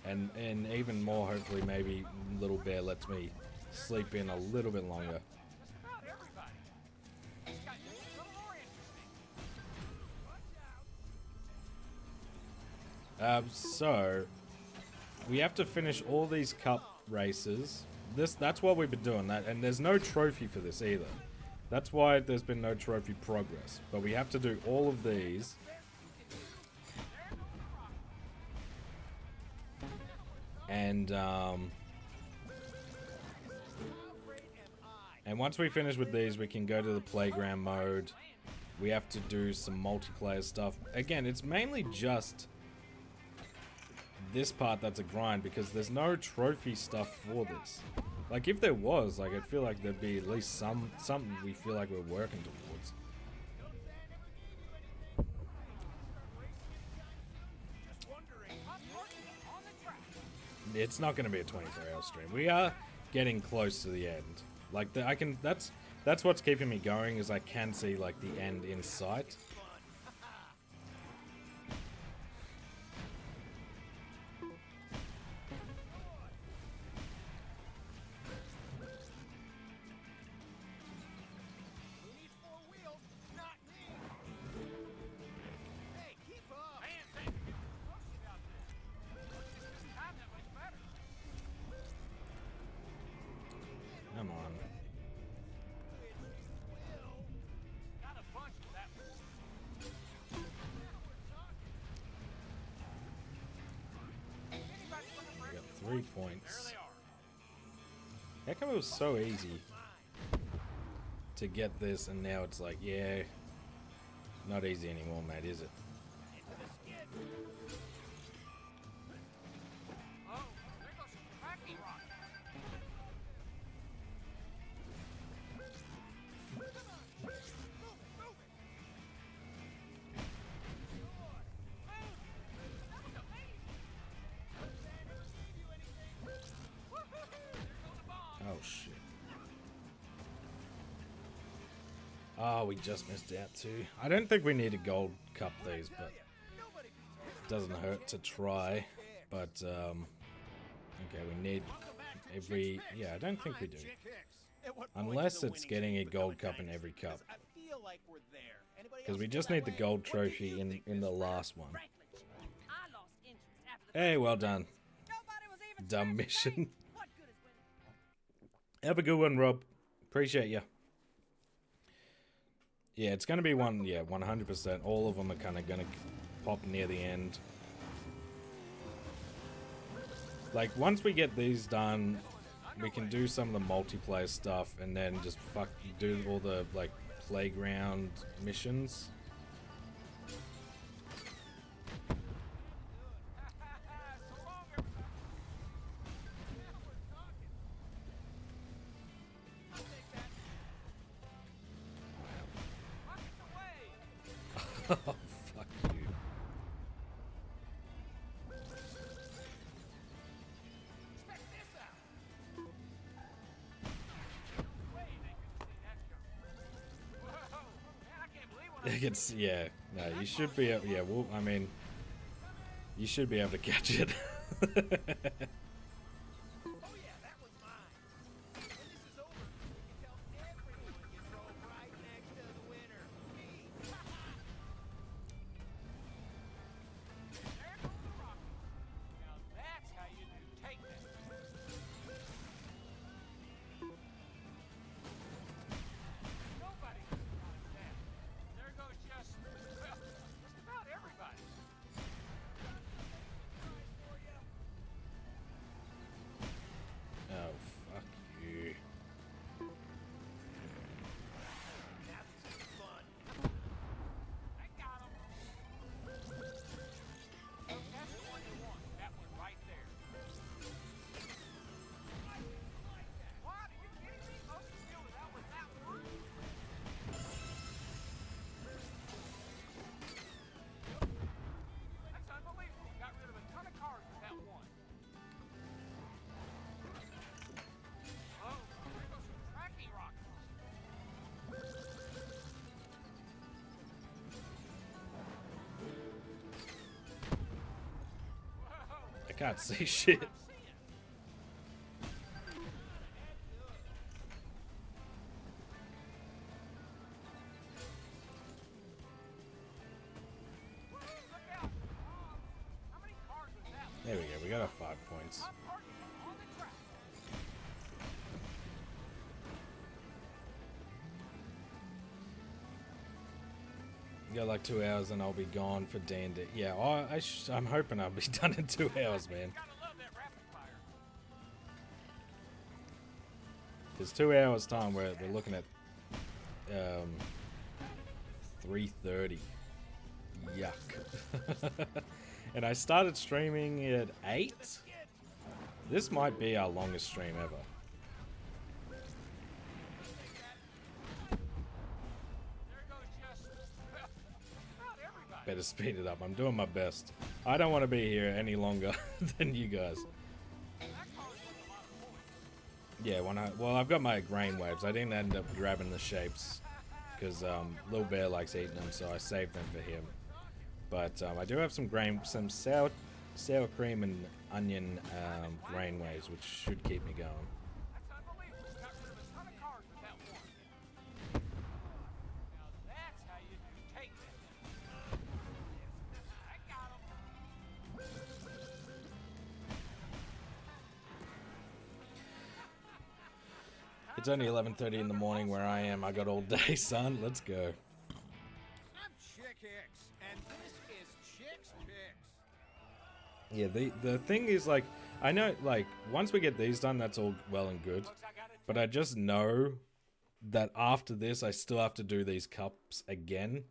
And even more, hopefully maybe Little Bear lets me sleep in a little bit longer. Just about everybody. This guy gets a little more interesting. So we have to finish all these cup races. That's what we've been doing, and there's no trophy for this either. That's why there's been no trophy progress. But we have to do all of these. And once we finish with these, we can go to the playground mode. We have to do some multiplayer stuff. Again, it's mainly just this part that's a grind because there's no trophy stuff for this. Like if there was, like I'd feel like there'd be at least something we feel like we're working towards. It's not going to be a 24-hour stream. We are getting close to the end. Like that's what's keeping me going is I can see like the end in sight. Who needs 4 wheels? Not me. Hey, keep up. Man, thank you for getting close out there. This time that much better. Come on. Got a bunch of that one. Anybody looking for We extra got 3 There points. they are. How come it was so easy to get this and now it's like, yeah, not easy anymore, mate, is it? Oh, there goes some cracking rock. Oh shit. Oh, we just missed out too. I don't think we need a gold cup these, but it doesn't hurt to try. But okay, we need every. Yeah, I don't think we do. Unless it's getting a gold cup in every cup. Because we just need the gold trophy in the last one. I lost interest after the Hey, well done. Nobody was even Dumb scratching mission. paint. What good is winning? Have a good one, Rob. Appreciate you. Yeah, it's going to be one, yeah, 100%. All of them are kind of going to pop near the end. Like, once we get these done, we can do some of the multiplayer stuff and then just do all the, like, playground missions. Oh, fuck you. It's, yeah, no, you should be able, yeah, well, I mean, you should be able to catch it. Oh yeah, that was mine. When this is over, you can tell everyone you drove right next to the winner. Me. There goes the rocket. Now that's how you do take that. Nobody can dodge that. There goes just, well, just about everybody. Oh, fuck you. Having some fun. I got him. Oh, that's the one you want. That one right there. What? Are you kidding me? Most of the field is out with that one. That's unbelievable. Got rid of a ton of cars with that one. Oh, there goes some tracking rockets. Whoa. I can't see shit. I'm seeing. Look out. How many cars was that? There we go, we got our 5 points. Top party on the track. Got like 2 hours and I'll be gone for D&D. Yeah, I'm hoping I'll be done in 2 hours, man. Gotta love that rapid fire. There's 2 hours time where we're looking at 3:30. Yuck. And I started streaming at 8. This might be our longest stream ever. There goes just, well, about everybody. Better speed it up. I'm doing my best. I don't want to be here any longer than you guys. That car's worth a lot of points. Yeah, well, I've got my grain waves. I didn't end up grabbing the shapes because Little Bear likes eating them, so I saved them for him. But I do have some sour cream and onion grain waves, which should keep me going. That's unbelievable. Got rid of a ton of cars with that one. Now that's how you do take that. I got him. It's only 11:30 in the morning where I am. I got all day, son. Let's go. I'm Chick Hicks, and this is Chick's Picks. Yeah, the thing is, like, I know, like, once we get these done, that's all well and good. But I just know that after this, I still have to do these cups again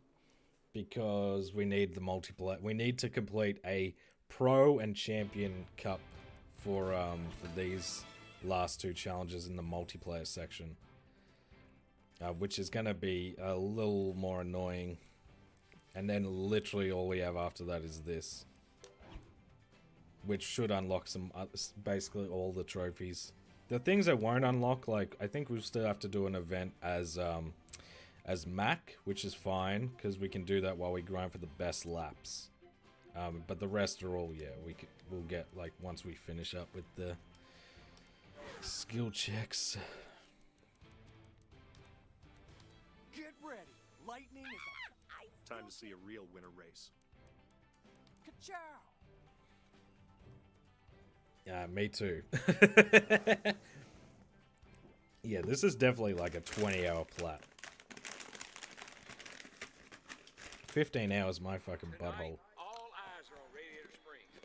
because we need the multiplayer. We need to complete a pro and champion cup for these last 2 challenges in the multiplayer section, which is going to be a little more annoying. And then literally all we have after that is this, which should unlock some basically all the trophies. The things that won't unlock, like, I think we'll still have to do an event as Mac, which is fine because we can do that while we grind for the best laps. But the rest are all, yeah, we'll get, like, once we finish up with the skill checks. Get ready. Lightning is Time to see a real winter race. a ka-chow. Yeah, me too. Yeah, this is definitely like a 20-hour plat. 15 hours, my fucking butthole. All eyes are on Radiator Springs.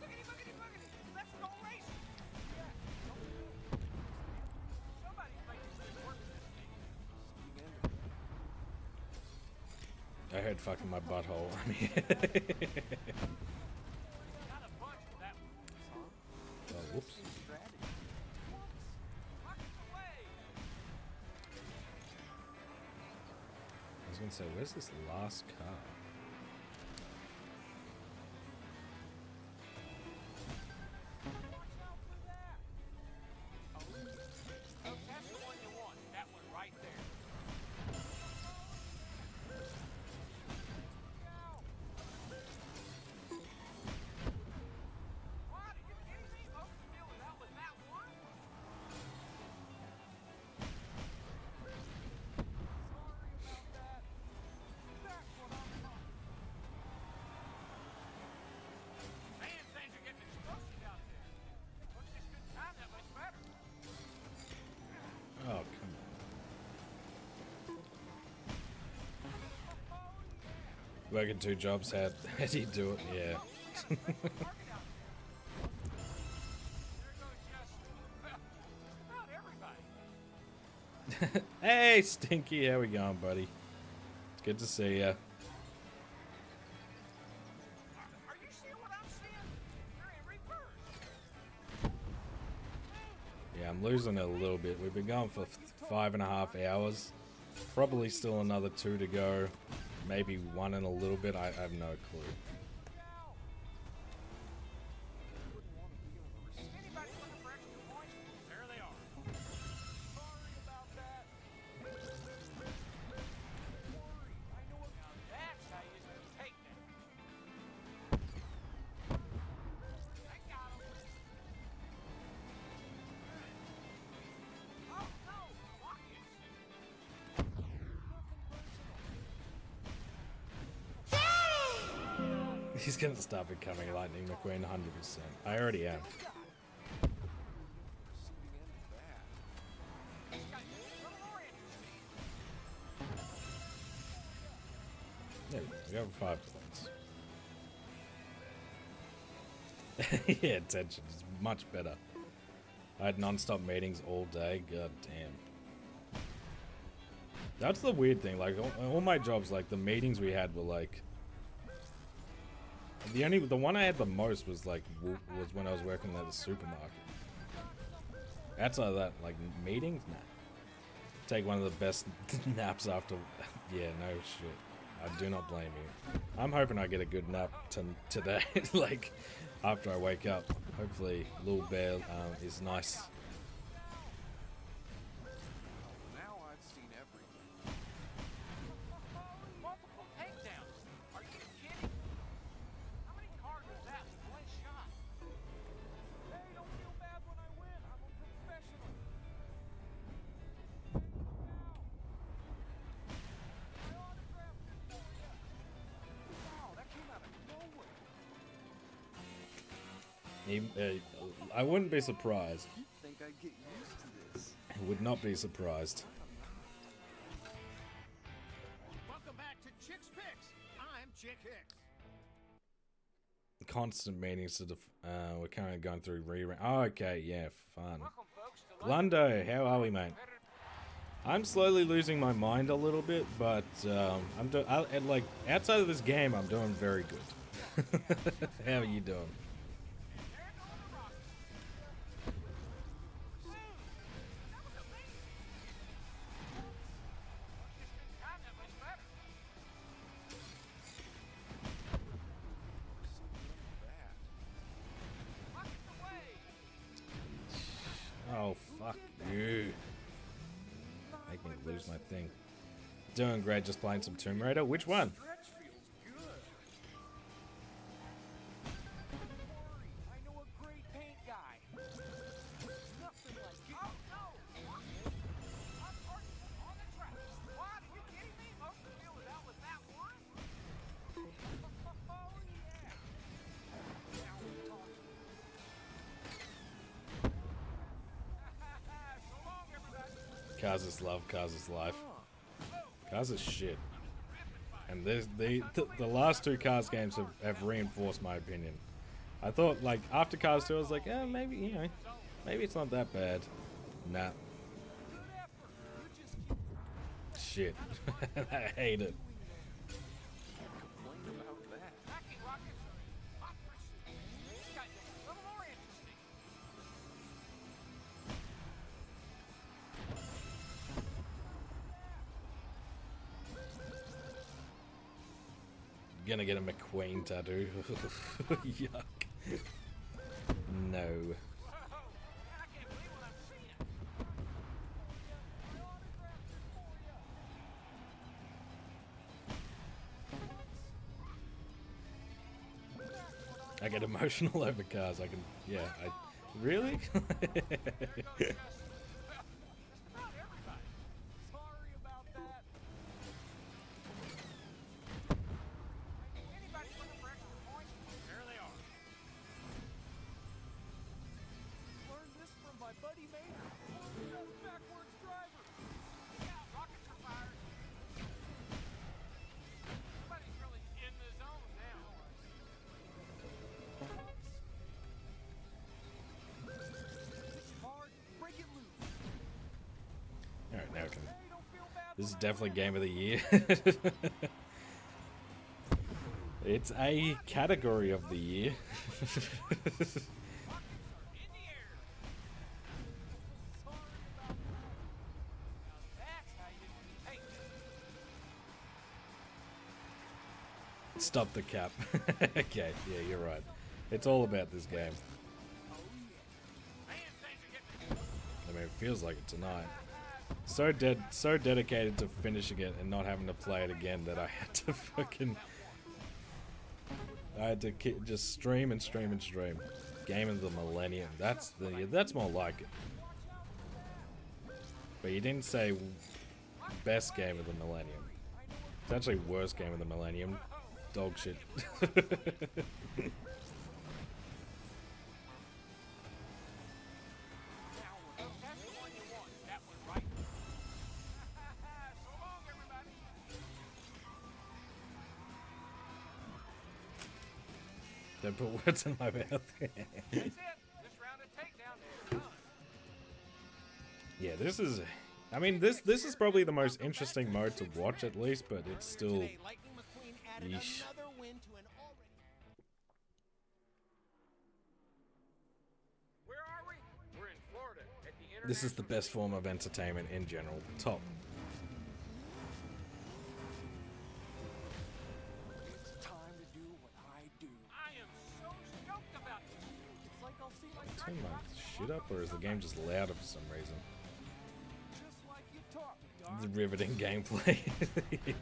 Boogity, boogity, boogity. Let's go racing. Somebody's making this work in this thing. I heard fucking my butthole. I mean, Got a bunch for that one. oh, whoops. Rockets away. I was gonna say, where's this last car? Watch out for that. Working 2 jobs, how do you do it? Yeah. There goes just about everybody. Hey, Stinky, how we going, buddy? It's good to see ya. Are you seeing what I'm seeing? They're in reverse. Yeah, I'm losing it a little bit. We've been going for 5.5 hours. Probably still another 2 to go. Maybe 1 in a little bit. I have no clue. Anybody looking for extra points? There they are. Sorry about that. Worry. I know what. Now that's how you take that. I got him. Oh no, Rockets. He's gonna start becoming Lightning McQueen 100%. I already am. There we go. I got 5 points. Yeah, attention is much better. I had non-stop meetings all day. God damn. That's the weird thing. Like all my jobs, like the meetings we had were like. The one I had the most was like was when I was working at the supermarket. Outside of that, like meetings, nah. Take one of the best naps after. Yeah, no shit. I do not blame you. I'm hoping I get a good nap today, like after I wake up. Hopefully, Lil Bear is nice. Now I've seen everything. Multiple takedowns. Are you kidding? How many cars was that with one shot? Hey, don't feel bad when I win. I'm a professional. My autograph is for ya. Wow, that came out of nowhere. I wouldn't be surprised. Think I'd get used to this. I would not be surprised. Welcome back to Chick's Picks. I'm Chick Hicks. Constant meetings to we're kind of going through rerun. Oh, okay, yeah, fun. Welcome, folks, to Lundo, how are we, mate? I'm slowly losing my mind a little bit, but like outside of this game, I'm doing very good. How are you doing? Oh, fuck you. Make me lose my thing. Doing great, just playing some Tomb Raider. Which one? Stretch feels good. I know a great paint guy. Nothing like it. Oh, no! I'm parking on the track. What? Are you kidding me? Most of the field is out with that one? Oh, yeah. Now we're talking. So long, everybody. Cars is love, cars is life. Cars is shit. And the last 2 Cars games have reinforced my opinion. I thought, like, after Cars 2, I was like, maybe, you know, maybe it's not that bad. Nah. Shit. I hate it. Complain about that. Backing rockets. Hot pursuit. This guy gets a little more interesting. Gonna get a McQueen tattoo. Yuck. No. Whoa! Man, I can't believe what I'm seeing. I get emotional over cars. I can, yeah. Really? Just about everybody. Sorry about that. Anybody looking for extra points? There they are. Learned this from my buddy Mater. World's best backwards driver. Yeah, rockets are fired. Somebody's really This is definitely game of the year. It's a category of the year. Stop the cap. Okay, yeah, you're right. It's all about this game. I mean, it feels like it tonight. So dedicated to finishing it and not having to play it again that I had to just stream and stream and stream. Game of the Millennium. That's more like it. But you didn't say best game of the Millennium. It's actually worst game of the Millennium. Dog shit. Don't put words in my mouth. Yeah, this is. I mean, this is probably the most interesting mode to watch, at least, but it's still. Yeesh. This is the best form of entertainment in general. Top. It's time to do what I do. I am so stoked about this. It's like I'll see my Turn my shit up, or is the game just louder for some reason? just like you taught me, Doc. The riveting gameplay. Yeah.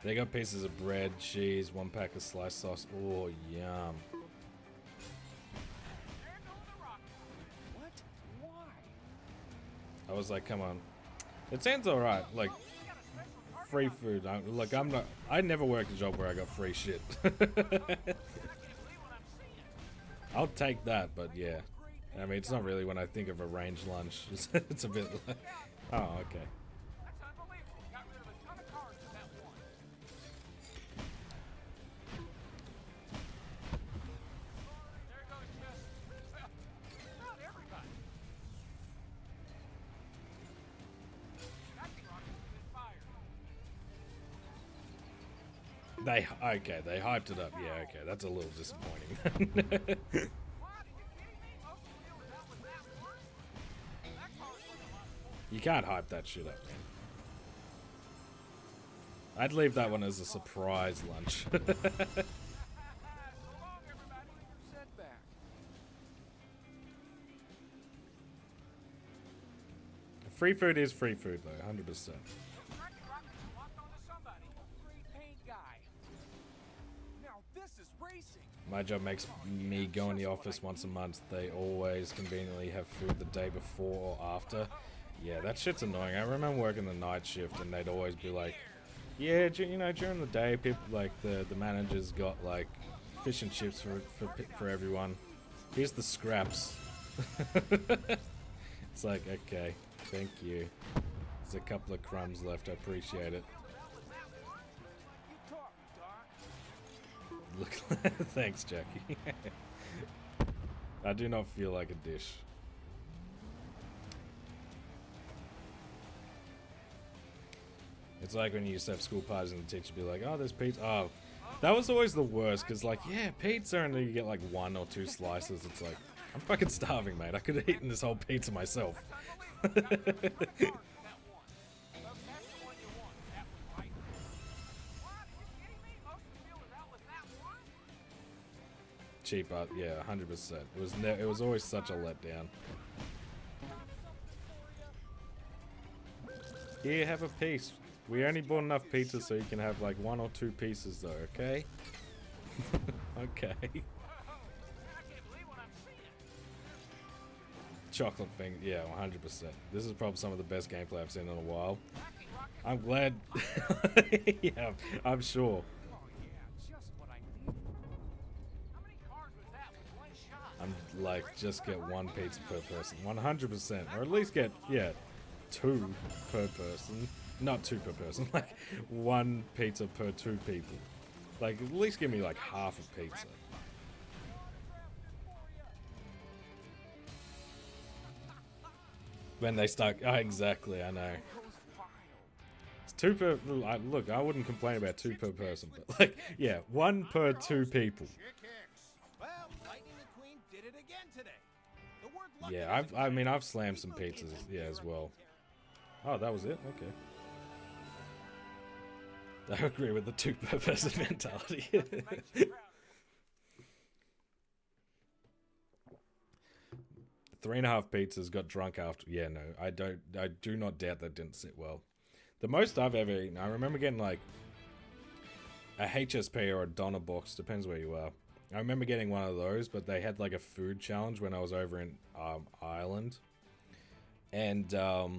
They got pieces of bread, cheese, one pack of sliced sauce. Oh, yum. What? Why? I was like, come on. It sounds alright. Like, free food. I never worked a job where I got free shit. I'll take that, but yeah. I mean, it's not really when I think of a range lunch. It's a bit like, oh, okay. They hyped it up. Yeah, okay, that's a little disappointing. You can't hype that shit up, man. I'd leave that one as a surprise lunch. Free food is free food, though, 100%. My job makes me go in the office once a month. They always conveniently have food the day before or after. Yeah, that shit's annoying. I remember working the night shift and they'd always be like, yeah, you know, during the day, people like the managers got like fish and chips for everyone. Here's the scraps. It's like, okay, thank you. There's a couple of crumbs left. I appreciate it. Look, thanks, Jackie. I do not feel like a dish. It's like when you used to have school parties and the teacher would be like, oh, there's pizza. Oh, that was always the worst, because like, yeah, pizza, and then you get like 1 or 2 slices. It's like, I'm fucking starving, mate. I could have eaten this whole pizza myself. Cheap, yeah, 100%. It was always such a letdown. Here, have a piece. We only bought enough pizza so you can have like 1 or 2 pieces, though. Okay. Okay. Chocolate thing, yeah, 100%. This is probably some of the best gameplay I've seen in a while. I'm glad. Yeah, I'm sure. I'm like, just get 1 pizza per person, 100%, or at least get, yeah, 2 per person. not 2 per person, like 1 pizza per 2 people. Like, at least give me like half a pizza. When they start, oh, exactly, I know. It's 2 per, look, I wouldn't complain about 2 per person, but like, yeah, 1 per 2 people. Well, Lightning McQueen did it again today. The word lucky Yeah, doesn't I mean, count. I've slammed some pizzas, yeah, as well. Oh, that was it? Okay. I agree with the 2 per person mentality. 3.5 pizzas, got drunk after. Yeah, no, I do not doubt that didn't sit well. The most I've ever eaten, I remember getting like a HSP or a Donna box, depends where you are. I remember getting one of those, but they had like a food challenge when I was over in Ireland. And there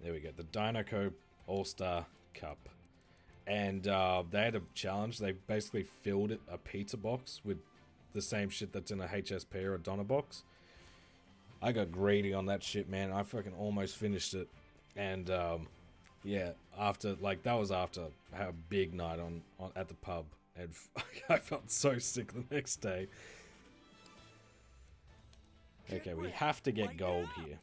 we go, the Dinoco All-Star Cup. And they had a challenge. They basically filled a pizza box with the same shit that's in a HSP or a Donna box. I got greedy on that shit, man. I fucking almost finished it. And yeah, after, like, that was after a big night on at the pub. And I felt so sick the next day. Okay, we have to get gold here.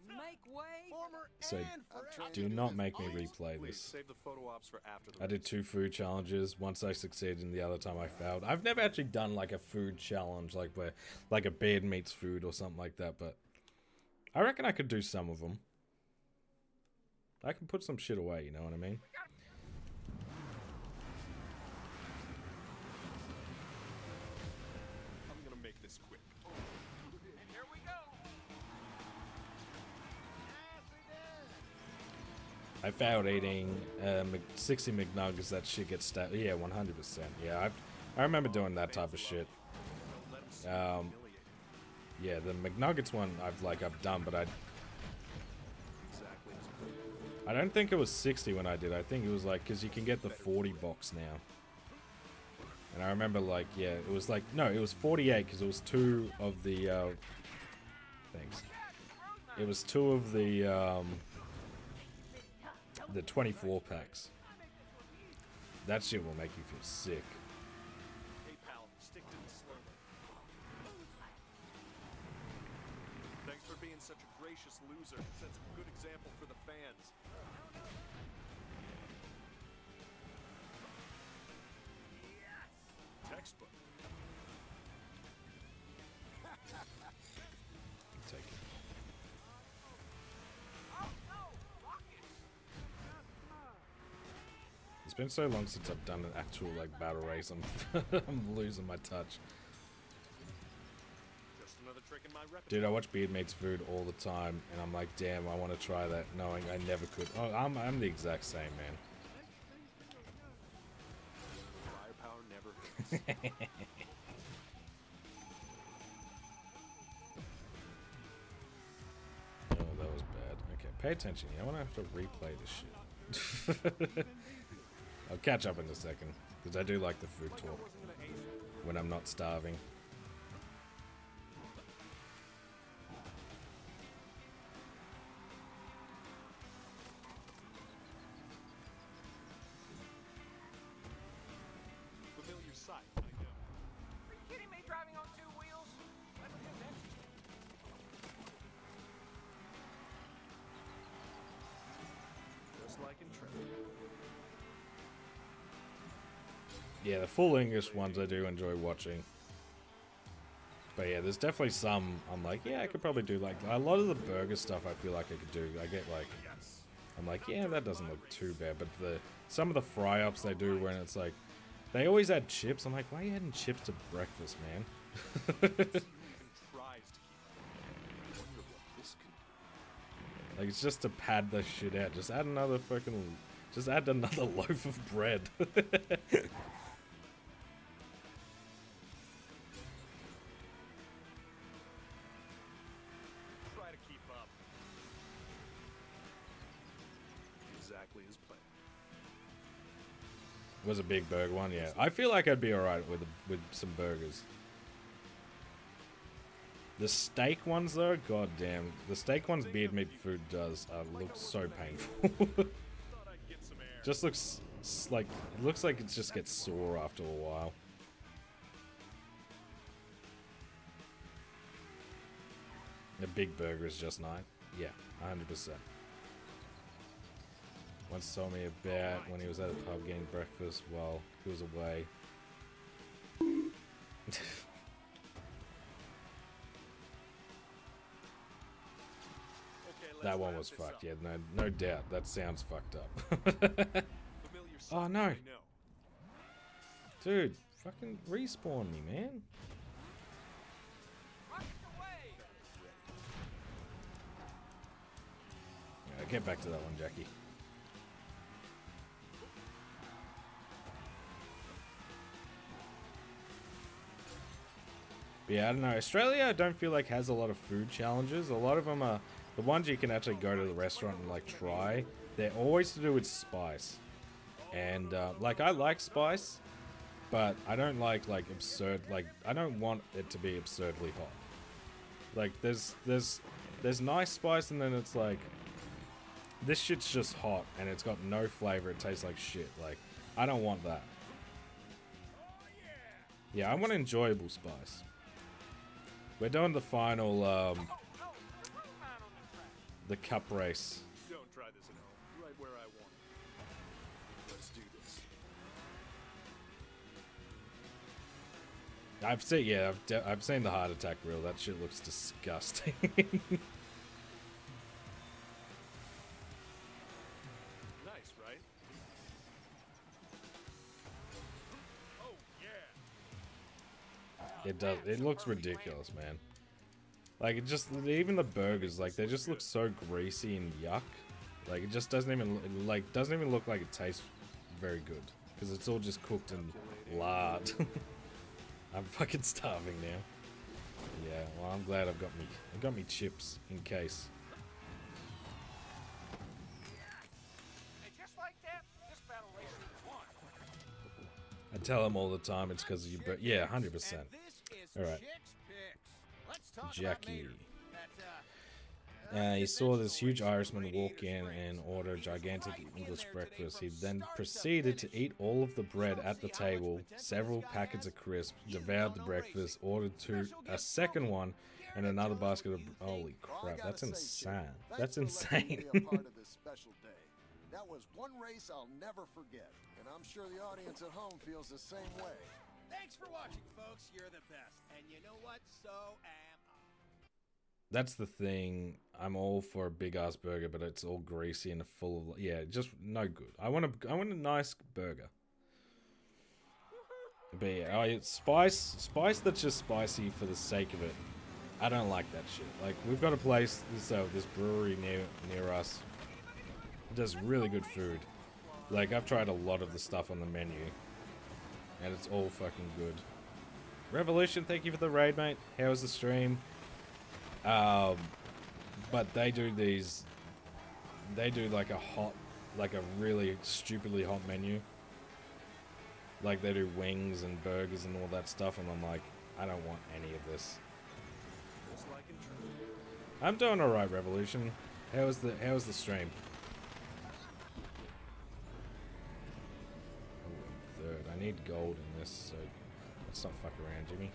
Make way. Former So and forever. do not make me replay this. Save the photo ops for after the I did 2 food challenges. Once I succeeded and the other time I failed. I've never actually done like a food challenge, like where like a beard meets food or something like that, but I reckon I could do some of them. I can put some shit away, you know what I mean? I'm gonna make this quick. And here we go. I failed eating 60 McNuggets. That shit gets stabbed. Yeah, 100%. Yeah, I remember doing that type of shit. Yeah, the McNuggets one I've done, but I don't think it was 60 when I did. I think it was like, because you can get the 40 box now. And I remember like, yeah, it was like, no, it was 48 because it was 2 of the, thanks. It was 2 of the 24 packs. That shit will make you feel sick. Hey pal, stick to this slowly. Thanks for being such a gracious loser. Sets a good example for the fans. Textbook. Take it. It's been so long since I've done an actual like battle race. I'm losing my touch. Just another trick in my repertoire. Dude, I watch Beard Meats Food all the time, and I'm like, damn, I want to try that, knowing I never could. Oh, I'm the exact same, man. Firepower never hurts. Oh, that was bad. Okay, pay attention. I want to have to replay this shit. I'll catch up in a second, because I do like the food talk when I'm not starving. Familiar sight, I know. Are you kidding me? Driving on 2 wheels? Never did that. Just like in Trek. Yeah, the full English ones I do enjoy watching. But yeah, there's definitely some I'm like, yeah, I could probably do like a lot of the burger stuff I feel like I could do. I get like, I'm like, yeah, that doesn't look too bad. But some of the fry ups they do when it's like, they always add chips. I'm like, why are you adding chips to breakfast, man? Tries to keep up. Wonder what this can do. Like, it's just to pad the shit out. Just add another loaf of bread. Try to keep up. Exactly as planned. Was a big burger one, yeah. I feel like I'd be alright with some burgers. The steak ones though, god damn. The steak ones Beard Meat Food does look so painful. Just looks like, it looks like it just gets sore after a while. The big burger is just nice. Yeah, 100%. Once told me about when he was at a pub getting breakfast while he was away. That one was fucked, yeah, no doubt. That sounds fucked up. Oh no. Dude, fucking respawn me, man. Yeah, get back to that one, Jackie. But yeah, I don't know. Australia, I don't feel like has a lot of food challenges. A lot of them are the ones you can actually go to the restaurant and like try. They're always to do with spice, and like I like spice, but I don't like absurd. Like I don't want it to be absurdly hot. Like there's nice spice, and then it's like this shit's just hot and it's got no flavor. It tastes like shit. Like I don't want that. Yeah, I want enjoyable spice. We're doing the final, the cup race. Don't try this at home. Right where I want it. Let's do this. I've seen, yeah, I've seen the heart attack reel. That shit looks disgusting. Nice, right? Oh yeah. It does. It looks ridiculous, man. Like it just, even the burgers, like they just look so greasy and yuck. Like it just doesn't even look like it tastes very good because it's all just cooked in lard. I'm fucking starving now. Yeah, well I'm glad I got me chips in case. And just like that, this battle race is won. I tell him all the time it's because of you, but yeah, 100%. All right. Jackie. He saw this huge Irishman walk in and order a gigantic English breakfast. He then proceeded to eat all of the bread at the table, several packets of crisps, devoured the breakfast, ordered a second one, and another basket of... Holy crap, that's insane. That's insane. That was one race I'll never forget, and I'm sure the audience at home feels the same way. Thanks for watching, folks. You're the best. And you know what? So am I. That's the thing. I'm all for a big ass burger, but it's all greasy and full of... Yeah, just no good. I want a nice burger. But yeah, spice that's just spicy for the sake of it. I don't like that shit. Like, we've got a place, this brewery near us. It does really good food. Like, I've tried a lot of the stuff on the menu. And it's all fucking good. Revolution, thank you for the raid, mate. How was the stream? But they do like a really stupidly hot menu. Like they do wings and burgers and all that stuff, and I'm like, I don't want any of this. I'm doing alright, Revolution. How was the stream? Oh, third. I need gold in this, so let's not fuck around, Jimmy.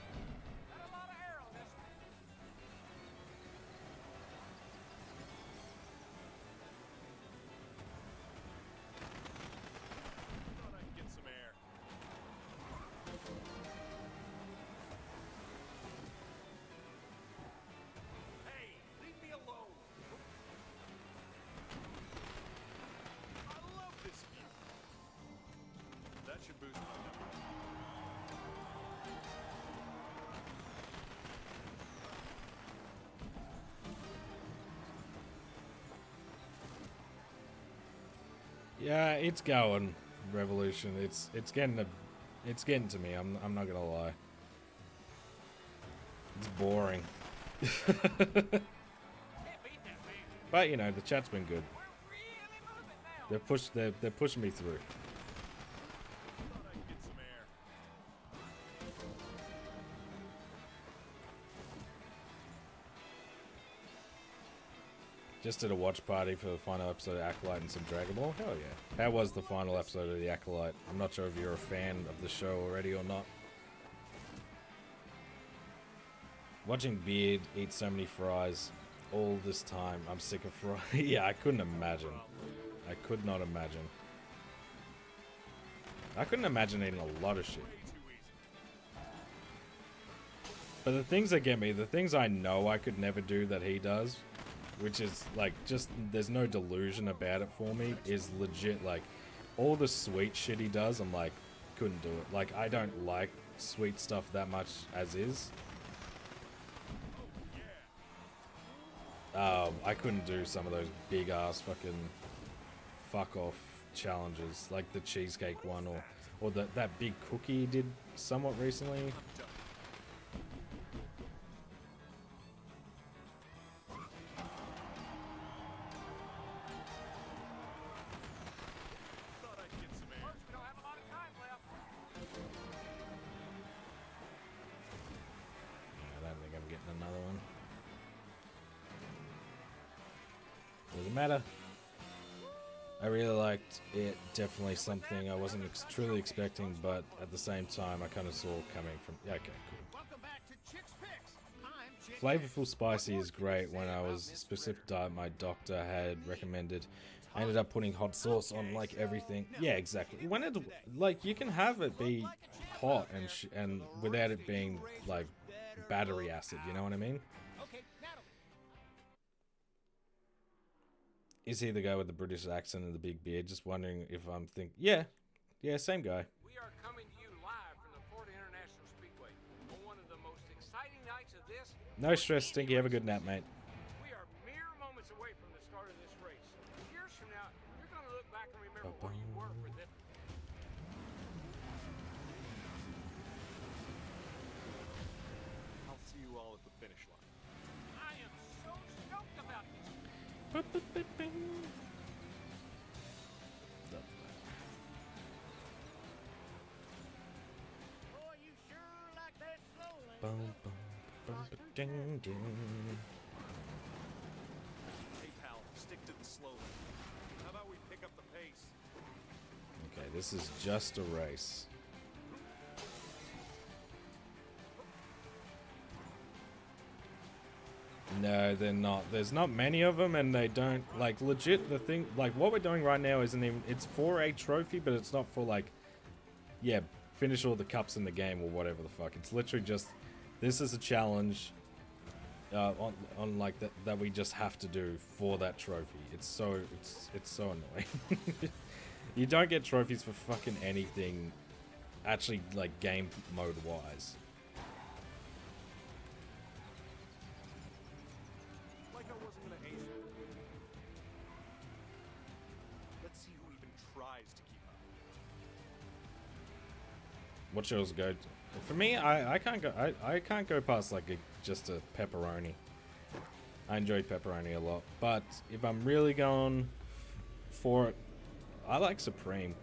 Yeah, it's going, Revolution. It's getting to me. I'm not gonna lie. It's boring. But you know, the chat's been good. They're pushing me through. Just did a watch party for the final episode of Acolyte and some Dragon Ball. Hell yeah. How was the final episode of the Acolyte? I'm not sure if you're a fan of the show already or not. Watching Beard eat so many fries all this time, I'm sick of fries. Yeah, I couldn't imagine. I could not imagine. I couldn't imagine eating a lot of shit. But the things that get me, the things I know I could never do that he does, which is like just, there's no delusion about it for me, is legit like all the sweet shit he does, I'm like, couldn't do it. Like, I don't like sweet stuff that much as is. I couldn't do some of those big ass fucking fuck off challenges, like the cheesecake one, or that big cookie he did somewhat recently. I don't think I'm getting another one. Doesn't matter. I really liked it. Definitely something I wasn't truly expecting, but at the same time, I kind of saw coming from. Yeah, okay, cool. Welcome back to Chick's Picks. I'm Chick. Flavorful spicy is great. When I was specific diet my doctor had recommended, I ended up putting hot sauce on like everything. Yeah, exactly. When it like you can have it be hot and without it being like battery acid. You know what I mean? Okay, Natalie. Is he the guy with the British accent and the big beard? Just wondering if I'm thinking. Yeah, same guy. We are coming to you live from the Florida International Speedway on one of the most exciting nights of this. No stress, Stinky. Have a good nap, mate. We are mere moments away from the start of this race. Years from now, you're going to look back and remember where you were for this. I'll see you all at the finish line. I am so stoked about this. Boy, you sure like that slow lane. Bum, bum, bum, ba-ding, ding. Hey, pal, stick to the slow lane. How about we pick up the pace? Okay, this is just a race. No, they're not. There's not many of them, and they don't, like, legit, the thing, like, what we're doing right now isn't even, it's for a trophy, but it's not for, like, yeah, finish all the cups in the game or whatever the fuck. It's literally just, this is a challenge on like, that we just have to do for that trophy. It's so annoying. You don't get trophies for fucking anything, actually, like, game mode-wise. Like I wasn't gonna ace it. Let's see who even tries to keep up. What shows go? For me, I can't go. I can't go past like just a pepperoni. I enjoy pepperoni a lot, but if I'm really going for it, I like Supreme.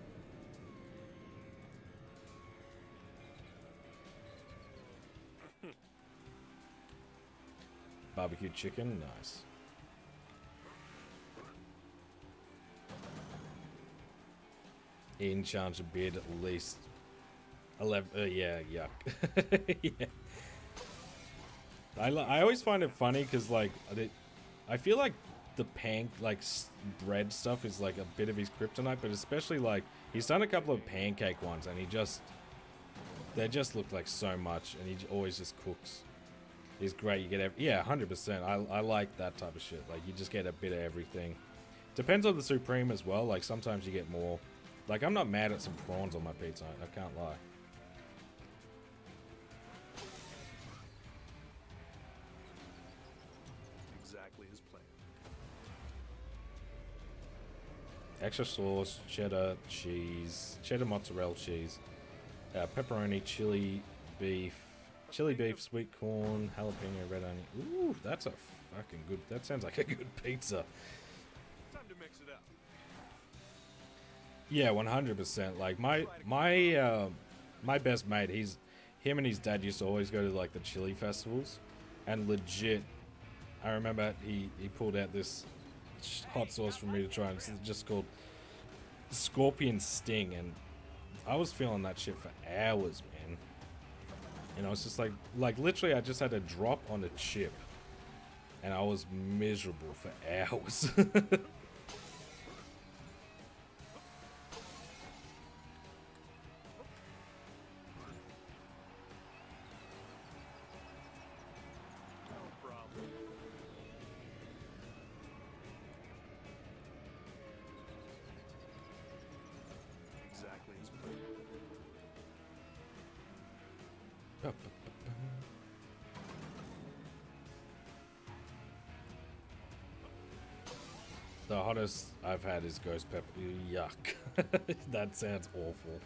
Barbecue chicken, nice. In charge of bid at least 11. Yeah, yuck. Yeah. I always find it funny because like I feel like the bread stuff is like a bit of his kryptonite, but especially like he's done a couple of pancake ones and they just look like so much, and he always just cooks. He's great. You get 100%. I like that type of shit. Like you just get a bit of everything. Depends on the Supreme as well. Like sometimes you get more. Like I'm not mad at some prawns on my pizza. I can't lie. Exactly as planned. Extra sauce, cheddar cheese, cheddar mozzarella cheese, pepperoni, chili beef, sweet corn, jalapeno, red onion. Ooh, that's a fucking good. That sounds like a good pizza. Time to mix it up. Yeah, 100%. Like my best mate, him and his dad used to always go to like the chili festivals, and legit, I remember he pulled out this hot sauce for me to try, and it's just called Scorpion Sting, and I was feeling that shit for hours, man. And I was just like literally, I just had a drop on a chip, and I was miserable for hours. Exactly as planned. The hottest I've had is ghost pepper. Yuck. That sounds awful.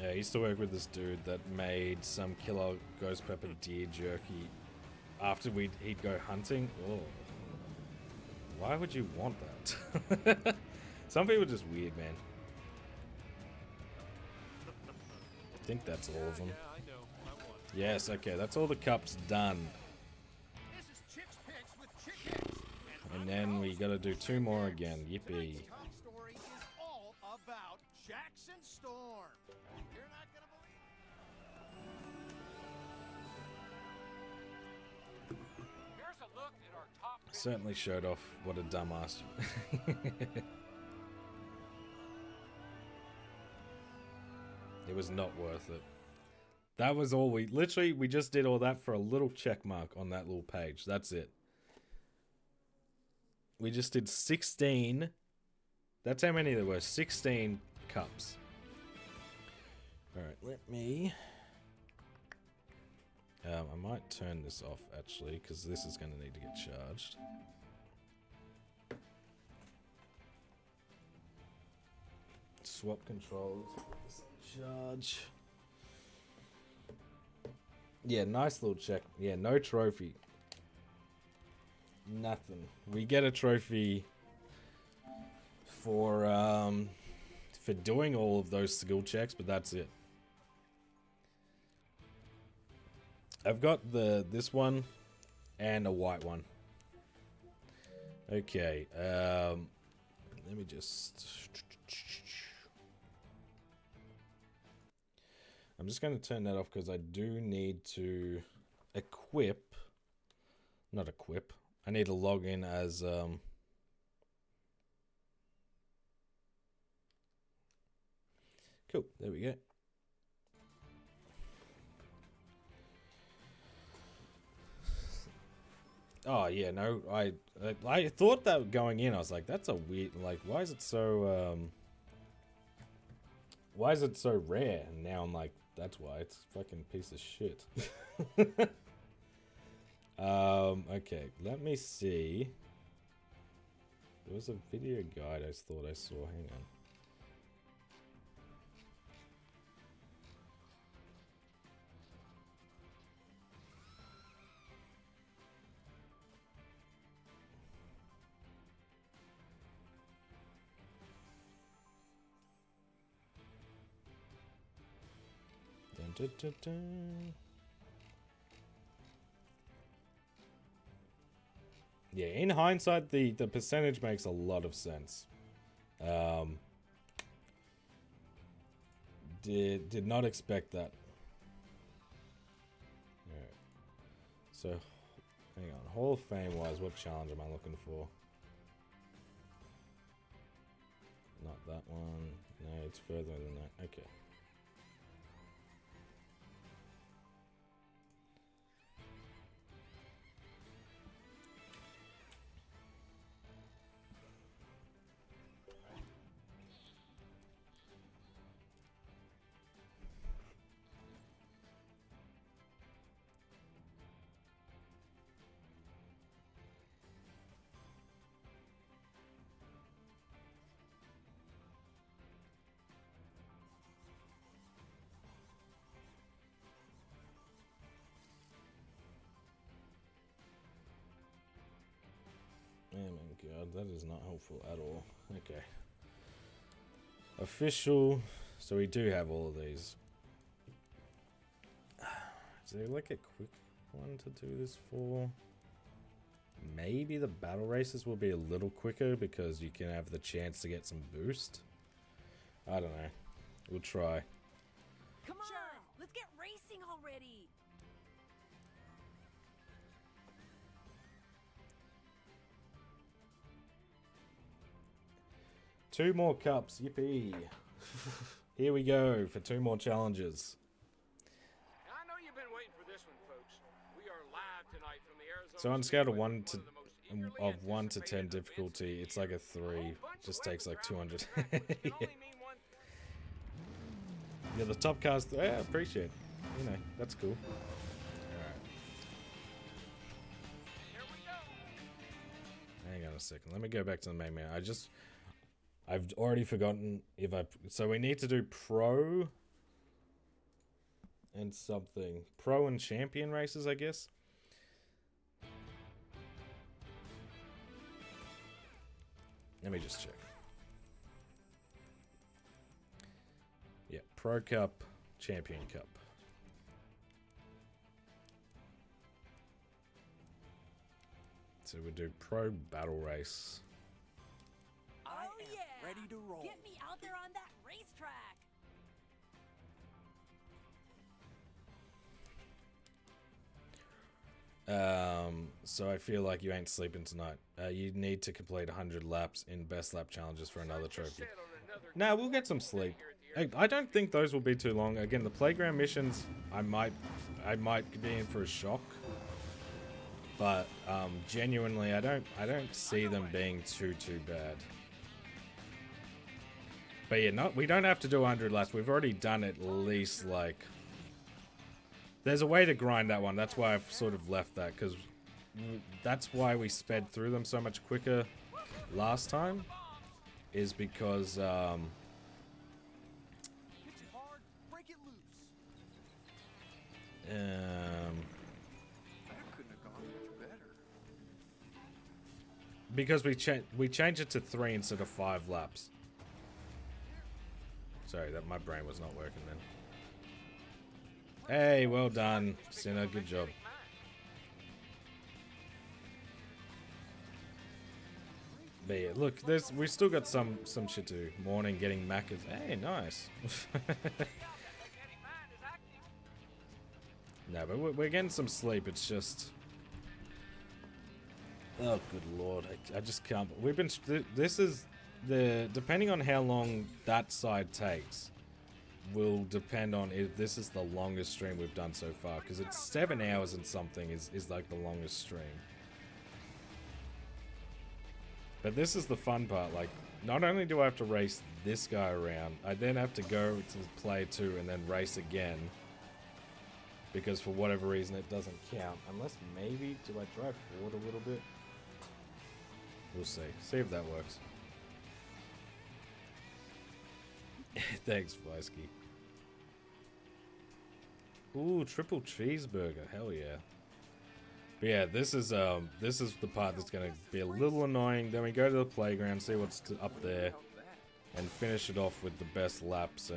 Yeah, I used to work with this dude that made some killer ghost pepper deer jerky after he'd go hunting. Oh. Why would you want that? Some people are just weird, man. I think that's all of them. Yeah, I know. I won. Yes, okay, that's all the cups done. This is Chicks Picks with Chick Hicks. And then we gotta do 2 more again. Yippee. Tonight's top story is all about Jackson Storm. You're not gonna believe Here's a look at our top. Certainly showed off what a dumbass. It was not worth it. That was all we just did all that for a little check mark on that little page. That's it. We just did 16. That's how many there were. 16 cups. Alright, let me... I might turn this off, actually, because this is going to need to get charged. Swap controls. Charge. Yeah, nice little check. Yeah, no trophy. Nothing. We get a trophy for doing all of those skill checks, but that's it. I've got this one and a white one. Okay. Let me just... I'm just going to turn that off because I do need to equip... Not equip. I need to log in as... Cool. There we go. Oh yeah, no, I thought that going in, I was like, that's a weird, like, why is it so rare? And now I'm like, that's why, it's a fucking piece of shit. Okay, let me see. There was a video guide I thought I saw, hang on. Dun, dun, dun. Yeah, in hindsight, the percentage makes a lot of sense. Did not expect that. Alright. So, hang on. Hall of Fame wise, what challenge am I looking for? Not that one. No, it's further than that. Okay. Oh my god, that is not helpful at all. Okay. Official. So we do have all of these. Is there like a quick one to do this for? Maybe the battle races will be a little quicker because you can have the chance to get some boost. I don't know. We'll try. Come on, let's get racing already. Two more cups, yippee. Here we go for 2 more challenges. Now, I know you've been waiting for this one, folks. We are live tonight from the Arizona. So on a scale of Speedway, 1 to 10 anticipated difficulty, events it's like a this year. 3. A whole bunch Just of takes like weapons around 200. the track, which can only mean one Yeah, the top cars, yeah, appreciate it. You know, that's cool. Alright. Here we go. Hang on a second. Let me go back to the main menu. I've already forgotten if so we need to do pro and something. Pro and champion races, I guess. Let me just check. Yeah, Pro Cup, Champion Cup. So we'll do Pro Battle Race. I Oh, am yeah. ready to roll. Get me out there on that racetrack. So I feel like you ain't sleeping tonight. You need to complete 100 laps in best lap challenges for another trophy. Nah, we'll get some sleep. I don't think those will be too long. Again, the playground missions, I might be in for a shock. But genuinely, I don't see them being too bad. But yeah, we don't have to do 100 laps. We've already done at least like. There's a way to grind that one. That's why I've sort of left that, because that's why we sped through them so much quicker last time. Is because Pitch it hard, break it loose. That couldn't have gone much better. because we changed it to 3 instead of 5 laps. Sorry, that my brain was not working then. Hey, well done, Sinner. Good job. But yeah, look, we still got some shit to do. Morning, getting Macca's. Hey, nice. No, but we're getting some sleep. It's just, oh good lord, I just can't. We've been. This is depending on how long that side takes, will depend on if this is the longest stream we've done so far. Because it's 7 hours and something is like the longest stream. But this is the fun part, like, not only do I have to race this guy around, I then have to go to play 2 and then race again. Because for whatever reason it doesn't count. Unless maybe, do I drive forward a little bit? We'll see. See if that works. Thanks, Fleisky. Ooh, triple cheeseburger. Hell yeah. But yeah, this is the part that's gonna be a little annoying. Then we go to the playground, see what's up there, and finish it off with the best laps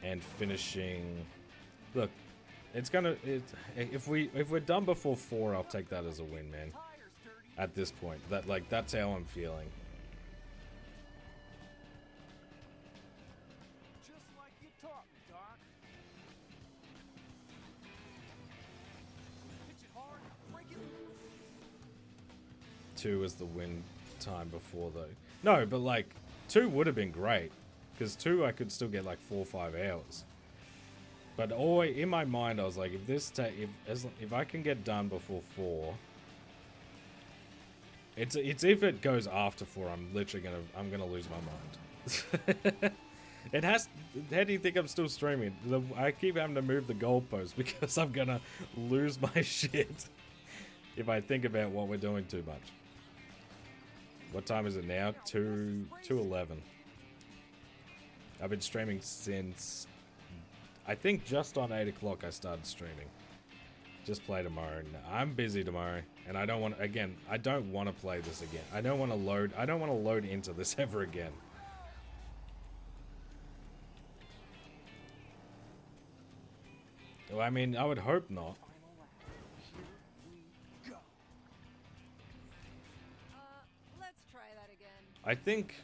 and finishing. Look, it's gonna. If we're done before 4, I'll take that as a win, man. At this point, that's how I'm feeling. Just like you taught me, Doc. Pitch it hard, break it loose. 2 was the win time before though. No, but like 2 would have been great, because 2 I could still get like 4 or 5 hours. But always in my mind I was like, if I can get done before 4, it's if it goes after 4, I'm literally gonna lose my mind. It has. How do you think I'm still streaming? I keep having to move the goalposts because I'm gonna lose my shit if I think about what we're doing too much. What time is it now? 2:11. I've been streaming since, I think, just on 8 o'clock I started streaming. Just play tomorrow. No, I'm busy tomorrow, and I don't want. Again, I don't want to play this again. I don't want to load. I don't want to load into this ever again. Well, I mean, I would hope not. Final lap. Here we go. Let's try that again. I think,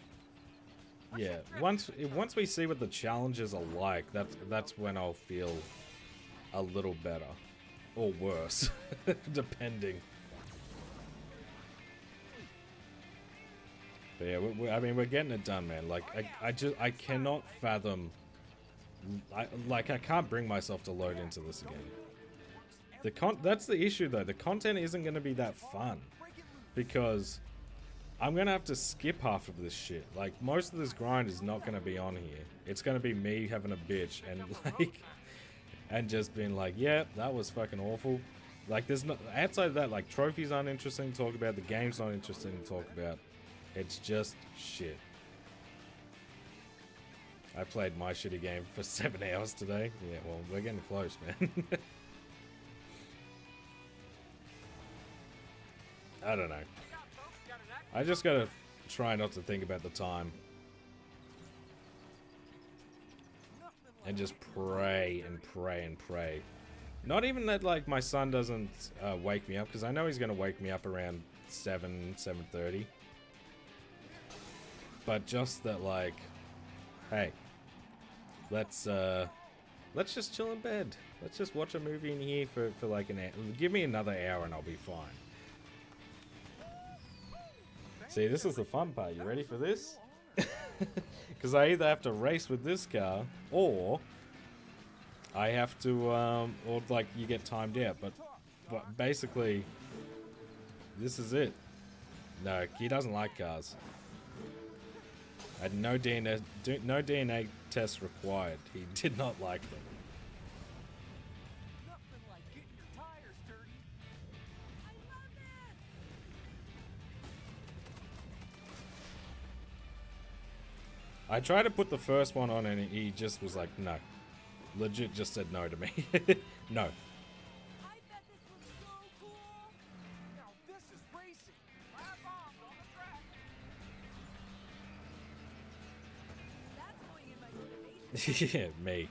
yeah. Once we see what the challenges are like, that's when I'll feel a little better, or worse, depending. But yeah, I mean, we're getting it done, man. Like, I cannot fathom. I can't bring myself to load into this again. That's the issue though. The content isn't going to be that fun because I'm going to have to skip half of this shit. Like, most of this grind is not going to be on here. It's going to be me having a bitch and like, and just being like, yeah, that was fucking awful. Like, there's no outside of that. Like, trophies aren't interesting to talk about. The game's not interesting to talk about. It's just shit. I played my shitty game for 7 hours today. Yeah, well, we're getting close, man. I don't know. I just gotta try not to think about the time. And just pray and pray and pray. Not even that, like, my son doesn't wake me up, because I know he's gonna wake me up around 7:30. But just that, like, hey, let's just chill in bed. Let's just watch a movie in here for like an hour. Give me another hour and I'll be fine. See, this is the fun part. You ready for this? Because I either have to race with this car, or I have to, or like you get timed out. But basically, this is it. No, he doesn't like cars. And no DNA tests required. He did not like them. Nothing like getting your tires dirty. I tried to put the first one on and he just was like, no. Legit just said no to me. No. I bet this was so cool. Now this is racing. Lap off on the track. That's going in my motivation. Yeah, me.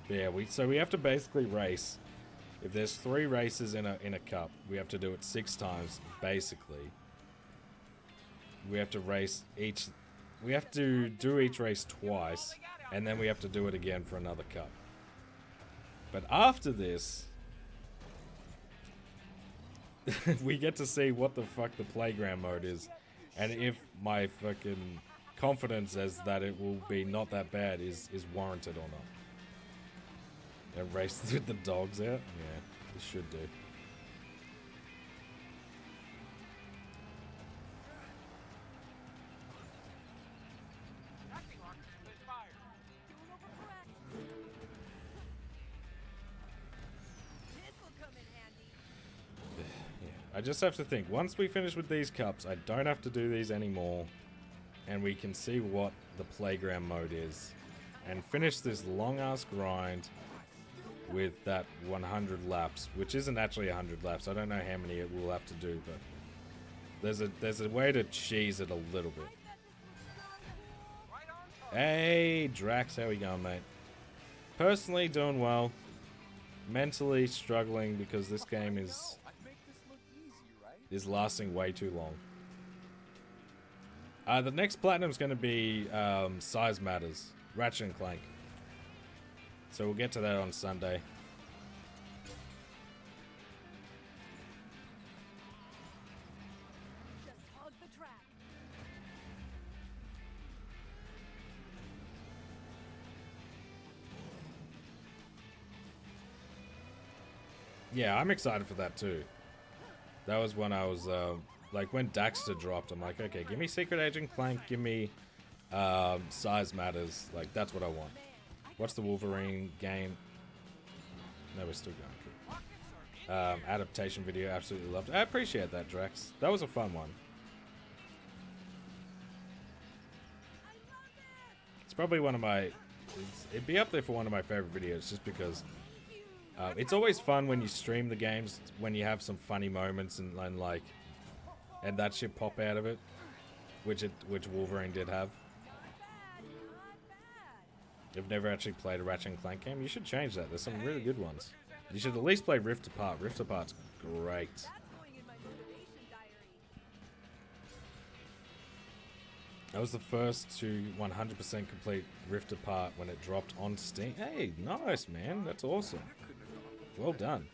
Yeah, so we have to basically race. If there's 3 races in a cup, we have to do it 6 times, basically. We have to race each. We have to do each race twice, and then we have to do it again for another cup. But after this, we get to see what the fuck the playground mode is, and if my fucking confidence as that it will be not that bad is warranted or not. And race with the dogs out? Yeah, this should do. Acting rockets split fire. Doing overcorrect. This will come in handy. Yeah, I just have to think. Once we finish with these cups, I don't have to do these anymore. And we can see what the playground mode is. And finish this long-ass grind with that 100 laps, which isn't actually 100 laps. I don't know how many it will have to do, but there's a way to cheese it a little bit. Hey, Drax, how we going, mate? Personally, doing well. Mentally struggling because this game is lasting way too long. The next platinum is going to be Size Matters, Ratchet and Clank. So we'll get to that on Sunday. Just hug the track. Yeah, I'm excited for that too. That was when I was, like when Daxter dropped, I'm like, okay, give me Secret Agent Clank, give me Size Matters. Like, that's what I want. What's the Wolverine game? No, we're still going. Adaptation video, absolutely loved it. I appreciate that, Drax. That was a fun one. It's probably one of my... It'd be up there for one of my favorite videos, just because it's always fun when you stream the games, when you have some funny moments and that shit pop out of it, which Wolverine did have. You've never actually played a Ratchet and Clank game? You should change that. There's some really good ones. You should at least play Rift Apart. Rift Apart's great. That's going in my motivation diary. I was the first to 100% complete Rift Apart when it dropped on Steam. Hey, nice, man. That's awesome. Well done.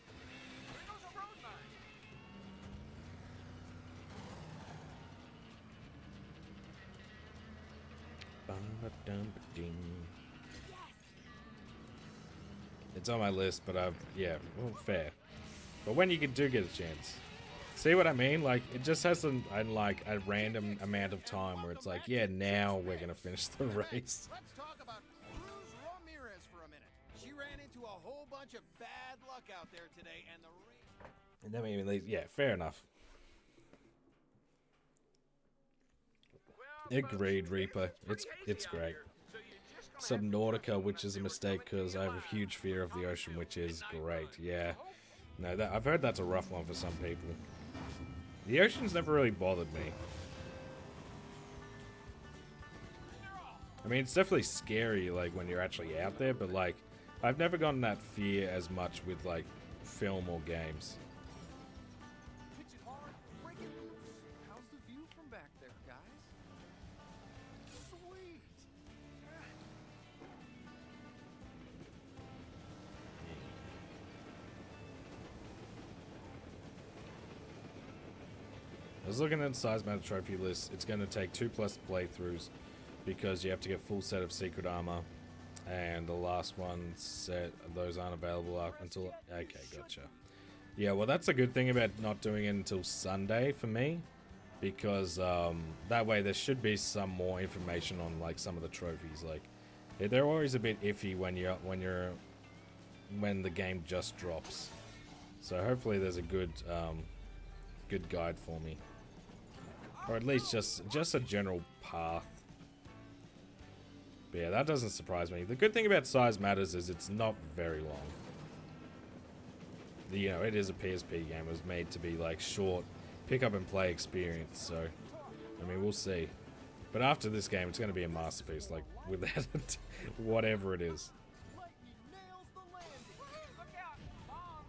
It's on my list, but yeah, well, fair. But when you do get a chance, see what I mean? Like, it just has a random amount of time where it's like, yeah, now we're gonna finish the race. Let's talk about Cruz Ramirez for a minute. She ran into a whole bunch of bad luck out there today, and the race. And then even yeah, fair enough. Agreed, Reaper. It's great. Subnautica, which is a mistake because I have a huge fear of the ocean, which is great. Yeah, no, I've heard that's a rough one for some people. The ocean's never really bothered me. I mean, it's definitely scary, like when you're actually out there, but like, I've never gotten that fear as much with like film or games. Pitch it hard, break it loose. How's the view from back there, guys? Sweet. I was looking at the Size Matter trophy list. It's going to take 2+ playthroughs because you have to get full set of secret armor, and the last one set those aren't available up until. Okay, gotcha. Yeah, well, that's a good thing about not doing it until Sunday for me, because that way there should be some more information on like some of the trophies. Like, they're always a bit iffy when the game just drops. So hopefully there's a good good guide for me. Or at least just a general path. But yeah, that doesn't surprise me. The good thing about Size Matters is it's not very long. You know, it is a PSP game. It was made to be like short, pick up and play experience. So, I mean, we'll see. But after this game, it's going to be a masterpiece. Like, without it, whatever it is. Lightning nails the landing. Look out! Bomb!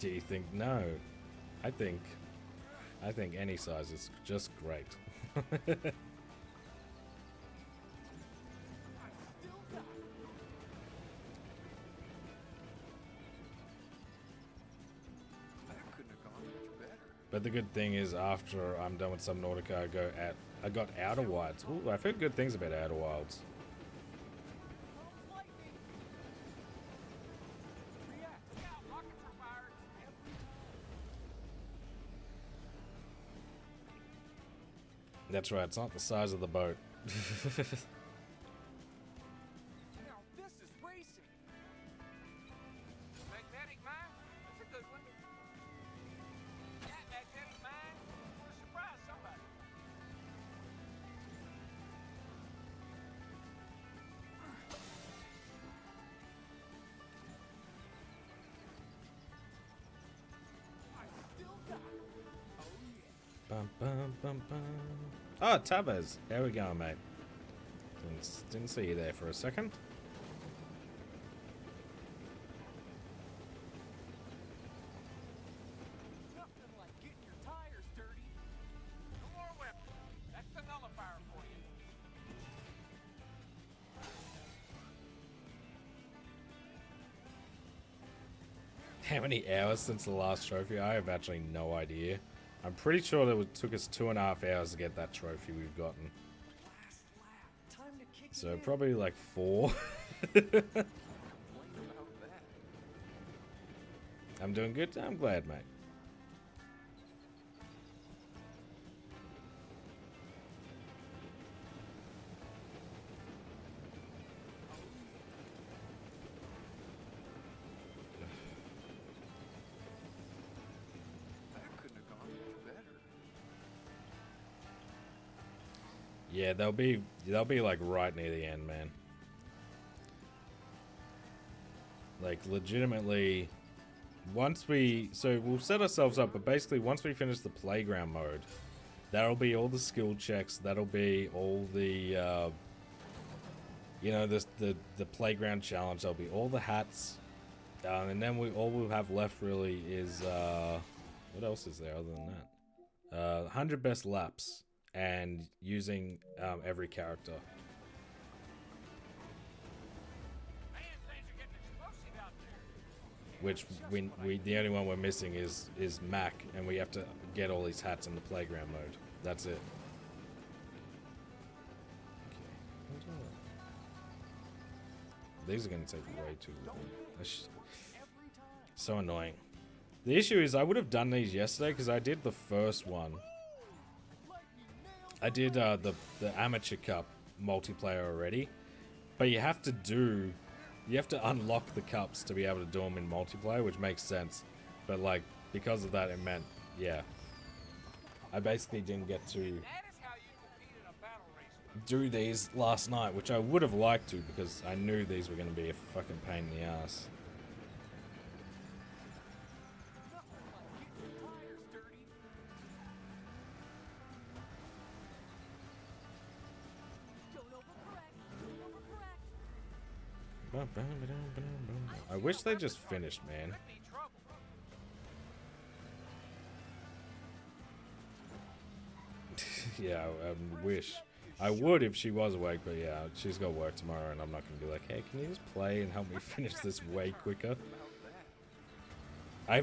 Do you think? No. I think any size is just great. That couldn't have gone much better. But the good thing is, after I'm done with Subnautica, I got Outer Wilds. Ooh, I've heard good things about Outer Wilds. Lightning. React. Look out! Rockets are fired! That's right. It's not the size of the boat. Now this is racing. Magnetic mine? That's a good one. That magnetic mine would surprise somebody. I still got it. Oh yeah. Bum, bum, bum, bum. Oh, Tabas. There we go, mate. Didn't see you there for a second. Nothing like getting your tires dirty. No more weapons. That's the nullifier for you. How many hours since the last trophy? I have actually no idea. I'm pretty sure that it took us 2.5 hours to get that trophy we've gotten. Last lap. Time to kick So it in. probably like 4. Complain about that. I'm doing good. I'm glad, mate. That couldn't have gone much better. Yeah, they'll be like right near the end, man. Like legitimately, we'll set ourselves up, but basically once we finish the playground mode, That'll be all the skill checks. That'll be all the, you know, the playground challenge. There'll be all the hats. And then all we'll have left really is, what else is there other than that? 100 best laps and using every character. Man, things are getting explosive out there. Which we the only one we're missing is Mac, and we have to get all these hats in the playground mode. That's it. These are going to take way too long. So annoying. The issue is I would have done these yesterday because I did the first one. I did the Amateur Cup multiplayer already, but you have to unlock the cups to be able to do them in multiplayer, which makes sense. But like because of that, it meant I basically didn't get to That is how you compete in a battle race. do these last night, which I would have liked to because I knew these were going to be a fucking pain in the ass. I wish they just finished, man. Yeah, I wish. I would if she was awake, but yeah, she's got work tomorrow, and I'm not gonna be like, hey, can you just play and help me finish this way quicker? I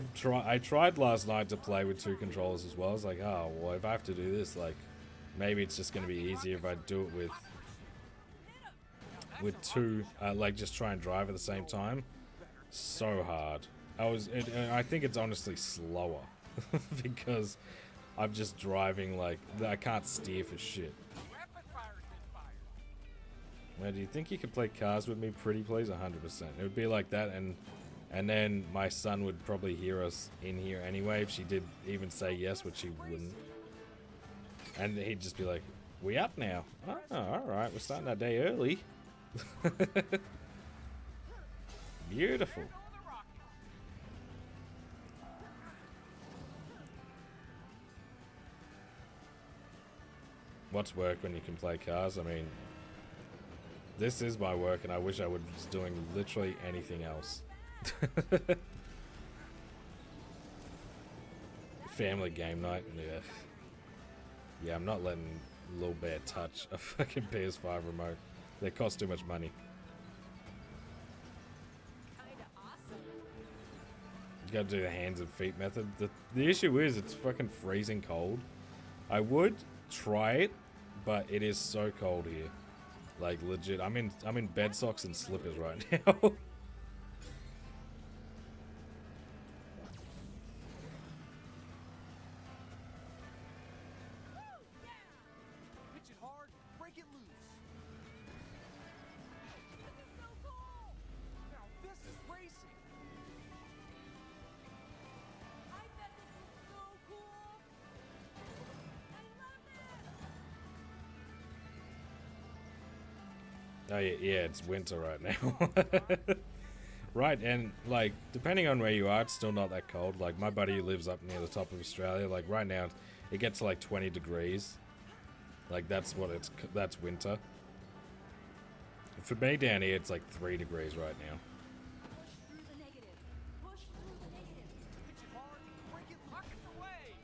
tried last night to play with 2 controllers as well. I was like, oh, well, if I have to do this, like, maybe it's just gonna be easier if I do it with 2, like just try and drive at the same time. So hard. I think it's honestly slower because I'm just driving like I can't steer for shit. Now, do you think you could play cars with me, pretty please? 100%. It would be like that, and then my son would probably hear us in here anyway if she did even say yes, which she wouldn't. And he'd just be like, "We up now? Oh, all right. We're starting our day early." Beautiful. What's work when you can play cars? I mean, this is my work, and I wish I was doing literally anything else. Family game night. Yeah. Yeah, I'm not letting Lil Bear touch a fucking PS5 remote. They cost too much money. You gotta do the hands and feet method. The issue is it's fucking freezing cold. I would try it, but it is so cold here. Like legit, I'm in bed socks and slippers right now. Pitch it hard, break it loose. This is so cool! Now this is racing. I bet this is so cool. I love it. Oh yeah, it's winter right now. Right, and like depending on where you are, it's still not that cold. Like my buddy who lives up near the top of Australia, like right now it gets to like 20 degrees. Like that's winter. For me down here it's like 3 degrees right now. Push through the negative. Push through the negative. Pitch it hard, break it loose. Away!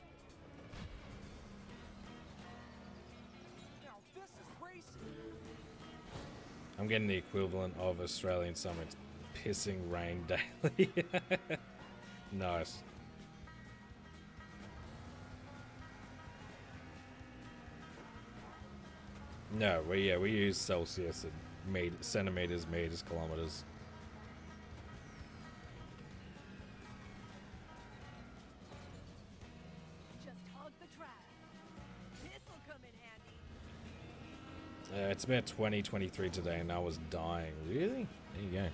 Now this is racing. I'm getting the equivalent of Australian summer. It's pissing rain daily. Nice. No, we use Celsius and centimeters, meters, kilometers. Just hug the track. This'll come in handy. It's about 20, 23 today, and I was dying. Really? There you go.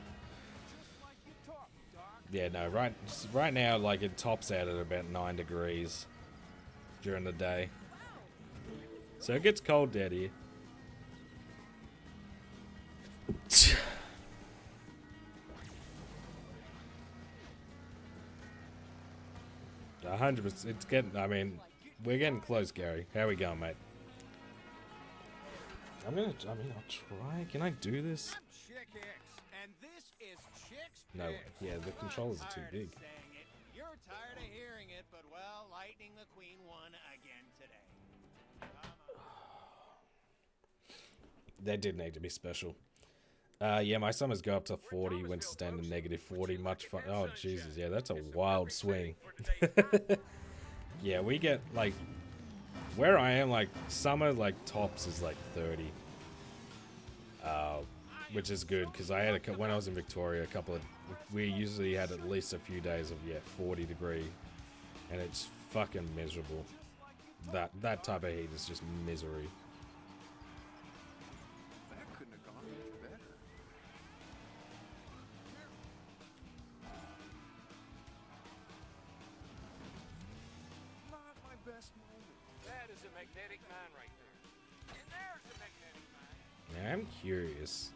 Yeah, no, right now, like, it tops out at about 9 degrees during the day. So it gets cold down here. 100%. It's getting, I mean, We're getting close, Gary. How we going, mate? I'll try. Can I do this? I'm Chick Hicks, and this is Chick's No way. Picks. Yeah, the controllers are too Tired of big. saying it. You're tired of hearing it, but well, Lightning McQueen won again today. Come on. They did need to be special. Yeah, my summers go up to 40, went stand to negative 40. Much fun. Oh, Jesus. Yeah, that's a wild swing. Yeah, we get, like, where I am, like, summer, like, tops is, like, 30. Which is good, because I had, when I was in Victoria, we usually had at least a few days of, 40 degree. And it's fucking miserable. That type of heat is just misery. That couldn't have gone much better. Not my best moment. That is a magnetic mine right there. And there's a magnetic mine. Now, I'm curious.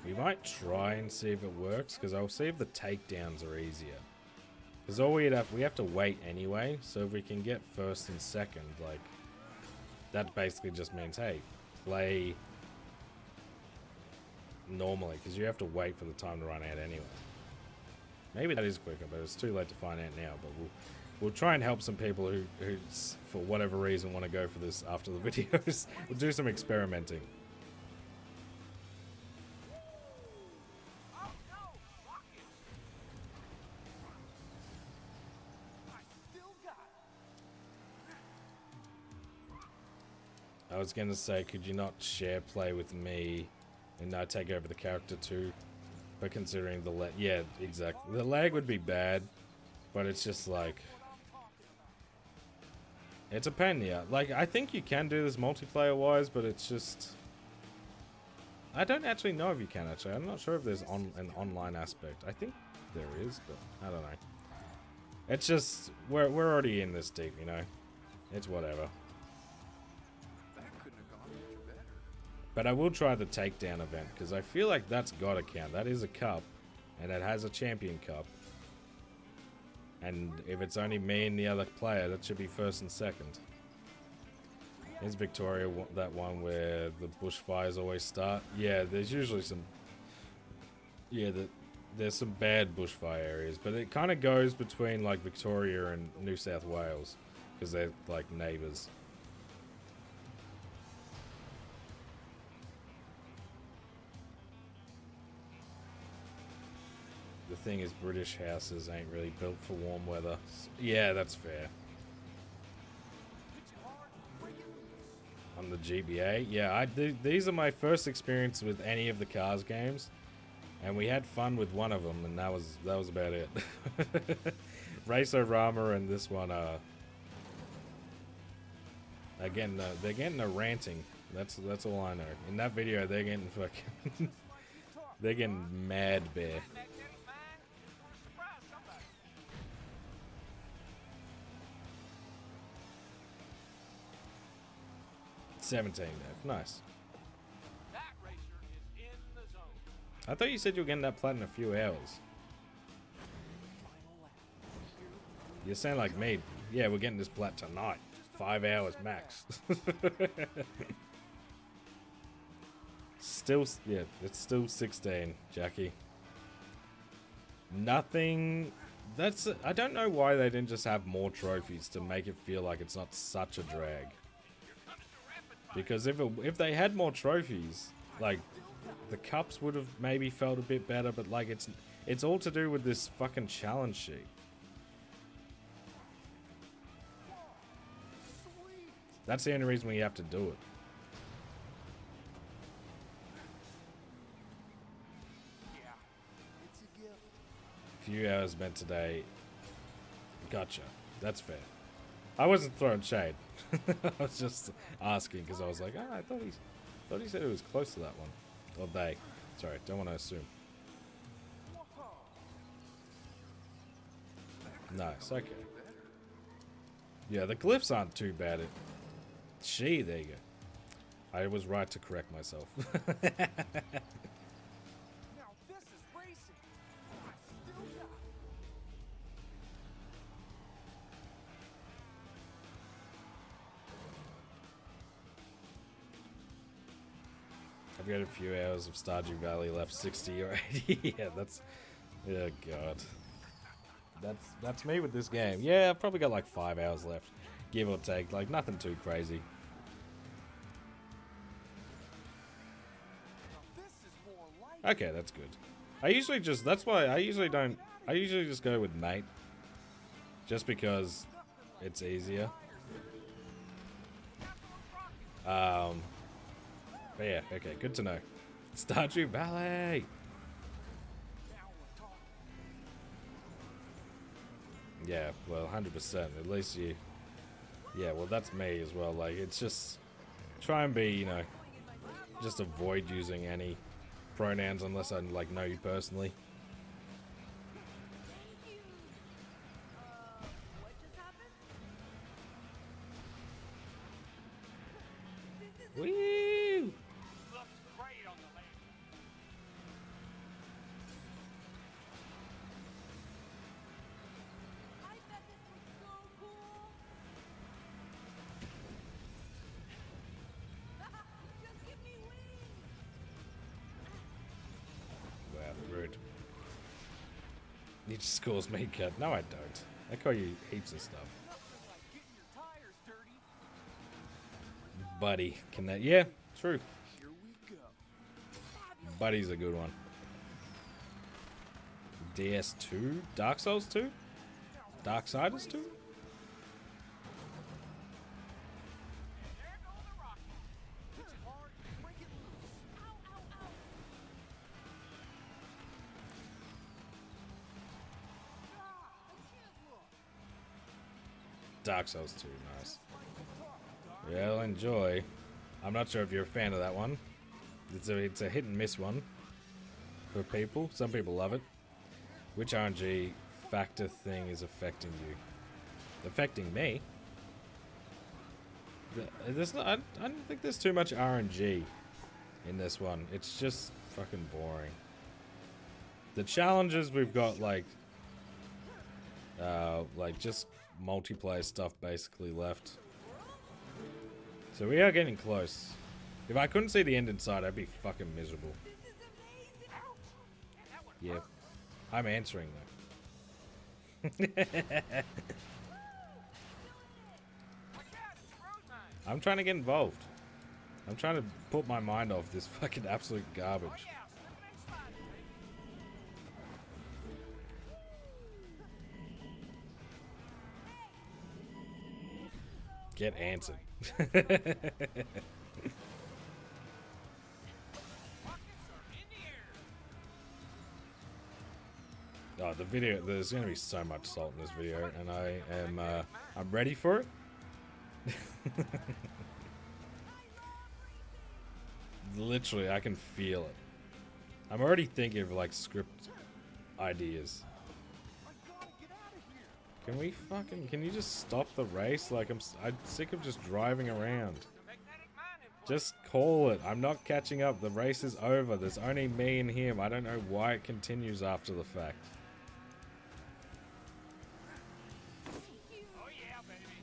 We might try and see if it works, because I'll see if the takedowns are easier. Because all we have to wait anyway, so if we can get first and second, like, that basically just means, hey, play normally, because you have to wait for the time to run out anyway. Maybe that is quicker, but it's too late to find out now, but we'll try and help some people who for whatever reason, want to go for this after the videos. We'll do some experimenting. Oh no! Rockets! I still got it. I was gonna say, could you not share play with me and I take over the character too? But considering the lag, yeah, exactly. The lag would be bad, but it's just like, it's a pain in the ass. Like, I think you can do this multiplayer wise, but it's just, I don't actually know if you can actually. I'm not sure if there's an online aspect. I think there is, but I don't know. It's just, we're already in this deep, you know. It's whatever. That couldn't have gone much better. But I will try the takedown event, because I feel like that's gotta count. That is a cup, and it has a champion cup. And if it's only me and the other player, that should be first and second. Is Victoria that one where the bushfires always start? Yeah, there's usually some... Yeah, there's some bad bushfire areas, but it kind of goes between, like, Victoria and New South Wales, because they're, like, neighbours. The thing is, British houses ain't really built for warm weather. Yeah, that's fair. On the GBA, yeah, these are my first experience with any of the Cars games, and we had fun with one of them, and that was about it. Race-O-Rama and this one, again, they're getting a ranting. That's all I know. In that video, they're getting fucking, they're getting mad bear. Magnetic mine? You're gonna surprise somebody. 17 death. Nice. That racer is in the zone. I thought you said you were getting that plat in a few hours. You sound like me. Yeah, we're getting this plat tonight. 5 hours max. Still, yeah, it's still 16, Jackie. Nothing. That's. I don't know why they didn't just have more trophies to make it feel like it's not such a drag. Because if they had more trophies, like, the cups would have maybe felt a bit better, but like it's all to do with this fucking challenge sheet. That's the only reason we have to do it. It's a gift. Few hours spent today. Gotcha. That's fair. I wasn't throwing shade. I was just asking because I was like, I thought he said it was close to that one. Or they. Sorry, don't want to assume. Nice, okay. Yeah, the glyphs aren't too bad. There you go. I was right to correct myself. Now this is racing. I still got it. I've got a few hours of Stardew Valley left, 60 or 80. Yeah, that's... Oh, God. That's me with this game. Yeah, I've probably got like 5 hours left, give or take. Like, nothing too crazy. Okay, that's good. I usually just... That's why I usually don't... I usually just go with mate. Just because it's easier. But yeah, okay, good to know. Stardew Valley! Yeah, well, 100%. At least you... Yeah, well, that's me as well. Like, it's just... Try and be, you know... Just avoid using any pronouns unless I, like, know you personally. Woo! Looks great on the lake. I bet this was so cool. Just give me wings. Wow, rude. He just calls me cut. No, I don't. I call you heaps of stuff. Nothing like getting your tires dirty. Buddy. Can that... Yeah, true. Here we go. Buddy's a good one. DS2? Dark Souls 2? Darksiders 2? There go the rockets. Hit it hard, break it loose. Ow, ow, ow. I can't look. Dark Souls 2, nice. Yeah, I'll enjoy. I'm not sure if you're a fan of that one. It's a hit and miss one for people. Some people love it. Which RNG factor thing is affecting you? Affecting me? There's not, I don't think there's too much RNG in this one. It's just fucking boring. The challenges we've got like just multiplayer stuff basically left. So we are getting close. If I couldn't see the end in sight, I'd be fucking miserable. Yeah. I'm answering though. I'm trying to get involved. I'm trying to put my mind off this fucking absolute garbage. Get answered. Oh, the video, there's going to be so much salt in this video, and I'm ready for it. Literally, I can feel it. I'm already thinking of, like, script ideas. Can you just stop the race? Like, I'm sick of just driving around. Just call it. I'm not catching up. The race is over. There's only me and him. I don't know why it continues after the fact.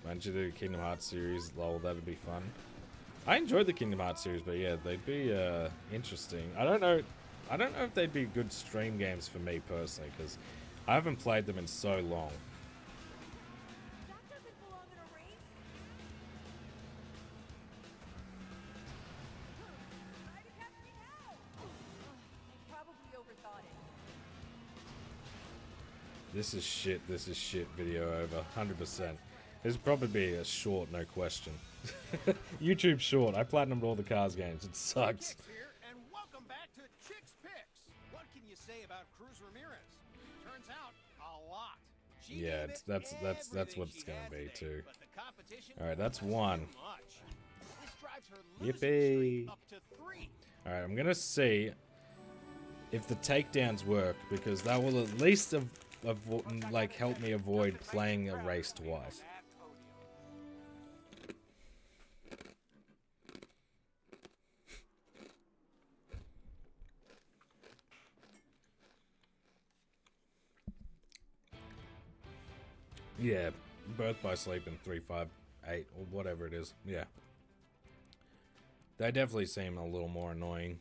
Why don't you do Kingdom Hearts series? Lol, that'd be fun. I enjoyed the Kingdom Hearts series, but yeah, they'd be interesting. I don't know if they'd be good stream games for me personally, because I haven't played them in so long. That doesn't belong in a race. Try to catch me now. I probably overthought it. This is shit video over, 100%. This would probably be a short, no question. YouTube short. I platinumed all the Cars games. It sucks. Chicks here, and welcome back to Chicks Picks. What can you say about Cruz Ramirez? Turns out a lot. She Yeah, gave that's it what everything it's she gonna had be, today, too. but the competition All right, that's was one. too much. This drives her losing Yippee. streak up to 3. All right, I'm gonna see if the takedowns work, because that will at least like help me avoid playing a race twice. Yeah, Birth by Sleep in 358 or whatever it is. Yeah. They definitely seem a little more annoying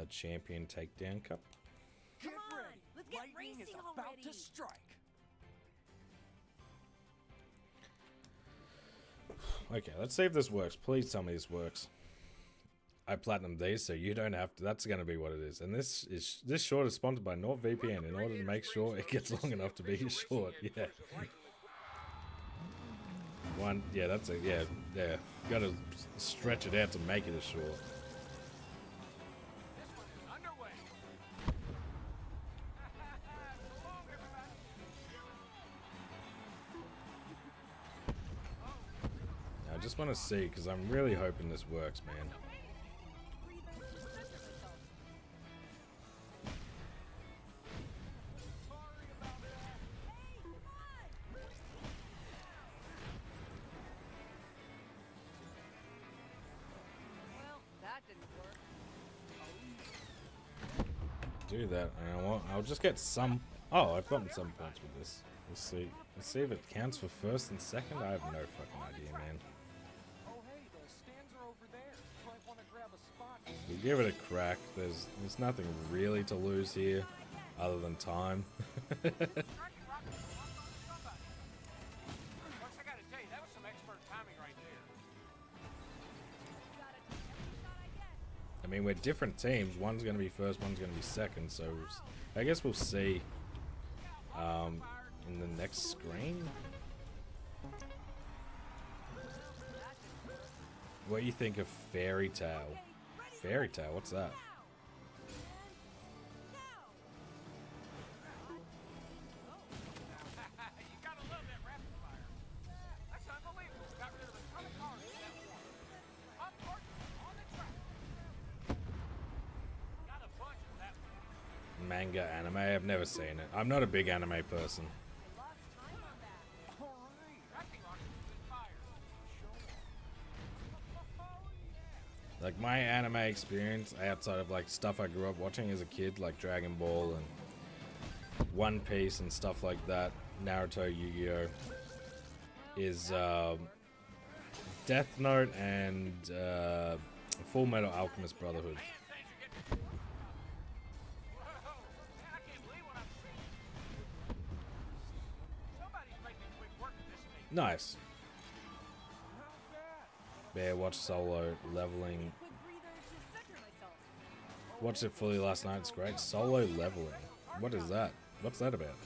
Champion Takedown Cup. Get Come on, ready. let's get Lightning is racing about already. to strike. Okay, let's see if this works. Please tell me this works. I platinum these, so you don't have to. That's going to be what it is. And this short is sponsored by NordVPN in order to make sure it gets long enough to be short. Yeah. One, yeah, that's a, yeah. Got to stretch it out to make it a short. This one is underway. So long, everybody. I just want to see, because I'm really hoping this works, man. Well, that didn't work. Do that, and I'll just get some. Oh, I've gotten some points with this. Let's see. Let's see if it counts for first and second. I have no fucking idea, man. Oh, hey, the stands are over there. You might want to grab a spot. We'll give it a crack. There's nothing really to lose here, other than time. Striking rocket locked on somebody. Folks, I gotta tell you, that was some expert timing right there. Gotta take every shot I get. I mean, we're different teams. One's going to be first, one's going to be second. So I guess we'll see in the next screen. What do you think of Fairy Tale? Fairy Tale, what's that? You gotta love that rapid fire. That's unbelievable. Got rid of a ton of cars in that one. Up course, on the track. Got a bunch of that one. Manga anime? I've never seen it. I'm not a big anime person. All right. Striking rocket with fire. Like, my anime experience outside of like stuff I grew up watching as a kid, like Dragon Ball and One Piece and stuff like that, Naruto, Yu-Gi-Oh, is Death Note and Full Metal Alchemist Brotherhood. Man, things are getting... Whoa. Man, I can't believe what I'm seeing. Somebody's making quick work of this thing. Nice. Not bad. Bear watch Solo leveling. Quick breather to center myself. Watched it fully last night. It's great. Solo leveling. What is that? What's that about?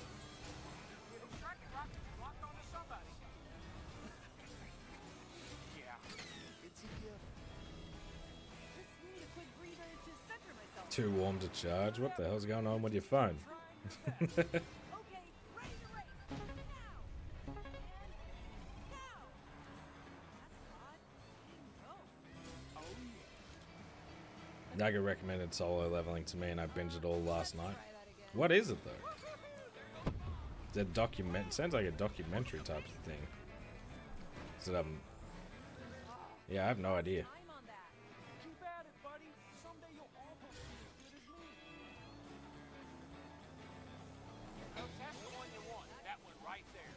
Striking rocket locked onto somebody. Yeah. It's a gift. Just need a quick breather to center myself. Too warm to charge? What the hell's going on with your phone? Okay, ready to race. Now. And now. That's odd. Didn't go. Naga recommended solo leveling to me and I binged it all last night. Try that again. What is it though? The document sounds like a documentary type of thing. Is it yeah, I have no idea. I'm on that. Keep at it, buddy. Someday you'll almost be as good as me. Folks, that's the one you want. That one right there.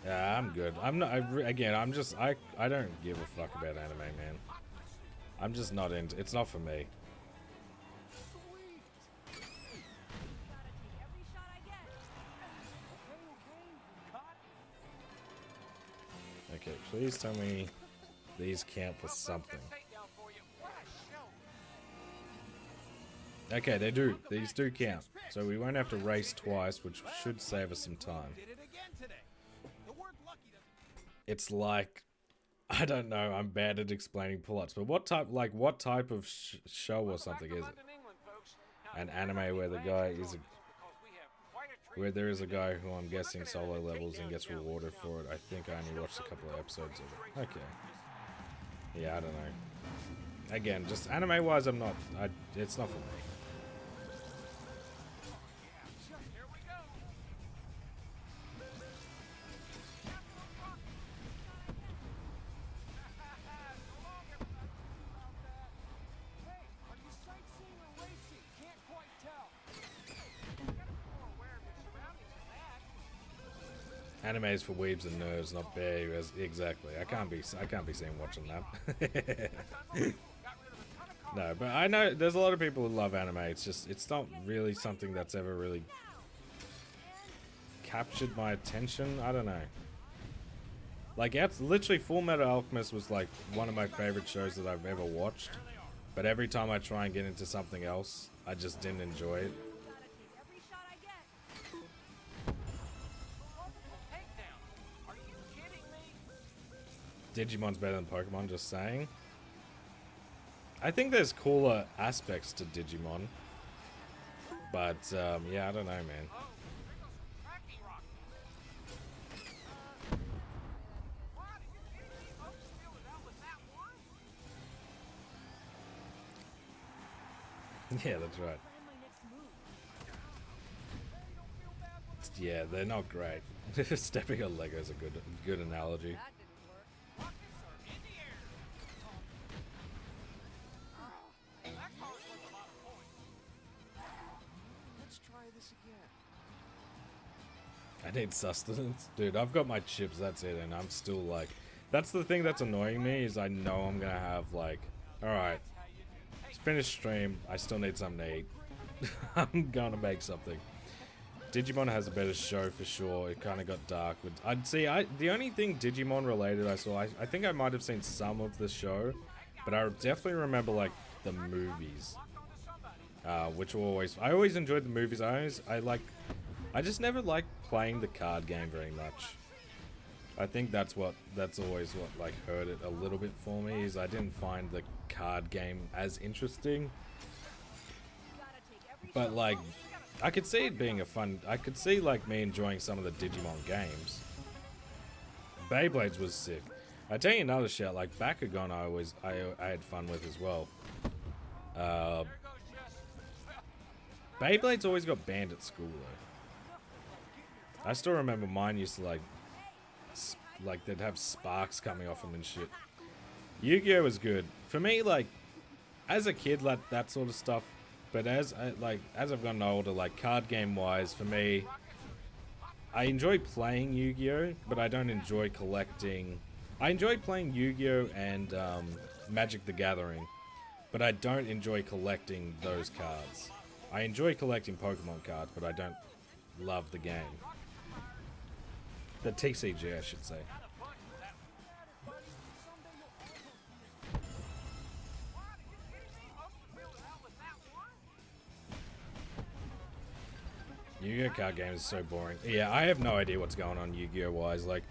Yeah, I'm good. I'm not. Again, I'm just. I don't give a fuck about anime, man. I'm just not into. It's not for me. Sweet. Gotta take every shot I get. Okay. Cut. Okay, please tell me these count for something. Takedown for you. What a show. Okay, they do. These do count. So we won't have to race twice, which should save us some time. Did it again today. The word lucky doesn't... It's like, I don't know. I'm bad at explaining plots, but what type of show or something is it? An anime where the guy is where there is a guy who I'm guessing solo levels and gets rewarded for it. I think I only watched a couple of episodes of it. Okay. Yeah, I don't know. Again, just anime wise, I'm not. It's not for me. Here we go. Hey, are you sightseeing or racing? Can't quite tell. Animes for weebs and nerds, not bears. Exactly. I can't be seen watching that. No, but I know there's a lot of people who love anime. It's not really something that's ever really captured my attention. I don't know. Like, it's literally Full Metal Alchemist was like one of my favorite shows that I've ever watched. But every time I try and get into something else, I just didn't enjoy it. Every shot I get. Takedown. Are you kidding me? Digimon's better than Pokemon, just saying. I think there's cooler aspects to Digimon. But, yeah, I don't know, man. Oh, cracking rock. What? Are you kidding me? Folks feel that was that one? Yeah, that's right. Plan my next move. Yeah, they're not great. Stepping on Lego is a good analogy. That didn't work. Rockets are in the air. That car's worth a lot of points. Let's try this again. I need sustenance. Dude, I've got my chips, that's it, and I'm still like... That's the thing that's annoying me, is I know I'm gonna have like... Alright, finish stream, I still need something to eat. I'm gonna make something. Digimon has a better show for sure. It kind of got dark. The only thing Digimon related I saw, I think I might have seen some of the show, but I definitely remember like the movies, which were always. I always enjoyed the movies. I just never liked playing the card game very much. I think that's always what like hurt it a little bit for me, is I didn't find the card game as interesting. But like, I could see it being I could see like me enjoying some of the Digimon games. Beyblades was sick. I tell you another shit, like Bakugan I had fun with as well. Beyblades always got banned at school though. I still remember mine used to like they'd have sparks coming off them and shit. Yu-Gi-Oh was good. For me, like, as a kid, like that sort of stuff. But as I've gotten older, like card game wise, for me, I enjoy playing Yu-Gi-Oh, but I don't enjoy collecting. I enjoy playing Yu-Gi-Oh and Magic the Gathering, but I don't enjoy collecting those cards. I enjoy collecting Pokemon cards, but I don't love the game. The TCG, I should say. Yu-Gi-Oh card game is so boring. Yeah, I have no idea what's going on Yu-Gi-Oh wise. Like,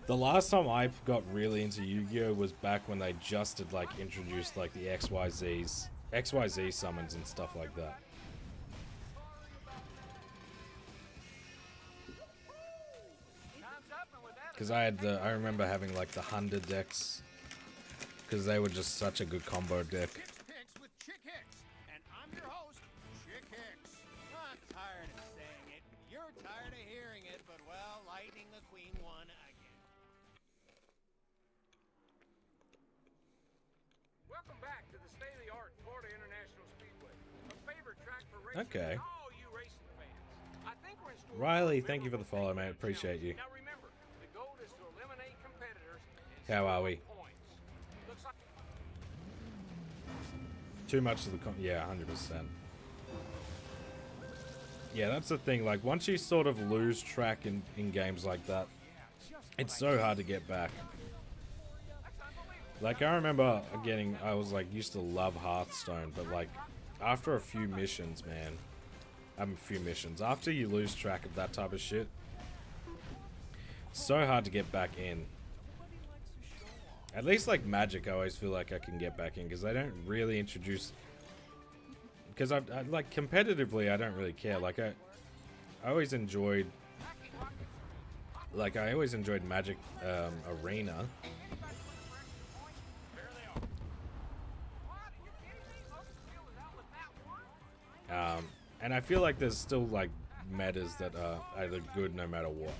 the last time I got really into Yu-Gi-Oh was back when they just had like introduced like the XYZ summons and stuff like that. Because I remember having like the Hunter decks, because they were just such a good combo deck. Picks with Chick Hicks, and I'm your host, Chick Hicks. I'm tired of saying it, and you're tired of hearing it, but well, Lightning McQueen won again. Welcome back to the state-of-the-art Florida International Speedway, a favorite track for racing Okay. and all you racing fans. I think we're in store Riley, for a thank you for the follow, man. Appreciate you. Now remember, the goal is to eliminate competitors and How are score we? points. Looks like Too much of the yeah, 100%. Yeah, that's the thing. Like, once you sort of lose track in games like that, it's so hard to get back. Like, I remember I was like, used to love Hearthstone, but like, after a few missions, man, after you lose track of that type of shit, it's so hard to get back in. At least like Magic, I always feel like I can get back in, because they don't really introduce. Because I like competitively, I don't really care. Like I always enjoyed. Like I always enjoyed Magic Arena. And I feel like there's still like metas that are either good no matter what.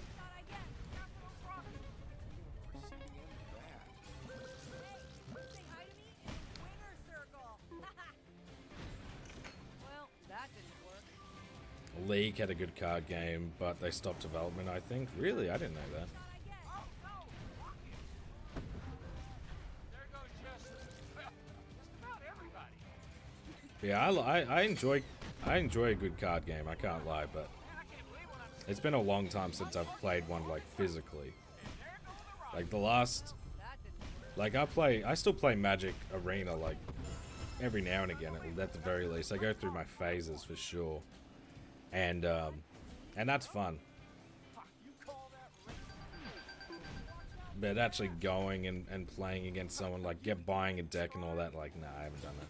Well, that didn't work. League had a good card game, but they stopped development, I think. Really? I didn't know that. Oh, no! Look it! There goes just, well, just about everybody. Yeah, I enjoy a good card game, I can't lie, but Man, I can't believe what I'm seeing. it's been a long time since I've played one like physically. Like the last like I still play Magic Arena like every now and again at the very least. I go through my phases for sure. And that's fun. But actually going and playing against someone like buying a deck and all that, like nah, I haven't done that.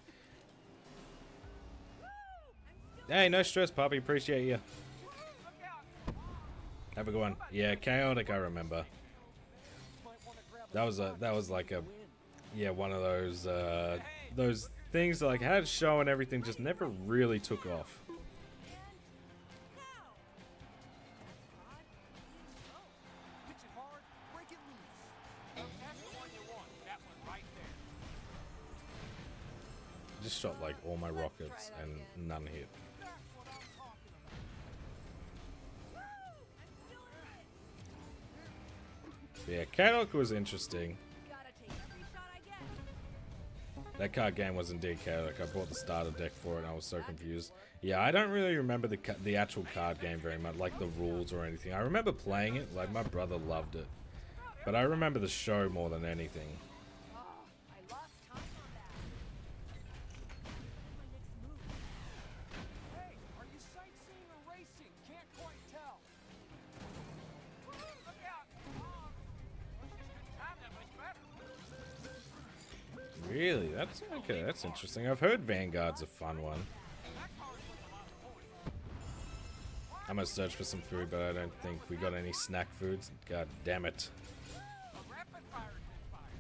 Hey, no stress, puppy. Appreciate you. Have a good one. Yeah, chaotic. I remember. That was like a one of those things that like had a show and everything, just never really took off. Pitch it hard, break it loose. That's the one you want. That one right there. Just shot like all my rockets and none hit. That's what I'm talking about. Yeah, chaotic was interesting. Gotta take every shot I get. That card game was indeed chaotic. I bought the starter deck for it and I was so confused. Yeah, I don't really remember the actual card game very much, like the rules or anything. I remember playing it, like my brother loved it. But I remember the show more than anything. Oh, I lost time on that. My next move. Hey, are you sightseeing or racing? Can't quite tell. Look out! Let's just time that much better. Really? That's okay, that's interesting. I've heard Vanguard's a fun one. I'm gonna search for some food, but I don't think we got any snack foods. God damn it. A rapid fire misfire.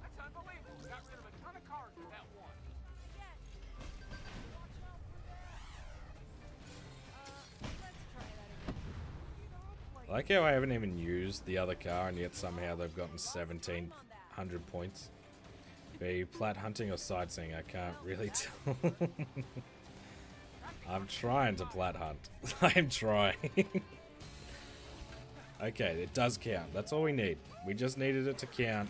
That's unbelievable. Got rid of a ton of cards with that one. Let's try that again. I like how I haven't even used the other car, and yet somehow they've gotten 1,700 points. Are you plat hunting or sightseeing? I can't really tell. I'm trying to plat hunt. I'm trying. Okay, it does count. That's all we need. We just needed it to count.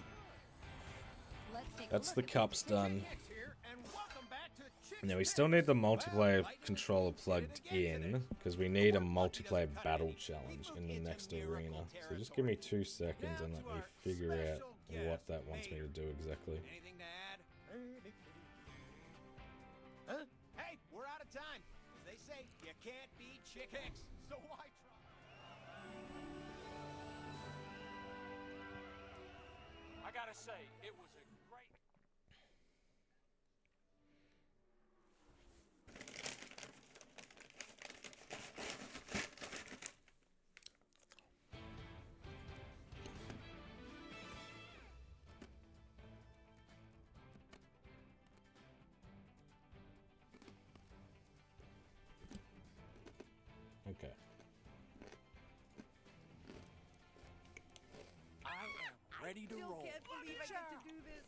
Let's take That's a the look at cups done. Here, and welcome back to Chick Now we still need the multiplayer controller plugged in, because we need a multiplayer battle challenge in the next arena. So just give me 2 seconds and let me figure out what that wants me to do exactly. Anything to add? Huh? Hey, we're out of time. As they say, you can't beat Chick Hicks, so why try? I gotta say, it was a great. Okay. I am ready to roll. Can't believe I get to do this.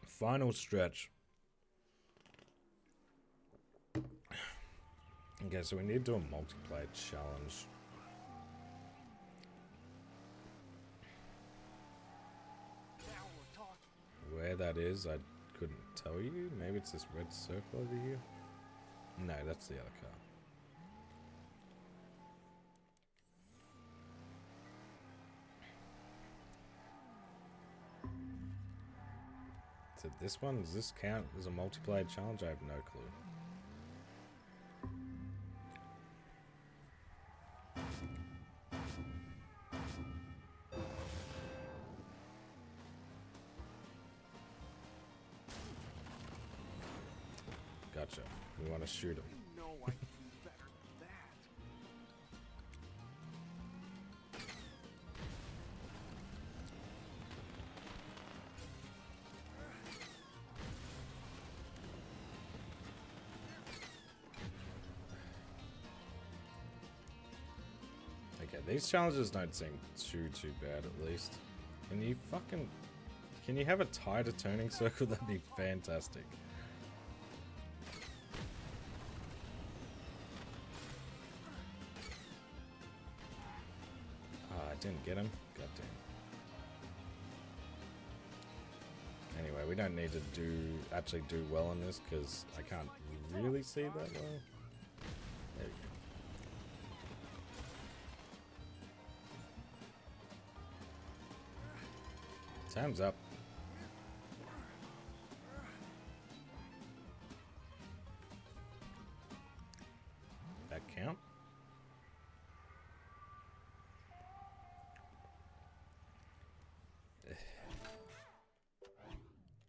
Final stretch. Okay, so we need to do a multiplayer challenge. Now we're talking. Where that is, I couldn't tell you. Maybe it's this red circle over here. No, that's the other car. Is it this one? Does this count as a multiplayer challenge? I have no clue. Gotcha. We want to shoot him. You know I can do better than that. Okay, these challenges don't seem too bad at least. Can you fucking... Can you have a tighter turning circle? That'd be fantastic. Ah, I didn't get him. God damn. Anyway, we don't need to actually do well on this because I can't really see that well. There we go. Time's up. That count?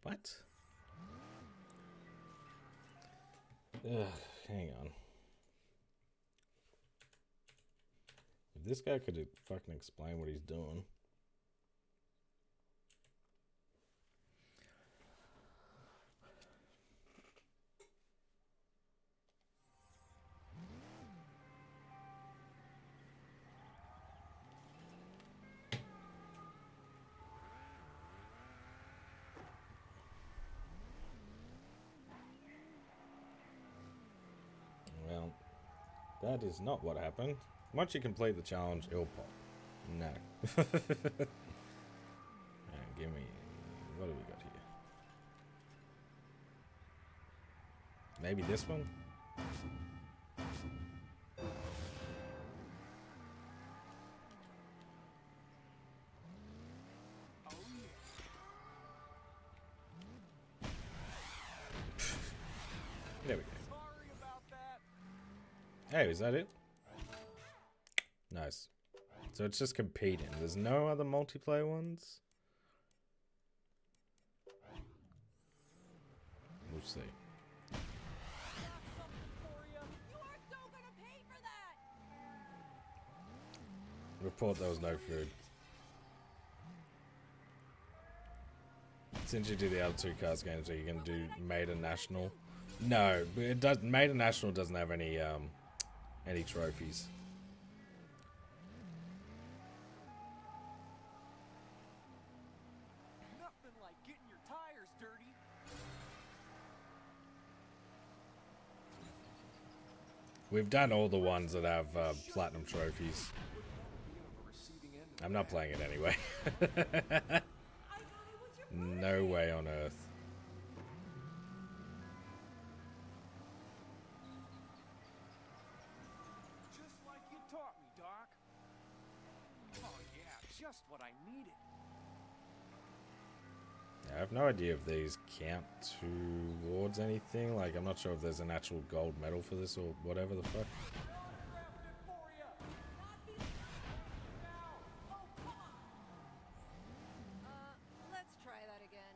What? Ugh, hang on. If this guy could fucking explain what he's doing. Well, that is not what happened. Once you complete the challenge, it'll pop. No. Alright, give me... What do we got here? Maybe this one? There we go. Sorry about that. Hey, is that it? Nice. So it's just competing. There's no other multiplayer ones? We'll see. You are so gonna pay for that! Report there was no food. Since you do the other two cars games, are you gonna do Maiden National? No, but it does. Maiden National doesn't have any trophies. Nothing like getting your tires dirty. We've done all the ones that have platinum trophies. I'm not playing it anyway. No way on earth. Just like you taught me, Doc. Oh yeah, just what I needed. I have no idea if these count towards anything. Like, I'm not sure if there's an actual gold medal for this or whatever the fuck. Let's try that again.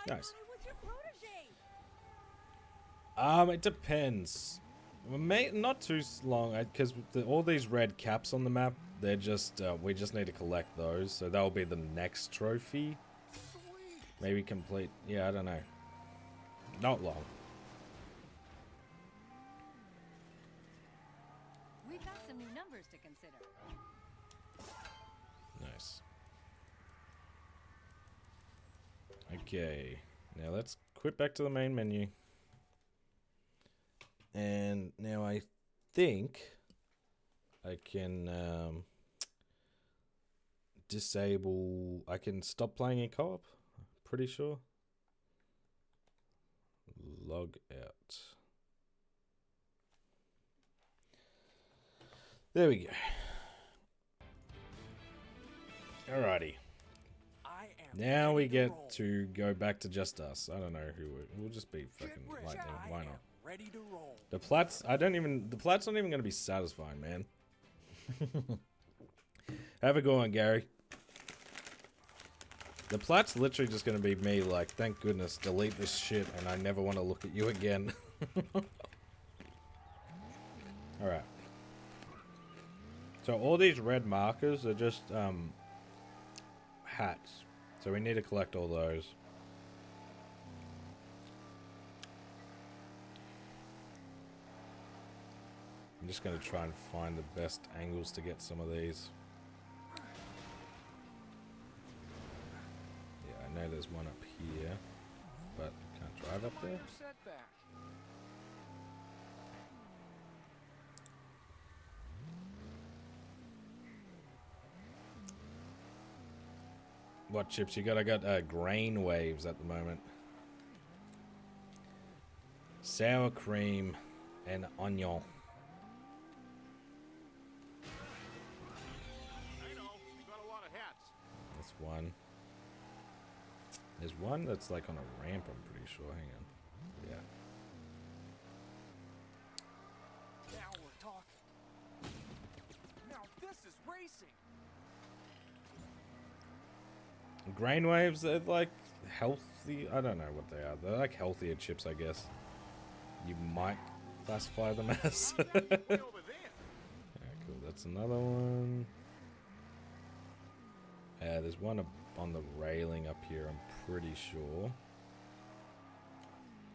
Nice. It was your protege. It depends. Not too long, because all these red caps on the map, they're just, we just need to collect those, so that'll be the next trophy. Maybe complete, yeah, I don't know. Not long. We've got some new numbers to consider. Nice. Okay, now let's quit back to the main menu. And now I think I can disable... I can stop playing in co-op. Pretty sure. Log out. There we go. Alrighty. Now we get to go back to just us. I don't know who we'll just be fucking Lightning. Why not? Ready to roll. The Platts, the Platts aren't even going to be satisfying, man. Have a go on, Gary. The Platts literally just going to be me, like, thank goodness, delete this shit, and I never want to look at you again. Alright. So all these red markers are just, hats. So we need to collect all those. I'm just going to try and find the best angles to get some of these. Yeah, I know there's one up here, but I can't drive up there. Minor setback. What chips you got? I got grain waves at the moment. Sour cream and onion. I know. You got a lot of hats. That's one. There's one that's like on a ramp, I'm pretty sure. Hang on. Yeah. Now we're talking. Now this is racing. Grain waves, they're like healthy. I don't know what they are. They're like healthier chips, I guess. You might classify them as. Way over there. Yeah, cool. That's another one. There's one on the railing up here, I'm pretty sure.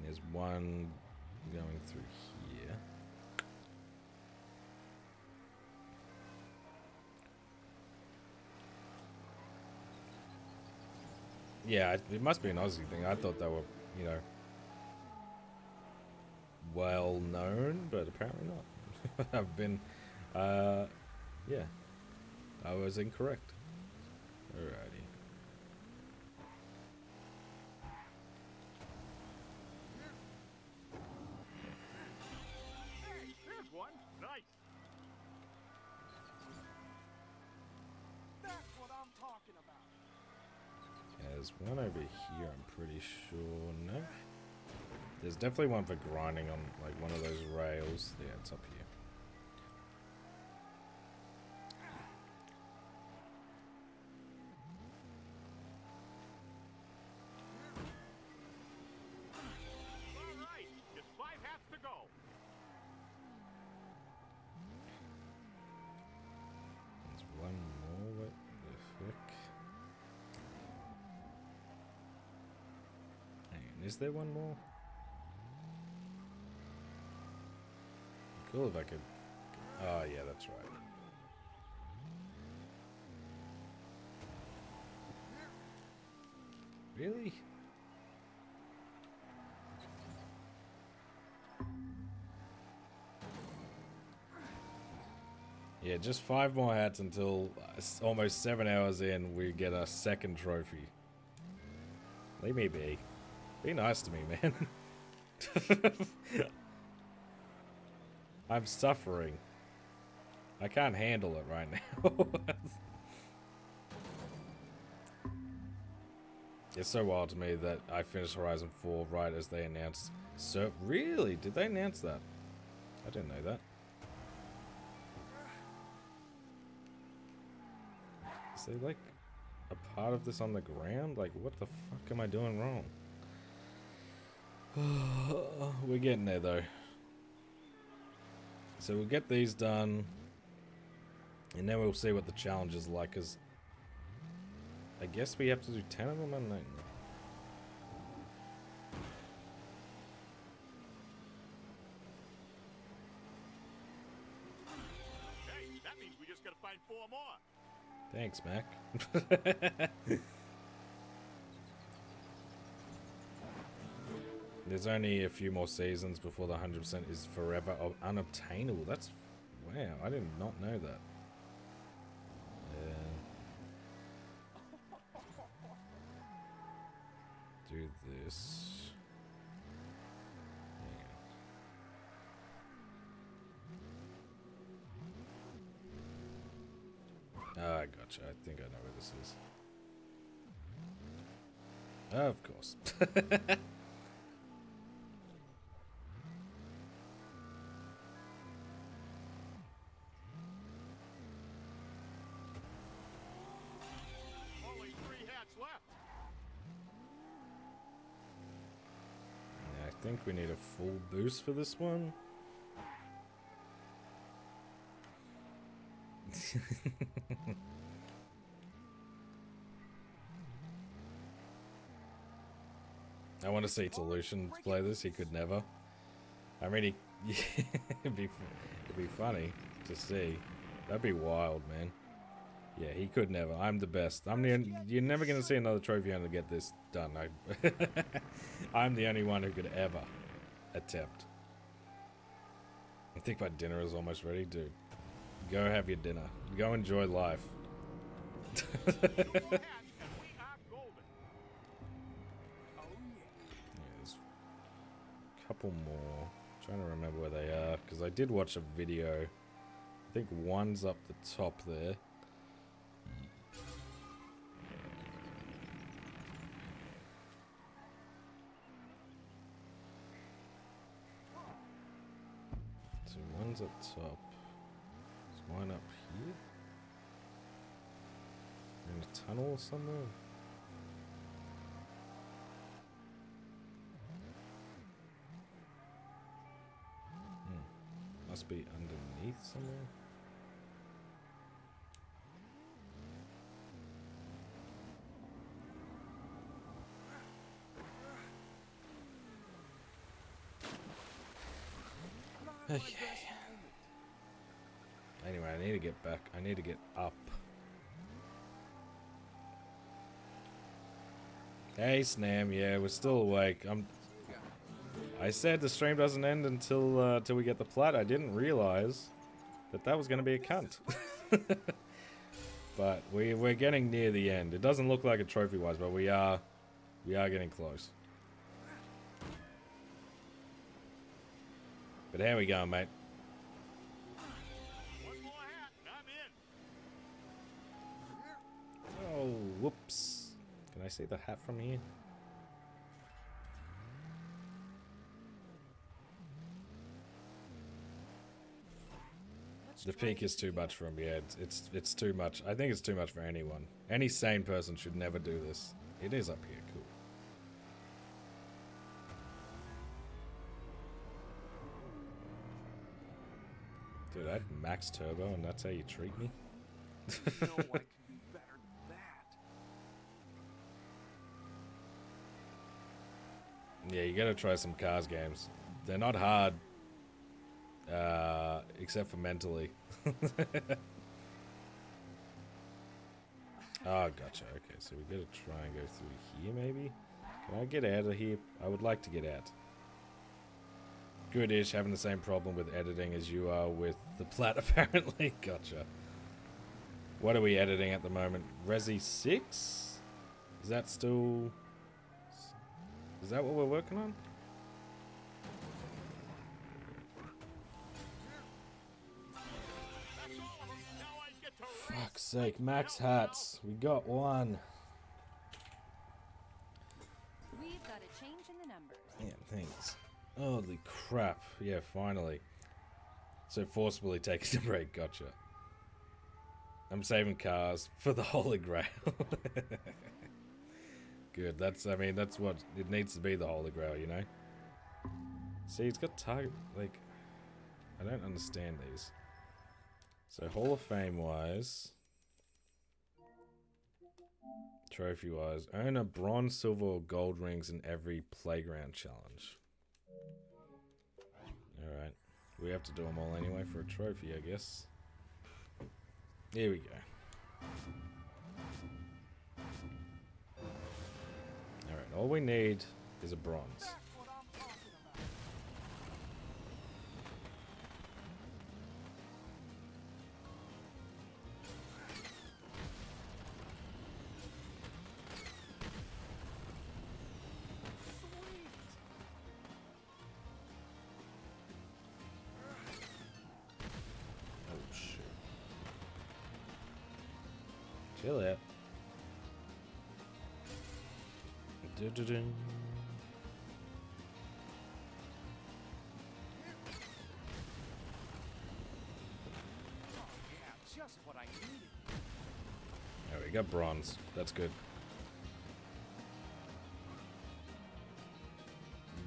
There's one going through here. Yeah, it must be an Aussie thing. I thought they were, you know, well known, but apparently not. I've been, yeah, I was incorrect. Alrighty. Hey, there's one. Nice. That's what I'm talking about. There's one over here, I'm pretty sure. No? There's definitely one for grinding on, like, one of those rails. Yeah, it's up here. All right. Just 5 hats to go. There's one more. What the frick? Hang on, is there one more? Cool if I could. Oh, yeah, that's right. Really? Yeah, just 5 more hats until almost 7 hours in, we get a second trophy. Leave me be. Be nice to me, man. I'm suffering. I can't handle it right now. It's so wild to me that I finished Horizon 4 right as they announced. So, really? Did they announce that? I didn't know that. Is there like a part of this on the ground? Like, what the fuck am I doing wrong? We're getting there though. So we'll get these done, and then we'll see what the challenge is like, because I guess we have to do 10 of them, I don't know. Hey, that means we just gotta find 4 more. Thanks, Mac. There's only a few more seasons before the 100% is forever unobtainable. That's... wow, I did not know that. Do this. Hang on. Ah, gotcha. I think I know where this is. Of course. Only 3 hats left. I think we need a full boost for this one. I want to see Solution play this. He could never. I'm really Yeah, it'd be funny to see. That'd be wild, man. Yeah, he could never. I'm the best. You're never gonna see another trophy hunter get this done. I'm the only one who could ever attempt. I think my dinner is almost ready, dude. Go have your dinner. Go enjoy life. Your hat, and we are golden. Oh, yeah. There's a couple more. Trying to remember where they are because I did watch a video. I think one's up the top there. So one's up top. Is one up here? In a tunnel somewhere? Must be underneath somewhere. Okay. Anyway, I need to get back. I need to get up. Hey, Snam. Yeah, we're still awake. I said the stream doesn't end until we get the plat. I didn't realize that was going to be a cunt. But we're getting near the end. It doesn't look like it trophy-wise, but we are getting close. But here we go, mate. One more hat, and I'm in. Oh, whoops. Can I see the hat from here? The peak is too much for him. Yeah, it's too much. I think it's too much for anyone. Any sane person should never do this. It is up here. Cool. Dude, I had max turbo, and that's how you treat me? No, I can do better than that. Yeah, you gotta try some cars games. They're not hard. Except for mentally. Oh, gotcha. Okay, so we gotta try and go through here, maybe? Can I get out of here? I would like to get out. Good-ish, having the same problem with editing as you are with the plat, apparently. Gotcha. What are we editing at the moment? Resi 6? Is that still... Is that what we're working on? Fuck's sake, max hats. We got one. We've got a change in the numbers. Yeah, thanks. Holy crap. Yeah, finally. So forcibly taking a break, gotcha. I'm saving cars for the Holy Grail. Good, that's what it needs to be, the Holy Grail, you know? See, it's got target, like, I don't understand these. So Hall of Fame wise, trophy wise, earn a bronze, silver, or gold rings in every playground challenge. Alright, we have to do them all anyway for a trophy, I guess. Here we go. Alright, all we need is a bronze. Chill out. Dun-dun-dun. Yeah, just what I needed. There we got bronze. That's good.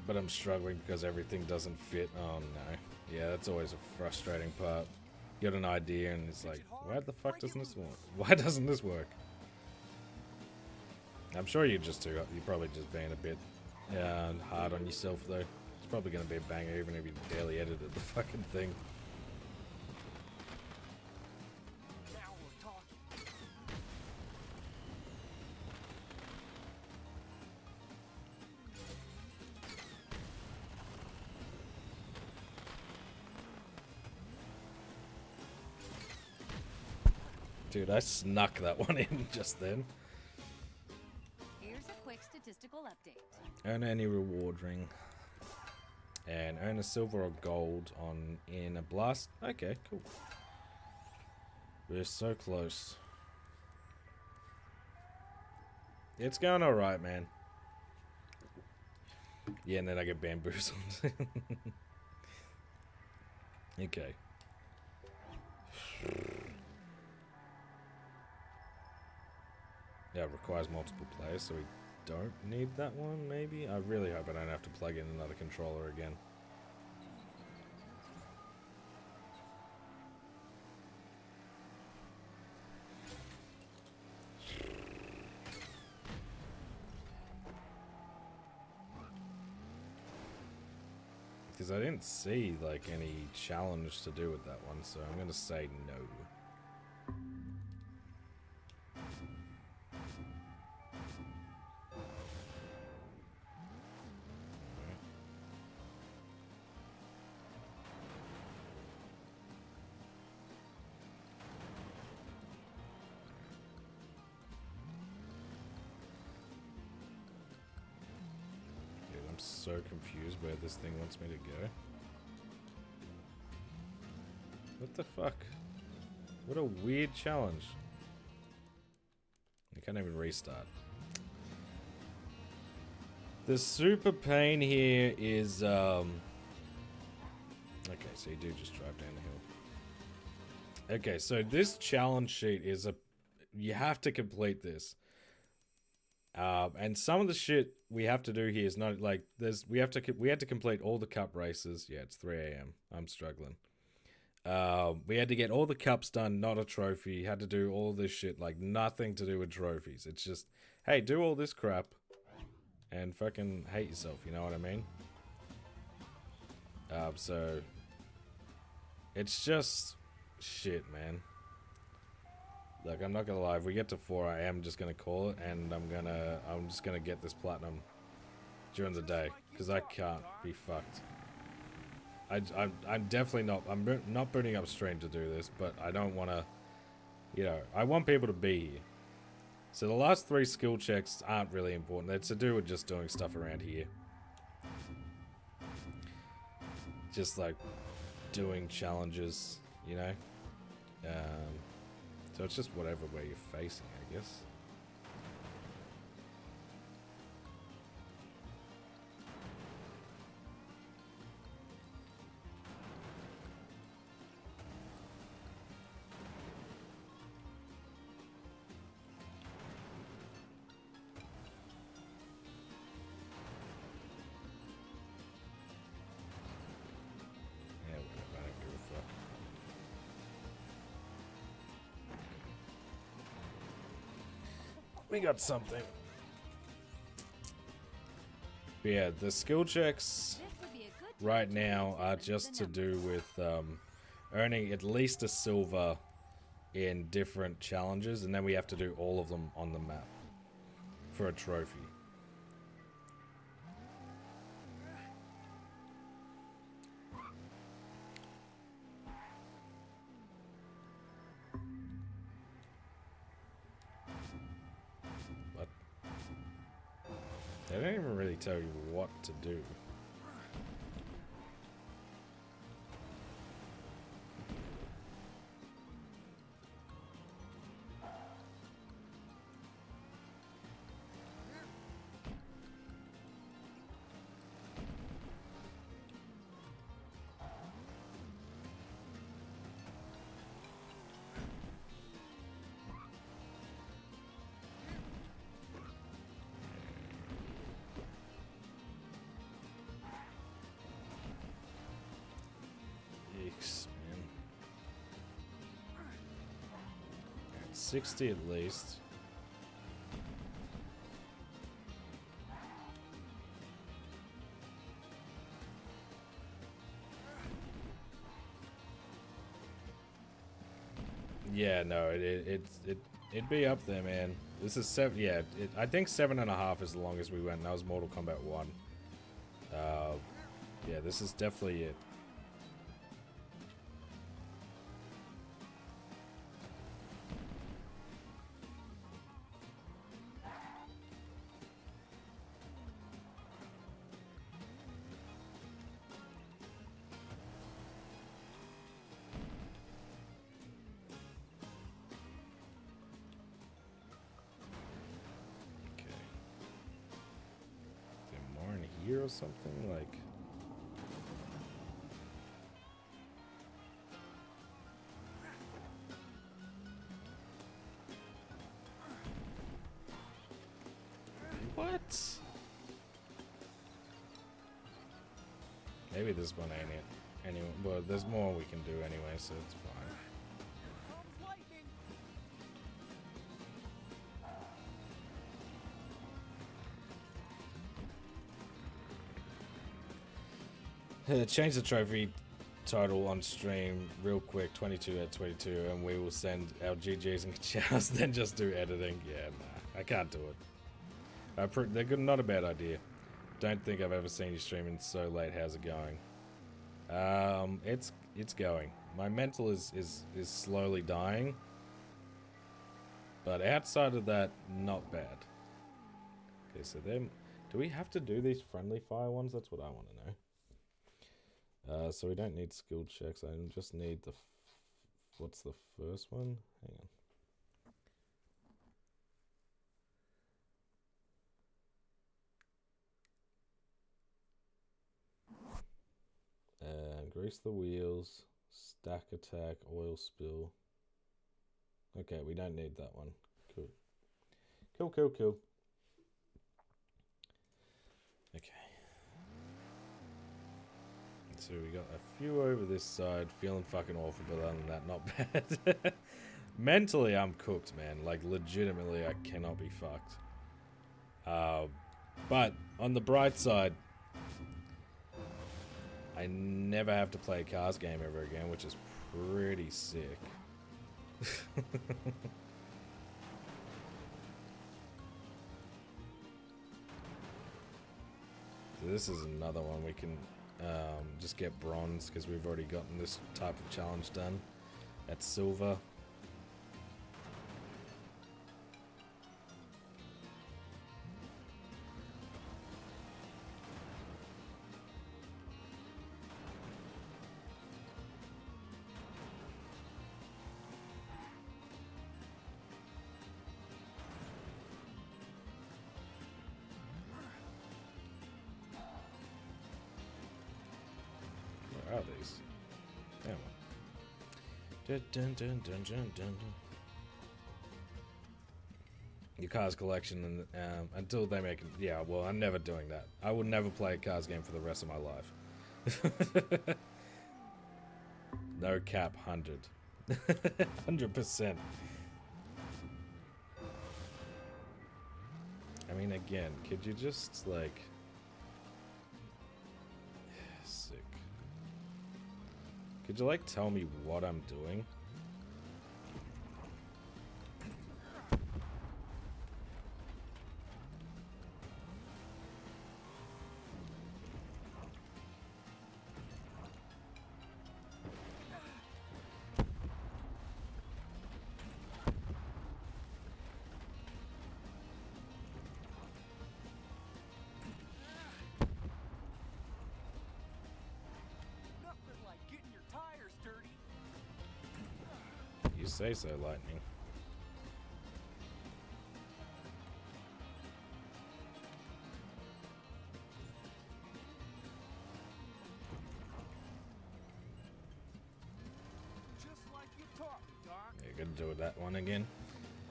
But I'm struggling because everything doesn't fit. Oh no. Yeah, that's always a frustrating part. You got an idea and it's like, why the fuck doesn't this work? Why doesn't this work? I'm sure you're probably just being a bit hard on yourself though. It's probably gonna be a banger even if you barely edited the fucking thing. Now we're talking. Dude, I snuck that one in just then. Here's a quick statistical update. Earn any reward ring. And earn a silver or gold on in a blast. Okay, cool. We're so close. It's going alright, man. Yeah, and then I get bamboozled. Okay. Yeah, it requires multiple players, so we don't need that one, maybe? I really hope I don't have to plug in another controller again. Because I didn't see, like, any challenge to do with that one, so I'm gonna say no. So confused where this thing wants me to go. What the fuck? What a weird challenge. I can't even restart. The super pain here is okay, so you do just drive down the hill. Okay, so this challenge sheet is you have to complete this. And some of the shit we have to do here is not like we had to complete all the cup races. Yeah, it's 3 a.m. I'm struggling. We had to get all the cups done, not a trophy. Had to do all this shit, like nothing to do with trophies. It's just, hey, do all this crap and fucking hate yourself, you know what I mean? So it's just shit, man. Look, I'm not gonna lie, if we get to 4, I am just gonna call it, and I'm just gonna get this platinum during the day, because I can't be fucked. I'm definitely not, I'm not burning up stream to do this, but I don't want to, you know, I want people to be here. So the last 3 skill checks aren't really important, they're to do with just doing stuff around here. Just like doing challenges, you know? So it's just whatever way you're facing, I guess. Yeah, whatever, I don't give a fuck. We got something. But yeah, the skill checks right now are just to do with earning at least a silver in different challenges, and then we have to do all of them on the map for a trophy. They don't even really tell you what to do. Yikes, man. At 60 at least. Yeah, no, it'd be up there, man. This is seven. Yeah, I think 7.5 is the longest we went. And that was Mortal Kombat 1. Yeah, this is definitely it. Or something like what? Maybe this one ain't it. Anyway, but there's more we can do anyway, so it's fine. Change the trophy title on stream real quick, 22 at 22, and we will send our GGs and chows, then just do editing. Yeah, nah, I can't do it. They're good, not a bad idea. Don't think I've ever seen you streaming so late. How's it going? It's going. My mental is slowly dying, but outside of that, not bad. Okay, so then, do we have to do these friendly fire ones? That's what I want to know. So we don't need skill checks. I just need the... what's the first one? Hang on. Grease the wheels. Stack attack. Oil spill. Okay, we don't need that one. Cool. Cool. Okay. So we got a few over this side, feeling fucking awful, but other than that, not bad. Mentally, I'm cooked, man. Like, legitimately, I cannot be fucked. But, on the bright side, I never have to play a cars game ever again, which is pretty sick. So this is another one we can... just get bronze because we've already gotten this type of challenge done at silver. Where are these? There one. Dun, dun, dun, dun, dun. Your Cars collection, and until they make it. Yeah, well, I'm never doing that. I will never play a Cars game for the rest of my life. No cap, 100. 100%. I mean, again, could you just, like... Sick. Could you, like, tell me what I'm doing? Nothing like getting your tires dirty. You say so, Lightning. Just like you taught me, Doc. You're gonna do that one again.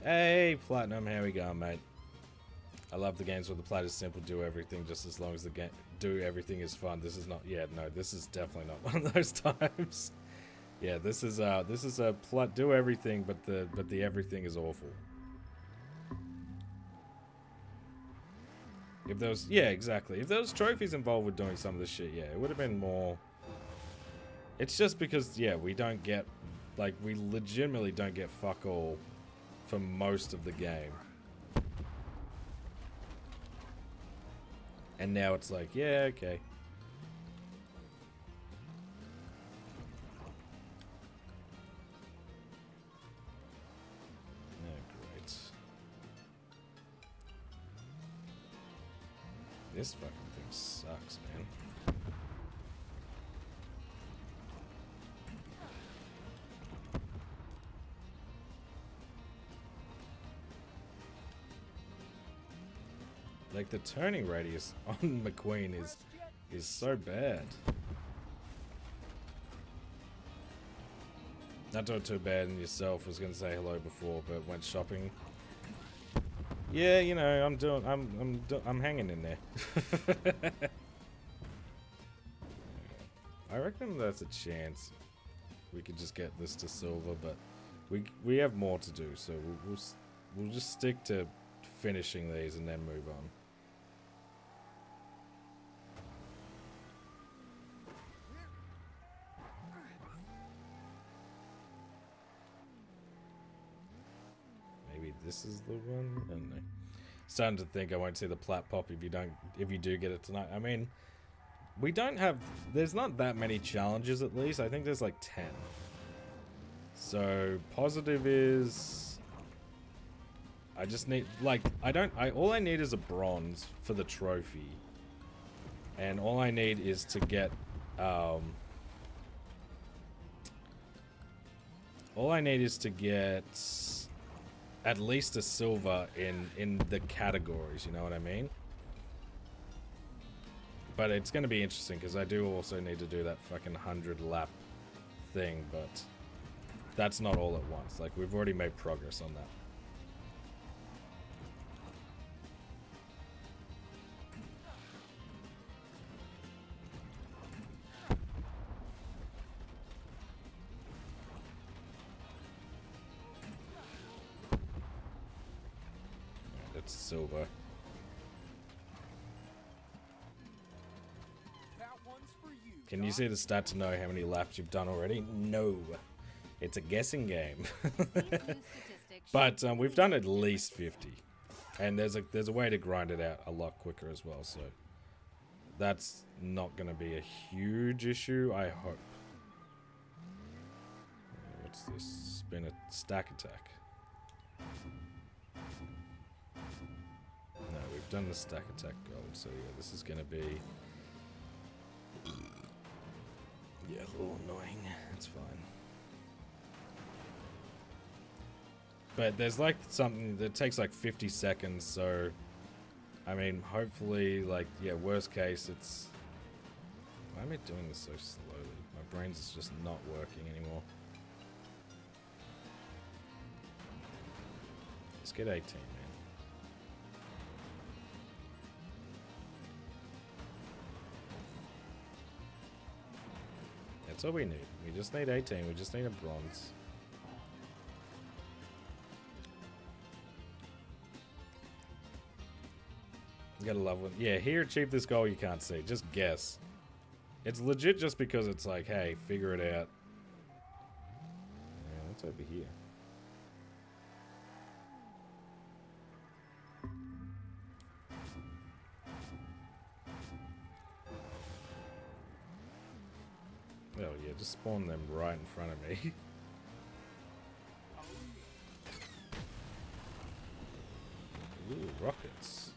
Hey, Platinum, how we going, mate? I love the games where the plot is simple, do everything just as long as the game do everything is fun. This is not. Yeah, no, this is definitely not one of those times. Yeah, this is a plot, do everything, but the everything is awful. If there was, yeah, exactly. If there was trophies involved with doing some of this shit, yeah, it would have been more. It's just because, yeah, we don't get like, we legitimately don't get fuck all for most of the game. And now it's like, yeah, okay. Great. This fucking thing sucks, man. Like, the turning radius on McQueen is so bad. Not doing too bad in yourself. Was gonna say hello before, but went shopping. Yeah, you know, I'm hanging in there. I reckon there's a chance we could just get this to silver, but we have more to do, so we'll just stick to finishing these and then move on. Maybe this is the one. I don't know. Starting to think I won't see the plat pop if you do get it tonight. I mean, we don't have. There's not that many challenges at least. I think there's like 10. So positive is. I just need all I need is a bronze for the trophy. And all I need is to get all I need is to get at least a silver in the categories, you know what I mean? But it's going to be interesting because I do also need to do that fucking 100 lap thing, but that's not all at once. Like, we've already made progress on that. It's silver. That one's for you. Can you see the stat to know how many laps you've done already? No. It's a guessing game. But we've done at least 50. And there's a way to grind it out a lot quicker as well, so that's not going to be a huge issue, I hope. What's this? Spin a stack attack. No, we've done the stack attack gold, so yeah, this is going to be... Yeah, a little annoying. It's fine. But there's like something that takes like 50 seconds, so... I mean, hopefully, like, yeah, worst case, it's... Why am I doing this so slowly? My brain's just not working anymore. Let's get 18, man. That's all we need. We just need 18. We just need a bronze. You gotta love one. Yeah, here, achieve this goal you can't see. Just guess. It's legit just because it's like, hey, figure it out. Yeah, what's over here? Oh yeah, just spawn them right in front of me. Ooh, rockets.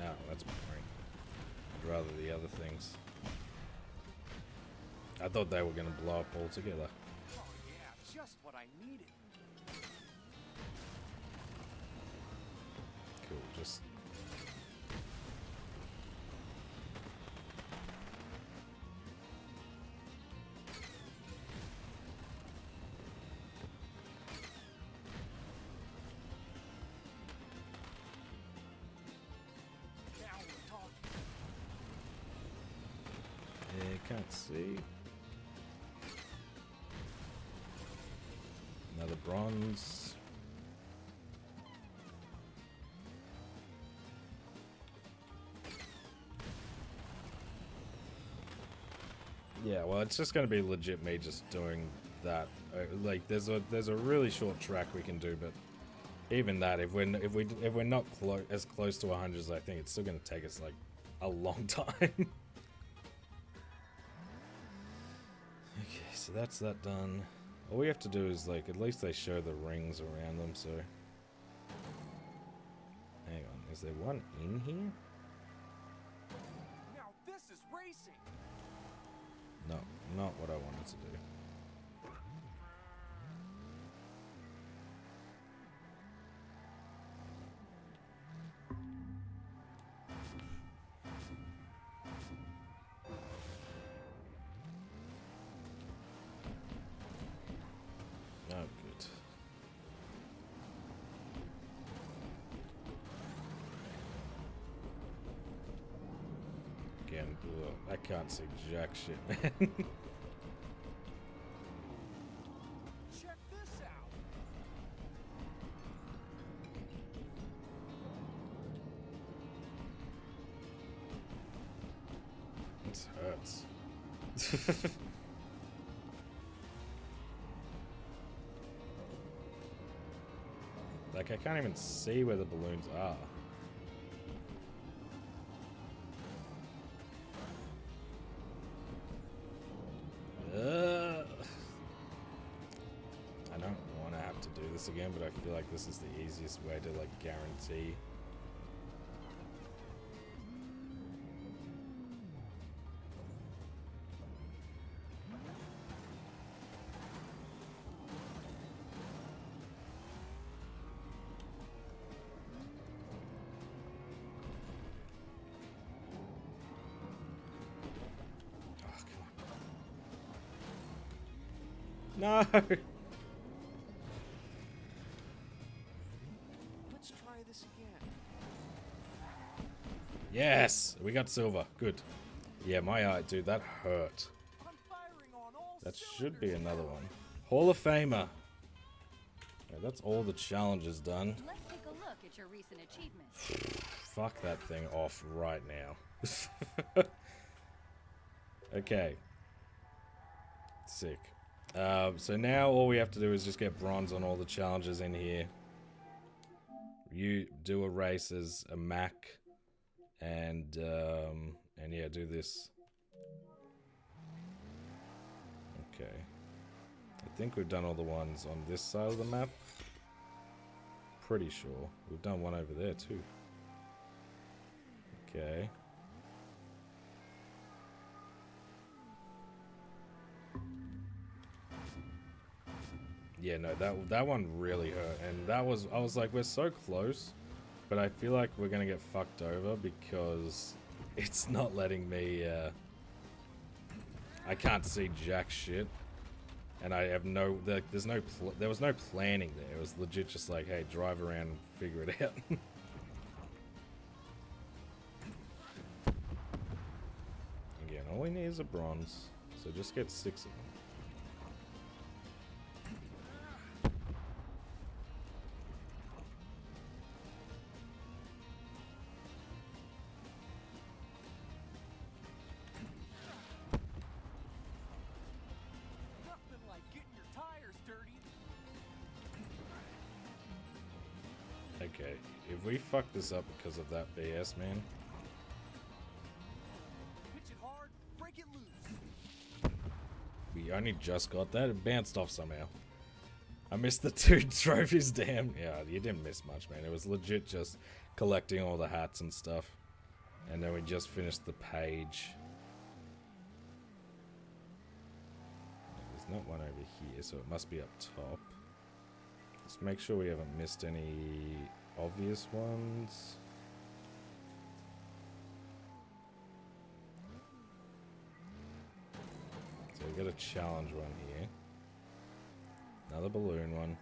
Oh, that's boring. I'd rather the other things. I thought they were going to blow up altogether. Oh yeah, just what I needed. Cool, just... Now we're talking. Yeah, can't see. Another bronze. Yeah, well, it's just gonna be legit me just doing that. Like, there's a really short track we can do, but even that, if we're not as close to 100 as I think, it's still gonna take us like a long time. Okay, so that's that done. All we have to do is, like, at least they show the rings around them, so... Hang on, is there one in here? Now this is racing. No, not what I wanted to do. Oh, good. Again, ugh, I can't see jack shit, man. Check this out. This hurts. Like, I can't even see where the balloons are. I don't want to have to do this again, but I feel like this is the easiest way to, like, guarantee. No! Let's try this again. Yes! We got silver. Good. Yeah, my eye, dude, that hurt. I'm firing on all That should be another one. Hall of Famer. Yeah, that's all the challenges done. Let's take a look at your recent achievements. Fuck that thing off right now. Okay. Sick. So now all we have to do is just get bronze on all the challenges in here. You do a race as a Mac, and yeah, do this. Okay. I think we've done all the ones on this side of the map. Pretty sure. We've done one over there too. Okay. Yeah, no, that one really hurt, and I was like, we're so close, but I feel like we're gonna get fucked over because it's not letting me. I can't see jack shit, and I have no. There was no planning there. It was legit just like, hey, drive around and figure it out. Again, all we need is a bronze, so just get 6 of them. Nothing like getting your tires dirty. Okay, if we fuck this up because of that BS, man. Pitch it hard, break it loose. We only just got that. It bounced off somehow. I missed the 2 trophies, damn. Yeah, you didn't miss much, man. It was legit just collecting all the hats and stuff. And then we just finished the page. There's not one over here, so it must be up top. Let's make sure we haven't missed any obvious ones. So we got a challenge one here. Another balloon one.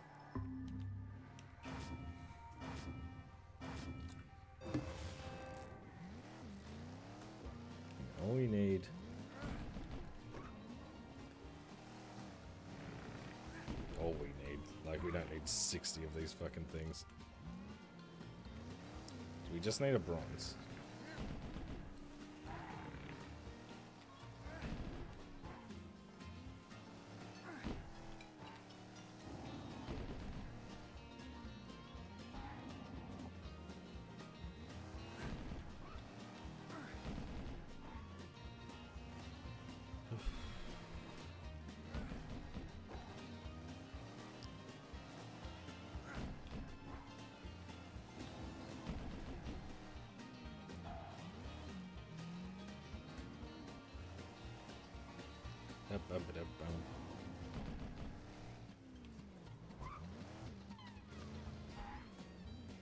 All we need. All we need. Like, we don't need 60 of these fucking things. We just need a bronze.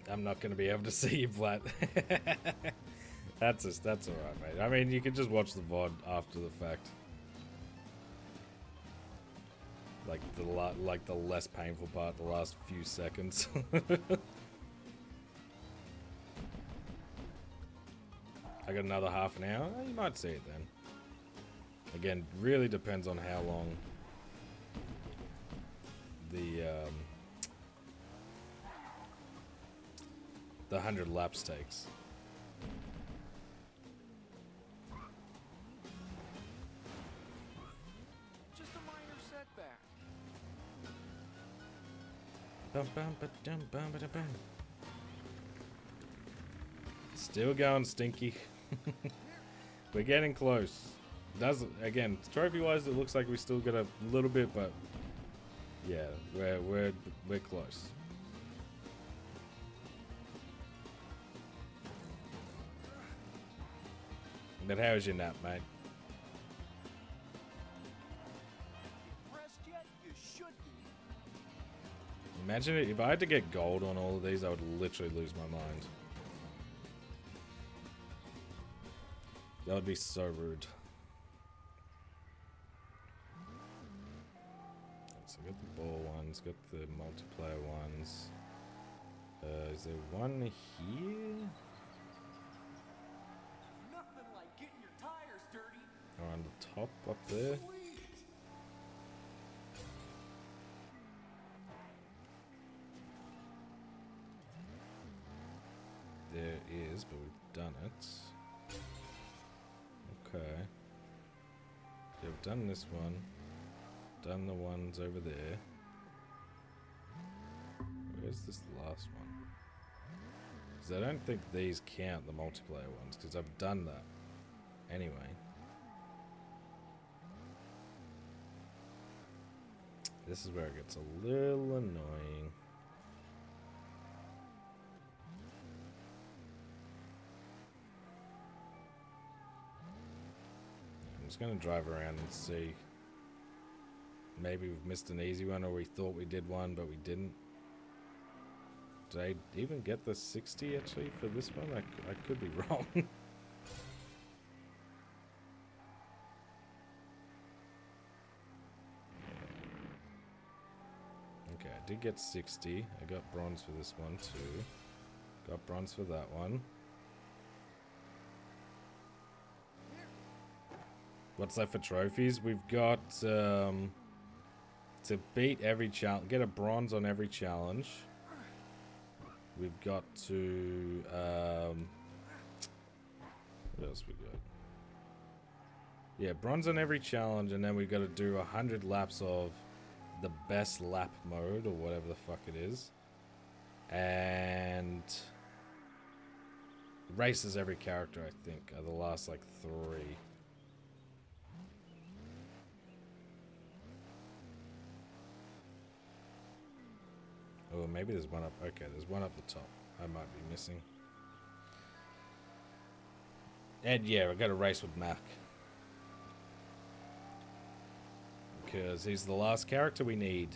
I'm not gonna be able to see you, Vlad. That's alright, mate. I mean, you can just watch the VOD after the fact. Like the less painful part, the last few seconds. I got another half an hour. You might see it then. Again, really depends on how long the 100 laps takes. Just a minor setback. Still going, Stinky. We're getting close. Again, trophy-wise, it looks like we still got a little bit, but yeah, we're close. But how's your nap, mate? Impressed yet? You should be. Imagine it, if I had to get gold on all of these, I would literally lose my mind. That would be so rude. So got the ball ones, got the multiplayer ones. Is there one here? Nothing like getting your tires dirty. Or on the top up there? Sweet. There is, but we've done it. Okay. Yeah, we've done this one. Done the ones over there. Where's this last one? Because I don't think these count, the multiplayer ones, because I've done that. Anyway. This is where it gets a little annoying. I'm just going to drive around and see. Maybe we've missed an easy one, or we thought we did one, but we didn't. Did I even get the 60 actually for this one? I could be wrong. Okay, I did get 60. I got bronze for this one too. Got bronze for that one. What's left for trophies? We've got to beat every challenge, get a bronze on every challenge. We've got to what else we got? Yeah, bronze on every challenge, and then we've got to do 100 laps of the best lap mode, or whatever the fuck it is, and races every character. I think are the last like 3. Oh, maybe there's one up. Okay, there's one up the top. I might be missing. And yeah, I got to race with Mac. Because he's the last character we need.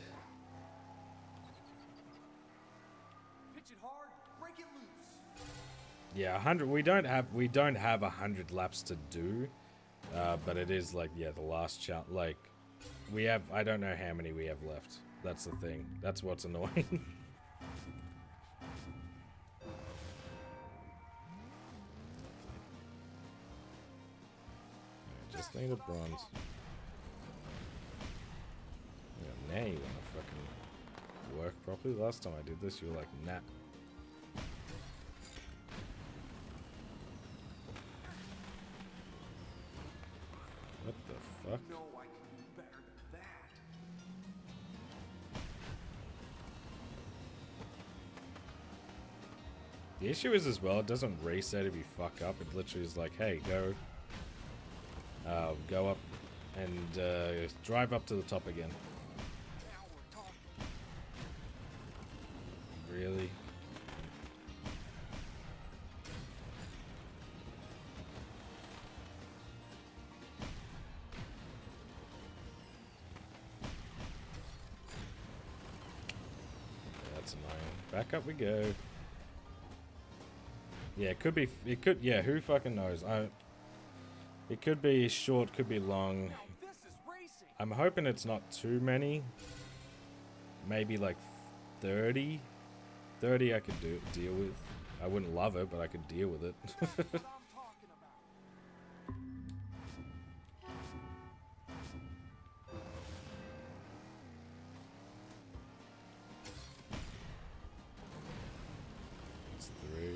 Pitch it hard, break it loose. Yeah, 100. We don't have 100 laps to do, but it is like, yeah, the last challenge. Like, we have. I don't know how many we have left. That's the thing. That's what's annoying. Just need a bronze. Yeah, now you wanna fucking work properly? Last time I did this, you were like, nah. What the fuck? No, I can do better than that. The issue is as well, it doesn't reset if you fuck up. It literally is like, hey, go up and drive up to the top again. Now we're talking. Really? That's annoying. Back up we go. Yeah, it could be. It could. Yeah, who fucking knows? It could be short, could be long. Now this is racing. I'm hoping it's not too many. Maybe like 30. 30 I could deal with. I wouldn't love it, but I could deal with it. That's what I'm talking about. It's 3. I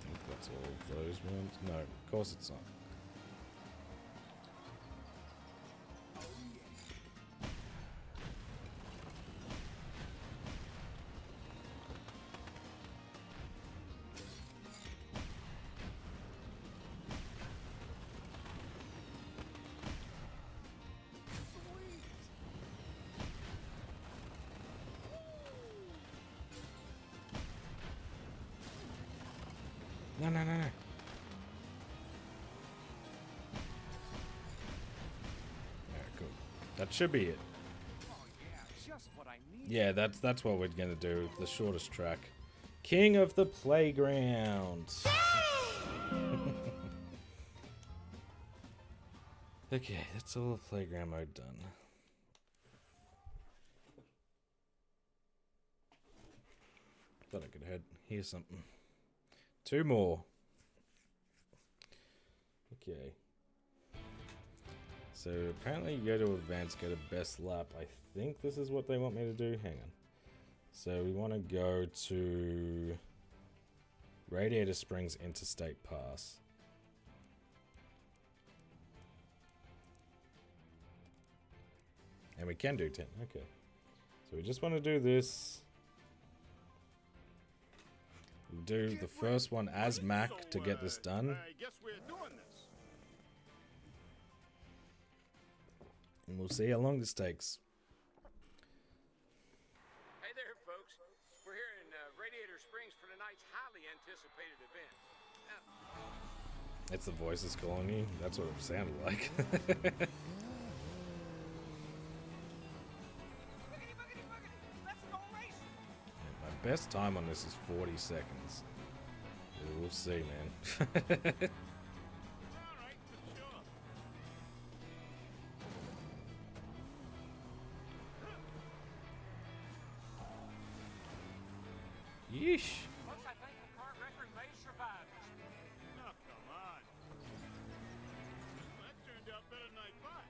think that's all of those ones. No, of course it's not. No, no, no, no. Alright, cool. That should be it. Oh yeah, just what I need. Yeah, that's what we're gonna do. The shortest track. King of the Playground. Okay, that's all the playground mode done. Thought I could hear something. 2 more. Okay. So apparently you go to events, go to best lap. I think this is what they want me to do. Hang on. So we want to go to Radiator Springs Interstate Pass. And we can do 10. Okay. So we just want to do this. We'll do the first one as Mac to get this done. I guess we're doing this. And we'll see how long this takes. Hey there, folks. We're here in Radiator Springs for tonight's highly anticipated event. It's the voices calling you. That's what it sounded like. Boogity, boogity, boogity. Let's go racing. My best time on this is 40 seconds. We'll see, man. All right, for sure. Yeesh. Folks, I think the current record may survive this. No, come on. That turned out better than I thought.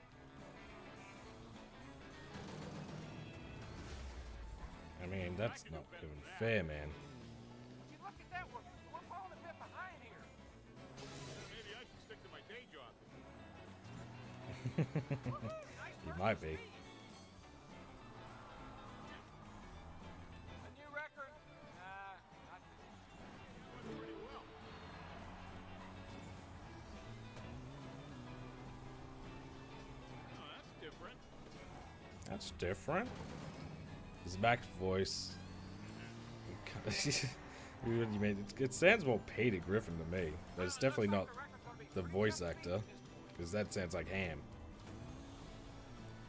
I mean, that's not even fair, man. Would you look at that? We're falling a bit behind here. Maybe I should stick to my day job. You might be. A new record? Nah, not this. Doing pretty well. Oh, that's different. That's different. His back voice. You made it sounds more Peter Griffin to me, but it's definitely not the voice actor, because that sounds like Ham.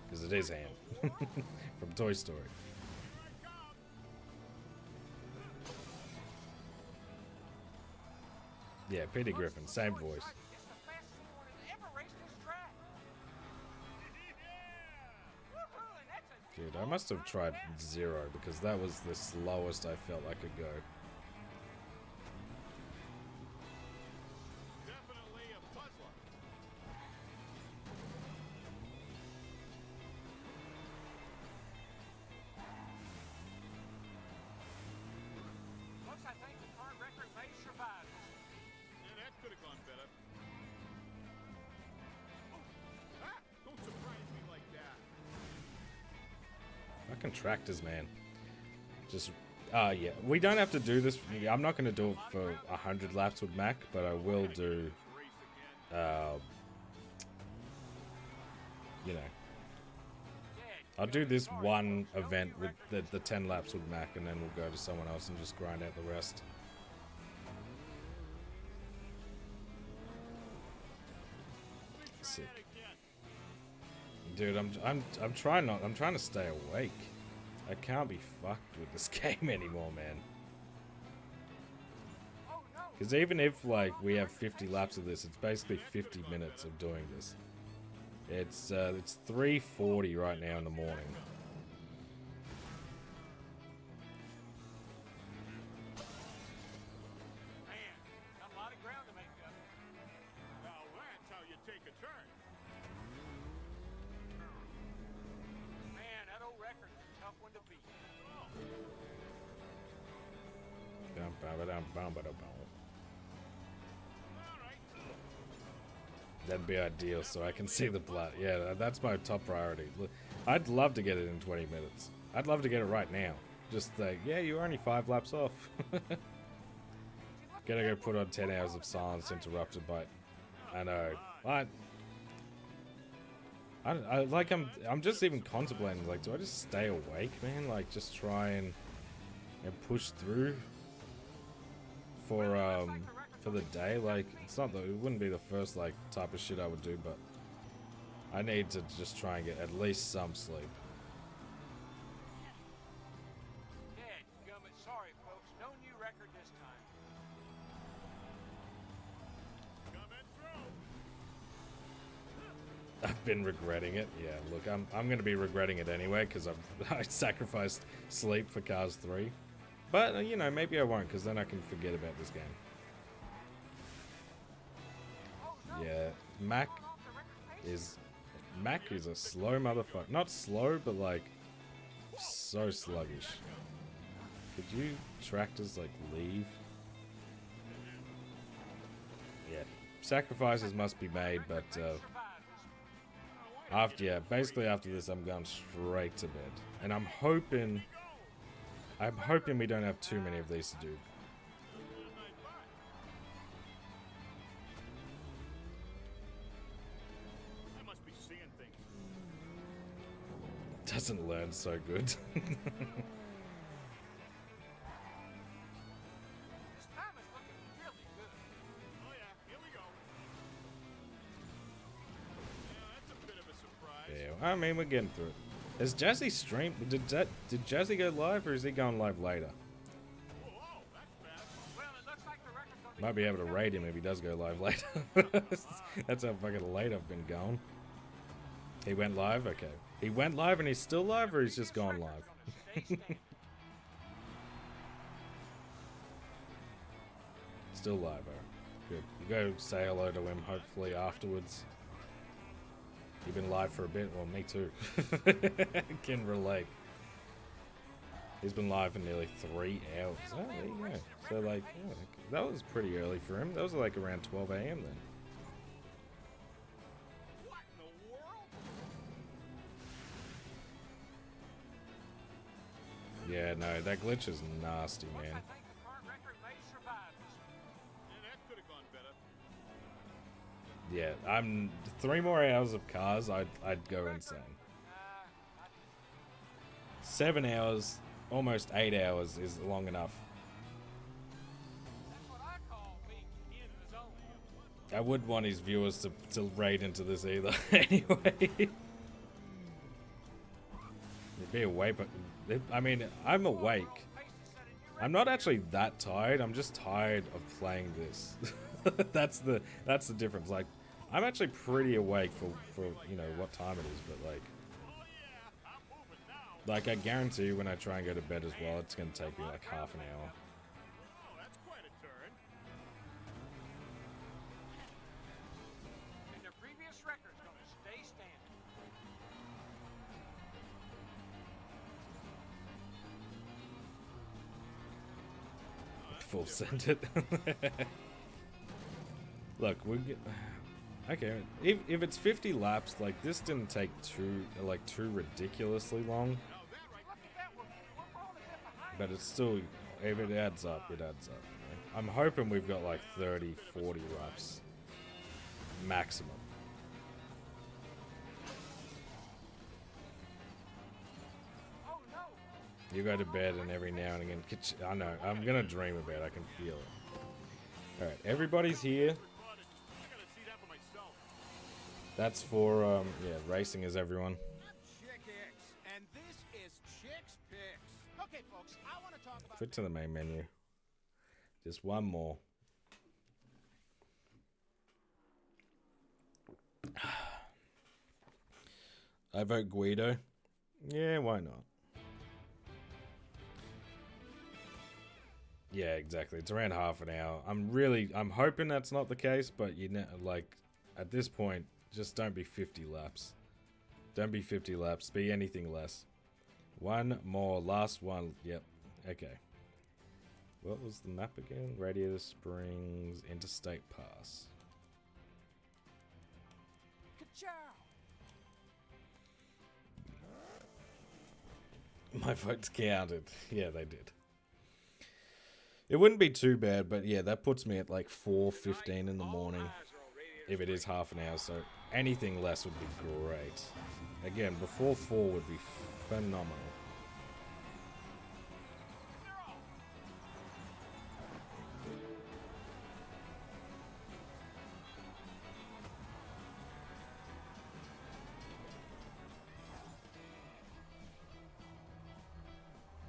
Because it is Ham from Toy Story. Yeah, Peter Griffin, same voice. It's the fastest anyone has ever raced this track. Woohoo, and that's a Dude, I must have tried 0 because that was the slowest I felt I could go. Definitely a puzzler. Folks, I think the current record may survive this. Yeah, that could have gone better. Oh, ah, don't surprise me like that. Fucking tractors, man. Just, yeah. We don't have to do this. I'm not going to do it for 100 laps with Mac, but I will do, you know, I'll do this one event with the 10 laps with Mac, and then we'll go to someone else and just grind out the rest. Sick. Dude, I'm trying not. I'm trying to stay awake. I can't be fucked with this game anymore, man. Because even if like we have 50 laps of this, it's basically 50 minutes of doing this. It's 3:40 right now in the morning. Man, got a lot of ground to make up. Now that's how you take a turn. Man, that old record's a tough one to beat. Bum, ba, dum, bum, ba, da, bum. That'd be ideal, so I can see the blood. Yeah, that's my top priority. Look, I'd love to get it in 20 minutes. I'd love to get it right now. Just like, yeah, you're only 5 laps off. Gotta go put on 10 hours of silence interrupted by... I know. I'm just even contemplating, like, do I just stay awake, man? Like, just try and push through for the day. Like, it's not it wouldn't be the first like type of shit I would do, but I need to just try and get at least some sleep. Dadgummit, sorry folks, no new record this time. I've been regretting it. Yeah, look, I'm gonna be regretting it anyway because I sacrificed sleep for Cars 3. But you know, maybe I won't, because then I can forget about this game. Yeah, Mac is a slow motherfucker. Not slow, but like so sluggish. Could you tractors like leave? Yeah, sacrifices must be made, but basically after this, I'm going straight to bed, and I'm hoping we don't have too many of these to do. Doesn't learn so good. This time is looking really good. Oh yeah, here we go. Yeah, that's a bit of a surprise. Yeah, I mean, we're getting through it. Is Jazzy stream? Did Jazzy go live, or is he going live later? Whoa, that's fast. Well, it looks like the record's gonna Might be able to raid him if he does go live later. That's how fucking late I've been going. He went live? Okay. He went live and he's still live, or he's just gone live? Still live, oh. Good. You go say hello to him, hopefully, afterwards. You've been live for a bit? Well, me too. Can relate. He's been live for nearly 3 hours. Oh, there you go. So, like, yeah, that was pretty early for him. That was like around 12 a.m. then. What in the world? Yeah, no, that glitch is nasty, man. I think the current record may survive this. Yeah, that could have gone better. Yeah, I'm 3 more hours of cars, I'd go insane. 7 hours, almost 8 hours is long enough. That's what I call being in the zone. I wouldn't want his viewers to raid into this either. Anyway, they'd be awake, but I mean, I'm awake. I'm not actually that tired. I'm just tired of playing this. that's the difference. Like, I'm actually pretty awake for you know what time it is, but like. Like, I guarantee you when I try and go to bed as well, it's going to take me like half an hour. Oh, that's quite a turn. And the previous record's gonna stay standing. Full send it. Look, we're okay. If it's 50 laps, like, this didn't take too ridiculously long. But it's still, if it adds up, it adds up. You know? I'm hoping we've got like 30, 40 laps maximum. You go to bed and every now and again, I know, I'm gonna dream about it, I can feel it. Alright, everybody's here. That's for, yeah, racing as everyone. I'm Chick X, and this is Chick's Picks. Okay, folks, I want to talk about... Quit to the main menu. Just one more. I vote Guido. Yeah, why not? Yeah, exactly. It's around half an hour. I'm hoping that's not the case, but you know, like, at this point, just don't be 50 laps. Don't be 50 laps. Be anything less. One more. Last one. Yep. Okay. What was the map again? Radiator Springs Interstate Pass. Ka-chow! My votes counted. Yeah, they did. It wouldn't be too bad, but yeah, that puts me at like 4:15 in the morning. If it is half an hour, so anything less would be great. Again, before 4 would be phenomenal.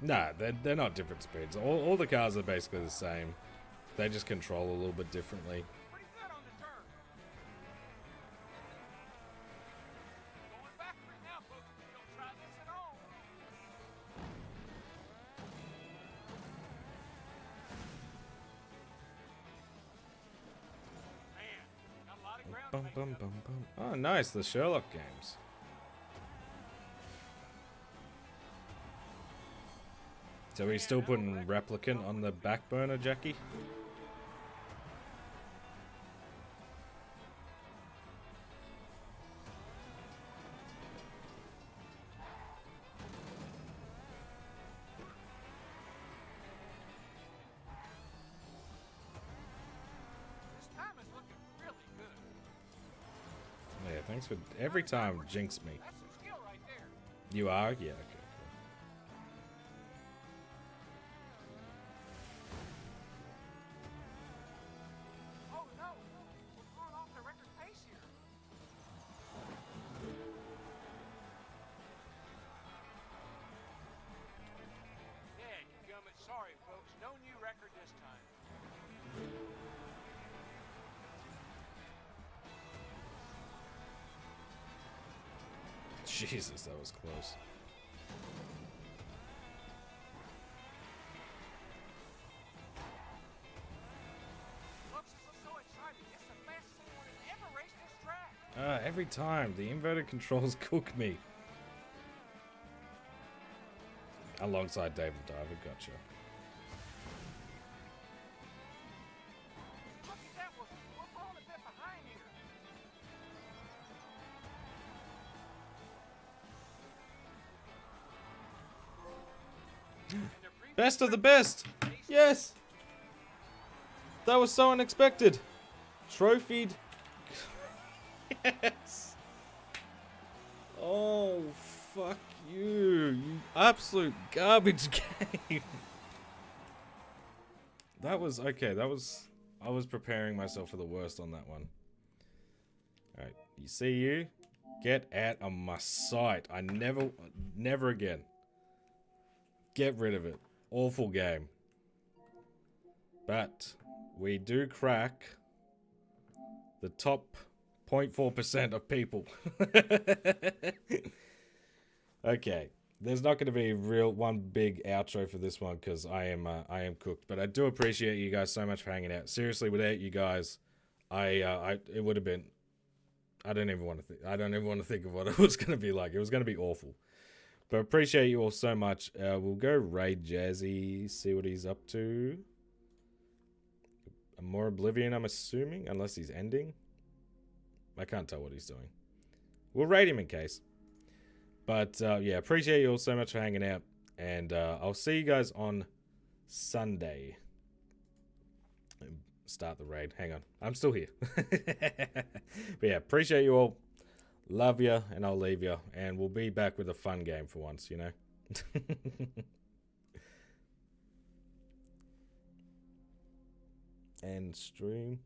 Nah, they're not different speeds. All the cars are basically the same. They just control a little bit differently. Pretty good on the turn. Going backward now, folks. Don't try this at all. Man, got a lot of ground Bum, taken bum, up. bum, bum. Oh, nice, the Sherlock games. So he's still putting Replicant on the back burner, Jackie? This time is looking really good. Yeah, thanks for every time jinx me. That's some skill right there. You are? Yeah, okay. Oh no, we're throwing off the record pace here. Dadgummit, sorry folks, no new record this time. Jesus, that was close. Folks, this is so exciting. It's the fastest anyone has ever raced this track. Every time, the inverted controls cook me. Alongside David Diver, gotcha. Look at that, we're falling a bit behind here. Best of the best! Yes! That was so unexpected. Trophied. Yes! Oh, fuck you. You absolute garbage game. That was, okay, that was, I was preparing myself for the worst on that one. Alright, you see you? Get out of my sight. I never again. Get rid of it. Awful game. But we do crack the top 0.4% of people. Okay. There's not going to be one big outro for this one because I am cooked. But I do appreciate you guys so much for hanging out. Seriously, without you guys, it would have been. I don't even want to think of what it was going to be like. It was going to be awful. But appreciate you all so much. We'll go raid Jazzy, see what he's up to. More Oblivion, I'm assuming, unless he's ending. I can't tell what he's doing. We'll raid him in case. But yeah, appreciate you all so much for hanging out. And I'll see you guys on Sunday. Start the raid. Hang on. I'm still here. But yeah, appreciate you all. Love ya, and I'll leave ya. And we'll be back with a fun game for once, you know? And stream.